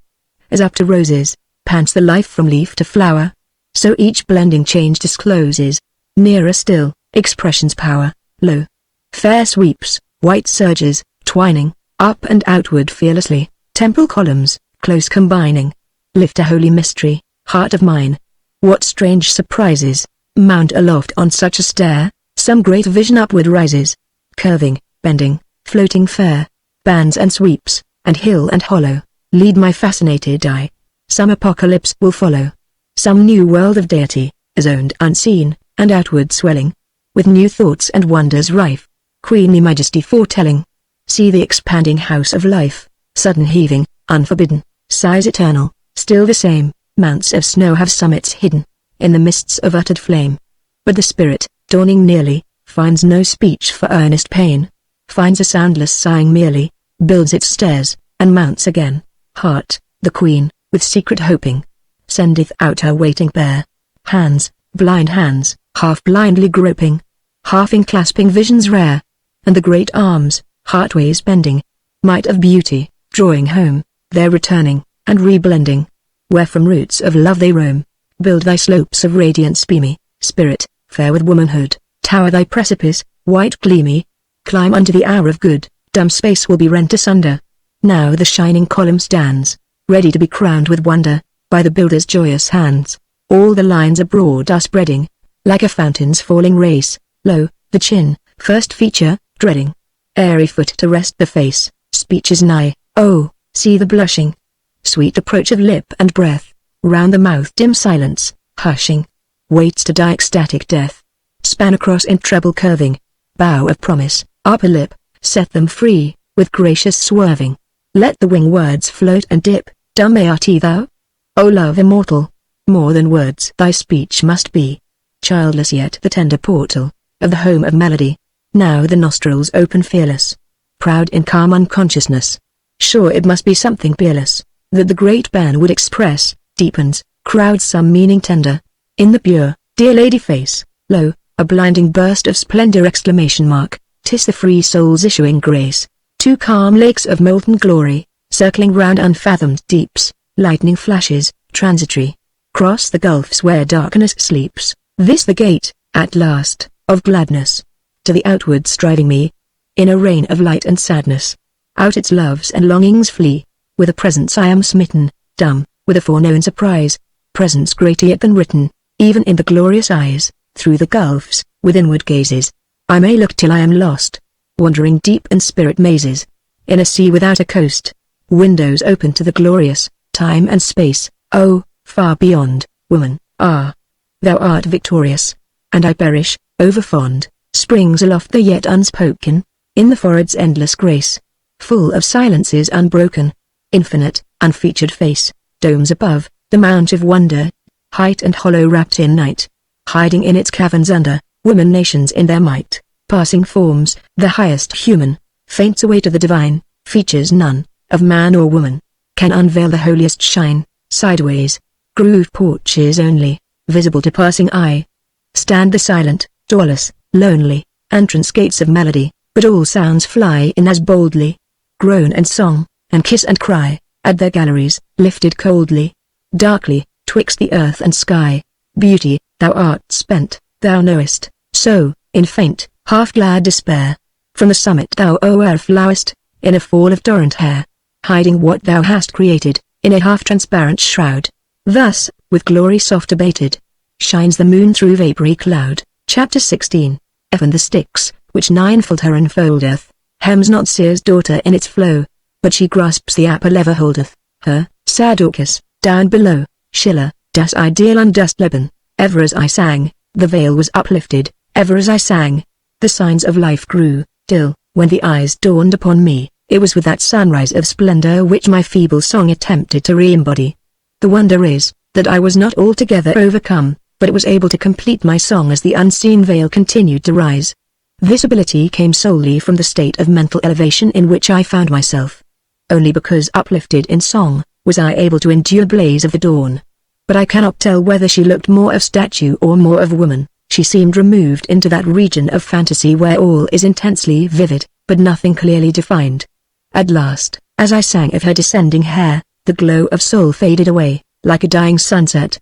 As up to roses, pants the life from leaf to flower, so each blending change discloses, nearer still, expression's power, lo. Fair sweeps, white surges, twining, up and outward fearlessly, temple columns, close combining. Lift a holy mystery, heart of mine. What strange surprises, mount aloft on such a stair, some great vision upward rises. Curving, bending, floating fair, bands and sweeps, and hill and hollow, lead my fascinated eye. Some apocalypse will follow. Some new world of deity, as owned unseen, and outward swelling, with new thoughts and wonders rife, queenly majesty foretelling. See the expanding house of life, sudden heaving, unforbidden, sighs eternal, still the same, mounts of snow have summits hidden, in the mists of uttered flame. But the spirit, dawning nearly, finds no speech for earnest pain, finds a soundless sighing merely, builds its stairs, and mounts again. Heart, the queen, with secret hoping, sendeth out her waiting pair. Hands, blind hands, half blindly groping, half enclasping visions rare, and the great arms, heartways bending, might of beauty, drawing home, there returning, and reblending, where from roots of love they roam. Build thy slopes of radiance beamy, spirit, fair with womanhood, tower thy precipice, white gleamy. Climb unto the hour of good, dumb space will be rent asunder. Now the shining column stands, ready to be crowned with wonder, by the builder's joyous hands. All the lines abroad are spreading, like a fountain's falling race. Lo, the chin, first feature, dreading. Airy foot to rest the face, speech is nigh. Oh, see the blushing, sweet approach of lip and breath. Round the mouth dim silence, hushing, waits to die ecstatic death. Span across in treble curving, bow of promise, upper lip, set them free, with gracious swerving. Let the wing words float and dip, dumb art thou? O love immortal, more than words thy speech must be. Childless yet the tender portal, of the home of melody. Now the nostrils open fearless, proud in calm unconsciousness. Sure it must be something peerless, that the great ban would express, deepens, crowds some meaning tender. In the pure, dear lady face, lo, a blinding burst of splendor exclamation mark, 'tis the free soul's issuing grace. Two calm lakes of molten glory, circling round unfathomed deeps, lightning flashes, transitory. Cross the gulfs where darkness sleeps, this the gate, at last, of gladness. To the outward striving me, in a reign of light and sadness, out its loves and longings flee. With a presence I am smitten, dumb, with a foreknown surprise, presence greater yet than written, even in the glorious eyes, through the gulfs, with inward gazes. I may look till I am lost, wandering deep in spirit mazes, in a sea without a coast. Windows open to the glorious, time and space, oh, far beyond, woman, ah. Thou art victorious, and I perish, overfond, springs aloft the yet unspoken, in the forehead's endless grace, full of silences unbroken, infinite, unfeatured face, domes above, the mount of wonder, height and hollow wrapped in night, hiding in its caverns under, woman nations in their might, passing forms, the highest human, faints away to the divine, features none, of man or woman, can unveil the holiest shine, sideways, groove porches only, visible to passing eye. Stand the silent, doorless, lonely, entrance gates of melody, but all sounds fly in as boldly. Groan and song, and kiss and cry, at their galleries, lifted coldly. Darkly, twixt the earth and sky, beauty, thou art spent, thou knowest, so, in faint, half-glad despair. From the summit thou o'er flowest, in a fall of torrent hair, hiding what thou hast created, in a half-transparent shroud. Thus, with glory soft abated, shines the moon through vapory cloud. Chapter 16. F and the Styx, which ninefold her enfoldeth, hems not Seer's daughter in its flow, but she grasps the upper lever holdeth, her, sad Orcus, down below. Schiller, Das Ideal und das Leben. Ever as I sang, the veil was uplifted, ever as I sang, the signs of life grew, till, when the eyes dawned upon me, it was with that sunrise of splendor which my feeble song attempted to re-embody. The wonder is, that I was not altogether overcome, but was able to complete my song as the unseen veil continued to rise. This ability came solely from the state of mental elevation in which I found myself. Only because uplifted in song, was I able to endure blaze of the dawn. But I cannot tell whether she looked more of statue or more of woman. She seemed removed into that region of fantasy where all is intensely vivid, but nothing clearly defined. At last, as I sang of her descending hair, the glow of soul faded away, like a dying sunset.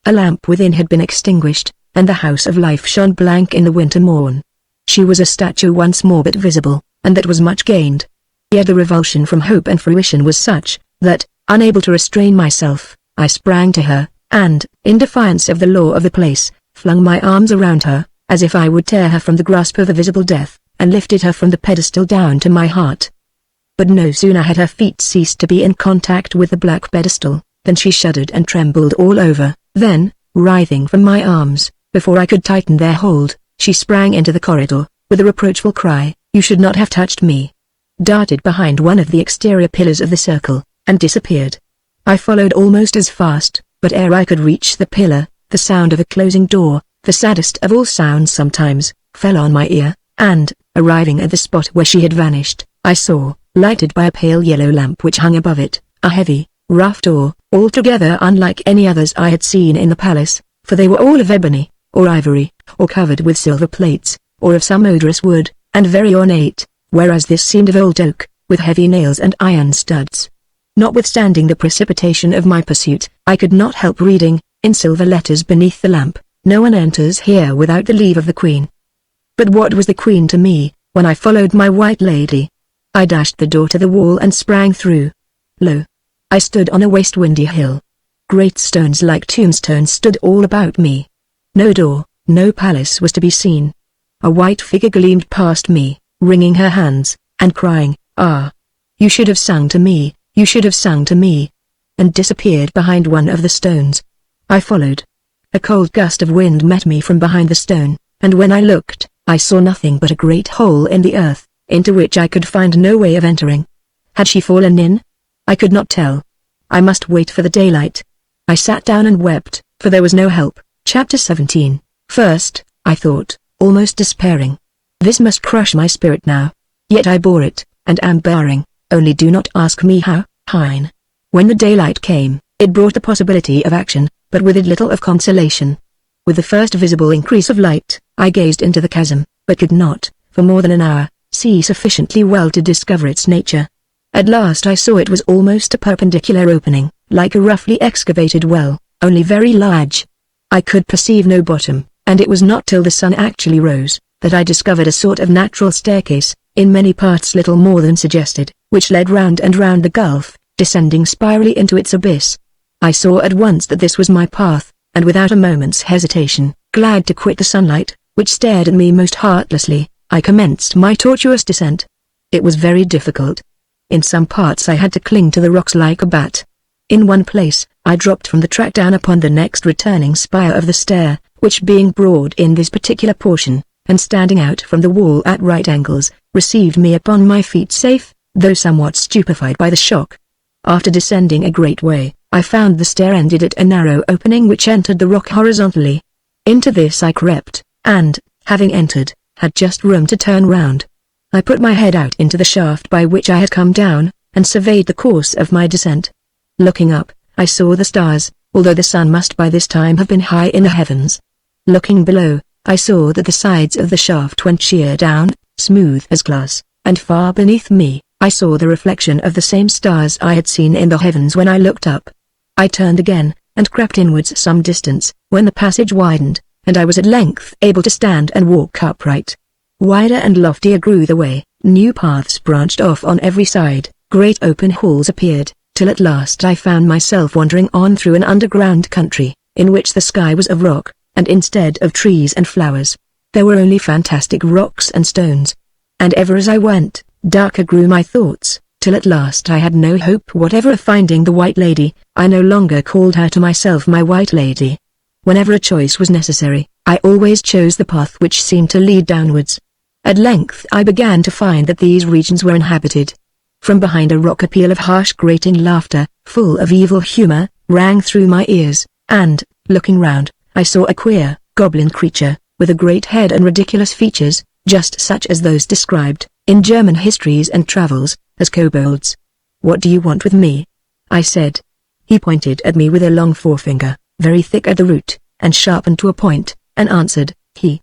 A lamp within had been extinguished, and the house of life shone blank in the winter morn. She was a statue once more but visible, and that was much gained. Yet the revulsion from hope and fruition was such, that, unable to restrain myself, I sprang to her, and, in defiance of the law of the place, flung my arms around her, as if I would tear her from the grasp of a visible death, and lifted her from the pedestal down to my heart. But no sooner had her feet ceased to be in contact with the black pedestal, than she shuddered and trembled all over. Then, writhing from my arms, before I could tighten their hold, she sprang into the corridor, with a reproachful cry, "You should not have touched me," darted behind one of the exterior pillars of the circle, and disappeared. I followed almost as fast, but ere I could reach the pillar, the sound of a closing door, the saddest of all sounds sometimes, fell on my ear, and, arriving at the spot where she had vanished, I saw, lighted by a pale yellow lamp which hung above it, a heavy, rough door, altogether unlike any others I had seen in the palace, for they were all of ebony, or ivory, or covered with silver plates, or of some odorous wood, and very ornate, whereas this seemed of old oak, with heavy nails and iron studs. Notwithstanding the precipitation of my pursuit, I could not help reading, in silver letters beneath the lamp, No one enters here without the leave of the queen. But what was the queen to me, when I followed my white lady? I dashed the door to the wall and sprang through. Lo! I stood on a waste windy hill. Great stones like tombstones stood all about me. No door, no palace was to be seen. A white figure gleamed past me, wringing her hands, and crying, "Ah! You should have sung to me, you should have sung to me," and disappeared behind one of the stones. I followed. A cold gust of wind met me from behind the stone, and when I looked, I saw nothing but a great hole in the earth, into which I could find no way of entering. Had she fallen in? I could not tell. I must wait for the daylight. I sat down and wept, for there was no help. Chapter 17. First, I thought, almost despairing. This must crush my spirit now. Yet I bore it, and am bearing, only do not ask me how. Hein. When the daylight came, it brought the possibility of action, but with it little of consolation. With the first visible increase of light, I gazed into the chasm, but could not, for more than an hour, see sufficiently well to discover its nature. At last I saw it was almost a perpendicular opening, like a roughly excavated well, only very large. I could perceive no bottom, and it was not till the sun actually rose, that I discovered a sort of natural staircase, in many parts little more than suggested, which led round and round the gulf, descending spirally into its abyss. I saw at once that this was my path, and without a moment's hesitation, glad to quit the sunlight, which stared at me most heartlessly, I commenced my tortuous descent. It was very difficult. In some parts I had to cling to the rocks like a bat. In one place, I dropped from the track down upon the next returning spire of the stair, which being broad in this particular portion, and standing out from the wall at right angles, received me upon my feet safe, though somewhat stupefied by the shock. After descending a great way, I found the stair ended at a narrow opening which entered the rock horizontally. Into this I crept, and, having entered, had just room to turn round. I put my head out into the shaft by which I had come down, and surveyed the course of my descent. Looking up, I saw the stars, although the sun must by this time have been high in the heavens. Looking below, I saw that the sides of the shaft went sheer down, smooth as glass, and far beneath me, I saw the reflection of the same stars I had seen in the heavens when I looked up. I turned again, and crept inwards some distance, when the passage widened, and I was at length able to stand and walk upright. Wider and loftier grew the way, new paths branched off on every side, great open halls appeared, till at last I found myself wandering on through an underground country, in which the sky was of rock, and instead of trees and flowers, there were only fantastic rocks and stones. And ever as I went, darker grew my thoughts, till at last I had no hope whatever of finding the white lady. I no longer called her to myself my white lady. Whenever a choice was necessary, I always chose the path which seemed to lead downwards. At length I began to find that these regions were inhabited. From behind a rock a peal of harsh grating laughter, full of evil humor, rang through my ears, and, looking round, I saw a queer, goblin creature, with a great head and ridiculous features, just such as those described, in German histories and travels, as kobolds. "What do you want with me?" I said. He pointed at me with a long forefinger, very thick at the root, and sharpened to a point, and answered, he.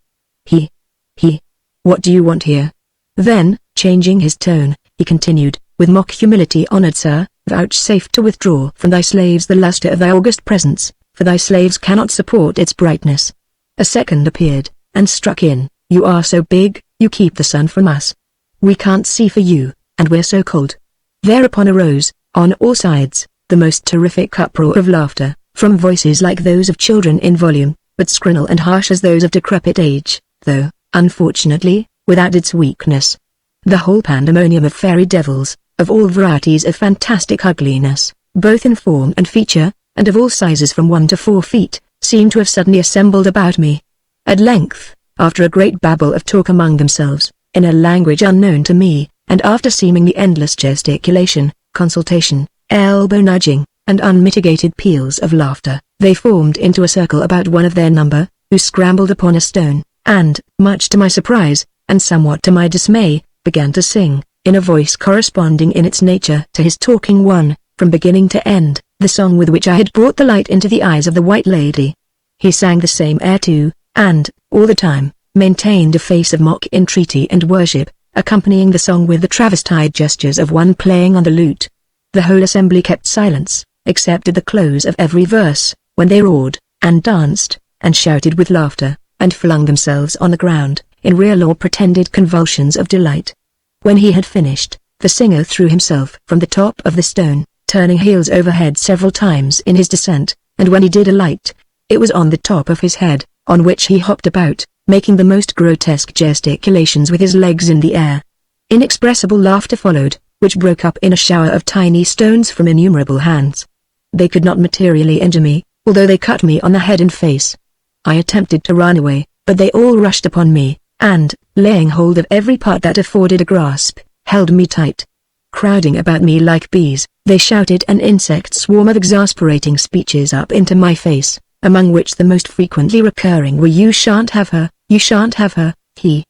"What do you want here?" Then, changing his tone, he continued, with mock humility, "Honored sir, vouchsafe to withdraw from thy slaves the luster of thy august presence, for thy slaves cannot support its brightness." A second appeared, and struck in, "You are so big, you keep the sun from us. We can't see for you, and we're so cold." Thereupon arose, on all sides, the most terrific uproar of laughter, from voices like those of children in volume, but scrannel and harsh as those of decrepit age, though, unfortunately, without its weakness. The whole pandemonium of fairy devils, of all varieties of fantastic ugliness, both in form and feature, and of all sizes from 1 to 4 feet, seemed to have suddenly assembled about me. At length, after a great babble of talk among themselves, in a language unknown to me, and after seemingly endless gesticulation, consultation, elbow nudging, and unmitigated peals of laughter, they formed into a circle about one of their number, who scrambled upon a stone, and, much to my surprise, and somewhat to my dismay, began to sing, in a voice corresponding in its nature to his talking one, from beginning to end, the song with which I had brought the light into the eyes of the white lady. He sang the same air too, and, all the time, maintained a face of mock entreaty and worship, accompanying the song with the travestied gestures of one playing on the lute. The whole assembly kept silence, except at the close of every verse, when they roared, and danced, and shouted with laughter, and flung themselves on the ground, in real or pretended convulsions of delight. When he had finished, the singer threw himself from the top of the stone, turning heels over head several times in his descent, and when he did alight, it was on the top of his head, on which he hopped about, making the most grotesque gesticulations with his legs in the air. Inexpressible laughter followed, which broke up in a shower of tiny stones from innumerable hands. They could not materially injure me, although they cut me on the head and face. I attempted to run away, but they all rushed upon me, and, laying hold of every part that afforded a grasp, held me tight. Crowding about me like bees, they shouted an insect swarm of exasperating speeches up into my face, among which the most frequently recurring were "You shan't have her, you shan't have her, he.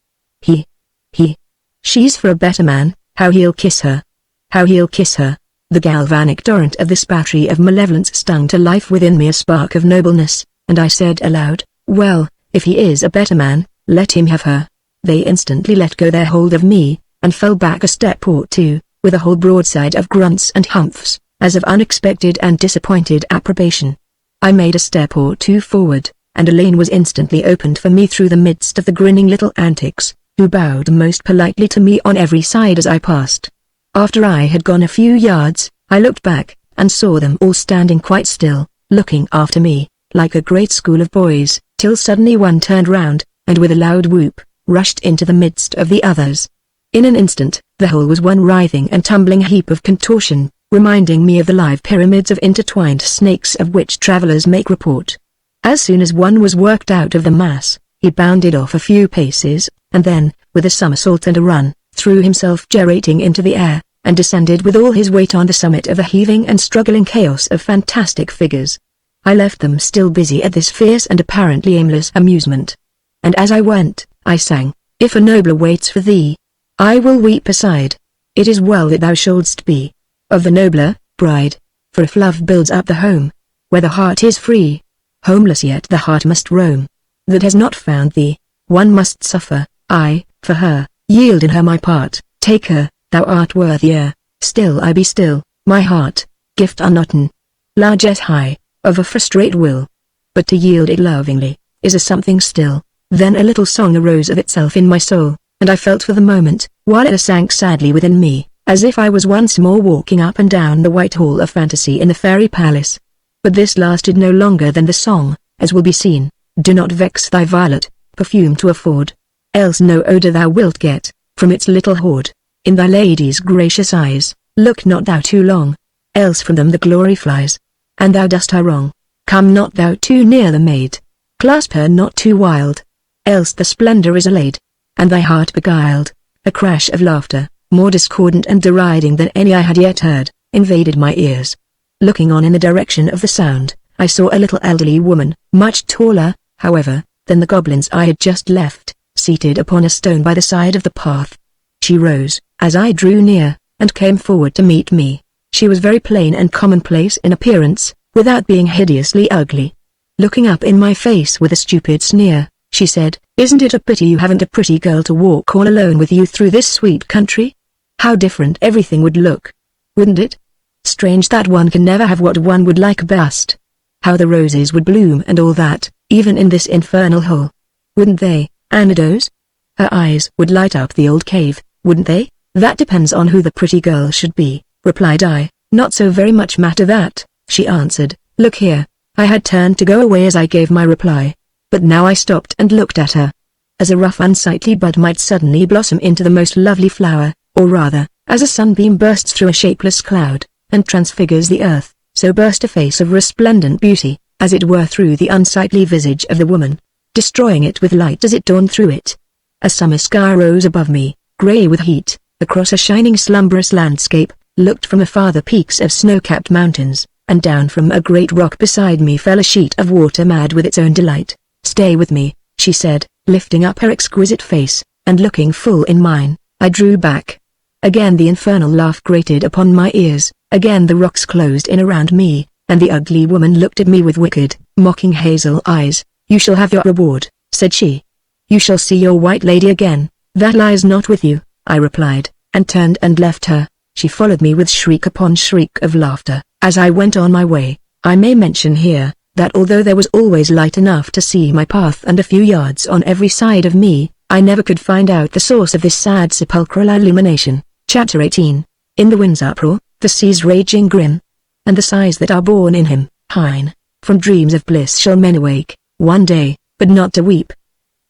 She's for a better man, how he'll kiss her. How he'll kiss her." The galvanic torrent of this battery of malevolence stung to life within me a spark of nobleness, and I said aloud, "Well, if he is a better man, let him have her." They instantly let go their hold of me, and fell back a step or two, with a whole broadside of grunts and humphs, as of unexpected and disappointed approbation. I made a step or two forward, and a lane was instantly opened for me through the midst of the grinning little antics, who bowed most politely to me on every side as I passed. After I had gone a few yards, I looked back, and saw them all standing quite still, looking after me, like a great school of boys, till suddenly one turned round, and with a loud whoop, rushed into the midst of the others. In an instant, the whole was one writhing and tumbling heap of contortion, reminding me of the live pyramids of intertwined snakes of which travelers make report. As soon as one was worked out of the mass, he bounded off a few paces, and then, with a somersault and a run, threw himself gyrating into the air, and descended with all his weight on the summit of a heaving and struggling chaos of fantastic figures. I left them still busy at this fierce and apparently aimless amusement. And as I went, I sang, "If a nobler waits for thee, I will weep aside. It is well that thou shouldst be of the nobler bride, for if love builds up the home, where the heart is free, homeless yet the heart must roam, that has not found thee, one must suffer. I, for her, yield in her my part, take her, thou art worthier, still I be still, my heart, gift unknotten, largesse high, of a frustrate will, but to yield it lovingly, is a something still." Then a little song arose of itself in my soul, and I felt for the moment, while it sank sadly within me, as if I was once more walking up and down the white hall of fantasy in the fairy palace. But this lasted no longer than the song, as will be seen. "Do not vex thy violet, perfume to afford, else no odor thou wilt get, from its little hoard. In thy lady's gracious eyes, look not thou too long, else from them the glory flies, and thou dost her wrong. Come not thou too near the maid, clasp her not too wild, else the splendor is allayed, and thy heart beguiled." A crash of laughter, more discordant and deriding than any I had yet heard, invaded my ears. Looking on in the direction of the sound, I saw a little elderly woman, much taller, however, than the goblins I had just left, seated upon a stone by the side of the path. She rose, as I drew near, and came forward to meet me. She was very plain and commonplace in appearance, without being hideously ugly. Looking up in my face with a stupid sneer, she said, "Isn't it a pity you haven't a pretty girl to walk all alone with you through this sweet country? How different everything would look, wouldn't it? Strange that one can never have what one would like best. How the roses would bloom and all that, even in this infernal hole. Wouldn't they, Anados? Her eyes would light up the old cave, wouldn't they?" "That depends on who the pretty girl should be," replied I. "Not so very much matter that," she answered. "Look here." I had turned to go away as I gave my reply, but now I stopped and looked at her. As a rough unsightly bud might suddenly blossom into the most lovely flower, or rather, as a sunbeam bursts through a shapeless cloud, and transfigures the earth, so burst a face of resplendent beauty, as it were through the unsightly visage of the woman, destroying it with light as it dawned through it. A summer sky rose above me, grey with heat, across a shining slumberous landscape, looked from afar the peaks of snow-capped mountains, and down from a great rock beside me fell a sheet of water mad with its own delight. "Stay with me," she said, lifting up her exquisite face, and looking full in mine. I drew back. Again the infernal laugh grated upon my ears, again the rocks closed in around me, and the ugly woman looked at me with wicked, mocking hazel eyes. "You shall have your reward," said she. "You shall see your white lady again." "That lies not with you," I replied, and turned and left her. She followed me with shriek upon shriek of laughter. As I went on my way, I may mention here, that although there was always light enough to see my path and a few yards on every side of me, I never could find out the source of this sad sepulchral illumination. Chapter 18. In the wind's uproar, the sea's raging grim, and the sighs that are born in him, Hine. From dreams of bliss shall men awake, one day, but not to weep.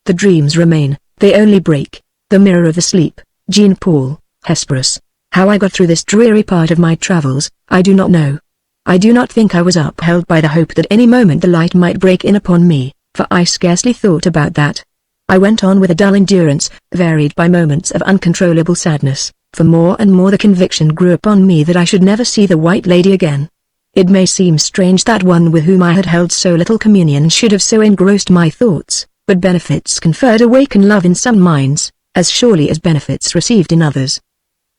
The dreams remain, they only break. The Mirror of the Sleep, Jean Paul, Hesperus. How I got through this dreary part of my travels, I do not know. I do not think I was upheld by the hope that any moment the light might break in upon me, for I scarcely thought about that. I went on with a dull endurance, varied by moments of uncontrollable sadness, for more and more the conviction grew upon me that I should never see the White Lady again. It may seem strange that one with whom I had held so little communion should have so engrossed my thoughts, but benefits conferred awaken love in some minds, as surely as benefits received in others.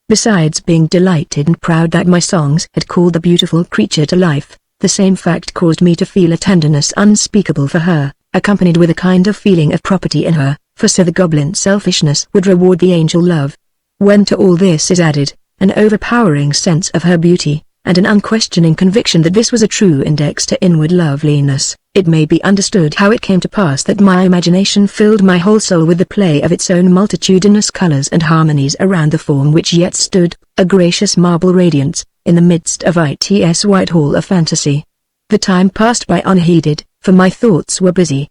Besides being delighted and proud that my songs had called the beautiful creature to life, the same fact caused me to feel a tenderness unspeakable for her, accompanied with a kind of feeling of property in her, for so the goblin selfishness would reward the angel love. When to all this is added, an overpowering sense of her beauty, and an unquestioning conviction that this was a true index to inward loveliness, it may be understood how it came to pass that my imagination filled my whole soul with the play of its own multitudinous colors and harmonies around the form which yet stood, a gracious marble radiance, in the midst of its white hall of fantasy. The time passed by unheeded, for my thoughts were busy.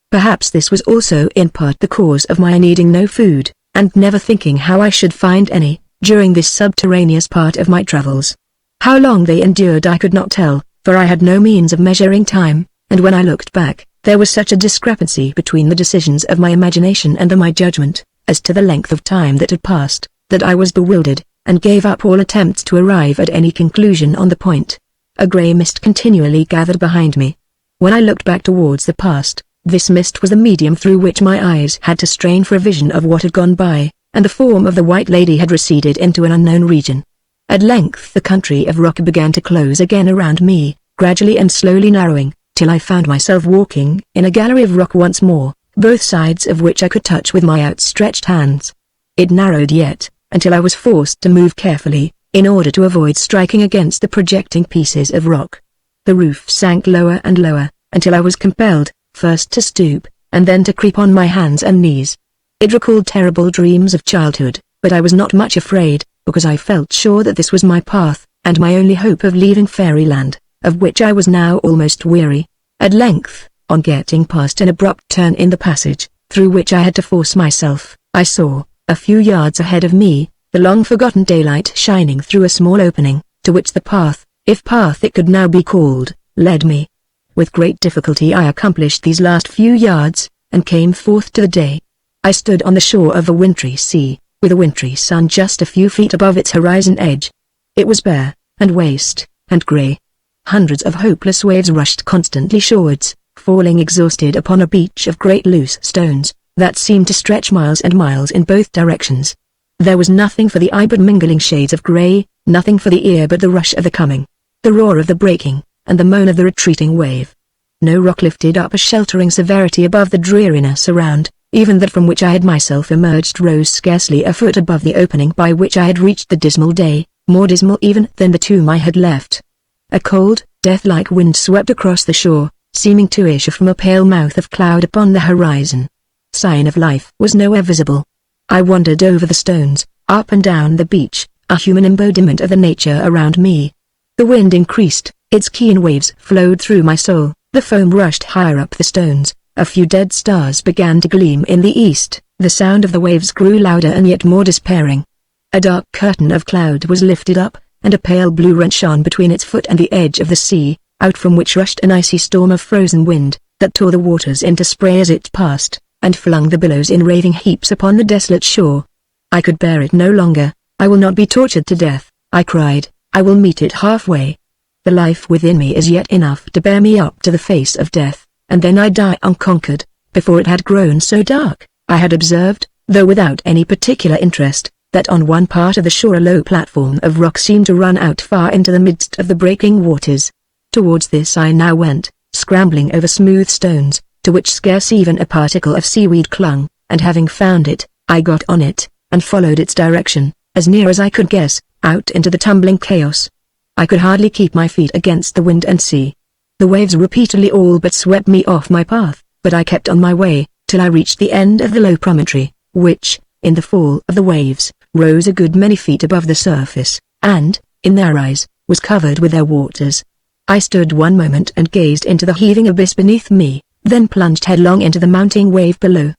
Perhaps this was also in part the cause of my needing no food, and never thinking how I should find any, during this subterraneous part of my travels. How long they endured I could not tell, for I had no means of measuring time, and when I looked back, there was such a discrepancy between the decisions of my imagination and my judgment, as to the length of time that had passed, that I was bewildered, and gave up all attempts to arrive at any conclusion on the point. A grey mist continually gathered behind me. When I looked back towards the past, this mist was the medium through which my eyes had to strain for a vision of what had gone by, and the form of the White Lady had receded into an unknown region. At length the country of rock began to close again around me, gradually and slowly narrowing, till I found myself walking in a gallery of rock once more, both sides of which I could touch with my outstretched hands. It narrowed yet, until I was forced to move carefully, in order to avoid striking against the projecting pieces of rock. The roof sank lower and lower, until I was compelled, first to stoop, and then to creep on my hands and knees. It recalled terrible dreams of childhood, but I was not much afraid, because I felt sure that this was my path, and my only hope of leaving fairyland, of which I was now almost weary. At length, on getting past an abrupt turn in the passage, through which I had to force myself, I saw, a few yards ahead of me, the long-forgotten daylight shining through a small opening, to which the path, if path it could now be called, led me. With great difficulty I accomplished these last few yards, and came forth to the day. I stood on the shore of a wintry sea, with a wintry sun just a few feet above its horizon edge. It was bare, and waste, and grey. Hundreds of hopeless waves rushed constantly shorewards, falling exhausted upon a beach of great loose stones, that seemed to stretch miles and miles in both directions. There was nothing for the eye but mingling shades of grey, nothing for the ear but the rush of the coming, the roar of the breaking, and the moan of the retreating wave. No rock lifted up a sheltering severity above the dreariness around. Even that from which I had myself emerged rose scarcely a foot above the opening by which I had reached the dismal day, more dismal even than the tomb I had left. A cold, death-like wind swept across the shore, seeming to issue from a pale mouth of cloud upon the horizon. Sign of life was nowhere visible. I wandered over the stones, up and down the beach, a human embodiment of the nature around me. The wind increased, its keen waves flowed through my soul, the foam rushed higher up the stones. A few dead stars began to gleam in the east, the sound of the waves grew louder and yet more despairing. A dark curtain of cloud was lifted up, and a pale blue rent shone between its foot and the edge of the sea, out from which rushed an icy storm of frozen wind, that tore the waters into spray as it passed, and flung the billows in raving heaps upon the desolate shore. I could bear it no longer. I will not be tortured to death, I cried, I will meet it halfway. The life within me is yet enough to bear me up to the face of death. And then I die unconquered. Before it had grown so dark, I had observed, though without any particular interest, that on one part of the shore a low platform of rock seemed to run out far into the midst of the breaking waters. Towards this I now went, scrambling over smooth stones, to which scarce even a particle of seaweed clung, and having found it, I got on it, and followed its direction, as near as I could guess, out into the tumbling chaos. I could hardly keep my feet against the wind and sea. The waves repeatedly all but swept me off my path, but I kept on my way, till I reached the end of the low promontory, which, in the fall of the waves, rose a good many feet above the surface, and, in their rise, was covered with their waters. I stood one moment and gazed into the heaving abyss beneath me, then plunged headlong into the mounting wave below.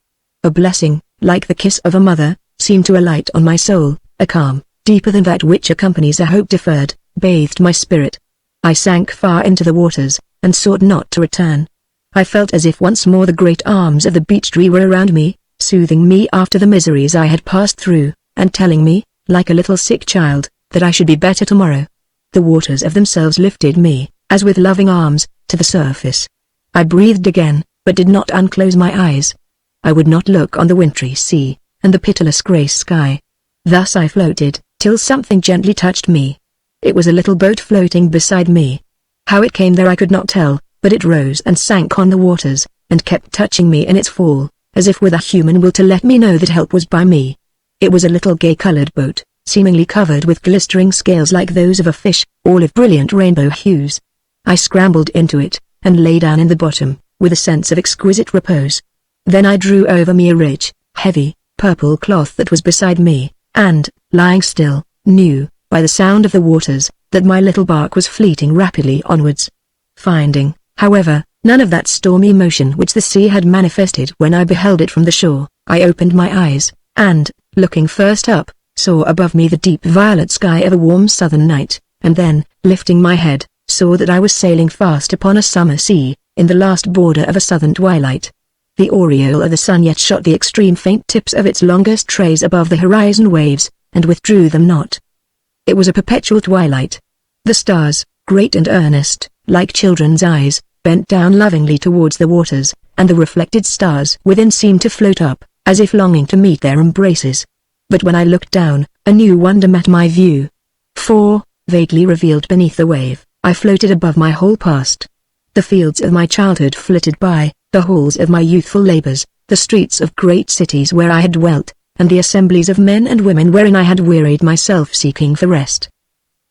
A blessing, like the kiss of a mother, seemed to alight on my soul. A calm, deeper than that which accompanies a hope deferred, bathed my spirit. I sank far into the waters, and sought not to return. I felt as if once more the great arms of the beech tree were around me, soothing me after the miseries I had passed through, and telling me, like a little sick child, that I should be better tomorrow. The waters of themselves lifted me, as with loving arms, to the surface. I breathed again, but did not unclose my eyes. I would not look on the wintry sea, and the pitiless grey sky. Thus I floated, till something gently touched me. It was a little boat floating beside me. How it came there I could not tell, but it rose and sank on the waters, and kept touching me in its fall, as if with a human will to let me know that help was by me. It was a little gay-coloured boat, seemingly covered with glistering scales like those of a fish, all of brilliant rainbow hues. I scrambled into it, and lay down in the bottom, with a sense of exquisite repose. Then I drew over me a rich, heavy, purple cloth that was beside me, and, lying still, knew, by the sound of the waters, that my little bark was fleeting rapidly onwards. Finding, however, none of that stormy motion which the sea had manifested when I beheld it from the shore, I opened my eyes, and, looking first up, saw above me the deep violet sky of a warm southern night, and then, lifting my head, saw that I was sailing fast upon a summer sea, in the last border of a southern twilight. The aureole of the sun yet shot the extreme faint tips of its longest rays above the horizon waves, and withdrew them not. It was a perpetual twilight. The stars, great and earnest, like children's eyes, bent down lovingly towards the waters, and the reflected stars within seemed to float up, as if longing to meet their embraces. But when I looked down, a new wonder met my view. For, vaguely revealed beneath the wave, I floated above my whole past. The fields of my childhood flitted by, the halls of my youthful labors, the streets of great cities where I had dwelt, and the assemblies of men and women wherein I had wearied myself seeking for rest.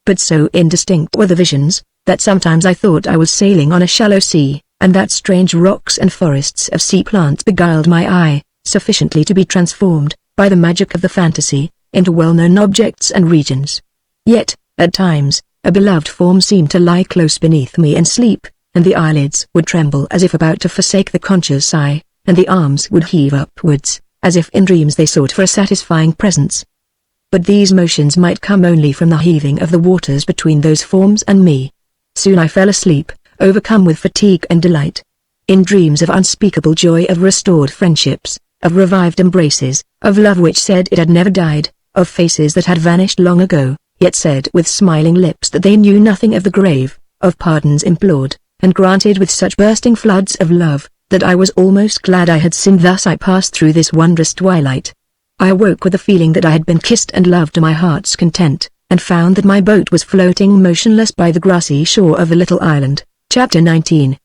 But so indistinct were the visions, that sometimes I thought I was sailing on a shallow sea, and that strange rocks and forests of sea plants beguiled my eye, sufficiently to be transformed, by the magic of the fantasy, into well-known objects and regions. Yet, at times, a beloved form seemed to lie close beneath me in sleep, and the eyelids would tremble as if about to forsake the conscious eye, and the arms would heave upwards, as if in dreams they sought for a satisfying presence. But these motions might come only from the heaving of the waters between those forms and me. Soon I fell asleep, overcome with fatigue and delight. In dreams of unspeakable joy, of restored friendships, of revived embraces, of love which said it had never died, of faces that had vanished long ago, yet said with smiling lips that they knew nothing of the grave, of pardons implored, and granted with such bursting floods of love, that I was almost glad I had sinned. Thus I passed through this wondrous twilight. I awoke with the feeling that I had been kissed and loved to my heart's content, and found that my boat was floating motionless by the grassy shore of a little island. Chapter 19.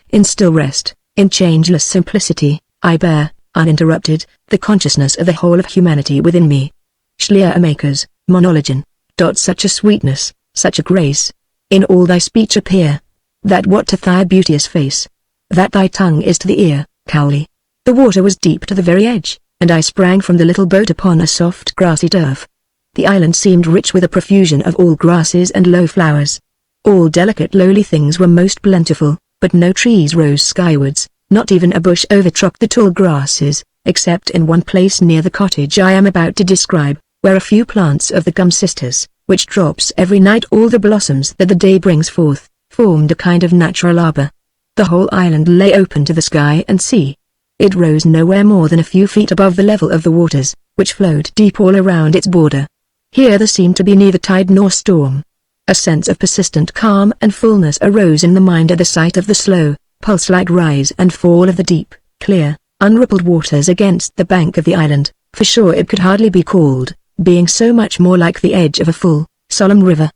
In still rest, in changeless simplicity, I bear, uninterrupted, the consciousness of the whole of humanity within me. Schleiermakers, monologen. Such a sweetness, such a grace, in all thy speech appear, that what to thy beauteous face, that thy tongue is to the ear, Cowley. The water was deep to the very edge, and I sprang from the little boat upon a soft grassy turf. The island seemed rich with a profusion of all grasses and low flowers. All delicate lowly things were most plentiful, but no trees rose skywards, not even a bush overtopped the tall grasses, except in one place near the cottage I am about to describe, where a few plants of the gum sisters, which drops every night all the blossoms that the day brings forth, formed a kind of natural arbor. The whole island lay open to the sky and sea. It rose nowhere more than a few feet above the level of the waters, which flowed deep all around its border. Here there seemed to be neither tide nor storm. A sense of persistent calm and fullness arose in the mind at the sight of the slow, pulse-like rise and fall of the deep, clear, unrippled waters against the bank of the island, for sure it could hardly be called, being so much more like the edge of a full, solemn river.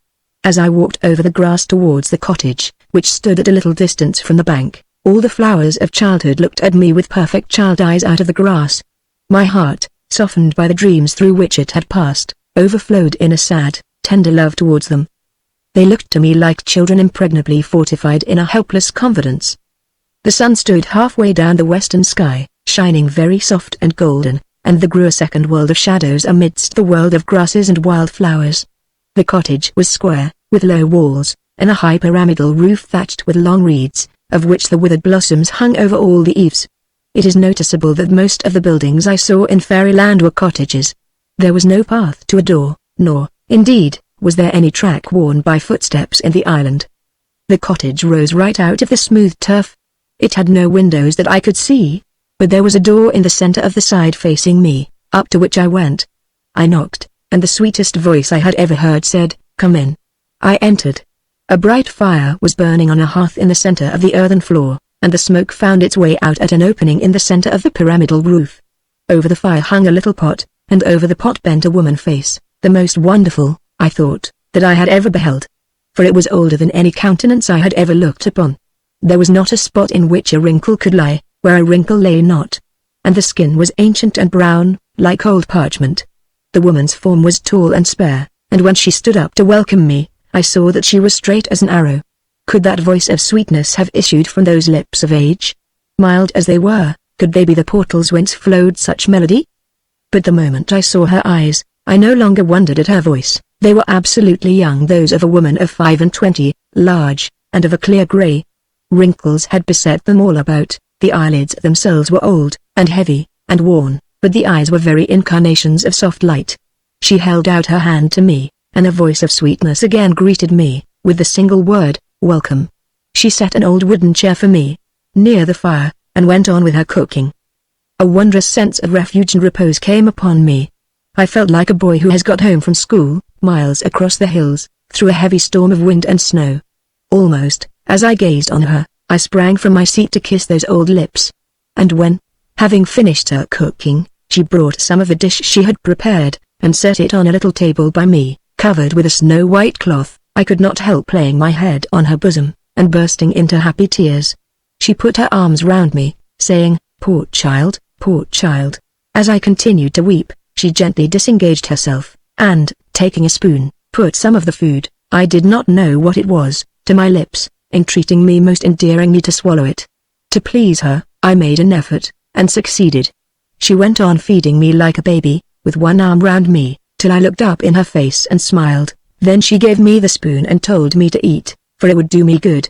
As I walked over the grass towards the cottage, which stood at a little distance from the bank, all the flowers of childhood looked at me with perfect child eyes out of the grass. My heart, softened by the dreams through which it had passed, overflowed in a sad, tender love towards them. They looked to me like children impregnably fortified in a helpless confidence. The sun stood halfway down the western sky, shining very soft and golden, and there grew a second world of shadows amidst the world of grasses and wildflowers. The cottage was square, with low walls, and a high pyramidal roof thatched with long reeds, of which the withered blossoms hung over all the eaves. It is noticeable that most of the buildings I saw in Fairyland were cottages. There was no path to a door, nor, indeed, was there any track worn by footsteps in the island. The cottage rose right out of the smooth turf. It had no windows that I could see, but there was a door in the center of the side facing me, up to which I went. I knocked, and the sweetest voice I had ever heard said, "Come in." I entered. A bright fire was burning on a hearth in the center of the earthen floor, and the smoke found its way out at an opening in the center of the pyramidal roof. Over the fire hung a little pot, and over the pot bent a woman face, the most wonderful, I thought, that I had ever beheld. For it was older than any countenance I had ever looked upon. There was not a spot in which a wrinkle could lie, where a wrinkle lay not. And the skin was ancient and brown, like old parchment. The woman's form was tall and spare, and when she stood up to welcome me, I saw that she was straight as an arrow. Could that voice of sweetness have issued from those lips of age? Mild as they were, could they be the portals whence flowed such melody? But the moment I saw her eyes, I no longer wondered at her voice. They were absolutely young, those of a woman of 25, large, and of a clear grey. Wrinkles had beset them all about, the eyelids themselves were old, and heavy, and worn, but the eyes were very incarnations of soft light. She held out her hand to me, and a voice of sweetness again greeted me, with the single word, "Welcome." She set an old wooden chair for me, near the fire, and went on with her cooking. A wondrous sense of refuge and repose came upon me. I felt like a boy who has got home from school, miles across the hills, through a heavy storm of wind and snow. Almost, as I gazed on her, I sprang from my seat to kiss those old lips. And when, having finished her cooking, she brought some of the dish she had prepared, and set it on a little table by me, covered with a snow-white cloth, I could not help laying my head on her bosom, and bursting into happy tears. She put her arms round me, saying, "Poor child, poor child." As I continued to weep, she gently disengaged herself, and, taking a spoon, put some of the food, I did not know what it was, to my lips, entreating me most endearingly to swallow it. To please her, I made an effort, and succeeded. She went on feeding me like a baby, with one arm round me, till I looked up in her face and smiled. Then she gave me the spoon and told me to eat, for it would do me good.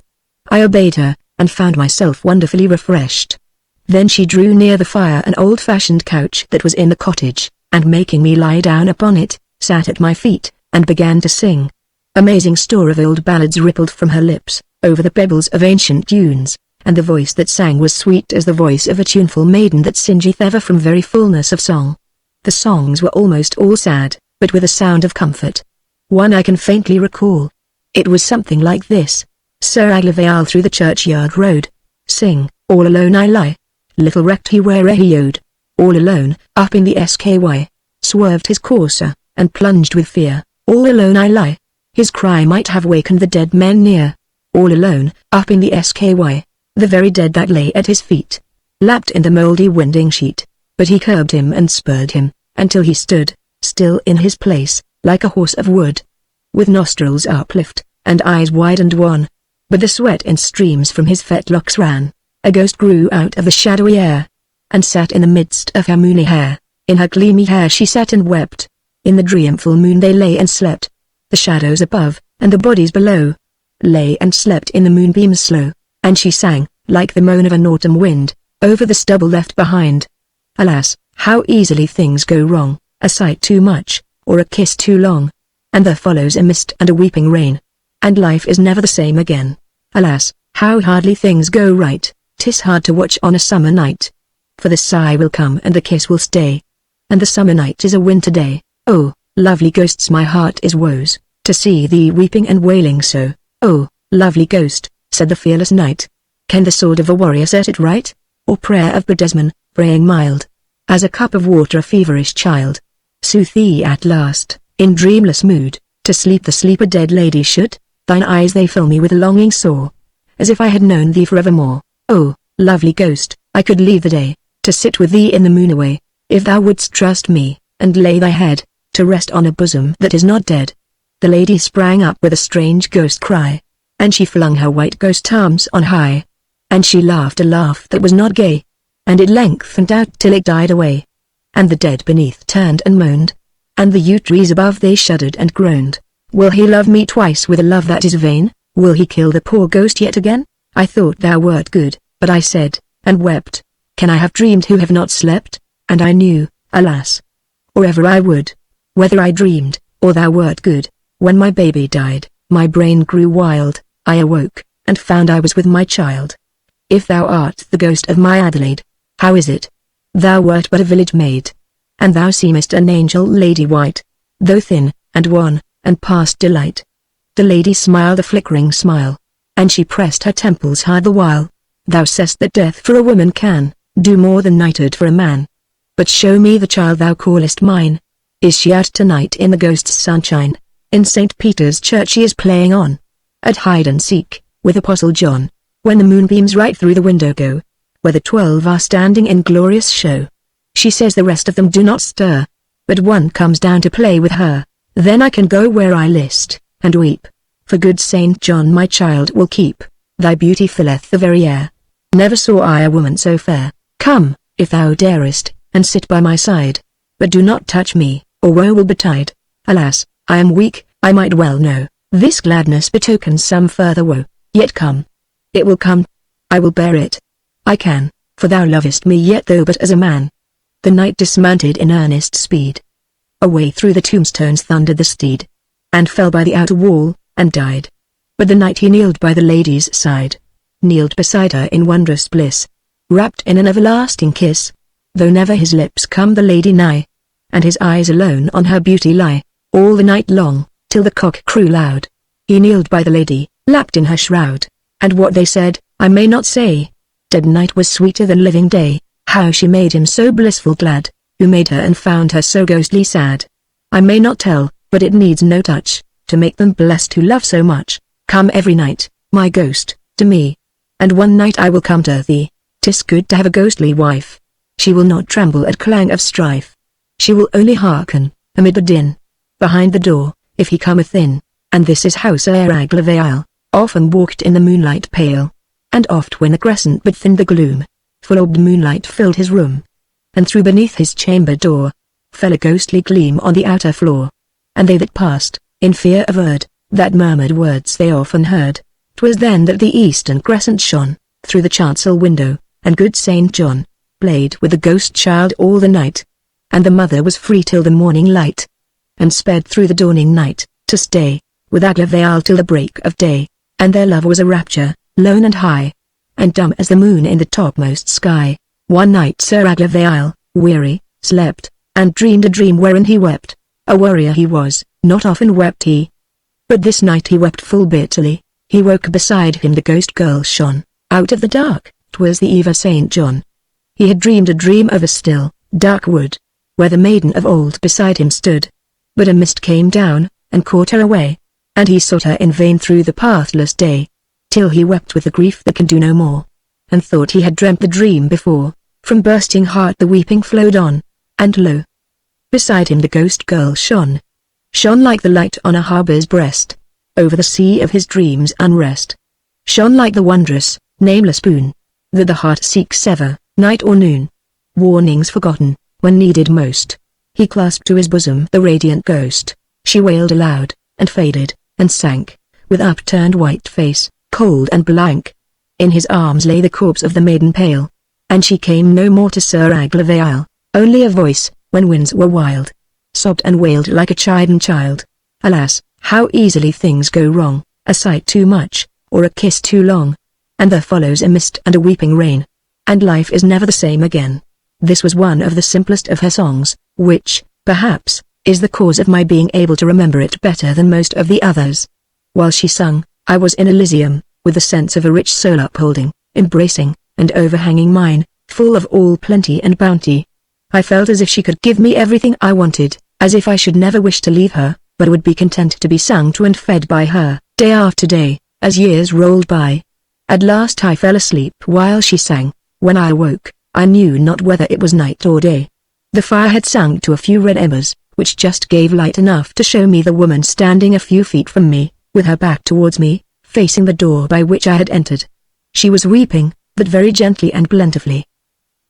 I obeyed her, and found myself wonderfully refreshed. Then she drew near the fire an old-fashioned couch that was in the cottage, and making me lie down upon it, sat at my feet, and began to sing. Amazing store of old ballads rippled from her lips, over the pebbles of ancient dunes, and the voice that sang was sweet as the voice of a tuneful maiden that singeth ever from very fullness of song. The songs were almost all sad, but with a sound of comfort. One I can faintly recall. It was something like this: "Sir, I live all through the churchyard road. Sing, all alone I lie. Little recked he where he yode. All alone, up in the sky. Swerved his courser, and plunged with fear. All alone I lie. His cry might have wakened the dead men near. All alone, up in the sky. The very dead that lay at his feet. Lapped in the mouldy winding sheet. But he curbed him and spurred him, until he stood, still in his place, like a horse of wood. With nostrils uplift, and eyes wide and wan. But the sweat in streams from his fetlocks ran. A ghost grew out of the shadowy air, and sat in the midst of her moony hair. In her gleamy hair she sat and wept. In the dreamful moon they lay and slept. The shadows above, and the bodies below, lay and slept in the moonbeams slow, and she sang, like the moan of an autumn wind, over the stubble left behind. Alas, how easily things go wrong, a sight too much, or a kiss too long, and there follows a mist and a weeping rain, and life is never the same again. Alas, how hardly things go right, 'tis hard to watch on a summer night. For the sigh will come and the kiss will stay, and the summer night is a winter day. Oh, lovely ghosts, my heart is woes, to see thee weeping and wailing so. Oh, lovely ghost, said the fearless knight, can the sword of a warrior set it right, or prayer of bedesman, praying mild, as a cup of water a feverish child, soothe thee at last, in dreamless mood, to sleep the sleep a dead lady should? Thine eyes they fill me with longing sore, as if I had known thee forevermore. Oh, lovely ghost, I could leave the day, to sit with thee in the moon away, if thou wouldst trust me, and lay thy head, to rest on a bosom that is not dead. The lady sprang up with a strange ghost cry, and she flung her white ghost arms on high, and she laughed a laugh that was not gay, and it lengthened out till it died away. And the dead beneath turned and moaned, and the yew trees above they shuddered and groaned. Will he love me twice with a love that is vain? Will he kill the poor ghost yet again? I thought thou wert good, but I said, and wept, can I have dreamed who have not slept? And I knew, alas, or ever I would, whether I dreamed, or thou wert good. When my baby died, my brain grew wild, I awoke, and found I was with my child. If thou art the ghost of my Adelaide, how is it? Thou wert but a village maid, and thou seemest an angel lady white, though thin, and wan, and past delight. The lady smiled a flickering smile, and she pressed her temples hard the while. Thou say'st that death for a woman can do more than knighthood for a man. But show me the child thou callest mine. Is she out tonight in the ghost's sunshine? In St. Peter's Church she is playing on at hide and seek with Apostle John, when the moonbeams right through the window go, where the 12 are standing in glorious show. She says the rest of them do not stir, but one comes down to play with her. Then I can go where I list, and weep, for good St. John my child will keep. Thy beauty filleth the very air. Never saw I a woman so fair. Come, if thou darest, and sit by my side, but do not touch me, or woe will betide. Alas, I am weak, I might well know, this gladness betokens some further woe, yet come. It will come. I will bear it. I can, for thou lovest me yet though but as a man. The knight dismounted in earnest speed. Away through the tombstones thundered the steed, and fell by the outer wall, and died. But the night he kneeled by the lady's side, kneeled beside her in wondrous bliss, wrapped in an everlasting kiss, though never his lips come the lady nigh, and his eyes alone on her beauty lie, all the night long, till the cock crew loud. He kneeled by the lady, lapped in her shroud, and what they said, I may not say. Dead night was sweeter than living day, how she made him so blissful glad, who made her and found her so ghostly sad. I may not tell, but it needs no touch, to make them blessed who love so much. Come every night, my ghost, to me, and one night I will come to thee. 'Tis good to have a ghostly wife. She will not tremble at clang of strife. She will only hearken, amid the din, behind the door, if he cometh in, and this is how Sir Aglaveil often walked in the moonlight pale, and oft when the crescent but thinned the gloom, full-orbed moonlight filled his room, and through beneath his chamber door, fell a ghostly gleam on the outer floor, and they that passed, in fear averred, that murmured words they often heard. 'Twas then that the eastern crescent shone, through the chancel window, and good St. John played with the ghost child all the night, and the mother was free till the morning light, and sped through the dawning night, to stay with Aglaveil till the break of day, and their love was a rapture, lone and high, and dumb as the moon in the topmost sky. One night Sir Aglaveil, weary, slept, and dreamed a dream wherein he wept. A warrior he was, not often wept he, but this night he wept full bitterly. He woke beside him the ghost girl shone, out of the dark, 'twas the eve of St. John. He had dreamed a dream of a still, dark wood, where the maiden of old beside him stood, but a mist came down, and caught her away, and he sought her in vain through the pathless day, till he wept with the grief that can do no more, and thought he had dreamt the dream before. From bursting heart the weeping flowed on, and lo, beside him the ghost girl shone like the light on a harbor's breast, over the sea of his dreams' unrest, shone like the wondrous, nameless boon, that the heart seeks ever, night or noon. Warnings forgotten, when needed most, he clasped to his bosom the radiant ghost. She wailed aloud, and faded, and sank, with upturned white face, cold and blank. In his arms lay the corpse of the maiden pale, and she came no more to Sir Aglaveil. Only a voice, when winds were wild, sobbed and wailed like a chidden child. Alas, how easily things go wrong, a sight too much, or a kiss too long, and there follows a mist and a weeping rain, and life is never the same again. This was one of the simplest of her songs, which, perhaps, is the cause of my being able to remember it better than most of the others. While she sung, I was in Elysium, with the sense of a rich soul upholding, embracing, and overhanging mine, full of all plenty and bounty. I felt as if she could give me everything I wanted, as if I should never wish to leave her, but would be content to be sung to and fed by her, day after day, as years rolled by. At last I fell asleep while she sang. When I awoke, I knew not whether it was night or day. The fire had sunk to a few red embers, which just gave light enough to show me the woman standing a few feet from me, with her back towards me, facing the door by which I had entered. She was weeping, but very gently and plentifully.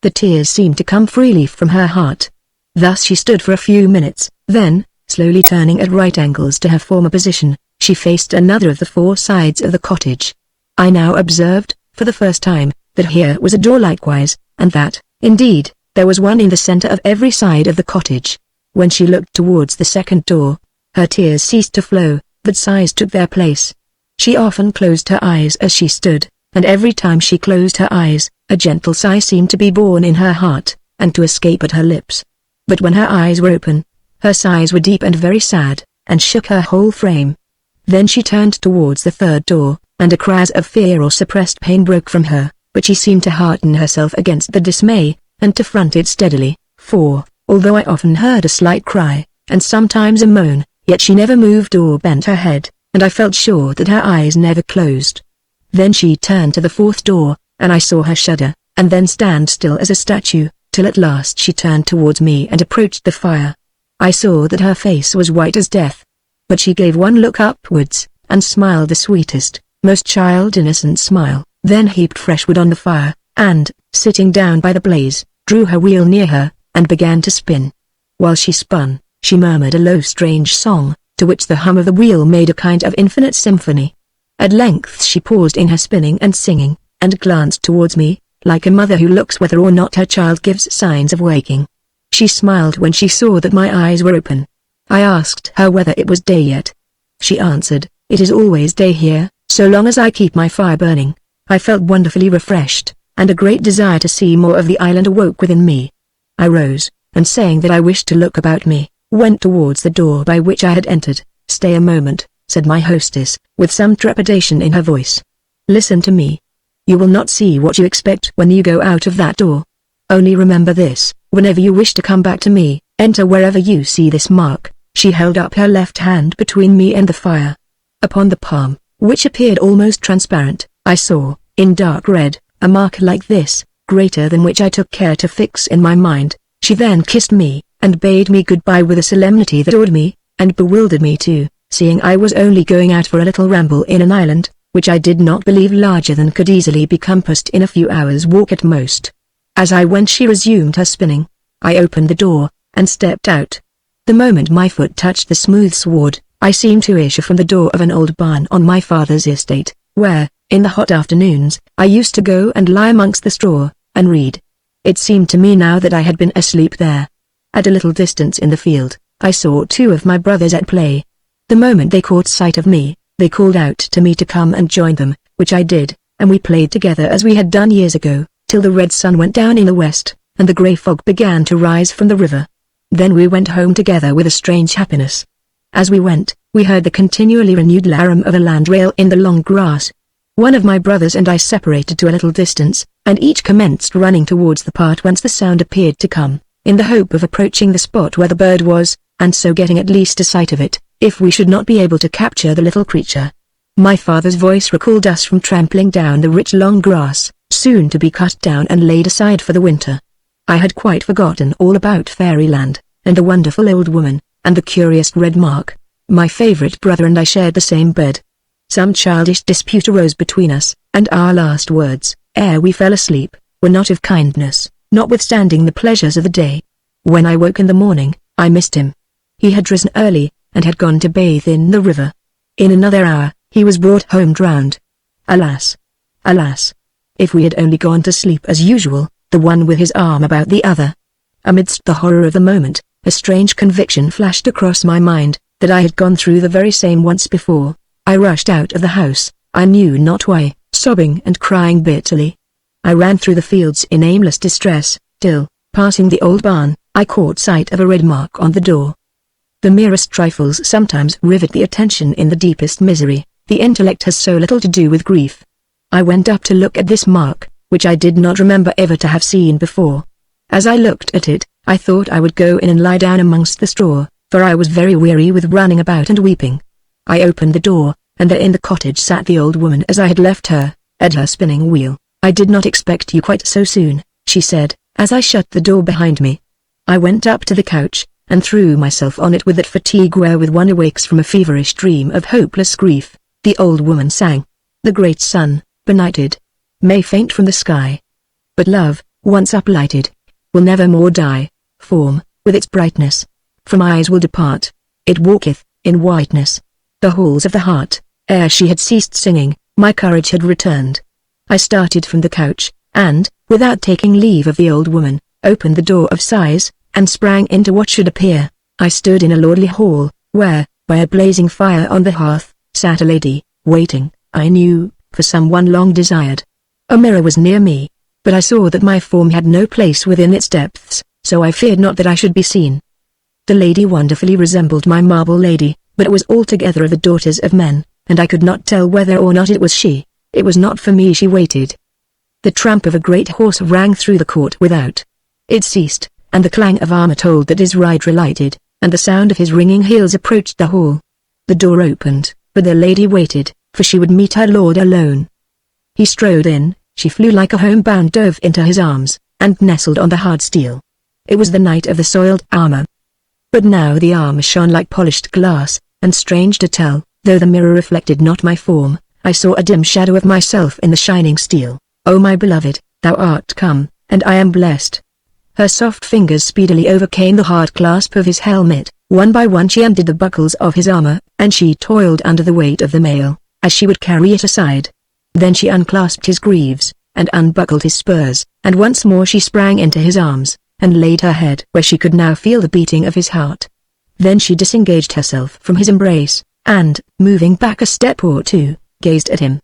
The tears seemed to come freely from her heart. Thus she stood for a few minutes, then, slowly turning at right angles to her former position, she faced another of the four sides of the cottage. I now observed, for the first time, that here was a door likewise, and that, indeed, there was one in the center of every side of the cottage. When she looked towards the second door, her tears ceased to flow, but sighs took their place. She often closed her eyes as she stood, and every time she closed her eyes, a gentle sigh seemed to be born in her heart, and to escape at her lips. But when her eyes were open, her sighs were deep and very sad, and shook her whole frame. Then she turned towards the third door, and a cry of fear or suppressed pain broke from her, but she seemed to hearten herself against the dismay, and to front it steadily, for, although I often heard a slight cry, and sometimes a moan, yet she never moved or bent her head, and I felt sure that her eyes never closed. Then she turned to the fourth door, and I saw her shudder, and then stand still as a statue, till at last she turned towards me and approached the fire. I saw that her face was white as death. But she gave one look upwards, and smiled the sweetest, most child-innocent smile, then heaped fresh wood on the fire, and, sitting down by the blaze, drew her wheel near her, and began to spin. While she spun, she murmured a low strange song, to which the hum of the wheel made a kind of infinite symphony. At length she paused in her spinning and singing, and glanced towards me, like a mother who looks whether or not her child gives signs of waking. She smiled when she saw that my eyes were open. I asked her whether it was day yet. She answered, "It is always day here, so long as I keep my fire burning." I felt wonderfully refreshed, and a great desire to see more of the island awoke within me. I rose, and saying that I wished to look about me, went towards the door by which I had entered. "Stay a moment," said my hostess, with some trepidation in her voice. "Listen to me. You will not see what you expect when you go out of that door. Only remember this, whenever you wish to come back to me, enter wherever you see this mark." She held up her left hand between me and the fire. Upon the palm, which appeared almost transparent, I saw, in dark red, a mark like this, greater than which I took care to fix in my mind. She then kissed me, and bade me goodbye with a solemnity that awed me, and bewildered me too, seeing I was only going out for a little ramble in an island, which I did not believe larger than could easily be compassed in a few hours' walk at most. As I went she resumed her spinning. I opened the door, and stepped out. The moment my foot touched the smooth sward, I seemed to issue from the door of an old barn on my father's estate, where, in the hot afternoons, I used to go and lie amongst the straw, and read. It seemed to me now that I had been asleep there. At a little distance in the field, I saw two of my brothers at play. The moment they caught sight of me, they called out to me to come and join them, which I did, and we played together as we had done years ago, till the red sun went down in the west, and the grey fog began to rise from the river. Then we went home together with a strange happiness. As we went, we heard the continually renewed larum of a landrail in the long grass. One of my brothers and I separated to a little distance, and each commenced running towards the part whence the sound appeared to come, in the hope of approaching the spot where the bird was, and so getting at least a sight of it, if we should not be able to capture the little creature. My father's voice recalled us from trampling down the rich long grass, soon to be cut down and laid aside for the winter. I had quite forgotten all about fairyland, and the wonderful old woman, and the curious red mark. My favorite brother and I shared the same bed. Some childish dispute arose between us, and our last words, ere we fell asleep, were not of kindness, notwithstanding the pleasures of the day. When I woke in the morning, I missed him. He had risen early, and had gone to bathe in the river. In another hour, he was brought home drowned. Alas! Alas! If we had only gone to sleep as usual, the one with his arm about the other. Amidst the horror of the moment, a strange conviction flashed across my mind, that I had gone through the very same once before. I rushed out of the house, I knew not why, sobbing and crying bitterly. I ran through the fields in aimless distress, till, passing the old barn, I caught sight of a red mark on the door. The merest trifles sometimes rivet the attention in the deepest misery. The intellect has so little to do with grief. I went up to look at this mark, which I did not remember ever to have seen before. As I looked at it, I thought I would go in and lie down amongst the straw, for I was very weary with running about and weeping. I opened the door, and there in the cottage sat the old woman as I had left her, at her spinning wheel. "I did not expect you quite so soon," she said, as I shut the door behind me. I went up to the couch, and threw myself on it with that fatigue wherewith one awakes from a feverish dream of hopeless grief. The old woman sang. The great sun, benighted, may faint from the sky, but love, once uplighted, will never more die. Form, with its brightness, from eyes will depart. It walketh in whiteness. The halls of the heart. Ere she had ceased singing, my courage had returned. I started from the couch, and, without taking leave of the old woman, opened the door of sighs, and sprang into what should appear. I stood in a lordly hall, where, by a blazing fire on the hearth, sat a lady, waiting, I knew, for someone long desired. A mirror was near me, but I saw that my form had no place within its depths, so I feared not that I should be seen. The lady wonderfully resembled my marble lady, but it was altogether of the daughters of men, and I could not tell whether or not it was she. It was not for me she waited. The tramp of a great horse rang through the court without. It ceased, and the clang of armor told that his rider alighted, and the sound of his ringing heels approached the hall. The door opened, but the lady waited, for she would meet her lord alone. He strode in, she flew like a homebound dove into his arms, and nestled on the hard steel. It was the knight of the soiled armor. But now the armor shone like polished glass, and strange to tell, though the mirror reflected not my form, I saw a dim shadow of myself in the shining steel. O my beloved, thou art come, and I am blessed. Her soft fingers speedily overcame the hard clasp of his helmet, one by one she undid the buckles of his armor, and she toiled under the weight of the mail, as she would carry it aside. Then she unclasped his greaves, and unbuckled his spurs, and once more she sprang into his arms, and laid her head where she could now feel the beating of his heart. Then she disengaged herself from his embrace, and, moving back a step or two, gazed at him.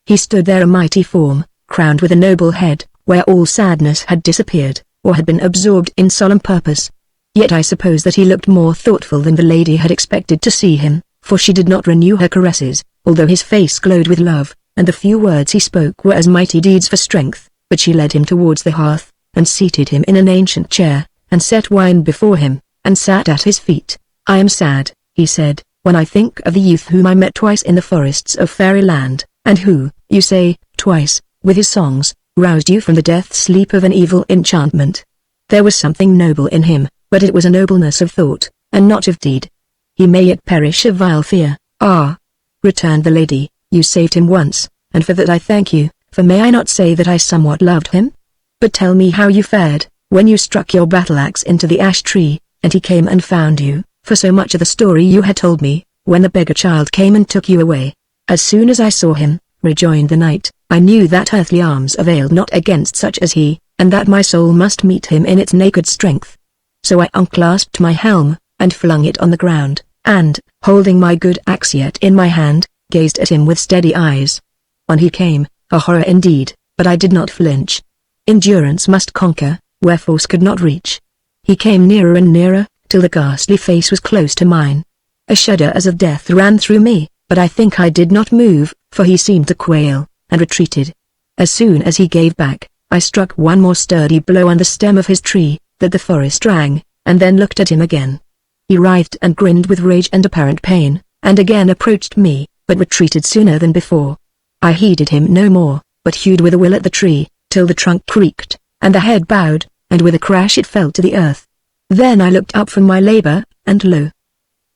He stood there a mighty form, crowned with a noble head, where all sadness had disappeared, or had been absorbed in solemn purpose. Yet I suppose that he looked more thoughtful than the lady had expected to see him, for she did not renew her caresses, although his face glowed with love, and the few words he spoke were as mighty deeds for strength. But she led him towards the hearth, and seated him in an ancient chair, and set wine before him, and sat at his feet. I am sad, he said, when I think of the youth whom I met twice in the forests of fairyland, and who, you say, twice, with his songs, roused you from the death sleep of an evil enchantment. There was something noble in him, but it was a nobleness of thought, and not of deed. He may yet perish of vile fear. Ah, returned the lady, you saved him once, and for that I thank you, for may I not say that I somewhat loved him? But tell me how you fared, when you struck your battle-axe into the ash tree, and he came and found you, for so much of the story you had told me, when the beggar child came and took you away. As soon as I saw him, rejoined the knight, I knew that earthly arms availed not against such as he, and that my soul must meet him in its naked strength. So I unclasped my helm, and flung it on the ground, and, holding my good axe yet in my hand, gazed at him with steady eyes. On he came, a horror indeed, but I did not flinch. Endurance must conquer, where force could not reach. He came nearer and nearer, till the ghastly face was close to mine. A shudder as of death ran through me, but I think I did not move, for he seemed to quail, and retreated. As soon as he gave back, I struck one more sturdy blow on the stem of his tree, that the forest rang, and then looked at him again. He writhed and grinned with rage and apparent pain, and again approached me, but retreated sooner than before. I heeded him no more, but hewed with a will at the tree, till the trunk creaked, and the head bowed, and with a crash it fell to the earth. Then I looked up from my labor, and lo!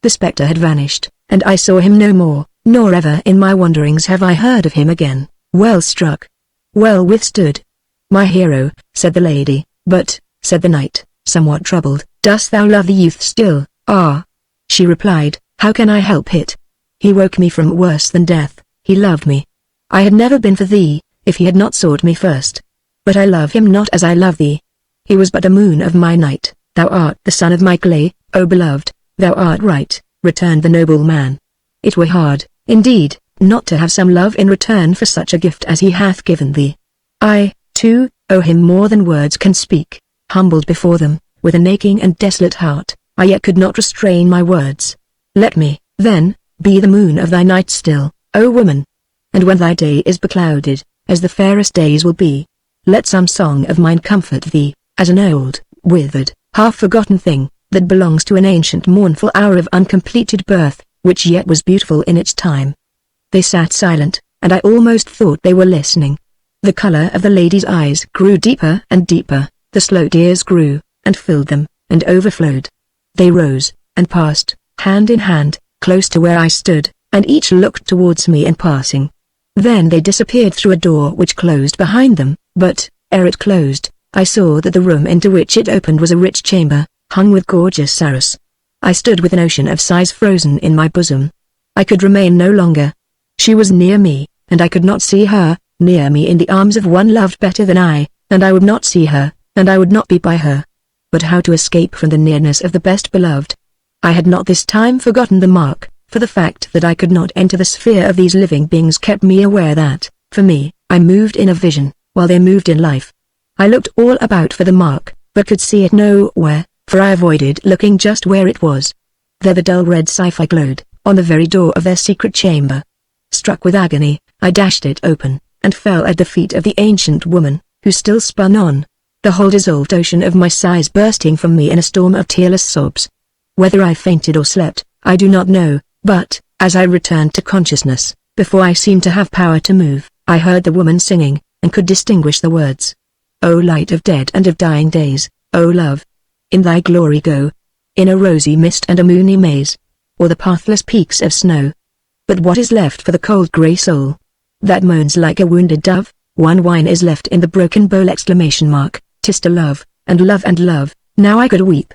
The spectre had vanished, and I saw him no more, nor ever in my wanderings have I heard of him again. Well struck. Well withstood. My hero, said the lady. But, said the knight, somewhat troubled, dost thou love the youth still? Ah. She replied, how can I help it? He woke me from worse than death, he loved me. I had never been for thee, if he had not sought me first. But I love him not as I love thee. He was but the moon of my night, thou art the sun of my clay, O beloved. Thou art right, returned the noble man. It were hard, indeed, not to have some love in return for such a gift as he hath given thee. I, too, owe him more than words can speak. Humbled before them, with an aching and desolate heart, I yet could not restrain my words. Let me, then, be the moon of thy night still, O woman. And when thy day is beclouded, as the fairest days will be, let some song of mine comfort thee, as an old, withered, half-forgotten thing, that belongs to an ancient mournful hour of uncompleted birth, which yet was beautiful in its time. They sat silent, and I almost thought they were listening. The color of the lady's eyes grew deeper and deeper, the slow tears grew, and filled them, and overflowed. They rose, and passed, hand in hand, close to where I stood, and each looked towards me in passing. Then they disappeared through a door which closed behind them, but, ere it closed, I saw that the room into which it opened was a rich chamber, hung with gorgeous saris. I stood with an ocean of sighs frozen in my bosom. I could remain no longer. She was near me, and I could not see her, near me in the arms of one loved better than I, and I would not see her, and I would not be by her. But how to escape from the nearness of the best beloved? I had not this time forgotten the mark, for the fact that I could not enter the sphere of these living beings kept me aware that, for me, I moved in a vision, while they moved in life. I looked all about for the mark, but could see it nowhere, for I avoided looking just where it was. There the dull red sapphire glowed, on the very door of their secret chamber. Struck with agony, I dashed it open, and fell at the feet of the ancient woman, who still spun on, the whole dissolved ocean of my sighs bursting from me in a storm of tearless sobs. Whether I fainted or slept, I do not know, but, as I returned to consciousness, before I seemed to have power to move, I heard the woman singing, and could distinguish the words. O light of dead and of dying days, O love! In thy glory go, in a rosy mist and a moony maze, or the pathless peaks of snow. But what is left for the cold grey soul that moans like a wounded dove? One wine is left in the broken bowl! 'Tis to love, and love and love. Now I could weep.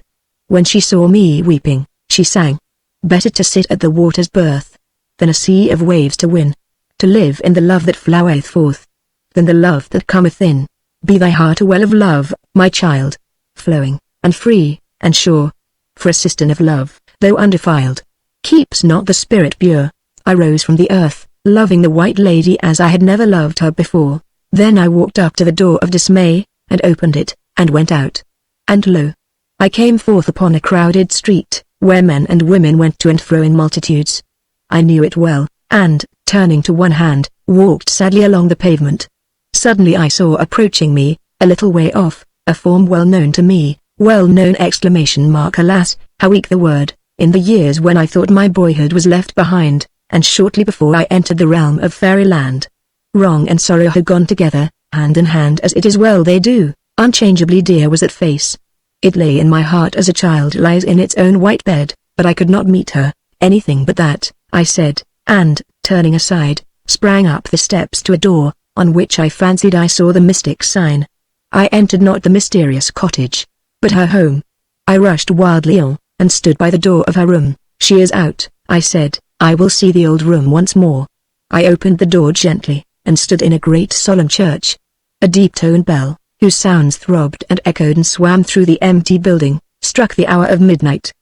When she saw me weeping, she sang. Better to sit at the water's birth, than a sea of waves to win. To live in the love that floweth forth, than the love that cometh in. Be thy heart a well of love, my child, flowing, and free, and sure. For a cistern of love, though undefiled, keeps not the spirit pure. I rose from the earth, loving the white lady as I had never loved her before. Then I walked up to the door of dismay, and opened it, and went out. And lo! I came forth upon a crowded street, where men and women went to and fro in multitudes. I knew it well, and, turning to one hand, walked sadly along the pavement. Suddenly I saw approaching me, a little way off, a form well known to me, well known! Alas, how weak the word, in the years when I thought my boyhood was left behind, and shortly before I entered the realm of fairyland. Wrong and sorrow had gone together, hand in hand as it is well they do. Unchangeably dear was that face. It lay in my heart as a child lies in its own white bed, but I could not meet her, anything but that, I said, and, turning aside, sprang up the steps to a door, on which I fancied I saw the mystic sign. I entered not the mysterious cottage, but her home. I rushed wildly on, and stood by the door of her room. She is out, I said, I will see the old room once more. I opened the door gently, and stood in a great solemn church. A deep-toned bell, whose sounds throbbed and echoed and swam through the empty building, struck the hour of midnight.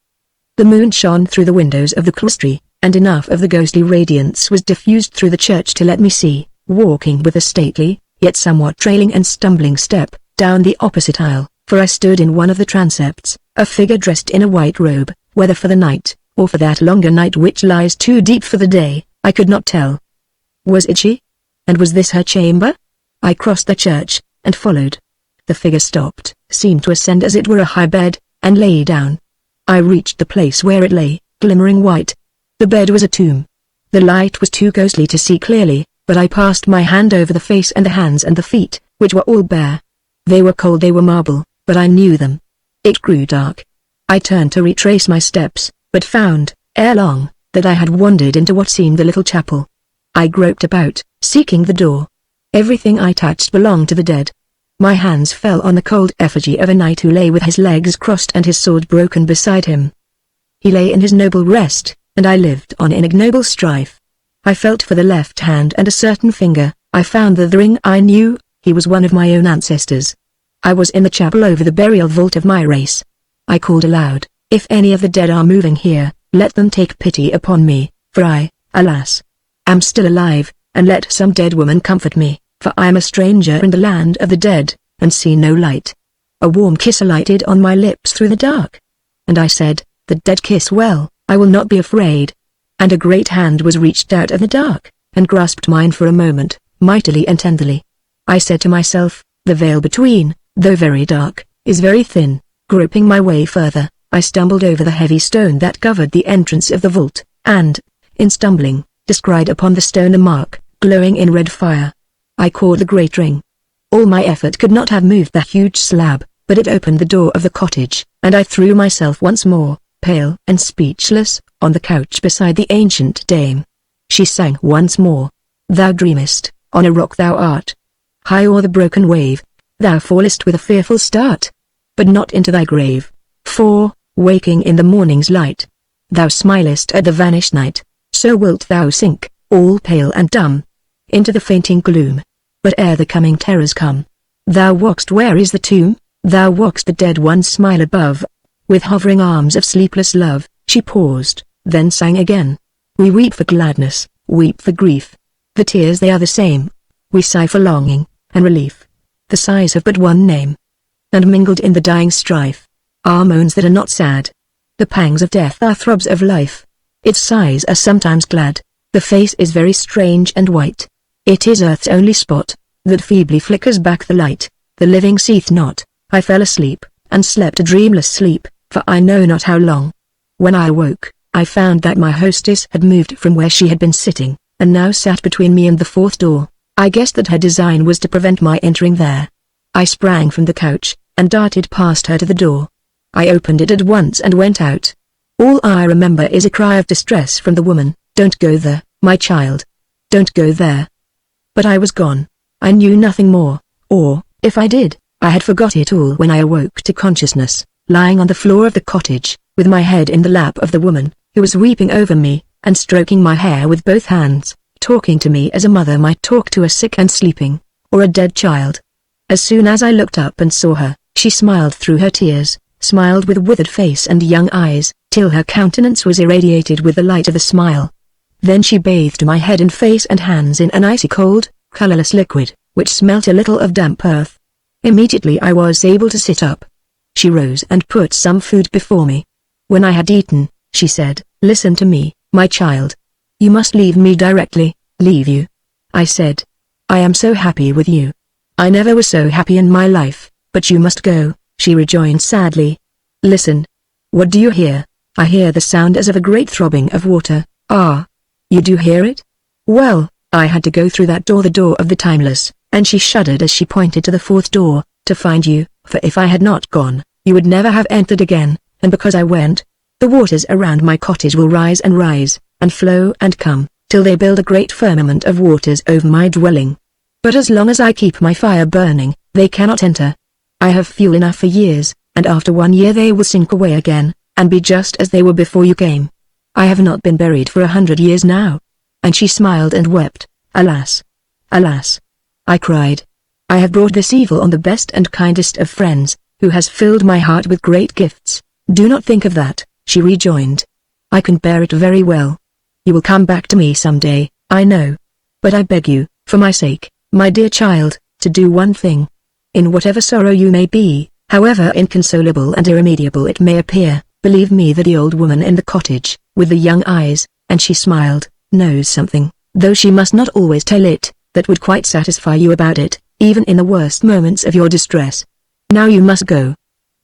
The moon shone through the windows of the cloistery, and enough of the ghostly radiance was diffused through the church to let me see, walking with a stately, yet somewhat trailing and stumbling step, down the opposite aisle, for I stood in one of the transepts, a figure dressed in a white robe, whether for the night, or for that longer night which lies too deep for the day, I could not tell. Was it she? And was this her chamber? I crossed the church, and followed. The figure stopped, seemed to ascend as it were a high bed, and lay down. I reached the place where it lay, glimmering white. The bed was a tomb. The light was too ghostly to see clearly, but I passed my hand over the face and the hands and the feet, which were all bare. They were cold, they were marble, but I knew them. It grew dark. I turned to retrace my steps, but found, ere long, that I had wandered into what seemed the little chapel. I groped about, seeking the door. Everything I touched belonged to the dead. My hands fell on the cold effigy of a knight who lay with his legs crossed and his sword broken beside him. He lay in his noble rest, and I lived on in ignoble strife. I felt for the left hand and a certain finger. I found the ring I knew. He was one of my own ancestors. I was in the chapel over the burial vault of my race. I called aloud, if any of the dead are moving here, let them take pity upon me, for I, alas, am still alive, and let some dead woman comfort me, for I am a stranger in the land of the dead, and see no light. A warm kiss alighted on my lips through the dark. And I said, the dead kiss well, I will not be afraid. And a great hand was reached out of the dark, and grasped mine for a moment, mightily and tenderly. I said to myself, the veil between, though very dark, is very thin. Groping my way further, I stumbled over the heavy stone that covered the entrance of the vault, and, in stumbling, descried upon the stone a mark, glowing in red fire. I caught the great ring. All my effort could not have moved the huge slab, but it opened the door of the cottage, and I threw myself once more, pale and speechless, on the couch beside the ancient dame. She sang once more. Thou dreamest, on a rock thou art. High o'er the broken wave, thou fallest with a fearful start. But not into thy grave, for, waking in the morning's light, thou smilest at the vanished night, so wilt thou sink, all pale and dumb, into the fainting gloom. But ere the coming terrors come, thou walk'st where is the tomb, thou walk'st the dead one's smile above. With hovering arms of sleepless love, she paused, then sang again. We weep for gladness, weep for grief. The tears they are the same. We sigh for longing, and relief. The sighs have but one name. And mingled in the dying strife, are moans that are not sad. The pangs of death are throbs of life. Its sighs are sometimes glad. The face is very strange and white. It is earth's only spot, that feebly flickers back the light. The living seeth not. I fell asleep, and slept a dreamless sleep, for I know not how long. When I awoke, I found that my hostess had moved from where she had been sitting, and now sat between me and the fourth door. I guessed that her design was to prevent my entering there. I sprang from the couch, and darted past her to the door. I opened it at once and went out. All I remember is a cry of distress from the woman, "Don't go there, my child. Don't go there." But I was gone. I knew nothing more, or, if I did, I had forgot it all when I awoke to consciousness, lying on the floor of the cottage, with my head in the lap of the woman, who was weeping over me, and stroking my hair with both hands, talking to me as a mother might talk to a sick and sleeping, or a dead child. As soon as I looked up and saw her, she smiled through her tears, smiled with withered face and young eyes, till her countenance was irradiated with the light of a smile. Then she bathed my head and face and hands in an icy cold, colorless liquid, which smelt a little of damp earth. Immediately I was able to sit up. She rose and put some food before me. When I had eaten, she said, "Listen to me, my child. You must leave me directly." "Leave you?" I said. "I am so happy with you. I never was so happy in my life, but you must go," she rejoined sadly. "Listen. What do you hear?" "I hear the sound as of a great throbbing of water." "Ah. You do hear it? Well, I had to go through that door, the door of the timeless," and she shuddered as she pointed to the fourth door, "to find you, for if I had not gone, you would never have entered again, and because I went, the waters around my cottage will rise, and flow and come, till they build a great firmament of waters over my dwelling. But as long as I keep my fire burning, they cannot enter. I have fuel enough for years, and after 1 year they will sink away again, and be just as they were before you came. I have not been buried for 100 years now." And she smiled and wept. "Alas! Alas!" I cried. "I have brought this evil on the best and kindest of friends, who has filled my heart with great gifts." "Do not think of that," she rejoined. "I can bear it very well. You will come back to me some day, I know. But I beg you, for my sake, my dear child, to do one thing. In whatever sorrow you may be, however inconsolable and irremediable it may appear, believe me that the old woman in the cottage, with the young eyes," and she smiled, "knows something, though she must not always tell it, that would quite satisfy you about it, even in the worst moments of your distress. Now you must go."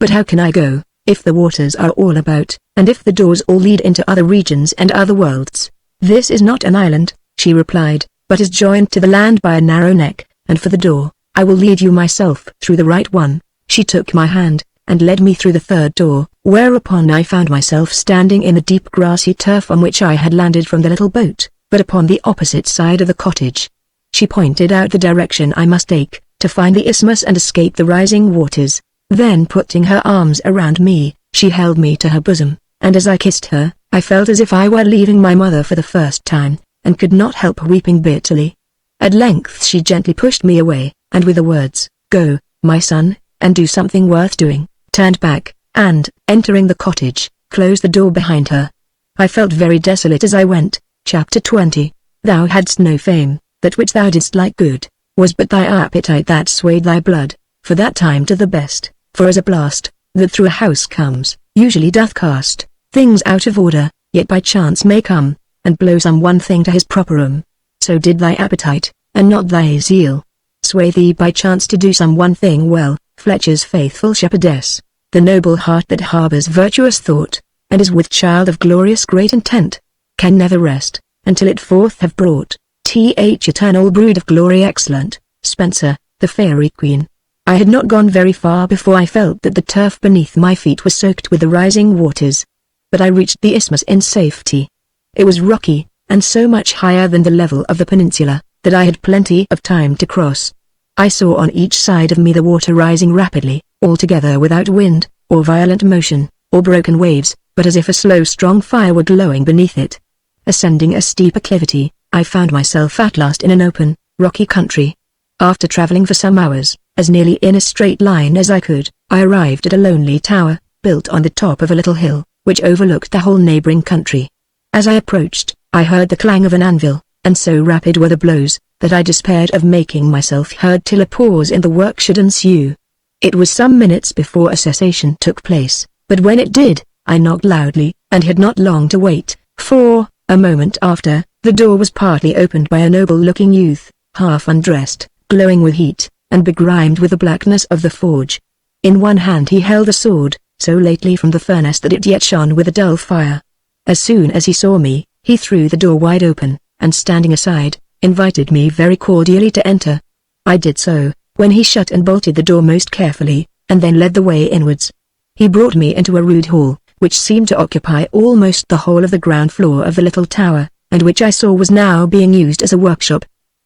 "But how can I go, if the waters are all about, and if the doors all lead into other regions and other worlds?" "This is not an island," she replied, "but is joined to the land by a narrow neck, and for the door, I will lead you myself through the right one." She took my hand, and led me through the third door, whereupon I found myself standing in the deep grassy turf on which I had landed from the little boat, but upon the opposite side of the cottage. She pointed out the direction I must take, to find the isthmus and escape the rising waters. Then putting her arms around me, she held me to her bosom, and as I kissed her, I felt as if I were leaving my mother for the first time, and could not help weeping bitterly. At length she gently pushed me away, and with the words, "Go, my son, and do something worth doing," turned back, and, entering the cottage, closed the door behind her. I felt very desolate as I went. Chapter 20. Thou hadst no fame, that which thou didst like good, was but thy appetite that swayed thy blood, for that time to the best, for as a blast, that through a house comes, usually doth cast things out of order, yet by chance may come, and blow some one thing to his proper room. So did thy appetite, and not thy zeal, sway thee by chance to do some one thing well. Fletcher's faithful shepherdess, the noble heart that harbors virtuous thought, and is with child of glorious great intent, can never rest, until it forth have brought, eternal brood of glory excellent. Spenser, the Fairy Queen. I had not gone very far before I felt that the turf beneath my feet was soaked with the rising waters. but I reached the isthmus in safety. It was rocky, and so much higher than the level of the peninsula, that I had plenty of time to cross. I saw on each side of me the water rising rapidly, altogether without wind, or violent motion, or broken waves, but as if a slow strong fire were glowing beneath it. Ascending a steep acclivity, I found myself at last in an open, rocky country. After traveling for some hours, as nearly in a straight line as I could, I arrived at a lonely tower, built on the top of a little hill, which overlooked the whole neighboring country. As I approached, I heard the clang of an anvil, and so rapid were the blows, that I despaired of making myself heard till a pause in the work should ensue. It was some minutes before a cessation took place, but when it did, I knocked loudly, and had not long to wait, for, a moment after, the door was partly opened by a noble-looking youth, half undressed, glowing with heat, and begrimed with the blackness of the forge. In one hand he held a sword, so lately from the furnace that it yet shone with a dull fire. As soon as he saw me, he threw the door wide open, and standing aside, invited me very cordially to enter. I did so, when he shut and bolted the door most carefully, and then led the way inwards. He brought me into a rude hall, which seemed to occupy almost the whole of the ground floor of the little tower, and which I saw was now being used as a workshop.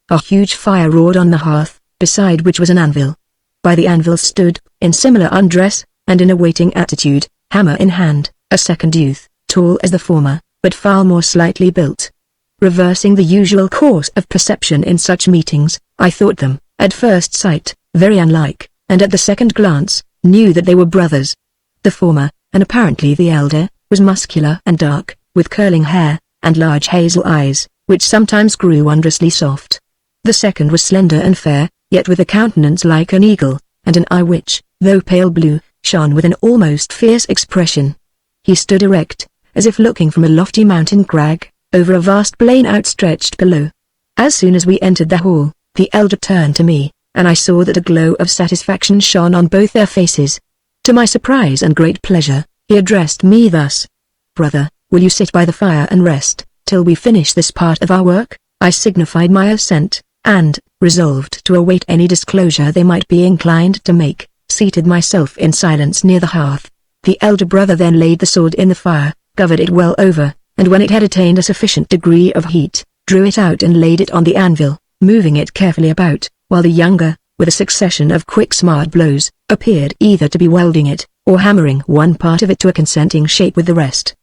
A huge fire roared on the hearth, beside which was an anvil. By the anvil stood, in similar undress, and in a waiting attitude, hammer in hand, a second youth, tall as the former, but far more slightly built. Reversing the usual course of perception in such meetings, I thought them, at first sight, very unlike, and at the second glance, knew that they were brothers. The former, and apparently the elder, was muscular and dark, with curling hair, and large hazel eyes, which sometimes grew wondrously soft. The second was slender and fair, yet with a countenance like an eagle, and an eye which, though pale blue, shone with an almost fierce expression. He stood erect, as if looking from a lofty mountain crag, over a vast plain outstretched below. As soon as we entered the hall, the elder turned to me, and I saw that a glow of satisfaction shone on both their faces. To my surprise and great pleasure, he addressed me thus: "Brother, will you sit by the fire and rest, till we finish this part of our work?" I signified my assent, and, resolved to await any disclosure they might be inclined to make, seated myself in silence near the hearth. The elder brother then laid the sword in the fire, covered it well over, and when it had attained a sufficient degree of heat, drew it out and laid it on the anvil, moving it carefully about, while the younger, with a succession of quick smart blows, appeared either to be welding it, or hammering one part of it to a consenting shape with the rest.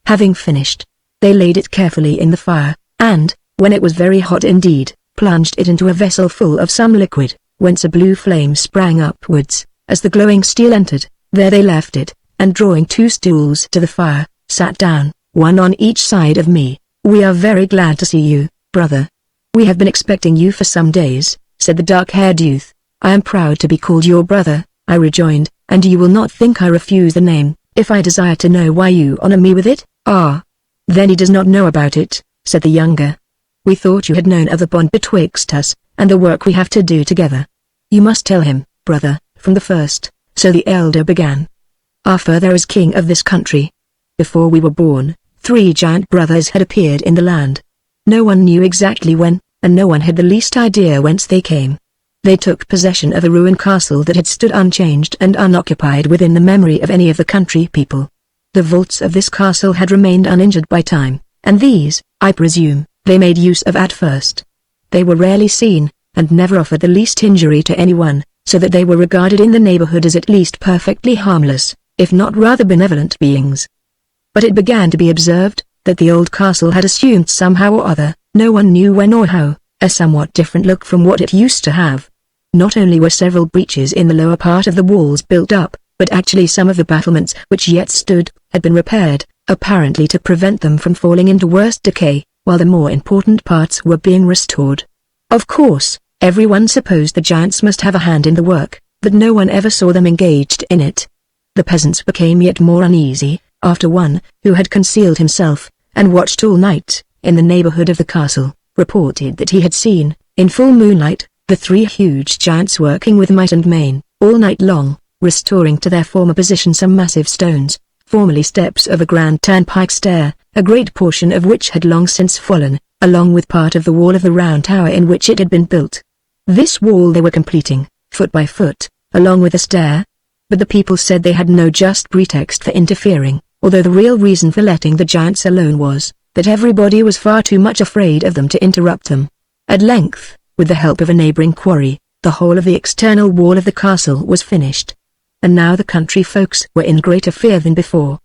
Having finished, they laid it carefully in the fire, and, when it was very hot indeed, plunged it into a vessel full of some liquid, whence a blue flame sprang upwards. As the glowing steel entered, there they left it, and drawing 2 stools to the fire, sat down, one on each side of me. "We are very glad to see you, brother. We have been expecting you for some days," said the dark-haired youth. "I am proud to be called your brother," I rejoined, "and you will not think I refuse the name, if I desire to know why you honor me with it." "Ah, then he does not know about it," said the younger. "We thought you had known of the bond betwixt us, and the work we have to do together. You must tell him, brother, from the first." So the elder began. "Our father is king of this country. Before we were born, 3 giant brothers had appeared in the land. No one knew exactly when, and no one had the least idea whence they came. They took possession of a ruined castle that had stood unchanged and unoccupied within the memory of any of the country people. The vaults of this castle had remained uninjured by time, and these, I presume, they made use of at first. They were rarely seen, and never offered the least injury to anyone, so that they were regarded in the neighborhood as at least perfectly harmless, if not rather benevolent beings. But it began to be observed, that the old castle had assumed somehow or other, no one knew when or how, a somewhat different look from what it used to have. Not only were several breaches in the lower part of the walls built up, but actually some of the battlements which yet stood, had been repaired, apparently to prevent them from falling into worse decay, while the more important parts were being restored. Of course, everyone supposed the giants must have a hand in the work, but no one ever saw them engaged in it. The peasants became yet more uneasy, after one, who had concealed himself, and watched all night, in the neighborhood of the castle, reported that he had seen, in full moonlight, the 3 huge giants working with might and main, all night long, restoring to their former position some massive stones, formerly steps of a grand turnpike stair, a great portion of which had long since fallen, along with part of the wall of the round tower in which it had been built. This wall they were completing, foot by foot, along with the stair. But the people said they had no just pretext for interfering, although the real reason for letting the giants alone was that everybody was far too much afraid of them to interrupt them. At length, with the help of a neighboring quarry, the whole of the external wall of the castle was finished. And now the country folks were in greater fear than before.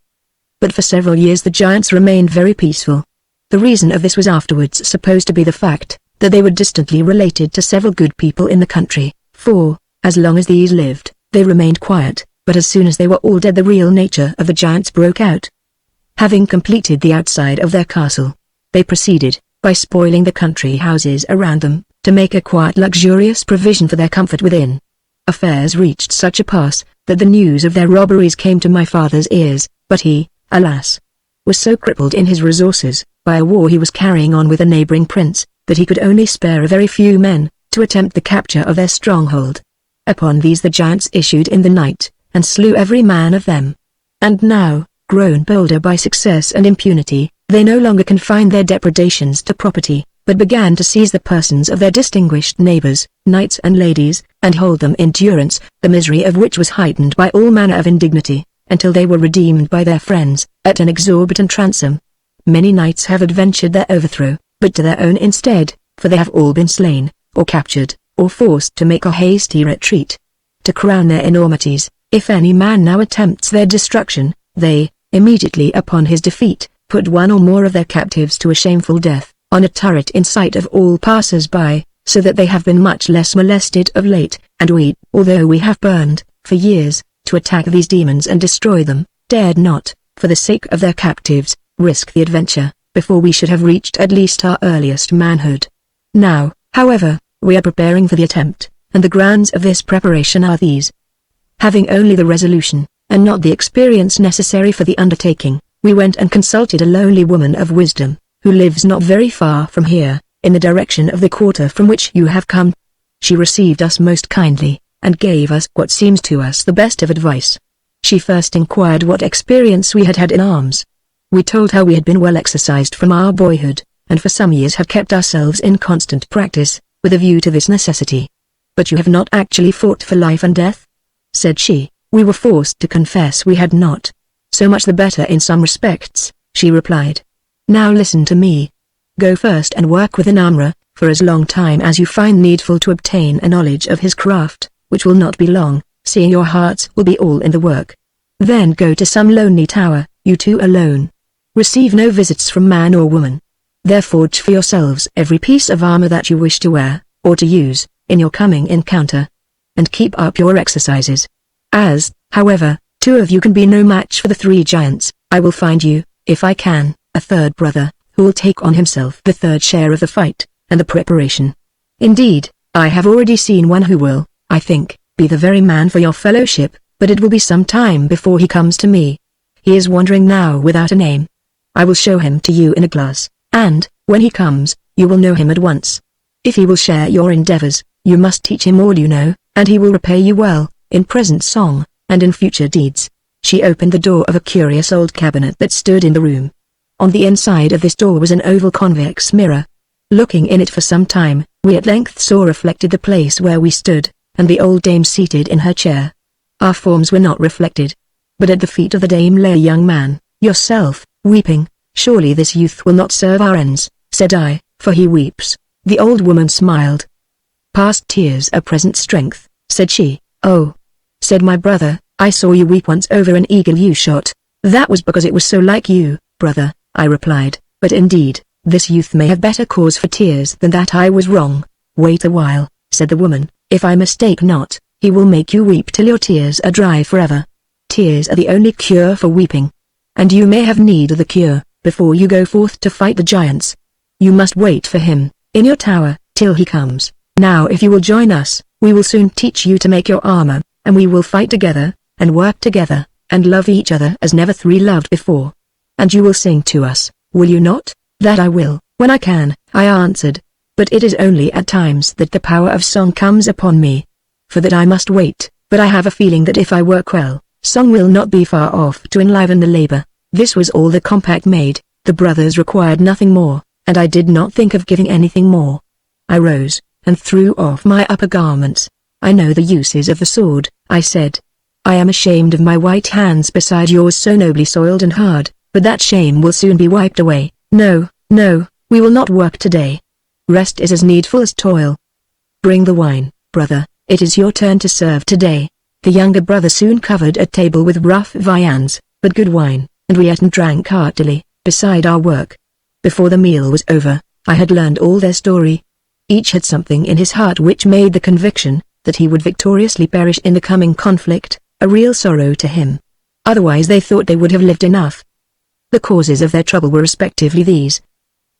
But for several years the giants remained very peaceful. The reason of this was afterwards supposed to be the fact that they were distantly related to several good people in the country, for, as long as these lived, they remained quiet, but as soon as they were all dead the real nature of the giants broke out. Having completed the outside of their castle, they proceeded, by spoiling the country houses around them, to make a quite luxurious provision for their comfort within. Affairs reached such a pass, that the news of their robberies came to my father's ears, but he, alas, was so crippled in his resources, by a war he was carrying on with a neighboring prince, that he could only spare a very few men, to attempt the capture of their stronghold. Upon these the giants issued in the night, and slew every man of them. And now, grown bolder by success and impunity, they no longer confined their depredations to property, but began to seize the persons of their distinguished neighbors, knights and ladies, and hold them in durance, the misery of which was heightened by all manner of indignity, until they were redeemed by their friends, at an exorbitant ransom. Many knights have adventured their overthrow, but to their own instead, for they have all been slain, or captured, or forced to make a hasty retreat. To crown their enormities, if any man now attempts their destruction, they, immediately upon his defeat, put one or more of their captives to a shameful death, on a turret in sight of all passers-by, so that they have been much less molested of late, and we, although we have burned, for years, to attack these demons and destroy them, dared not, for the sake of their captives, risk the adventure, before we should have reached at least our earliest manhood. Now, however, we are preparing for the attempt, and the grounds of this preparation are these. Having only the resolution, and not the experience necessary for the undertaking, we went and consulted a lonely woman of wisdom, who lives not very far from here, in the direction of the quarter from which you have come. She received us most kindly, and gave us what seems to us the best of advice. She first inquired what experience we had had in arms. We told her we had been well exercised from our boyhood, and for some years had kept ourselves in constant practice, with a view to this necessity. But you have not actually fought for life and death? Said she. We were forced to confess we had not. So much the better in some respects, she replied. Now listen to me. Go first and work with an armorer, for as long time as you find needful to obtain a knowledge of his craft, which will not be long, seeing your hearts will be all in the work. Then go to some lonely tower, you two alone. Receive no visits from man or woman. There forge for yourselves every piece of armor that you wish to wear, or to use, in your coming encounter. And keep up your exercises. As, however, two of you can be no match for the three giants, I will find you, if I can, a third brother, who will take on himself the third share of the fight, and the preparation. Indeed, I have already seen one who will, I think, be the very man for your fellowship, but it will be some time before he comes to me. He is wandering now without a name. I will show him to you in a glass, and, when he comes, you will know him at once. If he will share your endeavors, you must teach him all you know, and he will repay you well, in present song, and in future deeds. She opened the door of a curious old cabinet that stood in the room. On the inside of this door was an oval convex mirror. Looking in it for some time, we at length saw reflected the place where we stood, and the old dame seated in her chair. Our forms were not reflected. But at the feet of the dame lay a young man, yourself, weeping. Surely this youth will not serve our ends, said I, for he weeps. The old woman smiled. Past tears are present strength, said she. Oh, said my brother, I saw you weep once over an eagle you shot. That was because it was so like you, brother, I replied, but indeed, this youth may have better cause for tears than that. I was wrong. Wait a while, said the woman, if I mistake not, he will make you weep till your tears are dry forever. Tears are the only cure for weeping. And you may have need of the cure, before you go forth to fight the giants. You must wait for him, in your tower, till he comes. Now if you will join us, we will soon teach you to make your armor, and we will fight together, and work together, and love each other as never three loved before. And you will sing to us, will you not? That I will, when I can, I answered. But it is only at times that the power of song comes upon me. For that I must wait, but I have a feeling that if I work well, song will not be far off to enliven the labor. This was all the compact made, the brothers required nothing more, and I did not think of giving anything more. I rose, and threw off my upper garments. I know the uses of the sword, I said. I am ashamed of my white hands beside yours so nobly soiled and hard, but that shame will soon be wiped away. No, no, we will not work today. Rest is as needful as toil. Bring the wine, brother, it is your turn to serve today. The younger brother soon covered a table with rough viands, but good wine, and we ate and drank heartily, beside our work. Before the meal was over, I had learned all their story. Each had something in his heart which made the conviction that he would victoriously perish in the coming conflict, a real sorrow to him. Otherwise they thought they would have lived enough. The causes of their trouble were respectively these.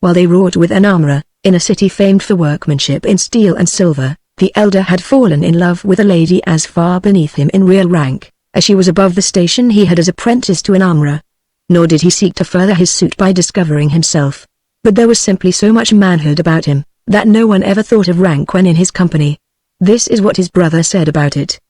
While they wrought with an armorer, in a city famed for workmanship in steel and silver, the elder had fallen in love with a lady as far beneath him in real rank, as she was above the station he had as apprentice to an armorer. Nor did he seek to further his suit by discovering himself. But there was simply so much manhood about him, that no one ever thought of rank when in his company. This is what his brother said about it.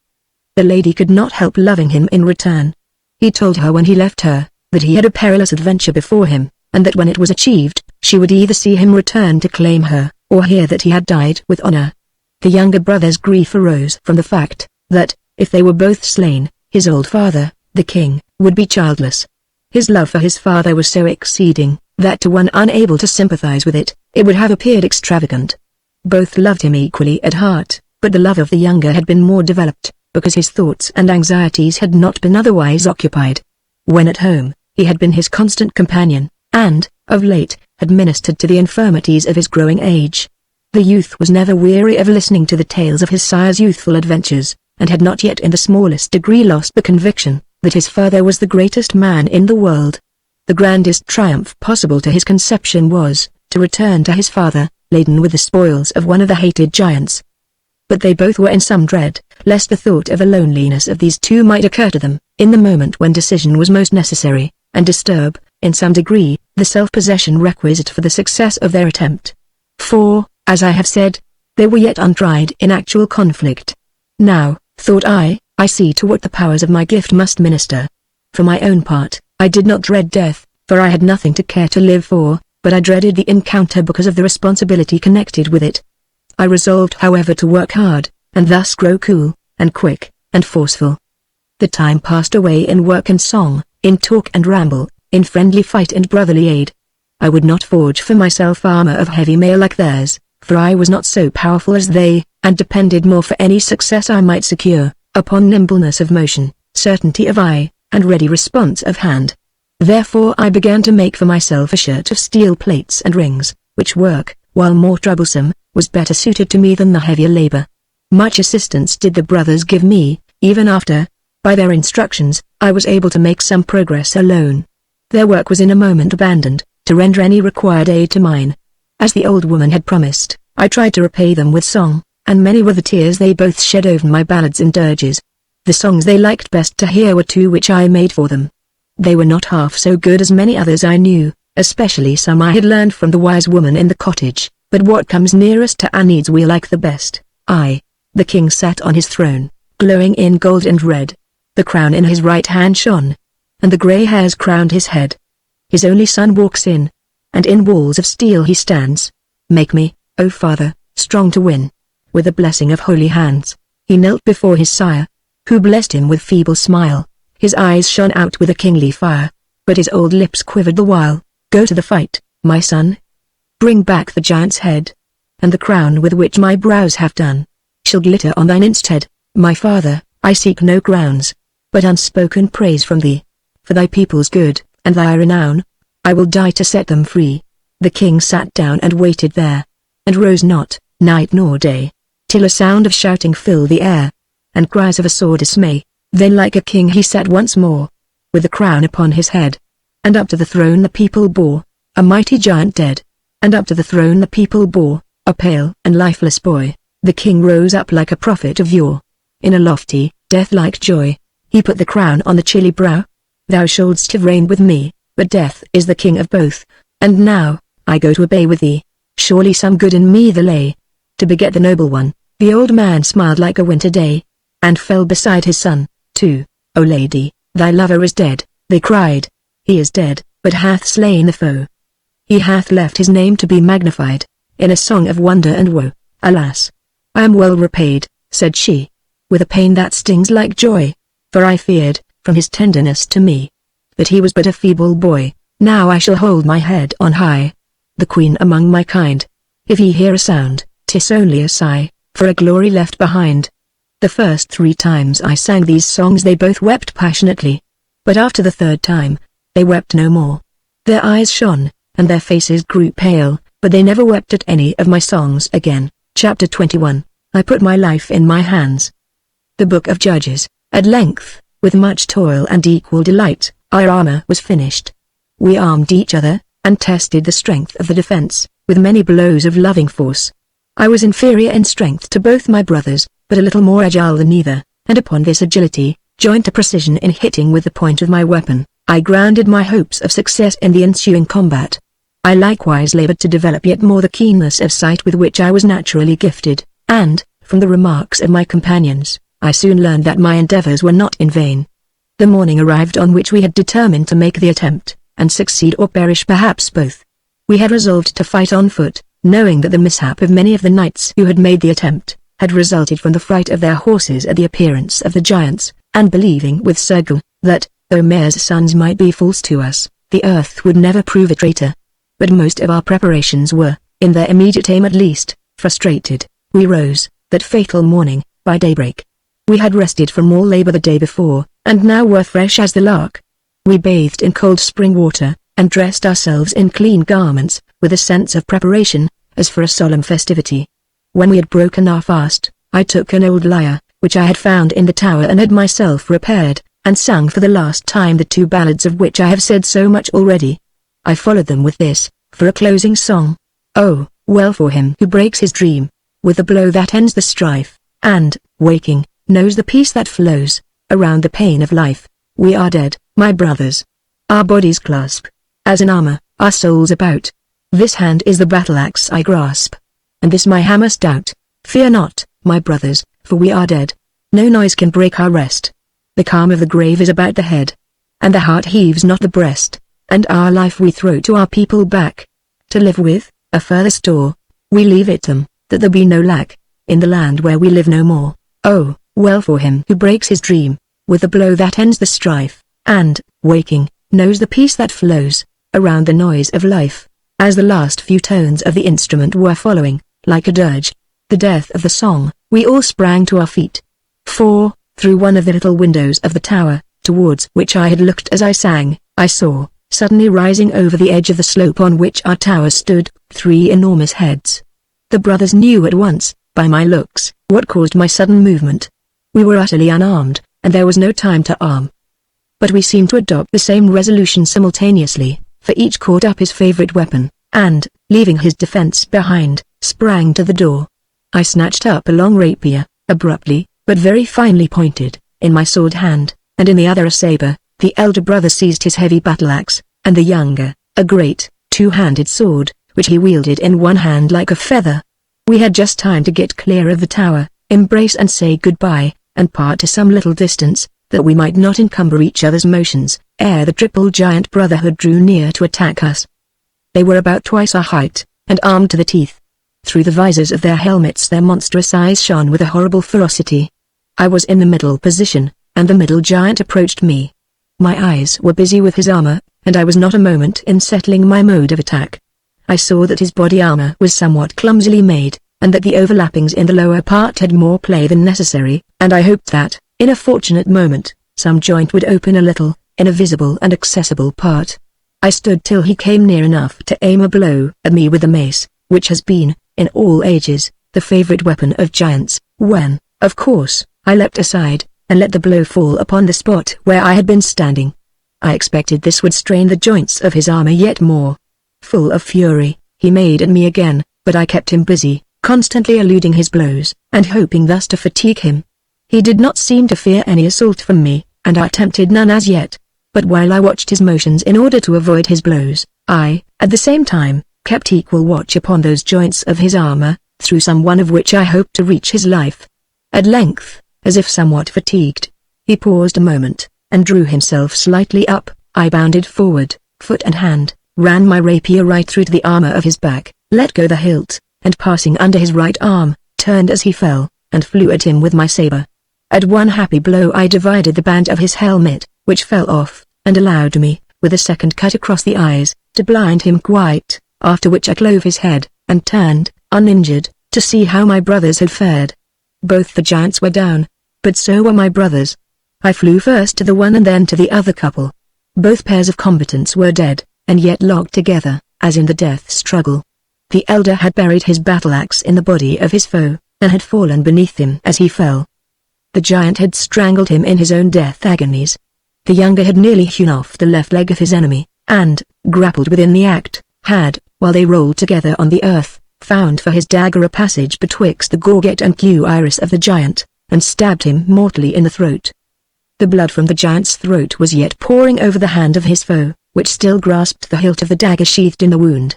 The lady could not help loving him in return. He told her when he left her, that he had a perilous adventure before him, and that when it was achieved, she would either see him return to claim her, or hear that he had died with honor. The younger brother's grief arose from the fact, that, if they were both slain, his old father, the king, would be childless. His love for his father was so exceeding, that to one unable to sympathize with it, it would have appeared extravagant. Both loved him equally at heart, but the love of the younger had been more developed, because his thoughts and anxieties had not been otherwise occupied. When at home, he had been his constant companion, and, of late, had ministered to the infirmities of his growing age. The youth was never weary of listening to the tales of his sire's youthful adventures, and had not yet in the smallest degree lost the conviction that his father was the greatest man in the world. The grandest triumph possible to his conception was, to return to his father, laden with the spoils of one of the hated giants. But they both were in some dread, lest the thought of the loneliness of these two might occur to them, in the moment when decision was most necessary, and disturb, in some degree, the self-possession requisite for the success of their attempt. For, as I have said, they were yet untried in actual conflict. Now, thought I see to what the powers of my gift must minister. For my own part, I did not dread death, for I had nothing to care to live for, but I dreaded the encounter because of the responsibility connected with it. I resolved however to work hard, and thus grow cool, and quick, and forceful. The time passed away in work and song, in talk and ramble, in friendly fight and brotherly aid. I would not forge for myself armor of heavy mail like theirs, for I was not so powerful as they, and depended more for any success I might secure, upon nimbleness of motion, certainty of eye, and ready response of hand. Therefore I began to make for myself a shirt of steel plates and rings, which work, while more troublesome, was better suited to me than the heavier labor. Much assistance did the brothers give me, even after, by their instructions, I was able to make some progress alone. Their work was in a moment abandoned, to render any required aid to mine. As the old woman had promised, I tried to repay them with song, and many were the tears they both shed over my ballads and dirges. The songs they liked best to hear were two which I made for them. They were not half so good as many others I knew, especially some I had learned from the wise woman in the cottage, but what comes nearest to our needs we like the best. The king sat on his throne, glowing in gold and red. The crown in his right hand shone, and the grey hairs crowned his head. His only son walks in, and in walls of steel he stands. Make me, O father, strong to win. With the blessing of holy hands, he knelt before his sire, who blessed him with feeble smile. His eyes shone out with a kingly fire, but his old lips quivered the while. Go to the fight, my son. Bring back the giant's head, and the crown with which my brows have done, shall glitter on thine instead. My father, I seek no crowns, but unspoken praise from thee. For thy people's good, and thy renown, I will die to set them free. The king sat down and waited there, and rose not, night nor day, till a sound of shouting filled the air, and cries of a sore dismay. Then like a king he sat once more, with the crown upon his head. And up to the throne the people bore, a mighty giant dead. And up to the throne the people bore, a pale and lifeless boy. The king rose up like a prophet of yore. In a lofty, death-like joy, he put the crown on the chilly brow. Thou shouldst have reigned with me, but death is the king of both, and now, I go to obey with thee. Surely some good in me there lay, to beget the noble one. The old man smiled like a winter day, and fell beside his son, too. O lady, thy lover is dead, they cried. He is dead, but hath slain the foe. He hath left his name to be magnified, in a song of wonder and woe. Alas! I am well repaid, said she, with a pain that stings like joy. for I feared, from his tenderness to me, that he was but a feeble boy. Now I shall hold my head on high, the queen among my kind. If ye hear a sound, 'tis only a sigh, for a glory left behind. The first 3 times I sang these songs they both wept passionately. But after the 3rd time, they wept no more. Their eyes shone, and their faces grew pale, but they never wept at any of my songs again. Chapter 21. I put my life in my hands. The Book of Judges. At length, with much toil and equal delight, our armor was finished. We armed each other, and tested the strength of the defense, with many blows of loving force. I was inferior in strength to both my brothers, but a little more agile than either, and upon this agility, joined to precision in hitting with the point of my weapon, I grounded my hopes of success in the ensuing combat. I likewise labored to develop yet more the keenness of sight with which I was naturally gifted, and, from the remarks of my companions, I soon learned that my endeavors were not in vain. The morning arrived on which we had determined to make the attempt, and succeed or perish perhaps both. We had resolved to fight on foot, knowing that the mishap of many of the knights who had made the attempt, had resulted from the fright of their horses at the appearance of the giants, and believing with Sergal, that, though Mare's sons might be false to us, the earth would never prove a traitor. But most of our preparations were, in their immediate aim at least, frustrated. We rose, that fatal morning, by daybreak. We had rested from all labor the day before, and now were fresh as the lark. We bathed in cold spring water, and dressed ourselves in clean garments, with a sense of preparation, as for a solemn festivity. When we had broken our fast, I took an old lyre, which I had found in the tower and had myself repaired, and sung for the last time the 2 ballads of which I have said so much already. I followed them with this, for a closing song. Oh, well for him who breaks his dream, with the blow that ends the strife, and, waking, knows the peace that flows, around the pain of life. We are dead, my brothers. Our bodies clasp, as in armor, our souls about. This hand is the battle-axe I grasp, and this my hammer stout. Fear not, my brothers, for we are dead. No noise can break our rest. The calm of the grave is about the head, and the heart heaves not the breast, and our life we throw to our people back, to live with, a further store. We leave it them, that there be no lack, in the land where we live no more. Oh, well for him who breaks his dream, with the blow that ends the strife, and, waking, knows the peace that flows, around the noise of life. As the last few tones of the instrument were following, like a dirge, the death of the song, we all sprang to our feet. For, through one of the little windows of the tower, towards which I had looked as I sang, I saw, suddenly rising over the edge of the slope on which our tower stood, 3 enormous heads. The brothers knew at once, by my looks, what caused my sudden movement. We were utterly unarmed, and there was no time to arm. But we seemed to adopt the same resolution simultaneously, for each caught up his favorite weapon, and, leaving his defense behind, sprang to the door. I snatched up a long rapier, abruptly, but very finely pointed, in my sword hand, and in the other a saber. The elder brother seized his heavy battle-axe, and the younger, a great, 2-handed sword, which he wielded in one hand like a feather. We had just time to get clear of the tower, embrace and say goodbye, and part to some little distance, that we might not encumber each other's motions, ere the triple giant brotherhood drew near to attack us. They were about twice our height, and armed to the teeth. Through the visors of their helmets their monstrous eyes shone with a horrible ferocity. I was in the middle position, and the middle giant approached me. My eyes were busy with his armor, and I was not a moment in settling my mode of attack. I saw that his body armor was somewhat clumsily made, and that the overlappings in the lower part had more play than necessary, and I hoped that, in a fortunate moment, some joint would open a little, in a visible and accessible part. I stood till he came near enough to aim a blow at me with the mace, which has been, in all ages, the favorite weapon of giants, when, of course, I leapt aside, and let the blow fall upon the spot where I had been standing. I expected this would strain the joints of his armor yet more. Full of fury, he made at me again, but I kept him busy, constantly eluding his blows, and hoping thus to fatigue him. He did not seem to fear any assault from me, and I attempted none as yet. But while I watched his motions in order to avoid his blows, I, at the same time, kept equal watch upon those joints of his armor, through some one of which I hoped to reach his life. At length, as if somewhat fatigued, he paused a moment, and drew himself slightly up. I bounded forward, foot and hand, ran my rapier right through to the armor of his back, let go the hilt, and passing under his right arm, turned as he fell, and flew at him with my saber. At one happy blow I divided the band of his helmet, which fell off, and allowed me, with a second cut across the eyes, to blind him quite, after which I clove his head, and turned, uninjured, to see how my brothers had fared. Both the giants were down, but so were my brothers. I flew first to the one and then to the other couple. Both pairs of combatants were dead, and yet locked together, as in the death struggle. The elder had buried his battle-axe in the body of his foe, and had fallen beneath him as he fell. The giant had strangled him in his own death agonies. The younger had nearly hewn off the left leg of his enemy, and, grappled within the act, had, while they rolled together on the earth, found for his dagger a passage betwixt the gorget and cuirass of the giant, and stabbed him mortally in the throat. The blood from the giant's throat was yet pouring over the hand of his foe, which still grasped the hilt of the dagger sheathed in the wound.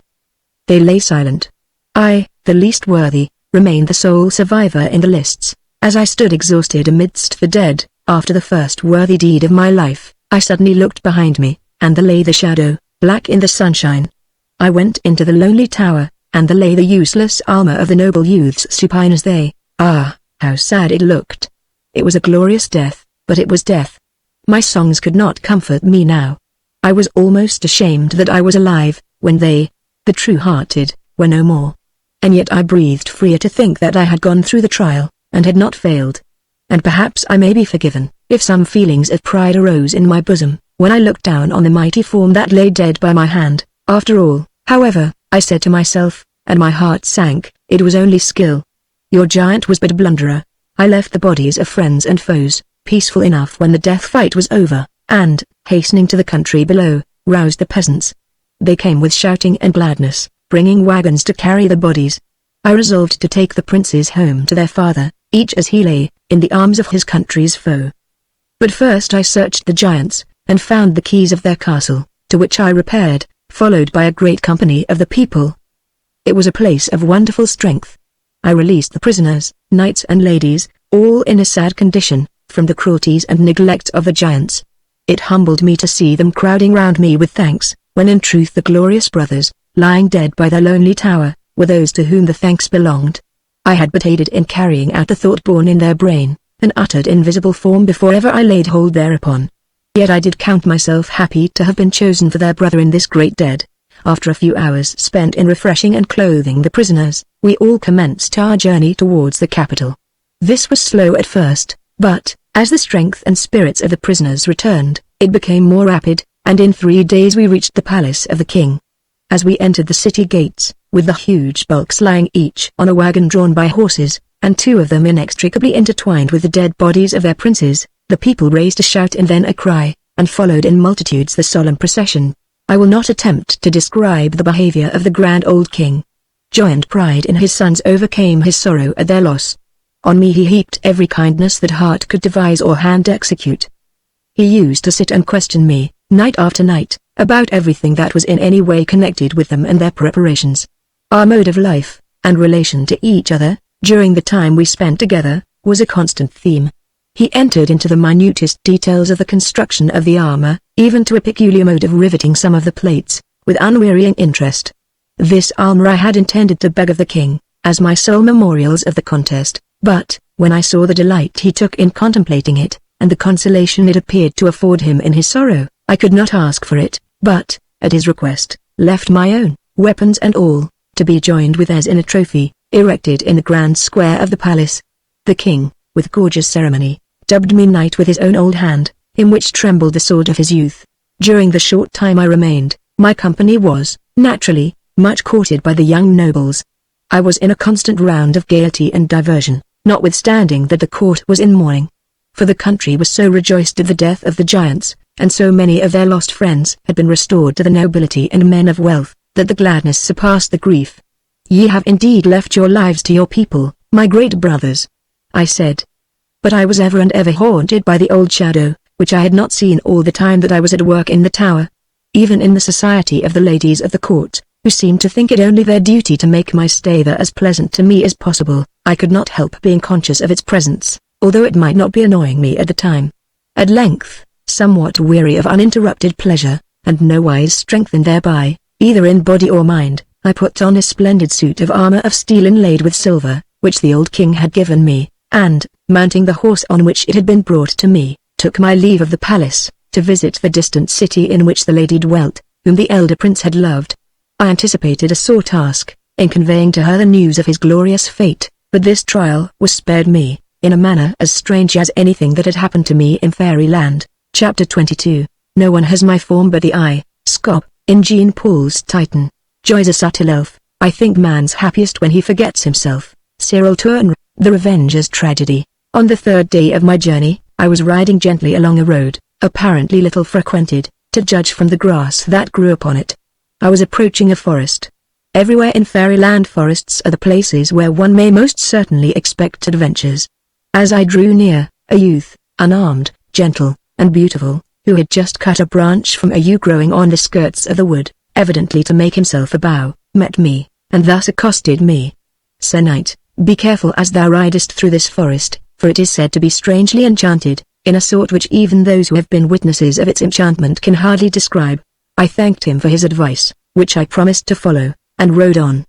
They lay silent. I, the least worthy, remained the sole survivor in the lists. As I stood exhausted amidst the dead, after the first worthy deed of my life, I suddenly looked behind me, and there lay the shadow, black in the sunshine. I went into the lonely tower, and there lay the useless armor of the noble youths supine as they. Ah, how sad it looked! It was a glorious death, but it was death. My songs could not comfort me now. I was almost ashamed that I was alive, when they, the true-hearted, were no more. And yet I breathed freer to think that I had gone through the trial, and had not failed. And perhaps I may be forgiven, if some feelings of pride arose in my bosom, when I looked down on the mighty form that lay dead by my hand. After all, however, I said to myself, and my heart sank, it was only skill. Your giant was but a blunderer. I left the bodies of friends and foes, peaceful enough when the death fight was over, and, hastening to the country below, roused the peasants. They came with shouting and gladness, bringing wagons to carry the bodies. I resolved to take the princes home to their father, each as he lay, in the arms of his country's foe. But first I searched the giants, and found the keys of their castle, to which I repaired, followed by a great company of the people. It was a place of wonderful strength. I released the prisoners, knights and ladies, all in a sad condition, from the cruelties and neglect of the giants. It humbled me to see them crowding round me with thanks, when in truth the glorious brothers, lying dead by their lonely tower, were those to whom the thanks belonged. I had but aided in carrying out the thought born in their brain, and uttered in visible form before ever I laid hold thereupon. Yet I did count myself happy to have been chosen for their brother in this great deed. After a few hours spent in refreshing and clothing the prisoners, we all commenced our journey towards the capital. This was slow at first, but, as the strength and spirits of the prisoners returned, it became more rapid, and in 3 days we reached the palace of the king. As we entered the city gates, with the huge bulks lying each on a wagon drawn by horses, and 2 of them inextricably intertwined with the dead bodies of their princes, the people raised a shout and then a cry, and followed in multitudes the solemn procession. I will not attempt to describe the behavior of the grand old king. Joy and pride in his sons overcame his sorrow at their loss. On me he heaped every kindness that heart could devise or hand execute. He used to sit and question me, night after night, about everything that was in any way connected with them and their preparations. Our mode of life, and relation to each other, during the time we spent together, was a constant theme. He entered into the minutest details of the construction of the armor, even to a peculiar mode of riveting some of the plates, with unwearying interest. This armor I had intended to beg of the king, as my sole memorials of the contest, but, when I saw the delight he took in contemplating it, and the consolation it appeared to afford him in his sorrow, I could not ask for it, but, at his request, left my own, weapons and all, to be joined with theirs in a trophy, erected in the grand square of the palace. The king, with gorgeous ceremony, dubbed me knight with his own old hand, in which trembled the sword of his youth. During the short time I remained, my company was, naturally, much courted by the young nobles. I was in a constant round of gaiety and diversion, notwithstanding that the court was in mourning. For the country was so rejoiced at the death of the giants, and so many of their lost friends had been restored to the nobility and men of wealth, that the gladness surpassed the grief. Ye have indeed left your lives to your people, my great brothers, I said. But I was ever and ever haunted by the old shadow, which I had not seen all the time that I was at work in the tower. Even in the society of the ladies of the court, who seemed to think it only their duty to make my stay there as pleasant to me as possible, I could not help being conscious of its presence, although it might not be annoying me at the time. At length, somewhat weary of uninterrupted pleasure, and nowise strengthened thereby, either in body or mind, I put on a splendid suit of armor of steel inlaid with silver, which the old king had given me, and, mounting the horse on which it had been brought to me, took my leave of the palace, to visit the distant city in which the lady dwelt, whom the elder prince had loved. I anticipated a sore task, in conveying to her the news of his glorious fate, but this trial was spared me, in a manner as strange as anything that had happened to me in fairyland. Chapter 22. No one has my form but the eye. Scop, in Jean Paul's Titan. Joy's a subtle elf. I think man's happiest when he forgets himself. Cyril Tourne. The Revenger's Tragedy. On the third day of my journey, I was riding gently along a road, apparently little frequented, to judge from the grass that grew upon it. I was approaching a forest. Everywhere in fairyland forests are the places where one may most certainly expect adventures. As I drew near, a youth, unarmed, gentle, and beautiful, who had just cut a branch from a yew growing on the skirts of the wood, evidently to make himself a bow, met me, and thus accosted me. Sir Knight, be careful as thou ridest through this forest, for it is said to be strangely enchanted, in a sort which even those who have been witnesses of its enchantment can hardly describe. I thanked him for his advice, which I promised to follow, and rode on.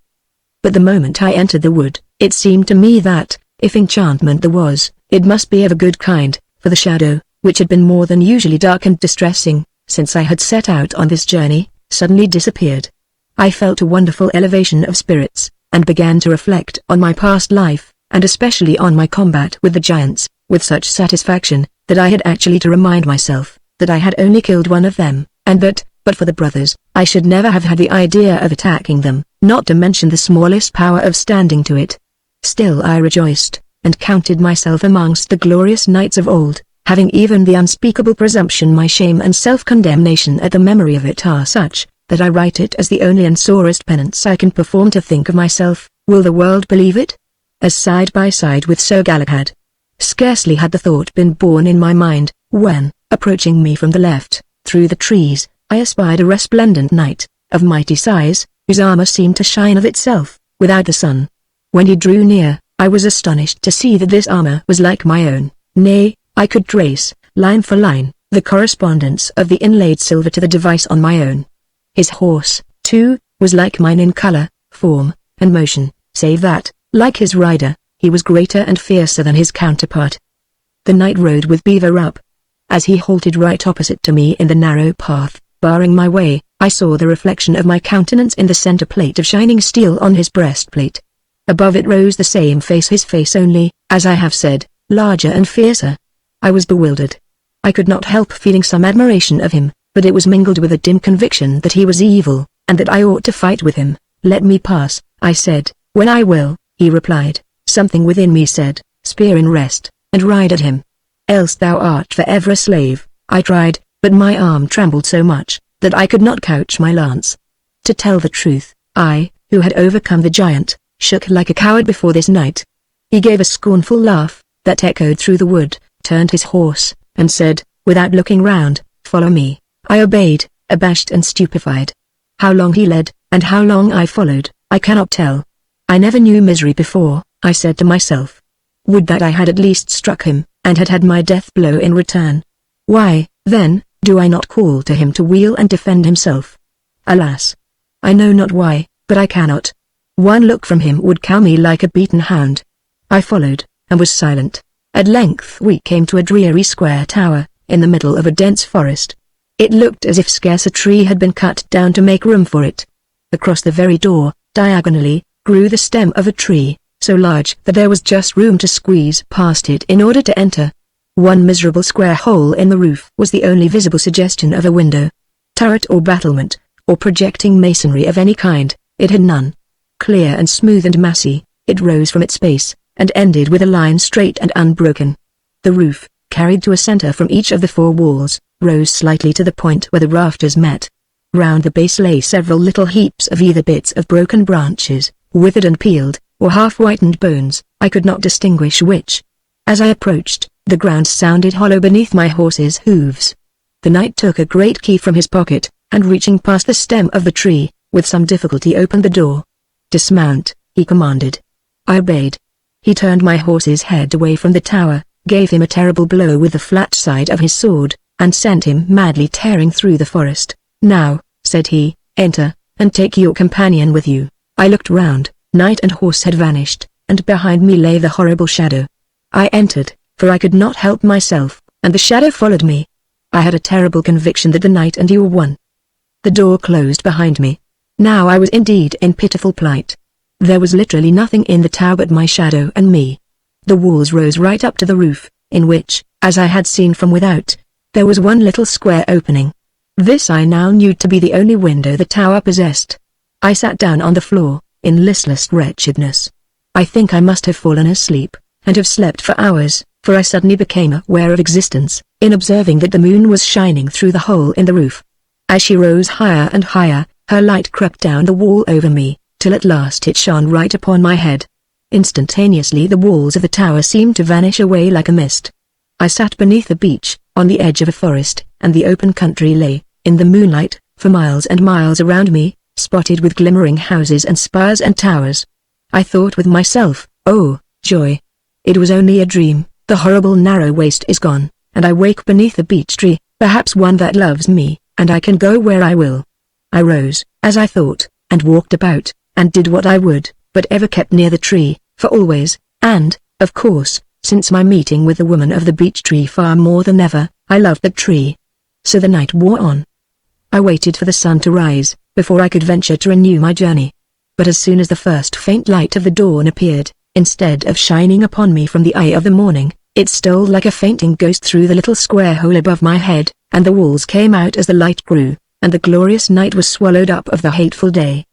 But the moment I entered the wood, it seemed to me that, if enchantment there was, it must be of a good kind, for the shadow, which had been more than usually dark and distressing, since I had set out on this journey, suddenly disappeared. I felt a wonderful elevation of spirits, and began to reflect on my past life, and especially on my combat with the giants, with such satisfaction, that I had actually to remind myself, that I had only killed one of them, and that, but for the brothers, I should never have had the idea of attacking them, not to mention the smallest power of standing to it. Still I rejoiced, and counted myself amongst the glorious knights of old, having even the unspeakable presumption my shame and self-condemnation at the memory of it are such, that I write it as the only and sorest penance I can perform to think of myself, will the world believe it? As side by side with Sir Galahad. Scarcely had the thought been born in my mind, when, approaching me from the left, through the trees, I espied a resplendent knight, of mighty size, whose armor seemed to shine of itself, without the sun. When he drew near, I was astonished to see that this armor was like my own, nay, I could trace, line for line, the correspondence of the inlaid silver to the device on my own. His horse, too, was like mine in color, form, and motion, save that, like his rider, he was greater and fiercer than his counterpart. The knight rode with beaver up. As he halted right opposite to me in the narrow path, barring my way, I saw the reflection of my countenance in the center plate of shining steel on his breastplate. Above it rose the same face, his face only, as I have said, larger and fiercer. I was bewildered. I could not help feeling some admiration of him, but it was mingled with a dim conviction that he was evil, and that I ought to fight with him. Let me pass, I said. When I will, he replied. Something within me said, spear in rest, and ride at him. Else thou art forever a slave. I tried, but my arm trembled so much, that I could not couch my lance. To tell the truth, I, who had overcome the giant, shook like a coward before this knight. He gave a scornful laugh, that echoed through the wood, turned his horse, and said, without looking round, follow me. I obeyed, abashed and stupefied. How long he led, and how long I followed, I cannot tell. I never knew misery before, I said to myself. Would that I had at least struck him, and had had my death blow in return. Why, then, do I not call to him to wheel and defend himself? Alas! I know not why, but I cannot. One look from him would cow me like a beaten hound. I followed, and was silent. At length we came to a dreary square tower, in the middle of a dense forest. It looked as if scarce a tree had been cut down to make room for it. Across the very door, diagonally, grew the stem of a tree, so large that there was just room to squeeze past it in order to enter. One miserable square hole in the roof was the only visible suggestion of a window. Turret or battlement, or projecting masonry of any kind, it had none. Clear and smooth and massy, it rose from its base, and ended with a line straight and unbroken. The roof, carried to a center from each of the four walls, rose slightly to the point where the rafters met. Round the base lay several little heaps of either bits of broken branches, withered and peeled, or half-whitened bones, I could not distinguish which. As I approached, the ground sounded hollow beneath my horse's hooves. The knight took a great key from his pocket, and reaching past the stem of the tree, with some difficulty opened the door. Dismount, he commanded. I obeyed. He turned my horse's head away from the tower, gave him a terrible blow with the flat side of his sword, and sent him madly tearing through the forest. Now, said he, enter, and take your companion with you. I looked round, knight and horse had vanished, and behind me lay the horrible shadow. I entered, for I could not help myself, and the shadow followed me. I had a terrible conviction that the night and you were one. The door closed behind me. Now I was indeed in pitiful plight. There was literally nothing in the tower but my shadow and me. The walls rose right up to the roof, in which, as I had seen from without, there was one little square opening. This I now knew to be the only window the tower possessed. I sat down on the floor, in listless wretchedness. I think I must have fallen asleep, and have slept for hours, for I suddenly became aware of existence, in observing that the moon was shining through the hole in the roof. As she rose higher and higher, her light crept down the wall over me, till at last it shone right upon my head. Instantaneously the walls of the tower seemed to vanish away like a mist. I sat beneath the beech, on the edge of a forest, and the open country lay, in the moonlight, for miles and miles around me, spotted with glimmering houses and spires and towers. I thought with myself, oh, joy! It was only a dream, the horrible narrow waste is gone, and I wake beneath a beech tree, perhaps one that loves me, and I can go where I will. I rose, as I thought, and walked about, and did what I would, but ever kept near the tree, for always, and, of course, since my meeting with the woman of the beech tree far more than ever, I loved that tree. So the night wore on. I waited for the sun to rise, before I could venture to renew my journey. But as soon as the first faint light of the dawn appeared, instead of shining upon me from the eye of the morning, it stole like a fainting ghost through the little square hole above my head, and the walls came out as the light grew, and the glorious night was swallowed up of the hateful day.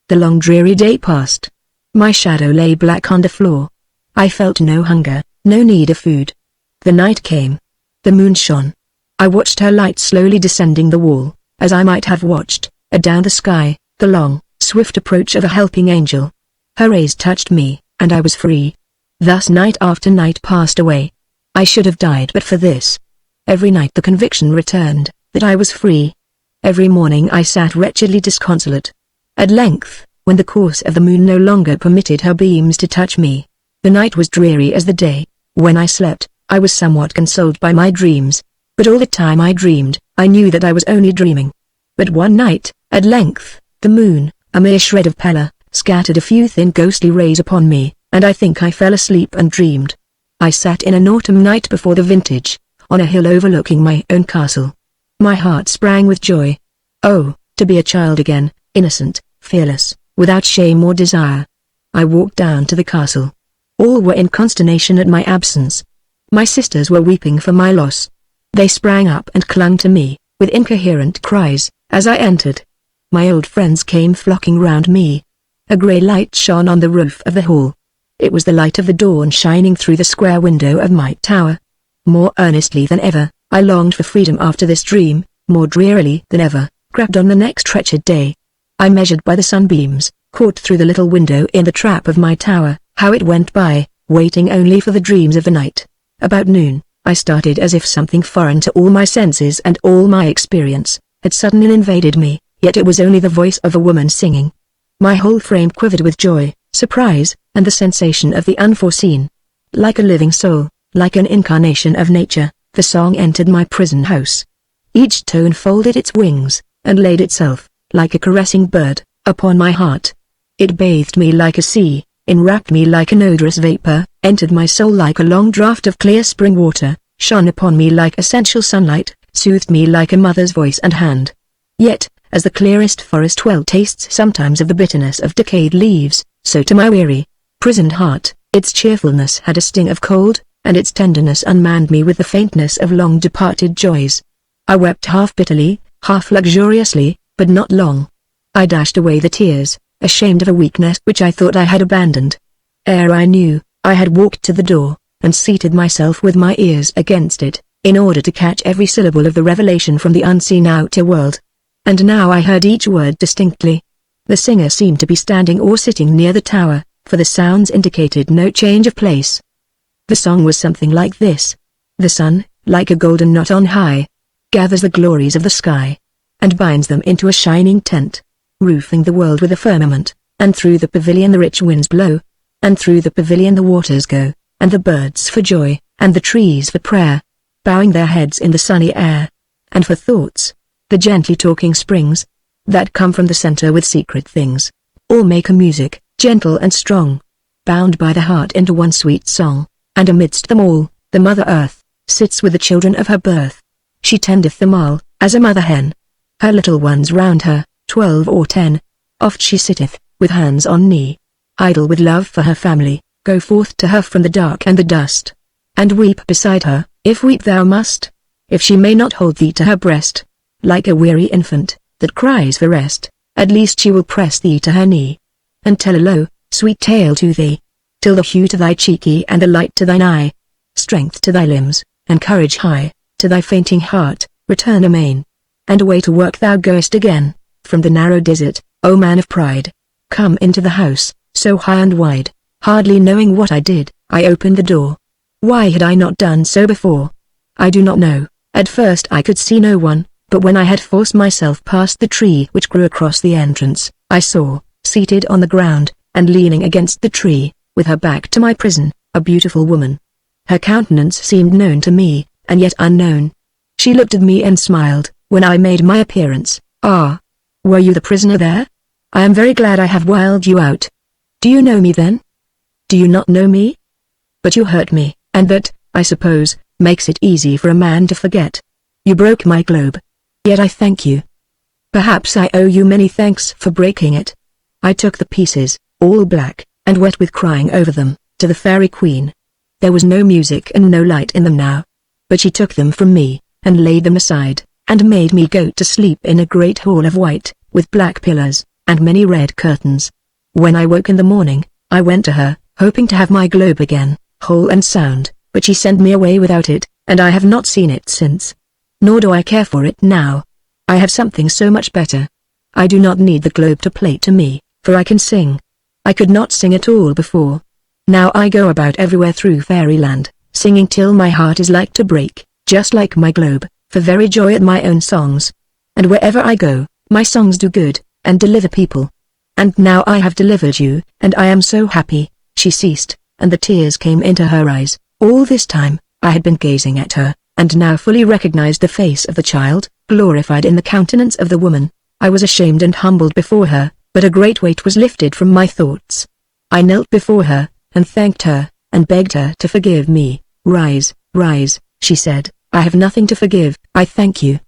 The long dreary day passed. My shadow lay black on the floor. I felt no hunger, no need of food. The night came. The moon shone. I watched her light slowly descending the wall, as I might have watched, adown the sky, the long, swift approach of a helping angel. Her rays touched me, and I was free. Thus night after night passed away. I should have died but for this. Every night the conviction returned, that I was free. Every morning I sat wretchedly disconsolate. At length, when the course of the moon no longer permitted her beams to touch me, the night was dreary as the day. When I slept, I was somewhat consoled by my dreams, but all the time I dreamed, I knew that I was only dreaming. But one night, at length, the moon, a mere shred of pallor, scattered a few thin ghostly rays upon me, and I think I fell asleep and dreamed. I sat in an autumn night before the vintage, on a hill overlooking my own castle. My heart sprang with joy. Oh, to be a child again, innocent, fearless, without shame or desire. I walked down to the castle. All were in consternation at my absence. My sisters were weeping for my loss. They sprang up and clung to me, with incoherent cries, as I entered. My old friends came flocking round me. A grey light shone on the roof of the hall. It was the light of the dawn shining through the square window of my tower. More earnestly than ever, I longed for freedom after this dream, more drearily than ever, crept on the next wretched day. I measured by the sunbeams, caught through the little window in the trap of my tower, how it went by, waiting only for the dreams of the night. About noon, I started as if something foreign to all my senses and all my experience, had suddenly invaded me, yet it was only the voice of a woman singing. My whole frame quivered with joy, surprise, and the sensation of the unforeseen. Like a living soul, like an incarnation of nature, the song entered my prison house. Each tone folded its wings, and laid itself, like a caressing bird, upon my heart. It bathed me like a sea, enwrapped me like an odorous vapor, entered my soul like a long draught of clear spring water, shone upon me like essential sunlight, soothed me like a mother's voice and hand. Yet, as the clearest forest well tastes sometimes of the bitterness of decayed leaves, so to my weary, prisoned heart, its cheerfulness had a sting of cold, and its tenderness unmanned me with the faintness of long-departed joys. I wept half bitterly, half luxuriously, but not long. I dashed away the tears, ashamed of a weakness which I thought I had abandoned. Ere I knew, I had walked to the door, and seated myself with my ears against it, in order to catch every syllable of the revelation from the unseen outer world. And now I heard each word distinctly. The singer seemed to be standing or sitting near the tower, for the sounds indicated no change of place. The song was something like this. The sun, like a golden knot on high, gathers the glories of the sky, and binds them into a shining tent, roofing the world with a firmament, and through the pavilion the rich winds blow, and through the pavilion the waters go, and the birds for joy, and the trees for prayer, bowing their heads in the sunny air, and for thoughts, the gently talking springs, that come from the center with secret things, all make a music, gentle and strong, bound by the heart into one sweet song. And amidst them all, the Mother Earth sits with the children of her birth. She tendeth them all, as a mother hen. Her little ones round her, 12 or 10. Oft she sitteth, with hands on knee, idle with love for her family, go forth to her from the dark and the dust, and weep beside her, if weep thou must, if she may not hold thee to her breast. Like a weary infant, that cries for rest, at least she will press thee to her knee, and tell a low, sweet tale to thee, till the hue to thy cheeky and the light to thine eye, strength to thy limbs, and courage high, to thy fainting heart, return amain. And away to work thou goest again, from the narrow desert, O man of pride. Come into the house, so high and wide, hardly knowing what I did, I opened the door. Why had I not done so before? I do not know. At first I could see no one, but when I had forced myself past the tree which grew across the entrance, I saw, seated on the ground, and leaning against the tree, with her back to my prison, a beautiful woman. Her countenance seemed known to me, and yet unknown. She looked at me and smiled, when I made my appearance. Ah! Were you the prisoner there? I am very glad I have wiled you out. Do you know me then? Do you not know me? But you hurt me, and that, I suppose, makes it easy for a man to forget. You broke my globe. Yet I thank you. Perhaps I owe you many thanks for breaking it. I took the pieces, all black, and wet with crying over them, to the fairy queen. There was no music and no light in them now. But she took them from me, and laid them aside, and made me go to sleep in a great hall of white, with black pillars, and many red curtains. When I woke in the morning, I went to her, hoping to have my globe again, whole and sound, but she sent me away without it, and I have not seen it since. Nor do I care for it now. I have something so much better. I do not need the globe to play to me, for I can sing. I could not sing at all before. Now I go about everywhere through fairyland, singing till my heart is like to break, just like my globe, for very joy at my own songs. And wherever I go, my songs do good, and deliver people. And now I have delivered you, and I am so happy. She ceased, and the tears came into her eyes. All this time, I had been gazing at her, and now fully recognized the face of the child, glorified in the countenance of the woman. I was ashamed and humbled before her, but a great weight was lifted from my thoughts. I knelt before her, and thanked her, and begged her to forgive me. Rise, rise, she said, I have nothing to forgive, I thank you.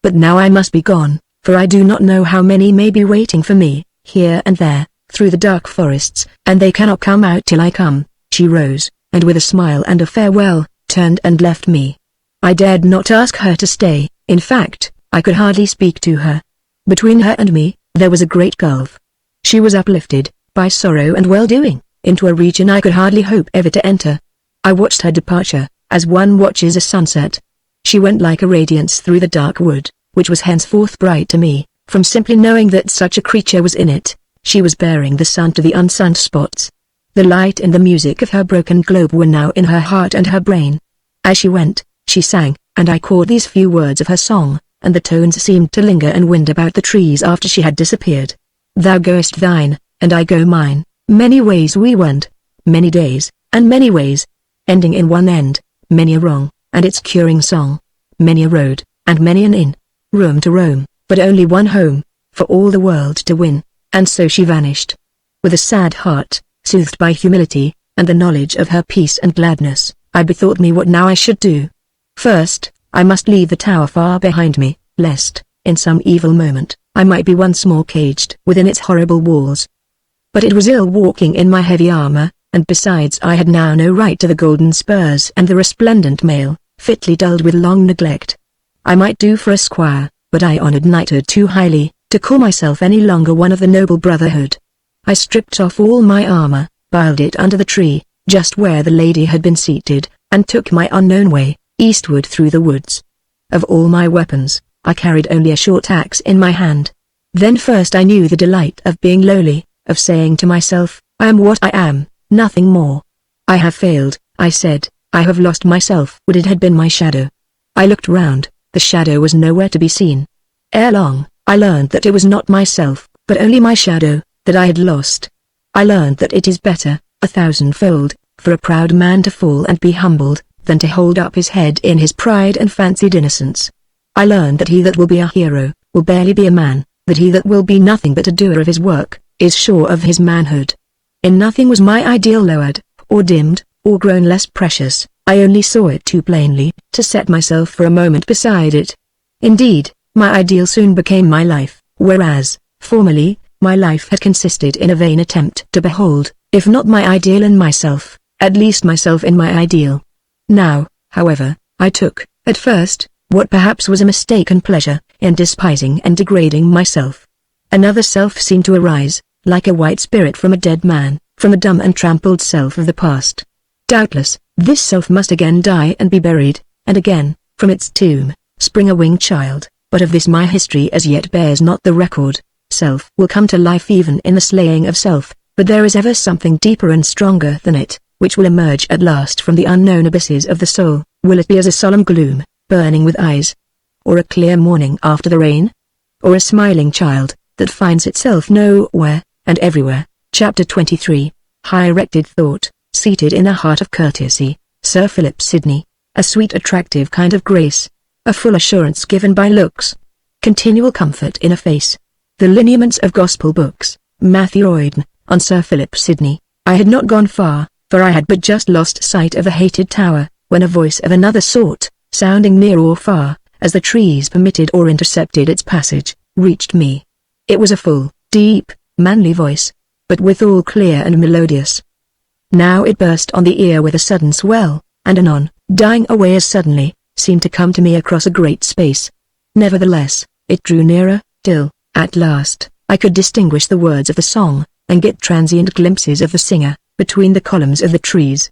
But now I must be gone, for I do not know how many may be waiting for me, here and there, through the dark forests, and they cannot come out till I come. She rose, and with a smile and a farewell, turned and left me. I dared not ask her to stay, in fact, I could hardly speak to her. Between her and me, there was a great gulf. She was uplifted, by sorrow and well-doing, into a region I could hardly hope ever to enter. I watched her departure, as one watches a sunset. She went like a radiance through the dark wood, which was henceforth bright to me, from simply knowing that such a creature was in it. She was bearing the sun to the unsunned spots. The light and the music of her broken globe were now in her heart and her brain. As she went, she sang, and I caught these few words of her song, and the tones seemed to linger and wind about the trees after she had disappeared. Thou goest thine, and I go mine, many ways we went, many days, and many ways, ending in one end, many a wrong, and its curing song, many a road, and many an inn, room to roam, but only one home, for all the world to win, and so she vanished. With a sad heart, soothed by humility, and the knowledge of her peace and gladness, I bethought me what now I should do. First, I must leave the tower far behind me, lest, in some evil moment, I might be once more caged within its horrible walls. But it was ill walking in my heavy armor, and besides I had now no right to the golden spurs and the resplendent mail, fitly dulled with long neglect. I might do for a squire, but I honored knighthood too highly, to call myself any longer one of the noble brotherhood. I stripped off all my armor, piled it under the tree, just where the lady had been seated, and took my unknown way, eastward through the woods. Of all my weapons, I carried only a short axe in my hand. Then first I knew the delight of being lowly, of saying to myself, I am what I am, nothing more. I have failed, I said, I have lost myself. Would it had been my shadow. I looked round, the shadow was nowhere to be seen. Ere long, I learned that it was not myself, but only my shadow, that I had lost. I learned that it is better, 1,000-fold, for a proud man to fall and be humbled, than to hold up his head in his pride and fancied innocence. I learned that he that will be a hero, will barely be a man, that he that will be nothing but a doer of his work, is sure of his manhood. In nothing was my ideal lowered, or dimmed, or grown less precious. I only saw it too plainly to set myself for a moment beside it. Indeed, my ideal soon became my life, whereas, formerly, my life had consisted in a vain attempt to behold, if not my ideal in myself, at least myself in my ideal. Now, however, I took, at first, what perhaps was a mistaken pleasure, in despising and degrading myself. Another self seemed to arise, like a white spirit from a dead man, from the dumb and trampled self of the past. Doubtless, this self must again die and be buried, and again, from its tomb, spring a winged child, but of this my history as yet bears not the record. Self will come to life even in the slaying of self, but there is ever something deeper and stronger than it, which will emerge at last from the unknown abysses of the soul. Will it be as a solemn gloom, burning with eyes? Or a clear morning after the rain? Or a smiling child, that finds itself nowhere, and everywhere? Chapter 23. High-erected thought, seated in a heart of courtesy, Sir Philip Sidney, a sweet attractive kind of grace, a full assurance given by looks, continual comfort in a face. The lineaments of gospel books, Matthew Royden, on Sir Philip Sidney. I had not gone far, for I had but just lost sight of the hated tower, when a voice of another sort, sounding near or far, as the trees permitted or intercepted its passage, reached me. It was a full, deep, manly voice, but withal clear and melodious. Now it burst on the ear with a sudden swell, and anon, dying away as suddenly, seemed to come to me across a great space. Nevertheless, it drew nearer, till, at last, I could distinguish the words of the song, and get transient glimpses of the singer, between the columns of the trees.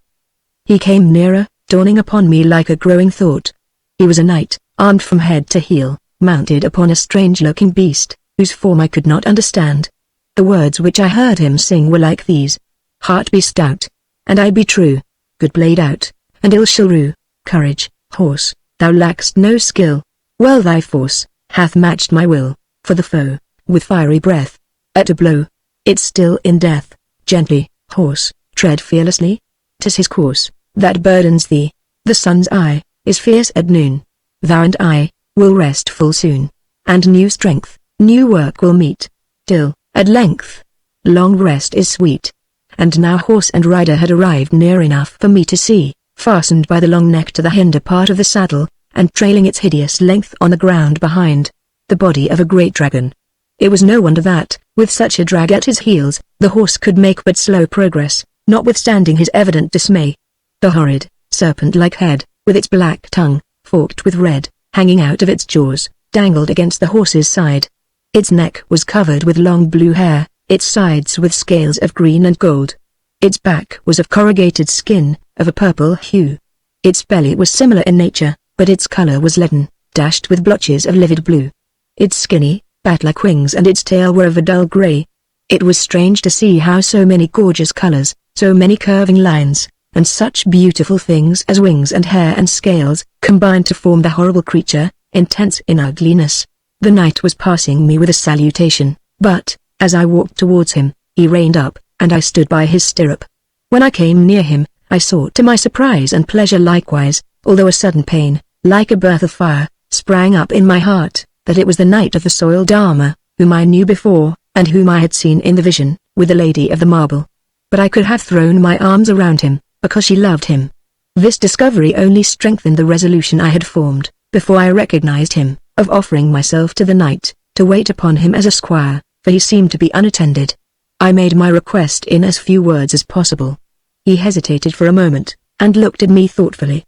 He came nearer, dawning upon me like a growing thought. He was a knight, armed from head to heel, mounted upon a strange-looking beast, whose form I could not understand. The words which I heard him sing were like these: Heart be stout, and eye be true, good blade out, and ill shall rue, courage, horse, thou lack'st no skill, well thy force hath matched my will, for the foe, with fiery breath, at a blow, it's still in death, gently, horse, tread fearlessly, 'tis his course, that burdens thee, the sun's eye, is fierce at noon, thou and I, will rest full soon, and new strength, new work will meet, till, at length, long rest is sweet. And now horse and rider had arrived near enough for me to see, fastened by the long neck to the hinder part of the saddle, and trailing its hideous length on the ground behind, the body of a great dragon. It was no wonder that, with such a drag at his heels, the horse could make but slow progress, notwithstanding his evident dismay. The horrid, serpent-like head, with its black tongue, forked with red, hanging out of its jaws, dangled against the horse's side. Its neck was covered with long blue hair, its sides with scales of green and gold. Its back was of corrugated skin, of a purple hue. Its belly was similar in nature, but its color was leaden, dashed with blotches of livid blue. Its skinny, bat-like wings and its tail were of a dull gray. It was strange to see how so many gorgeous colors, so many curving lines, and such beautiful things as wings and hair and scales, combined to form the horrible creature, intense in ugliness. The knight was passing me with a salutation, but, as I walked towards him, he reined up, and I stood by his stirrup. When I came near him, I saw to my surprise and pleasure likewise, although a sudden pain, like a birth of fire, sprang up in my heart, that it was the knight of the soiled armor, whom I knew before, and whom I had seen in the vision, with the Lady of the Marble. But I could have thrown my arms around him, because she loved him. This discovery only strengthened the resolution I had formed, before I recognized him, of offering myself to the knight, to wait upon him as a squire, for he seemed to be unattended. I made my request in as few words as possible. He hesitated for a moment, and looked at me thoughtfully.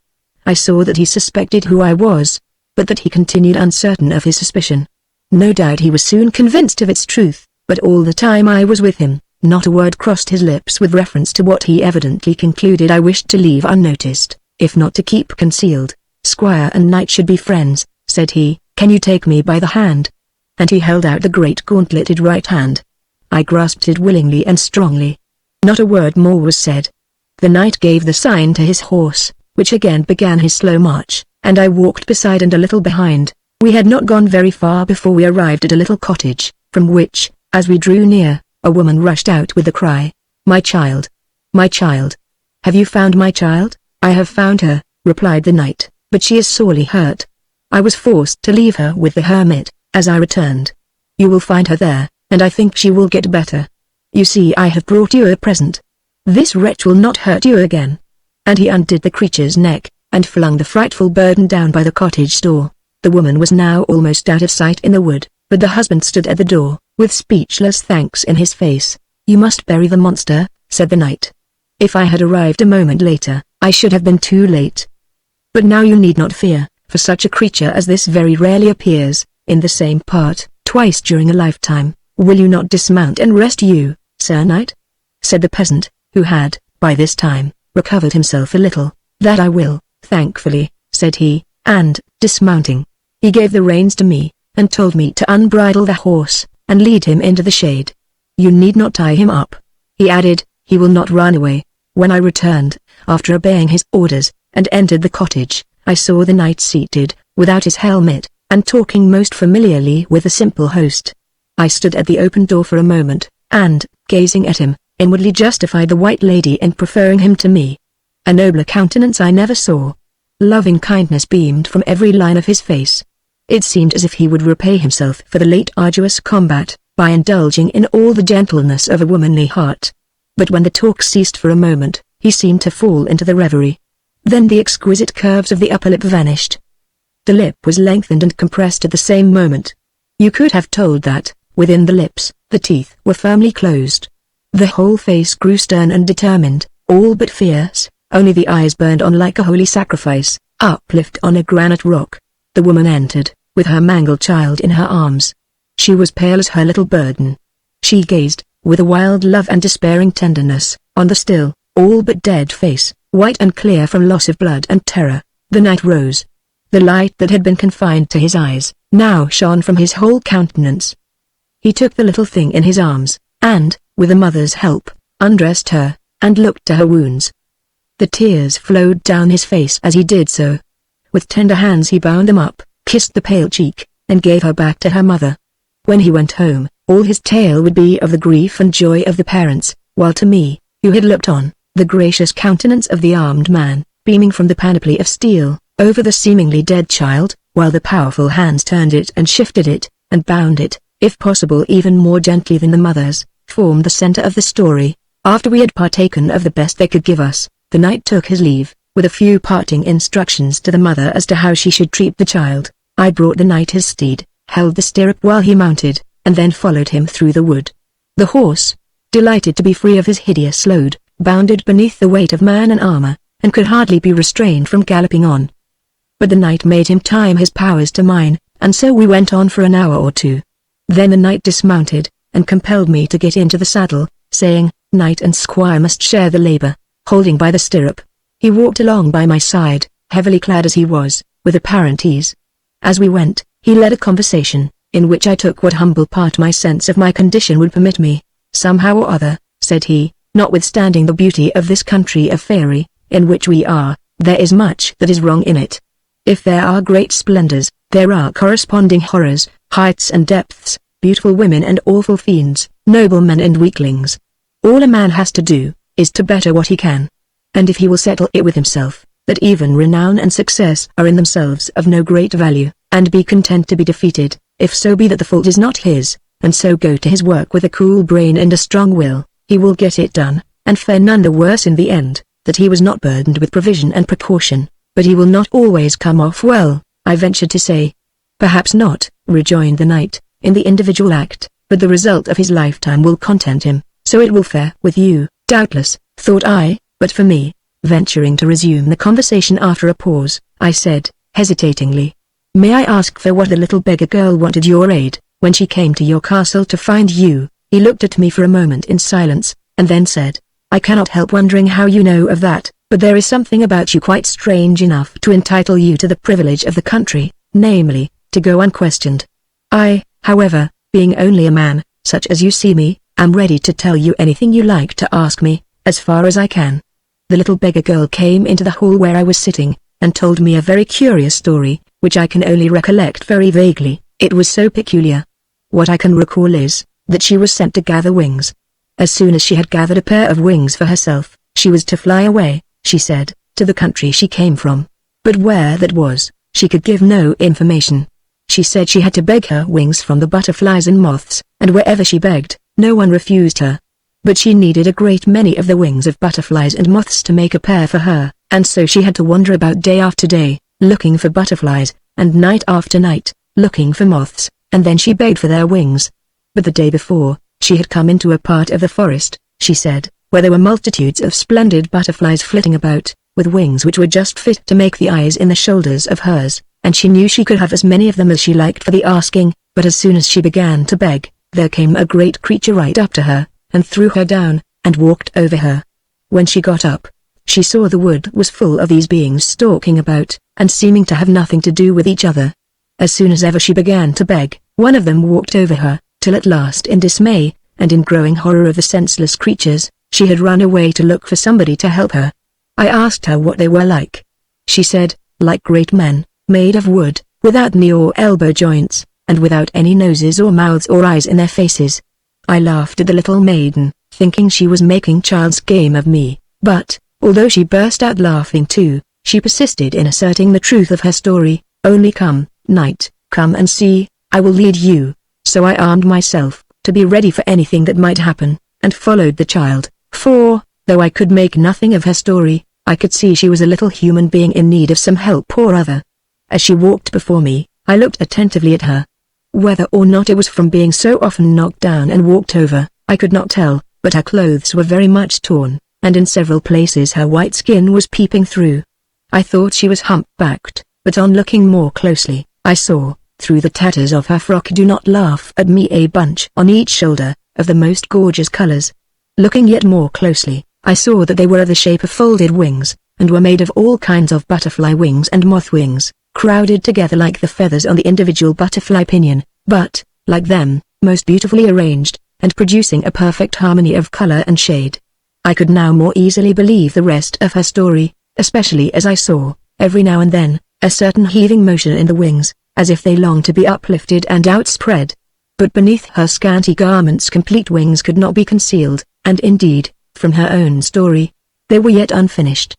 I saw that he suspected who I was, but that he continued uncertain of his suspicion. No doubt he was soon convinced of its truth, but all the time I was with him, not a word crossed his lips with reference to what he evidently concluded I wished to leave unnoticed, if not to keep concealed. Squire and knight should be friends, said he. Can you take me by the hand? And he held out the great gauntleted right hand. I grasped it willingly and strongly. Not a word more was said. The knight gave the sign to his horse, which again began his slow march, and I walked beside and a little behind. We had not gone very far before we arrived at a little cottage, from which, as we drew near, a woman rushed out with the cry, "My child! My child! Have you found my child?" "I have found her," replied the knight, "but she is sorely hurt. I was forced to leave her with the hermit, as I returned. You will find her there, and I think she will get better. You see, I have brought you a present. This wretch will not hurt you again." and he undid the creature's neck, and flung the frightful burden down by the cottage door. The woman was now almost out of sight in the wood, but the husband stood at the door, with speechless thanks in his face. "You must bury the monster," said the knight. "If I had arrived a moment later, I should have been too late. But now you need not fear, for such a creature as this very rarely appears, in the same part, twice during a lifetime. Will you not dismount and rest you, Sir Knight?" said the peasant, who had, by this time, recovered himself a little. "That I will, thankfully," said he, and, dismounting, he gave the reins to me, and told me to unbridle the horse, and lead him into the shade. "You need not tie him up," he added, "he will not run away." When I returned, after obeying his orders, and entered the cottage, I saw the knight seated, without his helmet, and talking most familiarly with the simple host. I stood at the open door for a moment, and, gazing at him, inwardly justified the white lady in preferring him to me. A nobler countenance I never saw. Loving kindness beamed from every line of his face. It seemed as if he would repay himself for the late arduous combat, by indulging in all the gentleness of a womanly heart. But when the talk ceased for a moment, he seemed to fall into the reverie. Then the exquisite curves of the upper lip vanished. The lip was lengthened and compressed at the same moment. You could have told that, within the lips, the teeth were firmly closed. The whole face grew stern and determined, all but fierce, only the eyes burned on like a holy sacrifice, uplift on a granite rock. The woman entered, with her mangled child in her arms. She was pale as her little burden. She gazed, with a wild love and despairing tenderness, on the still, all but dead face, white and clear from loss of blood and terror. The knight rose. The light that had been confined to his eyes, now shone from his whole countenance. He took the little thing in his arms, and, with a mother's help, undressed her, and looked to her wounds. The tears flowed down his face as he did so. With tender hands he bound them up, kissed the pale cheek, and gave her back to her mother. When he went home, all his tale would be of the grief and joy of the parents, while to me, who had looked on, the gracious countenance of the armed man, beaming from the panoply of steel, over the seemingly dead child, while the powerful hands turned it and shifted it, and bound it, if possible even more gently than the mother's, formed the center of the story. After we had partaken of the best they could give us, the knight took his leave, with a few parting instructions to the mother as to how she should treat the child. I brought the knight his steed, held the stirrup while he mounted, and then followed him through the wood. The horse, delighted to be free of his hideous load, bounded beneath the weight of man and armor, and could hardly be restrained from galloping on. But the knight made him time his powers to mine, and so we went on for an hour or two. Then the knight dismounted, and compelled me to get into the saddle, saying, "Knight and squire must share the labor," holding by the stirrup. He walked along by my side, heavily clad as he was, with apparent ease. As we went, he led a conversation, in which I took what humble part my sense of my condition would permit me. "Somehow or other," said he, "notwithstanding the beauty of this country of fairy, in which we are, there is much that is wrong in it. If there are great splendors, there are corresponding horrors, heights and depths, beautiful women and awful fiends, noble men and weaklings. All a man has to do, is to better what he can. And if he will settle it with himself, that even renown and success are in themselves of no great value, and be content to be defeated, if so be that the fault is not his, and so go to his work with a cool brain and a strong will, he will get it done, and fare none the worse in the end, that he was not burdened with provision and precaution. But he will not always come off well, I ventured to say. "Perhaps not," rejoined the knight, "in the individual act, but the result of his lifetime will content him, so it will fare with you, doubtless," thought I, but for me, venturing to resume the conversation after a pause, I said, hesitatingly, "May I ask for what the little beggar girl wanted your aid, when she came to your castle to find you?" He looked at me for a moment in silence, and then said, "I cannot help wondering how you know of that. But there is something about you quite strange enough to entitle you to the privilege of the country, namely, to go unquestioned. I, however, being only a man, such as you see me, am ready to tell you anything you like to ask me, as far as I can." The little beggar girl came into the hall where I was sitting, and told me a very curious story, which I can only recollect very vaguely. It was so peculiar. What I can recall is, that she was sent to gather wings. As soon as she had gathered a pair of wings for herself, she was to fly away, she said, to the country she came from. But where that was, she could give no information. She said she had to beg her wings from the butterflies and moths, and wherever she begged, no one refused her. But she needed a great many of the wings of butterflies and moths to make a pair for her, and so she had to wander about day after day, looking for butterflies, and night after night, looking for moths, and then she begged for their wings. But the day before, she had come into a part of the forest, she said, where there were multitudes of splendid butterflies flitting about, with wings which were just fit to make the eyes in the shoulders of hers, and she knew she could have as many of them as she liked for the asking, but as soon as she began to beg, there came a great creature right up to her, and threw her down, and walked over her. When she got up, she saw the wood was full of these beings stalking about, and seeming to have nothing to do with each other. As soon as ever she began to beg, one of them walked over her, till at last in dismay, and in growing horror of the senseless creatures, she had run away to look for somebody to help her. I asked her what they were like. She said, like great men, made of wood, without knee or elbow joints, and without any noses or mouths or eyes in their faces. I laughed at the little maiden, thinking she was making child's game of me, but, although she burst out laughing too, she persisted in asserting the truth of her story. Only come, night, come and see, I will lead you. So I armed myself, to be ready for anything that might happen, and followed the child, for, though I could make nothing of her story, I could see she was a little human being in need of some help or other. As she walked before me, I looked attentively at her. Whether or not it was from being so often knocked down and walked over, I could not tell, but her clothes were very much torn, and in several places her white skin was peeping through. I thought she was humpbacked, but on looking more closely, I saw, through the tatters of her frock, "Do not laugh at me," a bunch on each shoulder, of the most gorgeous colors. Looking yet more closely, I saw that they were of the shape of folded wings, and were made of all kinds of butterfly wings and moth wings, crowded together like the feathers on the individual butterfly pinion, but, like them, most beautifully arranged, and producing a perfect harmony of color and shade. I could now more easily believe the rest of her story, especially as I saw, every now and then, a certain heaving motion in the wings, as if they longed to be uplifted and outspread. But beneath her scanty garments complete wings could not be concealed, and indeed, from her own story, they were yet unfinished.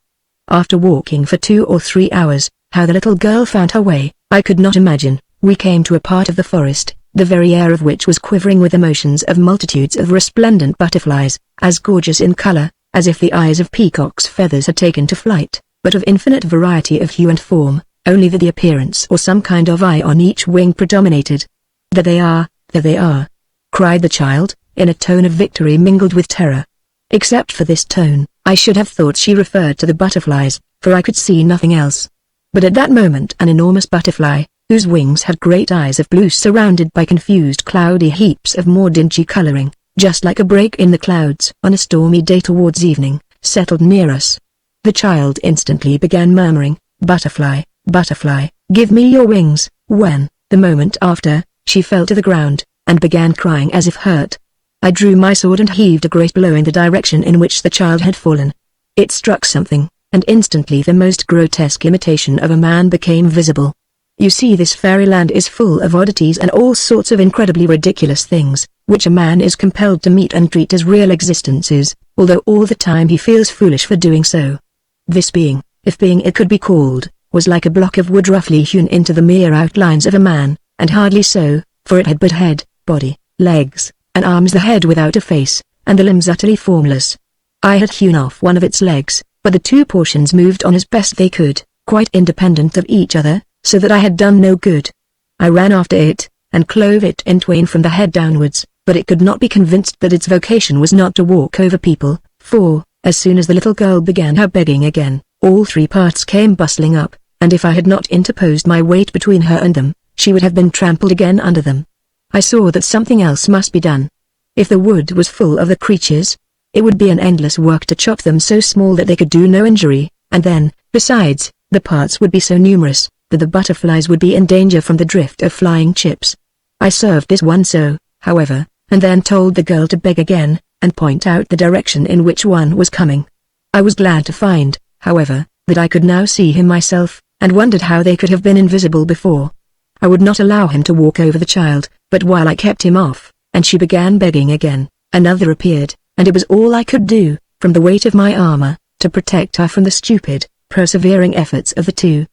After walking for 2 or 3 hours, how the little girl found her way, I could not imagine. We came to a part of the forest, the very air of which was quivering with the motions of multitudes of resplendent butterflies, as gorgeous in color, as if the eyes of peacock's feathers had taken to flight, but of infinite variety of hue and form, only that the appearance or some kind of eye on each wing predominated. "There they are, there they are!" cried the child, in a tone of victory mingled with terror. Except for this tone, I should have thought she referred to the butterflies, for I could see nothing else. But at that moment an enormous butterfly, whose wings had great eyes of blue surrounded by confused cloudy heaps of more dingy coloring, just like a break in the clouds on a stormy day towards evening, settled near us. The child instantly began murmuring, "Butterfly, butterfly, give me your wings," when, the moment after, she fell to the ground, and began crying as if hurt. I drew my sword and heaved a great blow in the direction in which the child had fallen. It struck something, and instantly the most grotesque imitation of a man became visible. You see, this fairyland is full of oddities and all sorts of incredibly ridiculous things, which a man is compelled to meet and treat as real existences, although all the time he feels foolish for doing so. This being, if being it could be called, was like a block of wood roughly hewn into the mere outlines of a man, and hardly so, for it had but head, body, legs, and arms, the head without a face, and the limbs utterly formless. I had hewn off one of its legs, but the 2 portions moved on as best they could, quite independent of each other, so that I had done no good. I ran after it, and clove it in twain from the head downwards, but it could not be convinced that its vocation was not to walk over people, for, as soon as the little girl began her begging again, all 3 parts came bustling up, and if I had not interposed my weight between her and them, she would have been trampled again under them. I saw that something else must be done. If the wood was full of the creatures, it would be an endless work to chop them so small that they could do no injury, and then, besides, the parts would be so numerous, that the butterflies would be in danger from the drift of flying chips. I served this one so, however, and then told the girl to beg again, and point out the direction in which one was coming. I was glad to find, however, that I could now see him myself, and wondered how they could have been invisible before. I would not allow him to walk over the child, but while I kept him off, and she began begging again, another appeared, and it was all I could do, from the weight of my armor, to protect her from the stupid, persevering efforts of the 2.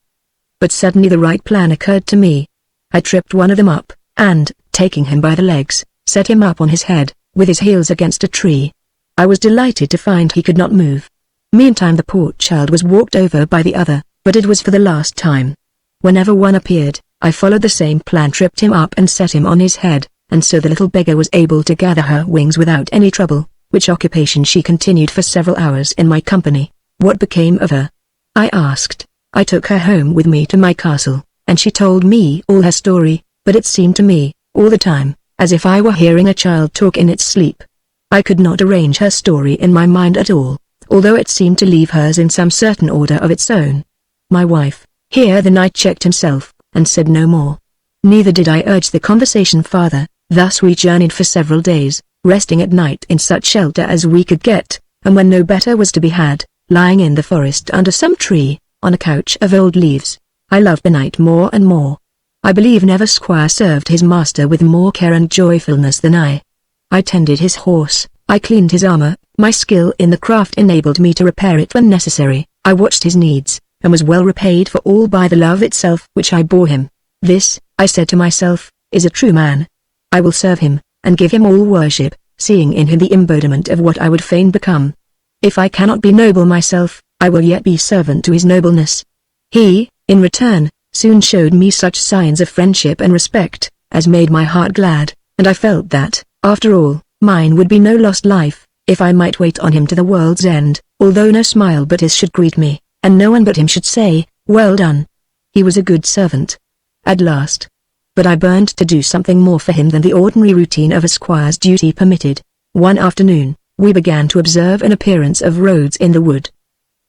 But suddenly the right plan occurred to me. I tripped one of them up, and, taking him by the legs, set him up on his head, with his heels against a tree. I was delighted to find he could not move. Meantime the poor child was walked over by the other, but it was for the last time. Whenever one appeared, I followed the same plan, tripped him up and set him on his head, and so the little beggar was able to gather her wings without any trouble, which occupation she continued for several hours in my company. What became of her? I asked. I took her home with me to my castle, and she told me all her story, but it seemed to me, all the time, as if I were hearing a child talk in its sleep. I could not arrange her story in my mind at all, although it seemed to leave hers in some certain order of its own. My wife. Here the knight checked himself, and said no more. Neither did I urge the conversation farther. Thus we journeyed for several days, resting at night in such shelter as we could get, and when no better was to be had, lying in the forest under some tree, on a couch of old leaves. I loved the knight more and more. I believe never squire served his master with more care and joyfulness than I. I tended his horse, I cleaned his armor, my skill in the craft enabled me to repair it when necessary. I watched his needs, and was well repaid for all by the love itself which I bore him. This, I said to myself, is a true man. I will serve him, and give him all worship, seeing in him the embodiment of what I would fain become. If I cannot be noble myself, I will yet be servant to his nobleness. He, in return, soon showed me such signs of friendship and respect, as made my heart glad, and I felt that, after all, mine would be no lost life, if I might wait on him to the world's end, although no smile but his should greet me, and no one but him should say, "Well done." He was a good servant. At last. But I burned to do something more for him than the ordinary routine of a squire's duty permitted. One afternoon, we began to observe an appearance of roads in the wood.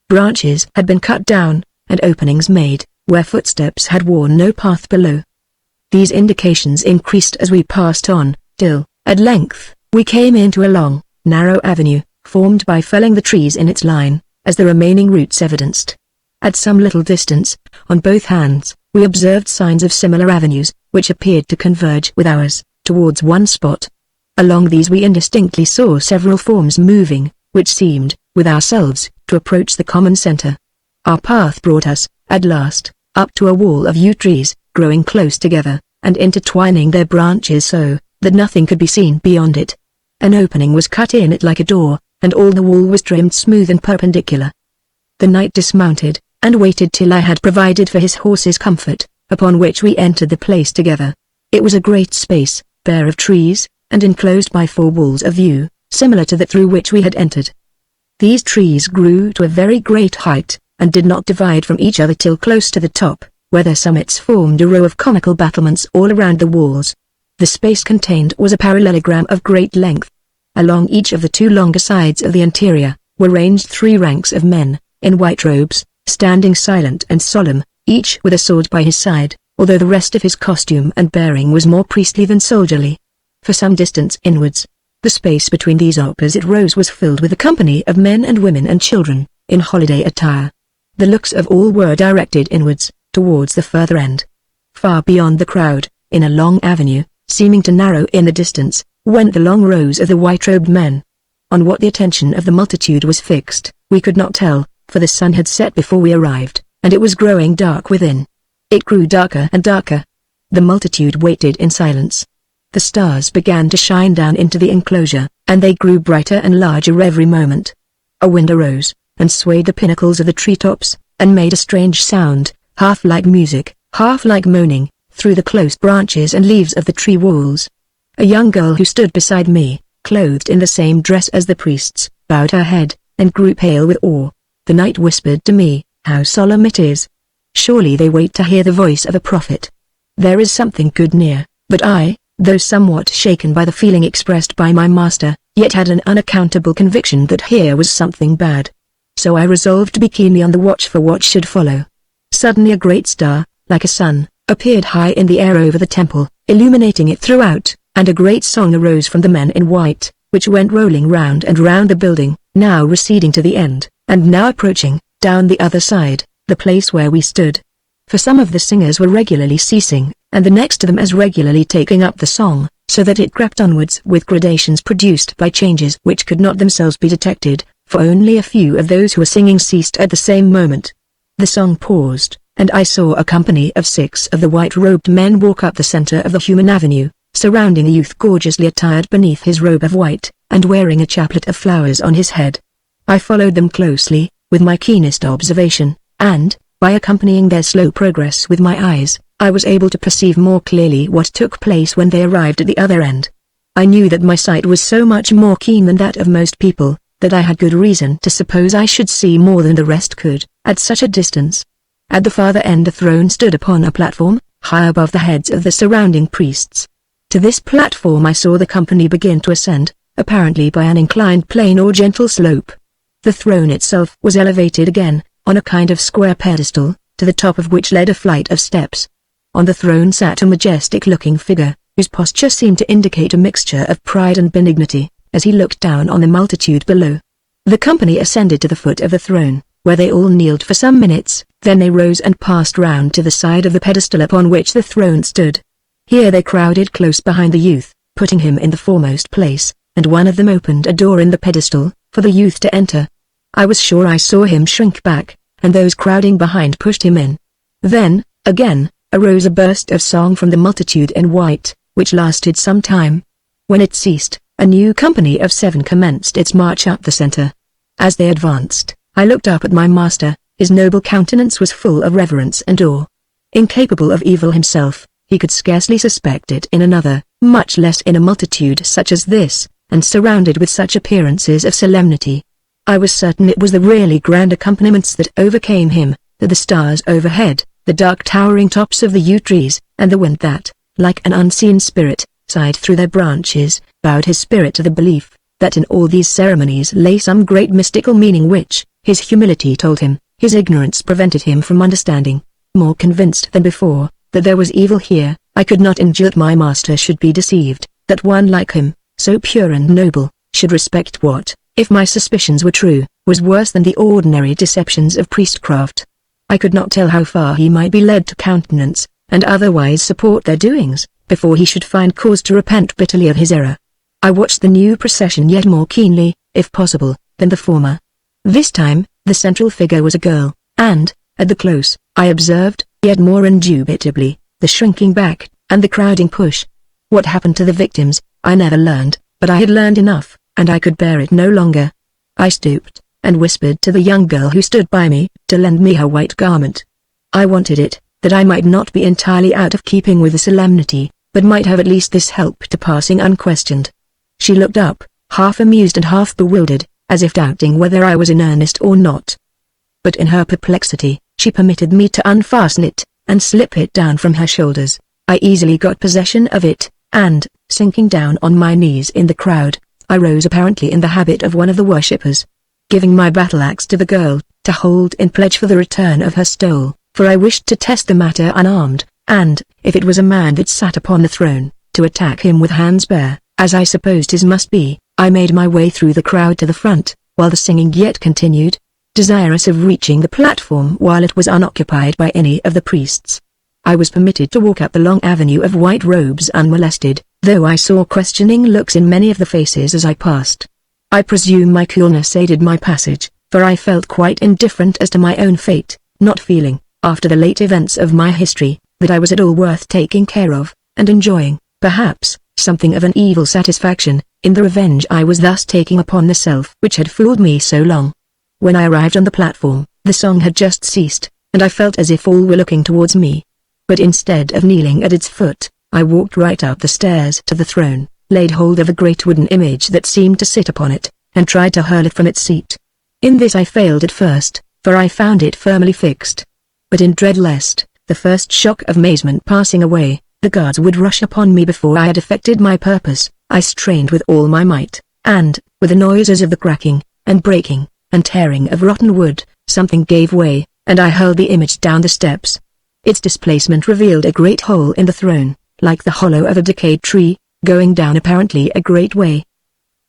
Branches had been cut down, and openings made, where footsteps had worn no path below. These indications increased as we passed on, till, at length, we came into a long, narrow avenue, formed by felling the trees in its line, as the remaining roots evidenced. At some little distance, on both hands, we observed signs of similar avenues, which appeared to converge with ours, towards one spot. Along these we indistinctly saw several forms moving, which seemed, with ourselves, to approach the common center. Our path brought us, at last, up to a wall of yew trees, growing close together, and intertwining their branches so, that nothing could be seen beyond it. An opening was cut in it like a door, and all the wall was trimmed smooth and perpendicular. The knight dismounted, and waited till I had provided for his horse's comfort, upon which we entered the place together. It was a great space, bare of trees, and enclosed by 4 walls of yew, similar to that through which we had entered. These trees grew to a very great height, and did not divide from each other till close to the top, where their summits formed a row of conical battlements all around the walls. The space contained was a parallelogram of great length. Along each of the 2 longer sides of the interior, were ranged 3 ranks of men, in white robes, standing silent and solemn, each with a sword by his side, although the rest of his costume and bearing was more priestly than soldierly. For some distance inwards, the space between these opposite rows was filled with a company of men and women and children, in holiday attire. The looks of all were directed inwards, towards the further end. Far beyond the crowd, in a long avenue, seeming to narrow in the distance, went the long rows of the white-robed men. On what the attention of the multitude was fixed, we could not tell, for the sun had set before we arrived, and it was growing dark within. It grew darker and darker. The multitude waited in silence. The stars began to shine down into the enclosure, and they grew brighter and larger every moment. A wind arose, and swayed the pinnacles of the treetops, and made a strange sound, half like music, half like moaning, through the close branches and leaves of the tree walls. A young girl who stood beside me, clothed in the same dress as the priests, bowed her head, and grew pale with awe. The knight whispered to me, "How solemn it is! Surely they wait to hear the voice of a prophet. There is something good near." But I, though somewhat shaken by the feeling expressed by my master, yet had an unaccountable conviction that here was something bad. So I resolved to be keenly on the watch for what should follow. Suddenly a great star, like a sun, appeared high in the air over the temple, illuminating it throughout, and a great song arose from the men in white, which went rolling round and round the building, now receding to the end, and now approaching, down the other side, the place where we stood. For some of the singers were regularly ceasing, and the next to them as regularly taking up the song, so that it crept onwards with gradations produced by changes which could not themselves be detected, for only a few of those who were singing ceased at the same moment. The song paused, and I saw a company of 6 of the white-robed men walk up the center of the human avenue, surrounding a youth gorgeously attired beneath his robe of white, and wearing a chaplet of flowers on his head. I followed them closely, with my keenest observation, and, by accompanying their slow progress with my eyes, I was able to perceive more clearly what took place when they arrived at the other end. I knew that my sight was so much more keen than that of most people, that I had good reason to suppose I should see more than the rest could, at such a distance. At the farther end a throne stood upon a platform, high above the heads of the surrounding priests. To this platform I saw the company begin to ascend, apparently by an inclined plane or gentle slope. The throne itself was elevated again, on a kind of square pedestal, to the top of which led a flight of steps. On the throne sat a majestic-looking figure, whose posture seemed to indicate a mixture of pride and benignity, as he looked down on the multitude below. The company ascended to the foot of the throne, where they all kneeled for some minutes, then they rose and passed round to the side of the pedestal upon which the throne stood. Here they crowded close behind the youth, putting him in the foremost place, and one of them opened a door in the pedestal, for the youth to enter. I was sure I saw him shrink back, and those crowding behind pushed him in. Then, again, arose a burst of song from the multitude in white, which lasted some time. When it ceased, a new company of 7 commenced its march up the center. As they advanced, I looked up at my master. His noble countenance was full of reverence and awe. Incapable of evil himself, he could scarcely suspect it in another, much less in a multitude such as this, and surrounded with such appearances of solemnity. I was certain it was the really grand accompaniments that overcame him, that the stars overhead, the dark towering tops of the yew trees, and the wind that, like an unseen spirit, sighed through their branches, bowed his spirit to the belief, that in all these ceremonies lay some great mystical meaning which, his humility told him, his ignorance prevented him from understanding. More convinced than before, that there was evil here, I could not endure that my master should be deceived, that one like him, so pure and noble, should respect what, if my suspicions were true, was worse than the ordinary deceptions of priestcraft. I could not tell how far he might be led to countenance, and otherwise support their doings, before he should find cause to repent bitterly of his error. I watched the new procession yet more keenly, if possible, than the former. This time, the central figure was a girl, and, at the close, I observed, yet more indubitably, the shrinking back, and the crowding push. What happened to the victims, I never learned, but I had learned enough, and I could bear it no longer. I stooped, and whispered to the young girl who stood by me, to lend me her white garment. I wanted it, that I might not be entirely out of keeping with the solemnity, but might have at least this help to passing unquestioned. She looked up, half amused and half bewildered, as if doubting whether I was in earnest or not. But in her perplexity, she permitted me to unfasten it, and slip it down from her shoulders. I easily got possession of it, and, sinking down on my knees in the crowd, I rose apparently in the habit of one of the worshippers. Giving my battle-axe to the girl, to hold in pledge for the return of her stole, for I wished to test the matter unarmed, and, if it was a man that sat upon the throne, to attack him with hands bare, as I supposed his must be, I made my way through the crowd to the front, while the singing yet continued, desirous of reaching the platform while it was unoccupied by any of the priests. I was permitted to walk up the long avenue of white robes unmolested, though I saw questioning looks in many of the faces as I passed. I presume my coolness aided my passage, for I felt quite indifferent as to my own fate, not feeling, after the late events of my history, that I was at all worth taking care of, and enjoying, perhaps, something of an evil satisfaction, in the revenge I was thus taking upon the self which had fooled me so long. When I arrived on the platform, the song had just ceased, and I felt as if all were looking towards me. But instead of kneeling at its foot, I walked right up the stairs to the throne, laid hold of a great wooden image that seemed to sit upon it, and tried to hurl it from its seat. In this I failed at first, for I found it firmly fixed. But in dread lest, the first shock of amazement passing away, the guards would rush upon me before I had effected my purpose, I strained with all my might, and, with the noises of the cracking, and breaking, and tearing of rotten wood, something gave way, and I hurled the image down the steps. Its displacement revealed a great hole in the throne, like the hollow of a decayed tree, going down apparently a great way.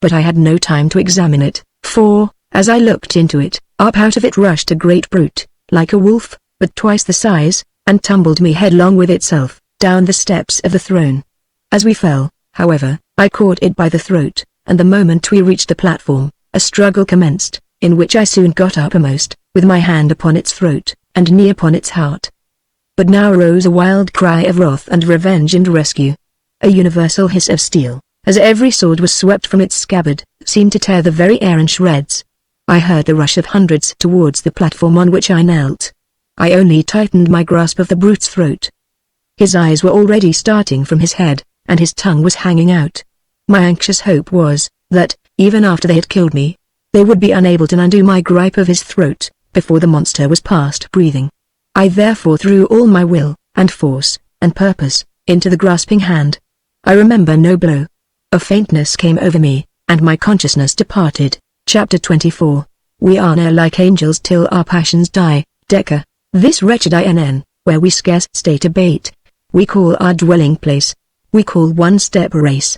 But I had no time to examine it, for, as I looked into it, up out of it rushed a great brute, like a wolf, but twice the size, and tumbled me headlong with itself, down the steps of the throne. As we fell, however, I caught it by the throat, and the moment we reached the platform, a struggle commenced, in which I soon got uppermost, with my hand upon its throat, and knee upon its heart. But now arose a wild cry of wrath and revenge and rescue. A universal hiss of steel, as every sword was swept from its scabbard, seemed to tear the very air in shreds. I heard the rush of hundreds towards the platform on which I knelt. I only tightened my grasp of the brute's throat. His eyes were already starting from his head, and his tongue was hanging out. My anxious hope was, that, even after they had killed me, they would be unable to undo my gripe of his throat, before the monster was past breathing. I therefore threw all my will, and force, and purpose, into the grasping hand. I remember no blow. A faintness came over me, and my consciousness departed. Chapter 24. We are ne'er like angels till our passions die. Decker. This wretched inn, where we scarce stay to bait, we call our dwelling place, we call one step a race.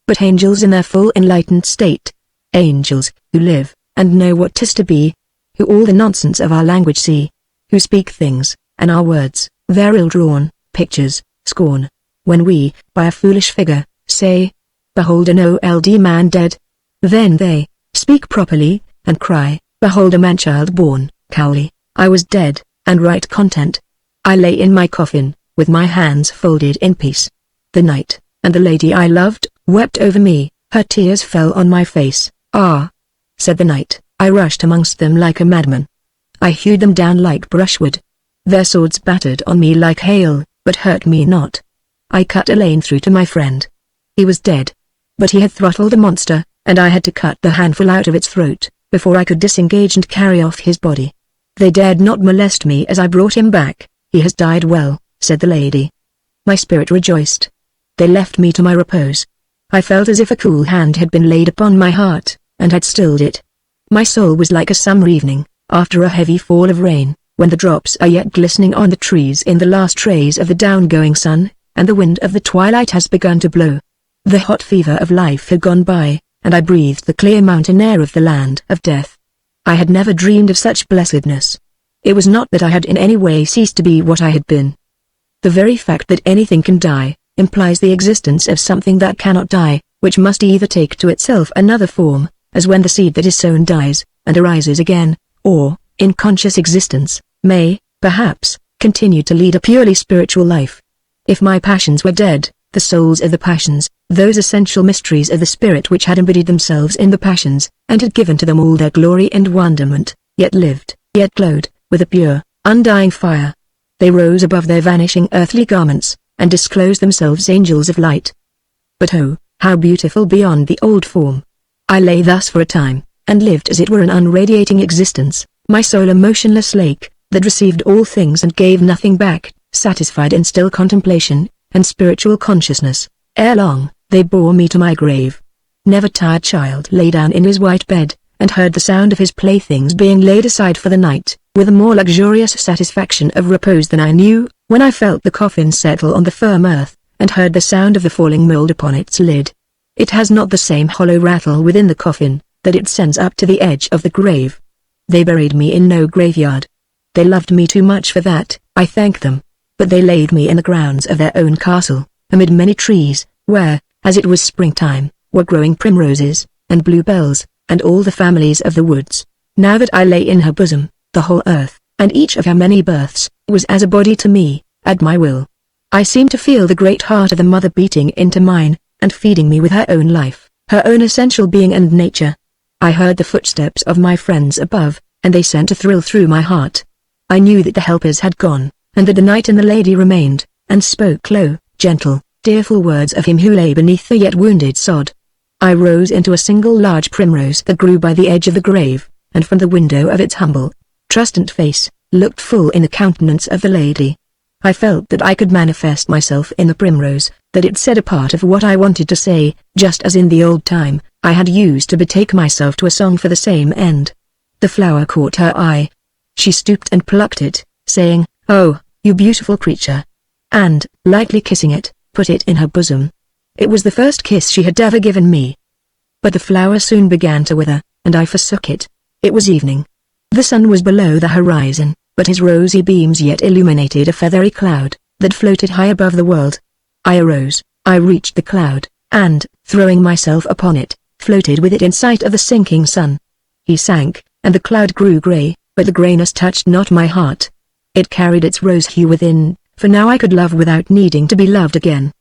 But angels in their full enlightened state, angels, who live, and know what 'tis to be, who all the nonsense of our language see, who speak things, and our words, their ill-drawn, pictures, scorn, when we, by a foolish figure, say, behold an old man dead. Then they, speak properly, and cry, behold a man-child born, Cowley, I was dead, and right content. I lay in my coffin, with my hands folded in peace. The night, and the lady I loved, wept over me, her tears fell on my face. Ah! Said the night, I rushed amongst them like a madman. I hewed them down like brushwood. Their swords battered on me like hail, but hurt me not. I cut a lane through to my friend. He was dead. But he had throttled the monster, and I had to cut the handful out of its throat, before I could disengage and carry off his body. They dared not molest me as I brought him back. He has died well, said the lady. My spirit rejoiced. They left me to my repose. I felt as if a cool hand had been laid upon my heart, and had stilled it. My soul was like a summer evening, after a heavy fall of rain, when the drops are yet glistening on the trees in the last rays of the down-going sun, and the wind of the twilight has begun to blow. The hot fever of life had gone by, and I breathed the clear mountain air of the land of death. I had never dreamed of such blessedness. It was not that I had in any way ceased to be what I had been. The very fact that anything can die, implies the existence of something that cannot die, which must either take to itself another form, as when the seed that is sown dies, and arises again, or, in conscious existence, may, perhaps, continue to lead a purely spiritual life. If my passions were dead, the souls of the passions, those essential mysteries of the spirit which had embodied themselves in the passions, and had given to them all their glory and wonderment, yet lived, yet glowed, with a pure, undying fire. They rose above their vanishing earthly garments, and disclosed themselves angels of light. But oh, how beautiful beyond the old form! I lay thus for a time, and lived as it were an unradiating existence, my soul a motionless lake, that received all things and gave nothing back, satisfied in still contemplation, and spiritual consciousness. Ere long, they bore me to my grave. Never tired child lay down in his white bed, and heard the sound of his playthings being laid aside for the night, with a more luxurious satisfaction of repose than I knew, when I felt the coffin settle on the firm earth, and heard the sound of the falling mold upon its lid. It has not the same hollow rattle within the coffin, that it sends up to the edge of the grave. They buried me in no graveyard. They loved me too much for that, I thank them. But they laid me in the grounds of their own castle, amid many trees, where, as it was springtime, were growing primroses, and bluebells, and all the families of the woods. Now that I lay in her bosom, the whole earth, and each of her many births, was as a body to me, at my will. I seemed to feel the great heart of the mother beating into mine, and feeding me with her own life, her own essential being and nature. I heard the footsteps of my friends above, and they sent a thrill through my heart. I knew that the helpers had gone, and that the knight and the lady remained, and spoke low, gentle, tearful words of him who lay beneath the yet wounded sod. I rose into a single large primrose that grew by the edge of the grave, and from the window of its humble, trustant face, looked full in the countenance of the lady. I felt that I could manifest myself in the primrose, that it said a part of what I wanted to say, just as in the old time, I had used to betake myself to a song for the same end. The flower caught her eye. She stooped and plucked it, saying, "Oh, you beautiful creature," and, lightly kissing it, put it in her bosom. It was the first kiss she had ever given me. But the flower soon began to wither, and I forsook it. It was evening. The sun was below the horizon, but his rosy beams yet illuminated a feathery cloud, that floated high above the world. I arose, I reached the cloud, and, throwing myself upon it, floated with it in sight of the sinking sun. He sank, and the cloud grew grey, but the greyness touched not my heart. It carried its rose hue within, for now I could love without needing to be loved again.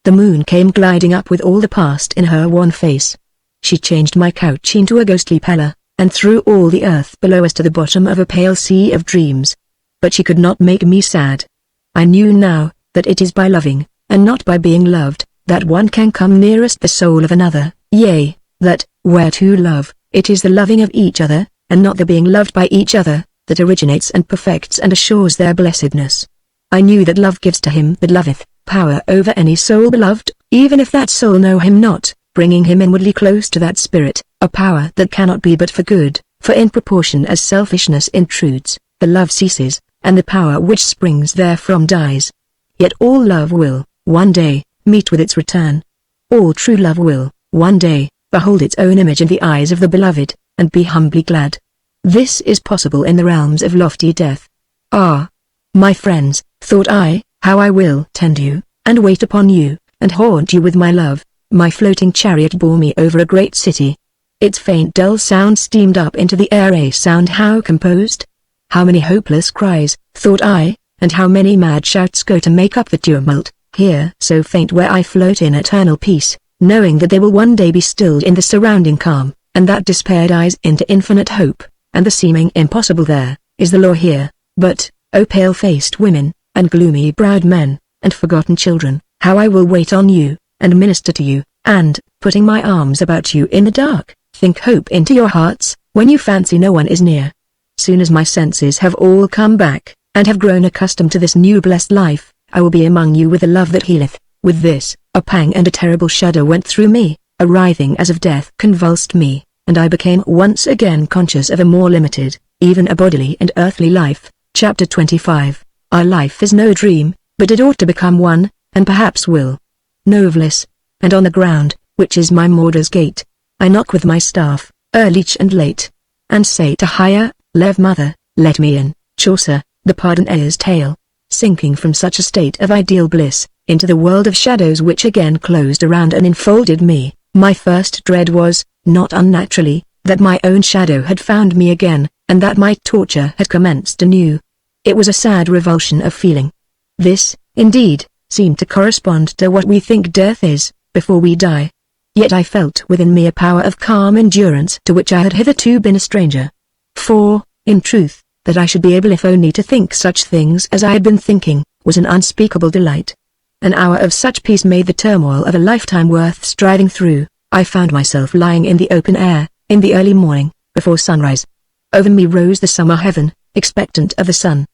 The moon came gliding up with all the past in her wan face. She changed my couch into a ghostly pallor, and threw all the earth below us to the bottom of a pale sea of dreams. But she could not make me sad. I knew now, that it is by loving, and not by being loved, that one can come nearest the soul of another, yea, that, where two love, it is the loving of each other, and not the being loved by each other, that originates and perfects and assures their blessedness. I knew that love gives to him that loveth, power over any soul beloved, even if that soul know him not, bringing him inwardly close to that spirit, a power that cannot be but for good, for in proportion as selfishness intrudes, the love ceases, and the power which springs therefrom dies. Yet all love will, one day, meet with its return. All true love will, one day, behold its own image in the eyes of the beloved, and be humbly glad. This is possible in the realms of lofty death. Ah! My friends, thought I, how I will tend you, and wait upon you, and haunt you with my love. My floating chariot bore me over a great city. Its faint dull sound steamed up into the air, a sound how composed. How many hopeless cries, thought I, and how many mad shouts go to make up the tumult, here so faint where I float in eternal peace, knowing that they will one day be stilled in the surrounding calm, and that despair dies into infinite hope, and the seeming impossible there, is the law here. But, O pale-faced women, and gloomy-browed men, and forgotten children, how I will wait on you, and minister to you, and, putting my arms about you in the dark, think hope into your hearts, when you fancy no one is near. Soon as my senses have all come back, and have grown accustomed to this new blessed life, I will be among you with a love that healeth. With this, a pang and a terrible shudder went through me, a writhing as of death convulsed me, and I became once again conscious of a more limited, even a bodily and earthly life. Chapter 25. Our life is no dream, but it ought to become one, and perhaps will. Novelis. And on the ground, which is my Mauder's gate, I knock with my staff, earlich and late, and say to higher, Lev mother, let me in. Chaucer, The Pardoner's Tale. Sinking from such a state of ideal bliss, into the world of shadows which again closed around and enfolded me, my first dread was, not unnaturally, that my own shadow had found me again, and that my torture had commenced anew. It was a sad revulsion of feeling. This, indeed, seemed to correspond to what we think death is, before we die. Yet I felt within me a power of calm endurance to which I had hitherto been a stranger. For, in truth, that I should be able if only to think such things as I had been thinking, was an unspeakable delight. An hour of such peace made the turmoil of a lifetime worth striving through. I found myself lying in the open air, in the early morning, before sunrise. Over me rose the summer heaven, expectant of the sun.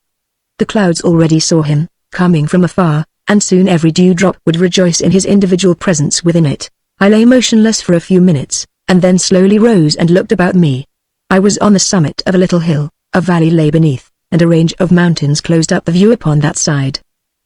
The clouds already saw him, coming from afar, and soon every dewdrop would rejoice in his individual presence within it. I lay motionless for a few minutes, and then slowly rose and looked about me. I was on the summit of a little hill, a valley lay beneath, and a range of mountains closed up the view upon that side.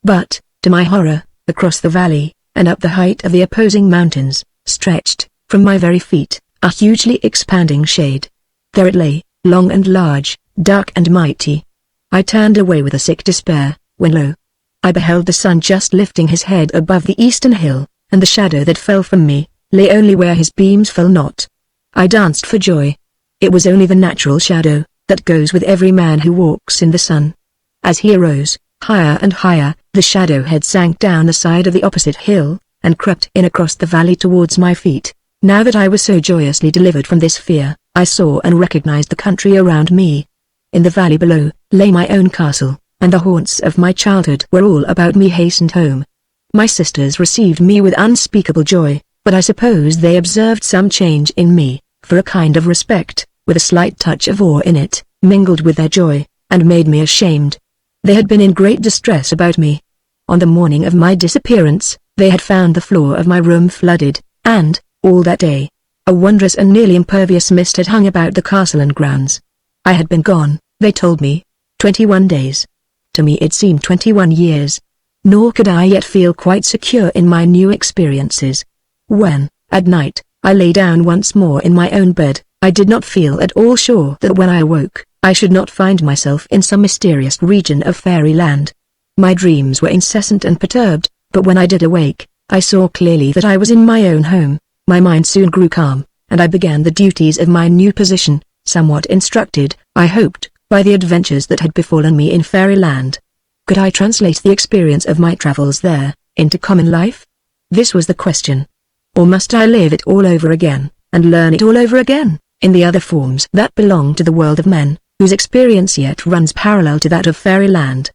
But, to my horror, across the valley, and up the height of the opposing mountains, stretched, from my very feet, a hugely expanding shade. There it lay, long and large, dark and mighty. I turned away with a sick despair, when lo! I beheld the sun just lifting his head above the eastern hill, and the shadow that fell from me, lay only where his beams fell not. I danced for joy. It was only the natural shadow, that goes with every man who walks in the sun. As he arose, higher and higher, the shadow head sank down the side of the opposite hill, and crept in across the valley towards my feet. Now that I was so joyously delivered from this fear, I saw and recognized the country around me. In the valley below, lay my own castle, and the haunts of my childhood were all about me hastened home. My sisters received me with unspeakable joy, but I suppose they observed some change in me, for a kind of respect, with a slight touch of awe in it, mingled with their joy, and made me ashamed. They had been in great distress about me. On the morning of my disappearance, they had found the floor of my room flooded, and, all that day, a wondrous and nearly impervious mist had hung about the castle and grounds. I had been gone, they told me, 21 days. To me it seemed 21 years. Nor could I yet feel quite secure in my new experiences. When, at night, I lay down once more in my own bed, I did not feel at all sure that when I awoke, I should not find myself in some mysterious region of fairyland. My dreams were incessant and perturbed, but when I did awake, I saw clearly that I was in my own home. My mind soon grew calm, and I began the duties of my new position, somewhat instructed, I hoped, by the adventures that had befallen me in fairyland. Could I translate the experience of my travels there, into common life? This was the question. Or must I live it all over again, and learn it all over again, in the other forms that belong to the world of men, whose experience yet runs parallel to that of fairyland?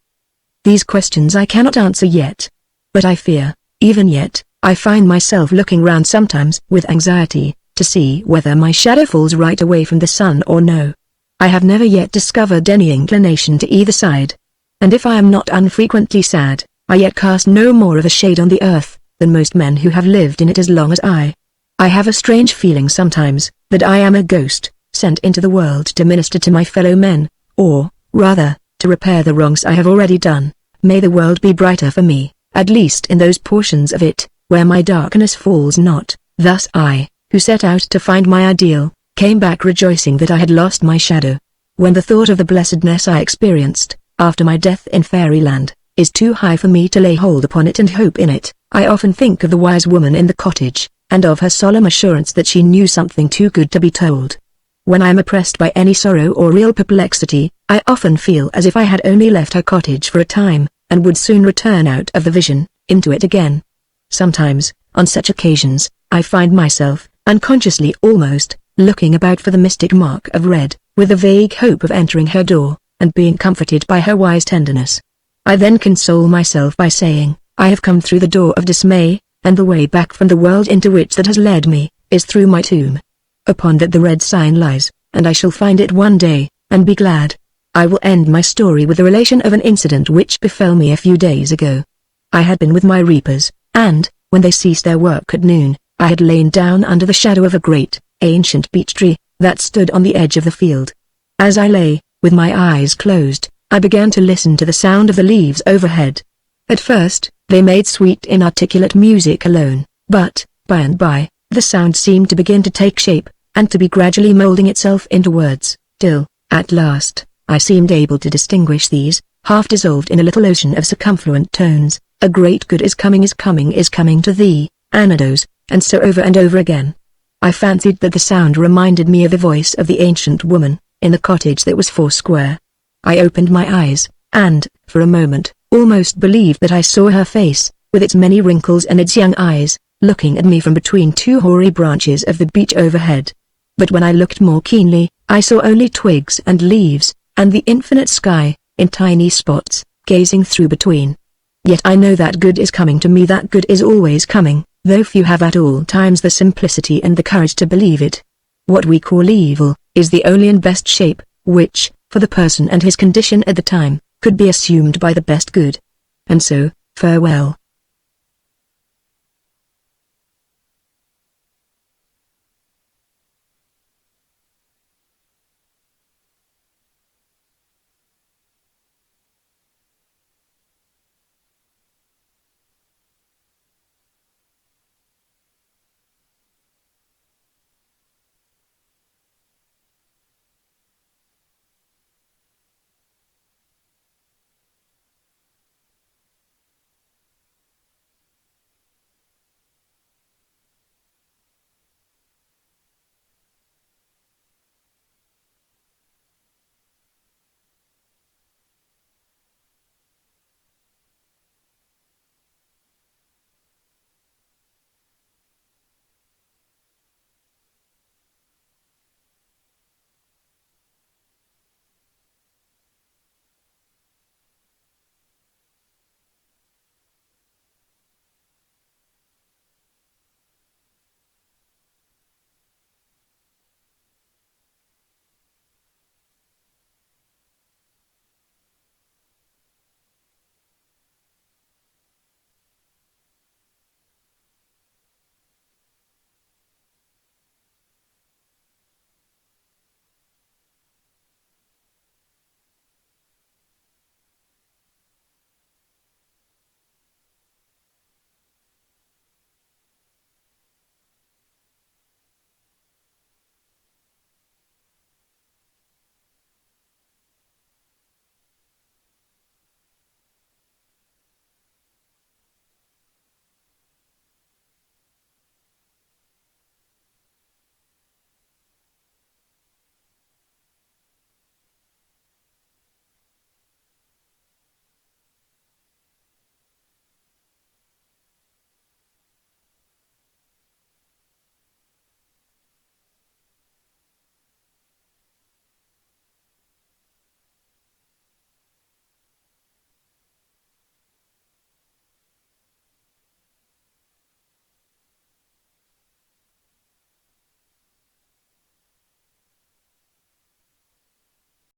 These questions I cannot answer yet. But I fear, even yet, I find myself looking round sometimes with anxiety, to see whether my shadow falls right away from the sun or no. I have never yet discovered any inclination to either side. And if I am not unfrequently sad, I yet cast no more of a shade on the earth, than most men who have lived in it as long as I. I have a strange feeling sometimes, that I am a ghost, sent into the world to minister to my fellow men, or, rather, to repair the wrongs I have already done. May the world be brighter for me, at least in those portions of it, where my darkness falls not. Thus I, who set out to find my ideal, came back rejoicing that I had lost my shadow. When the thought of the blessedness I experienced, after my death in fairyland, is too high for me to lay hold upon it and hope in it, I often think of the wise woman in the cottage, and of her solemn assurance that she knew something too good to be told. When I am oppressed by any sorrow or real perplexity, I often feel as if I had only left her cottage for a time, and would soon return out of the vision, into it again. Sometimes, on such occasions, I find myself, unconsciously almost, looking about for the mystic mark of red, with the vague hope of entering her door, and being comforted by her wise tenderness. I then console myself by saying, I have come through the door of dismay, and the way back from the world into which that has led me, is through my tomb. Upon that the red sign lies, and I shall find it one day, and be glad. I will end my story with the relation of an incident which befell me a few days ago. I had been with my reapers, and, when they ceased their work at noon, I had lain down under the shadow of a great, ancient beech tree, that stood on the edge of the field. As I lay, with my eyes closed, I began to listen to the sound of the leaves overhead. At first, they made sweet inarticulate music alone, but, by and by, the sound seemed to begin to take shape, and to be gradually molding itself into words, till, at last, I seemed able to distinguish these, half dissolved in a little ocean of circumfluent tones, a great good is coming to thee, Anados, and so over and over again. I fancied that the sound reminded me of the voice of the ancient woman, in the cottage that was foursquare. I opened my eyes, and, for a moment, almost believed that I saw her face, with its many wrinkles and its young eyes, looking at me from between two hoary branches of the beech overhead. But when I looked more keenly, I saw only twigs and leaves, and the infinite sky, in tiny spots, gazing through between. Yet I know that good is coming to me, that good is always coming, though few have at all times the simplicity and the courage to believe it. What we call evil, is the only and best shape, which, for the person and his condition at the time, could be assumed by the best good. And so, farewell.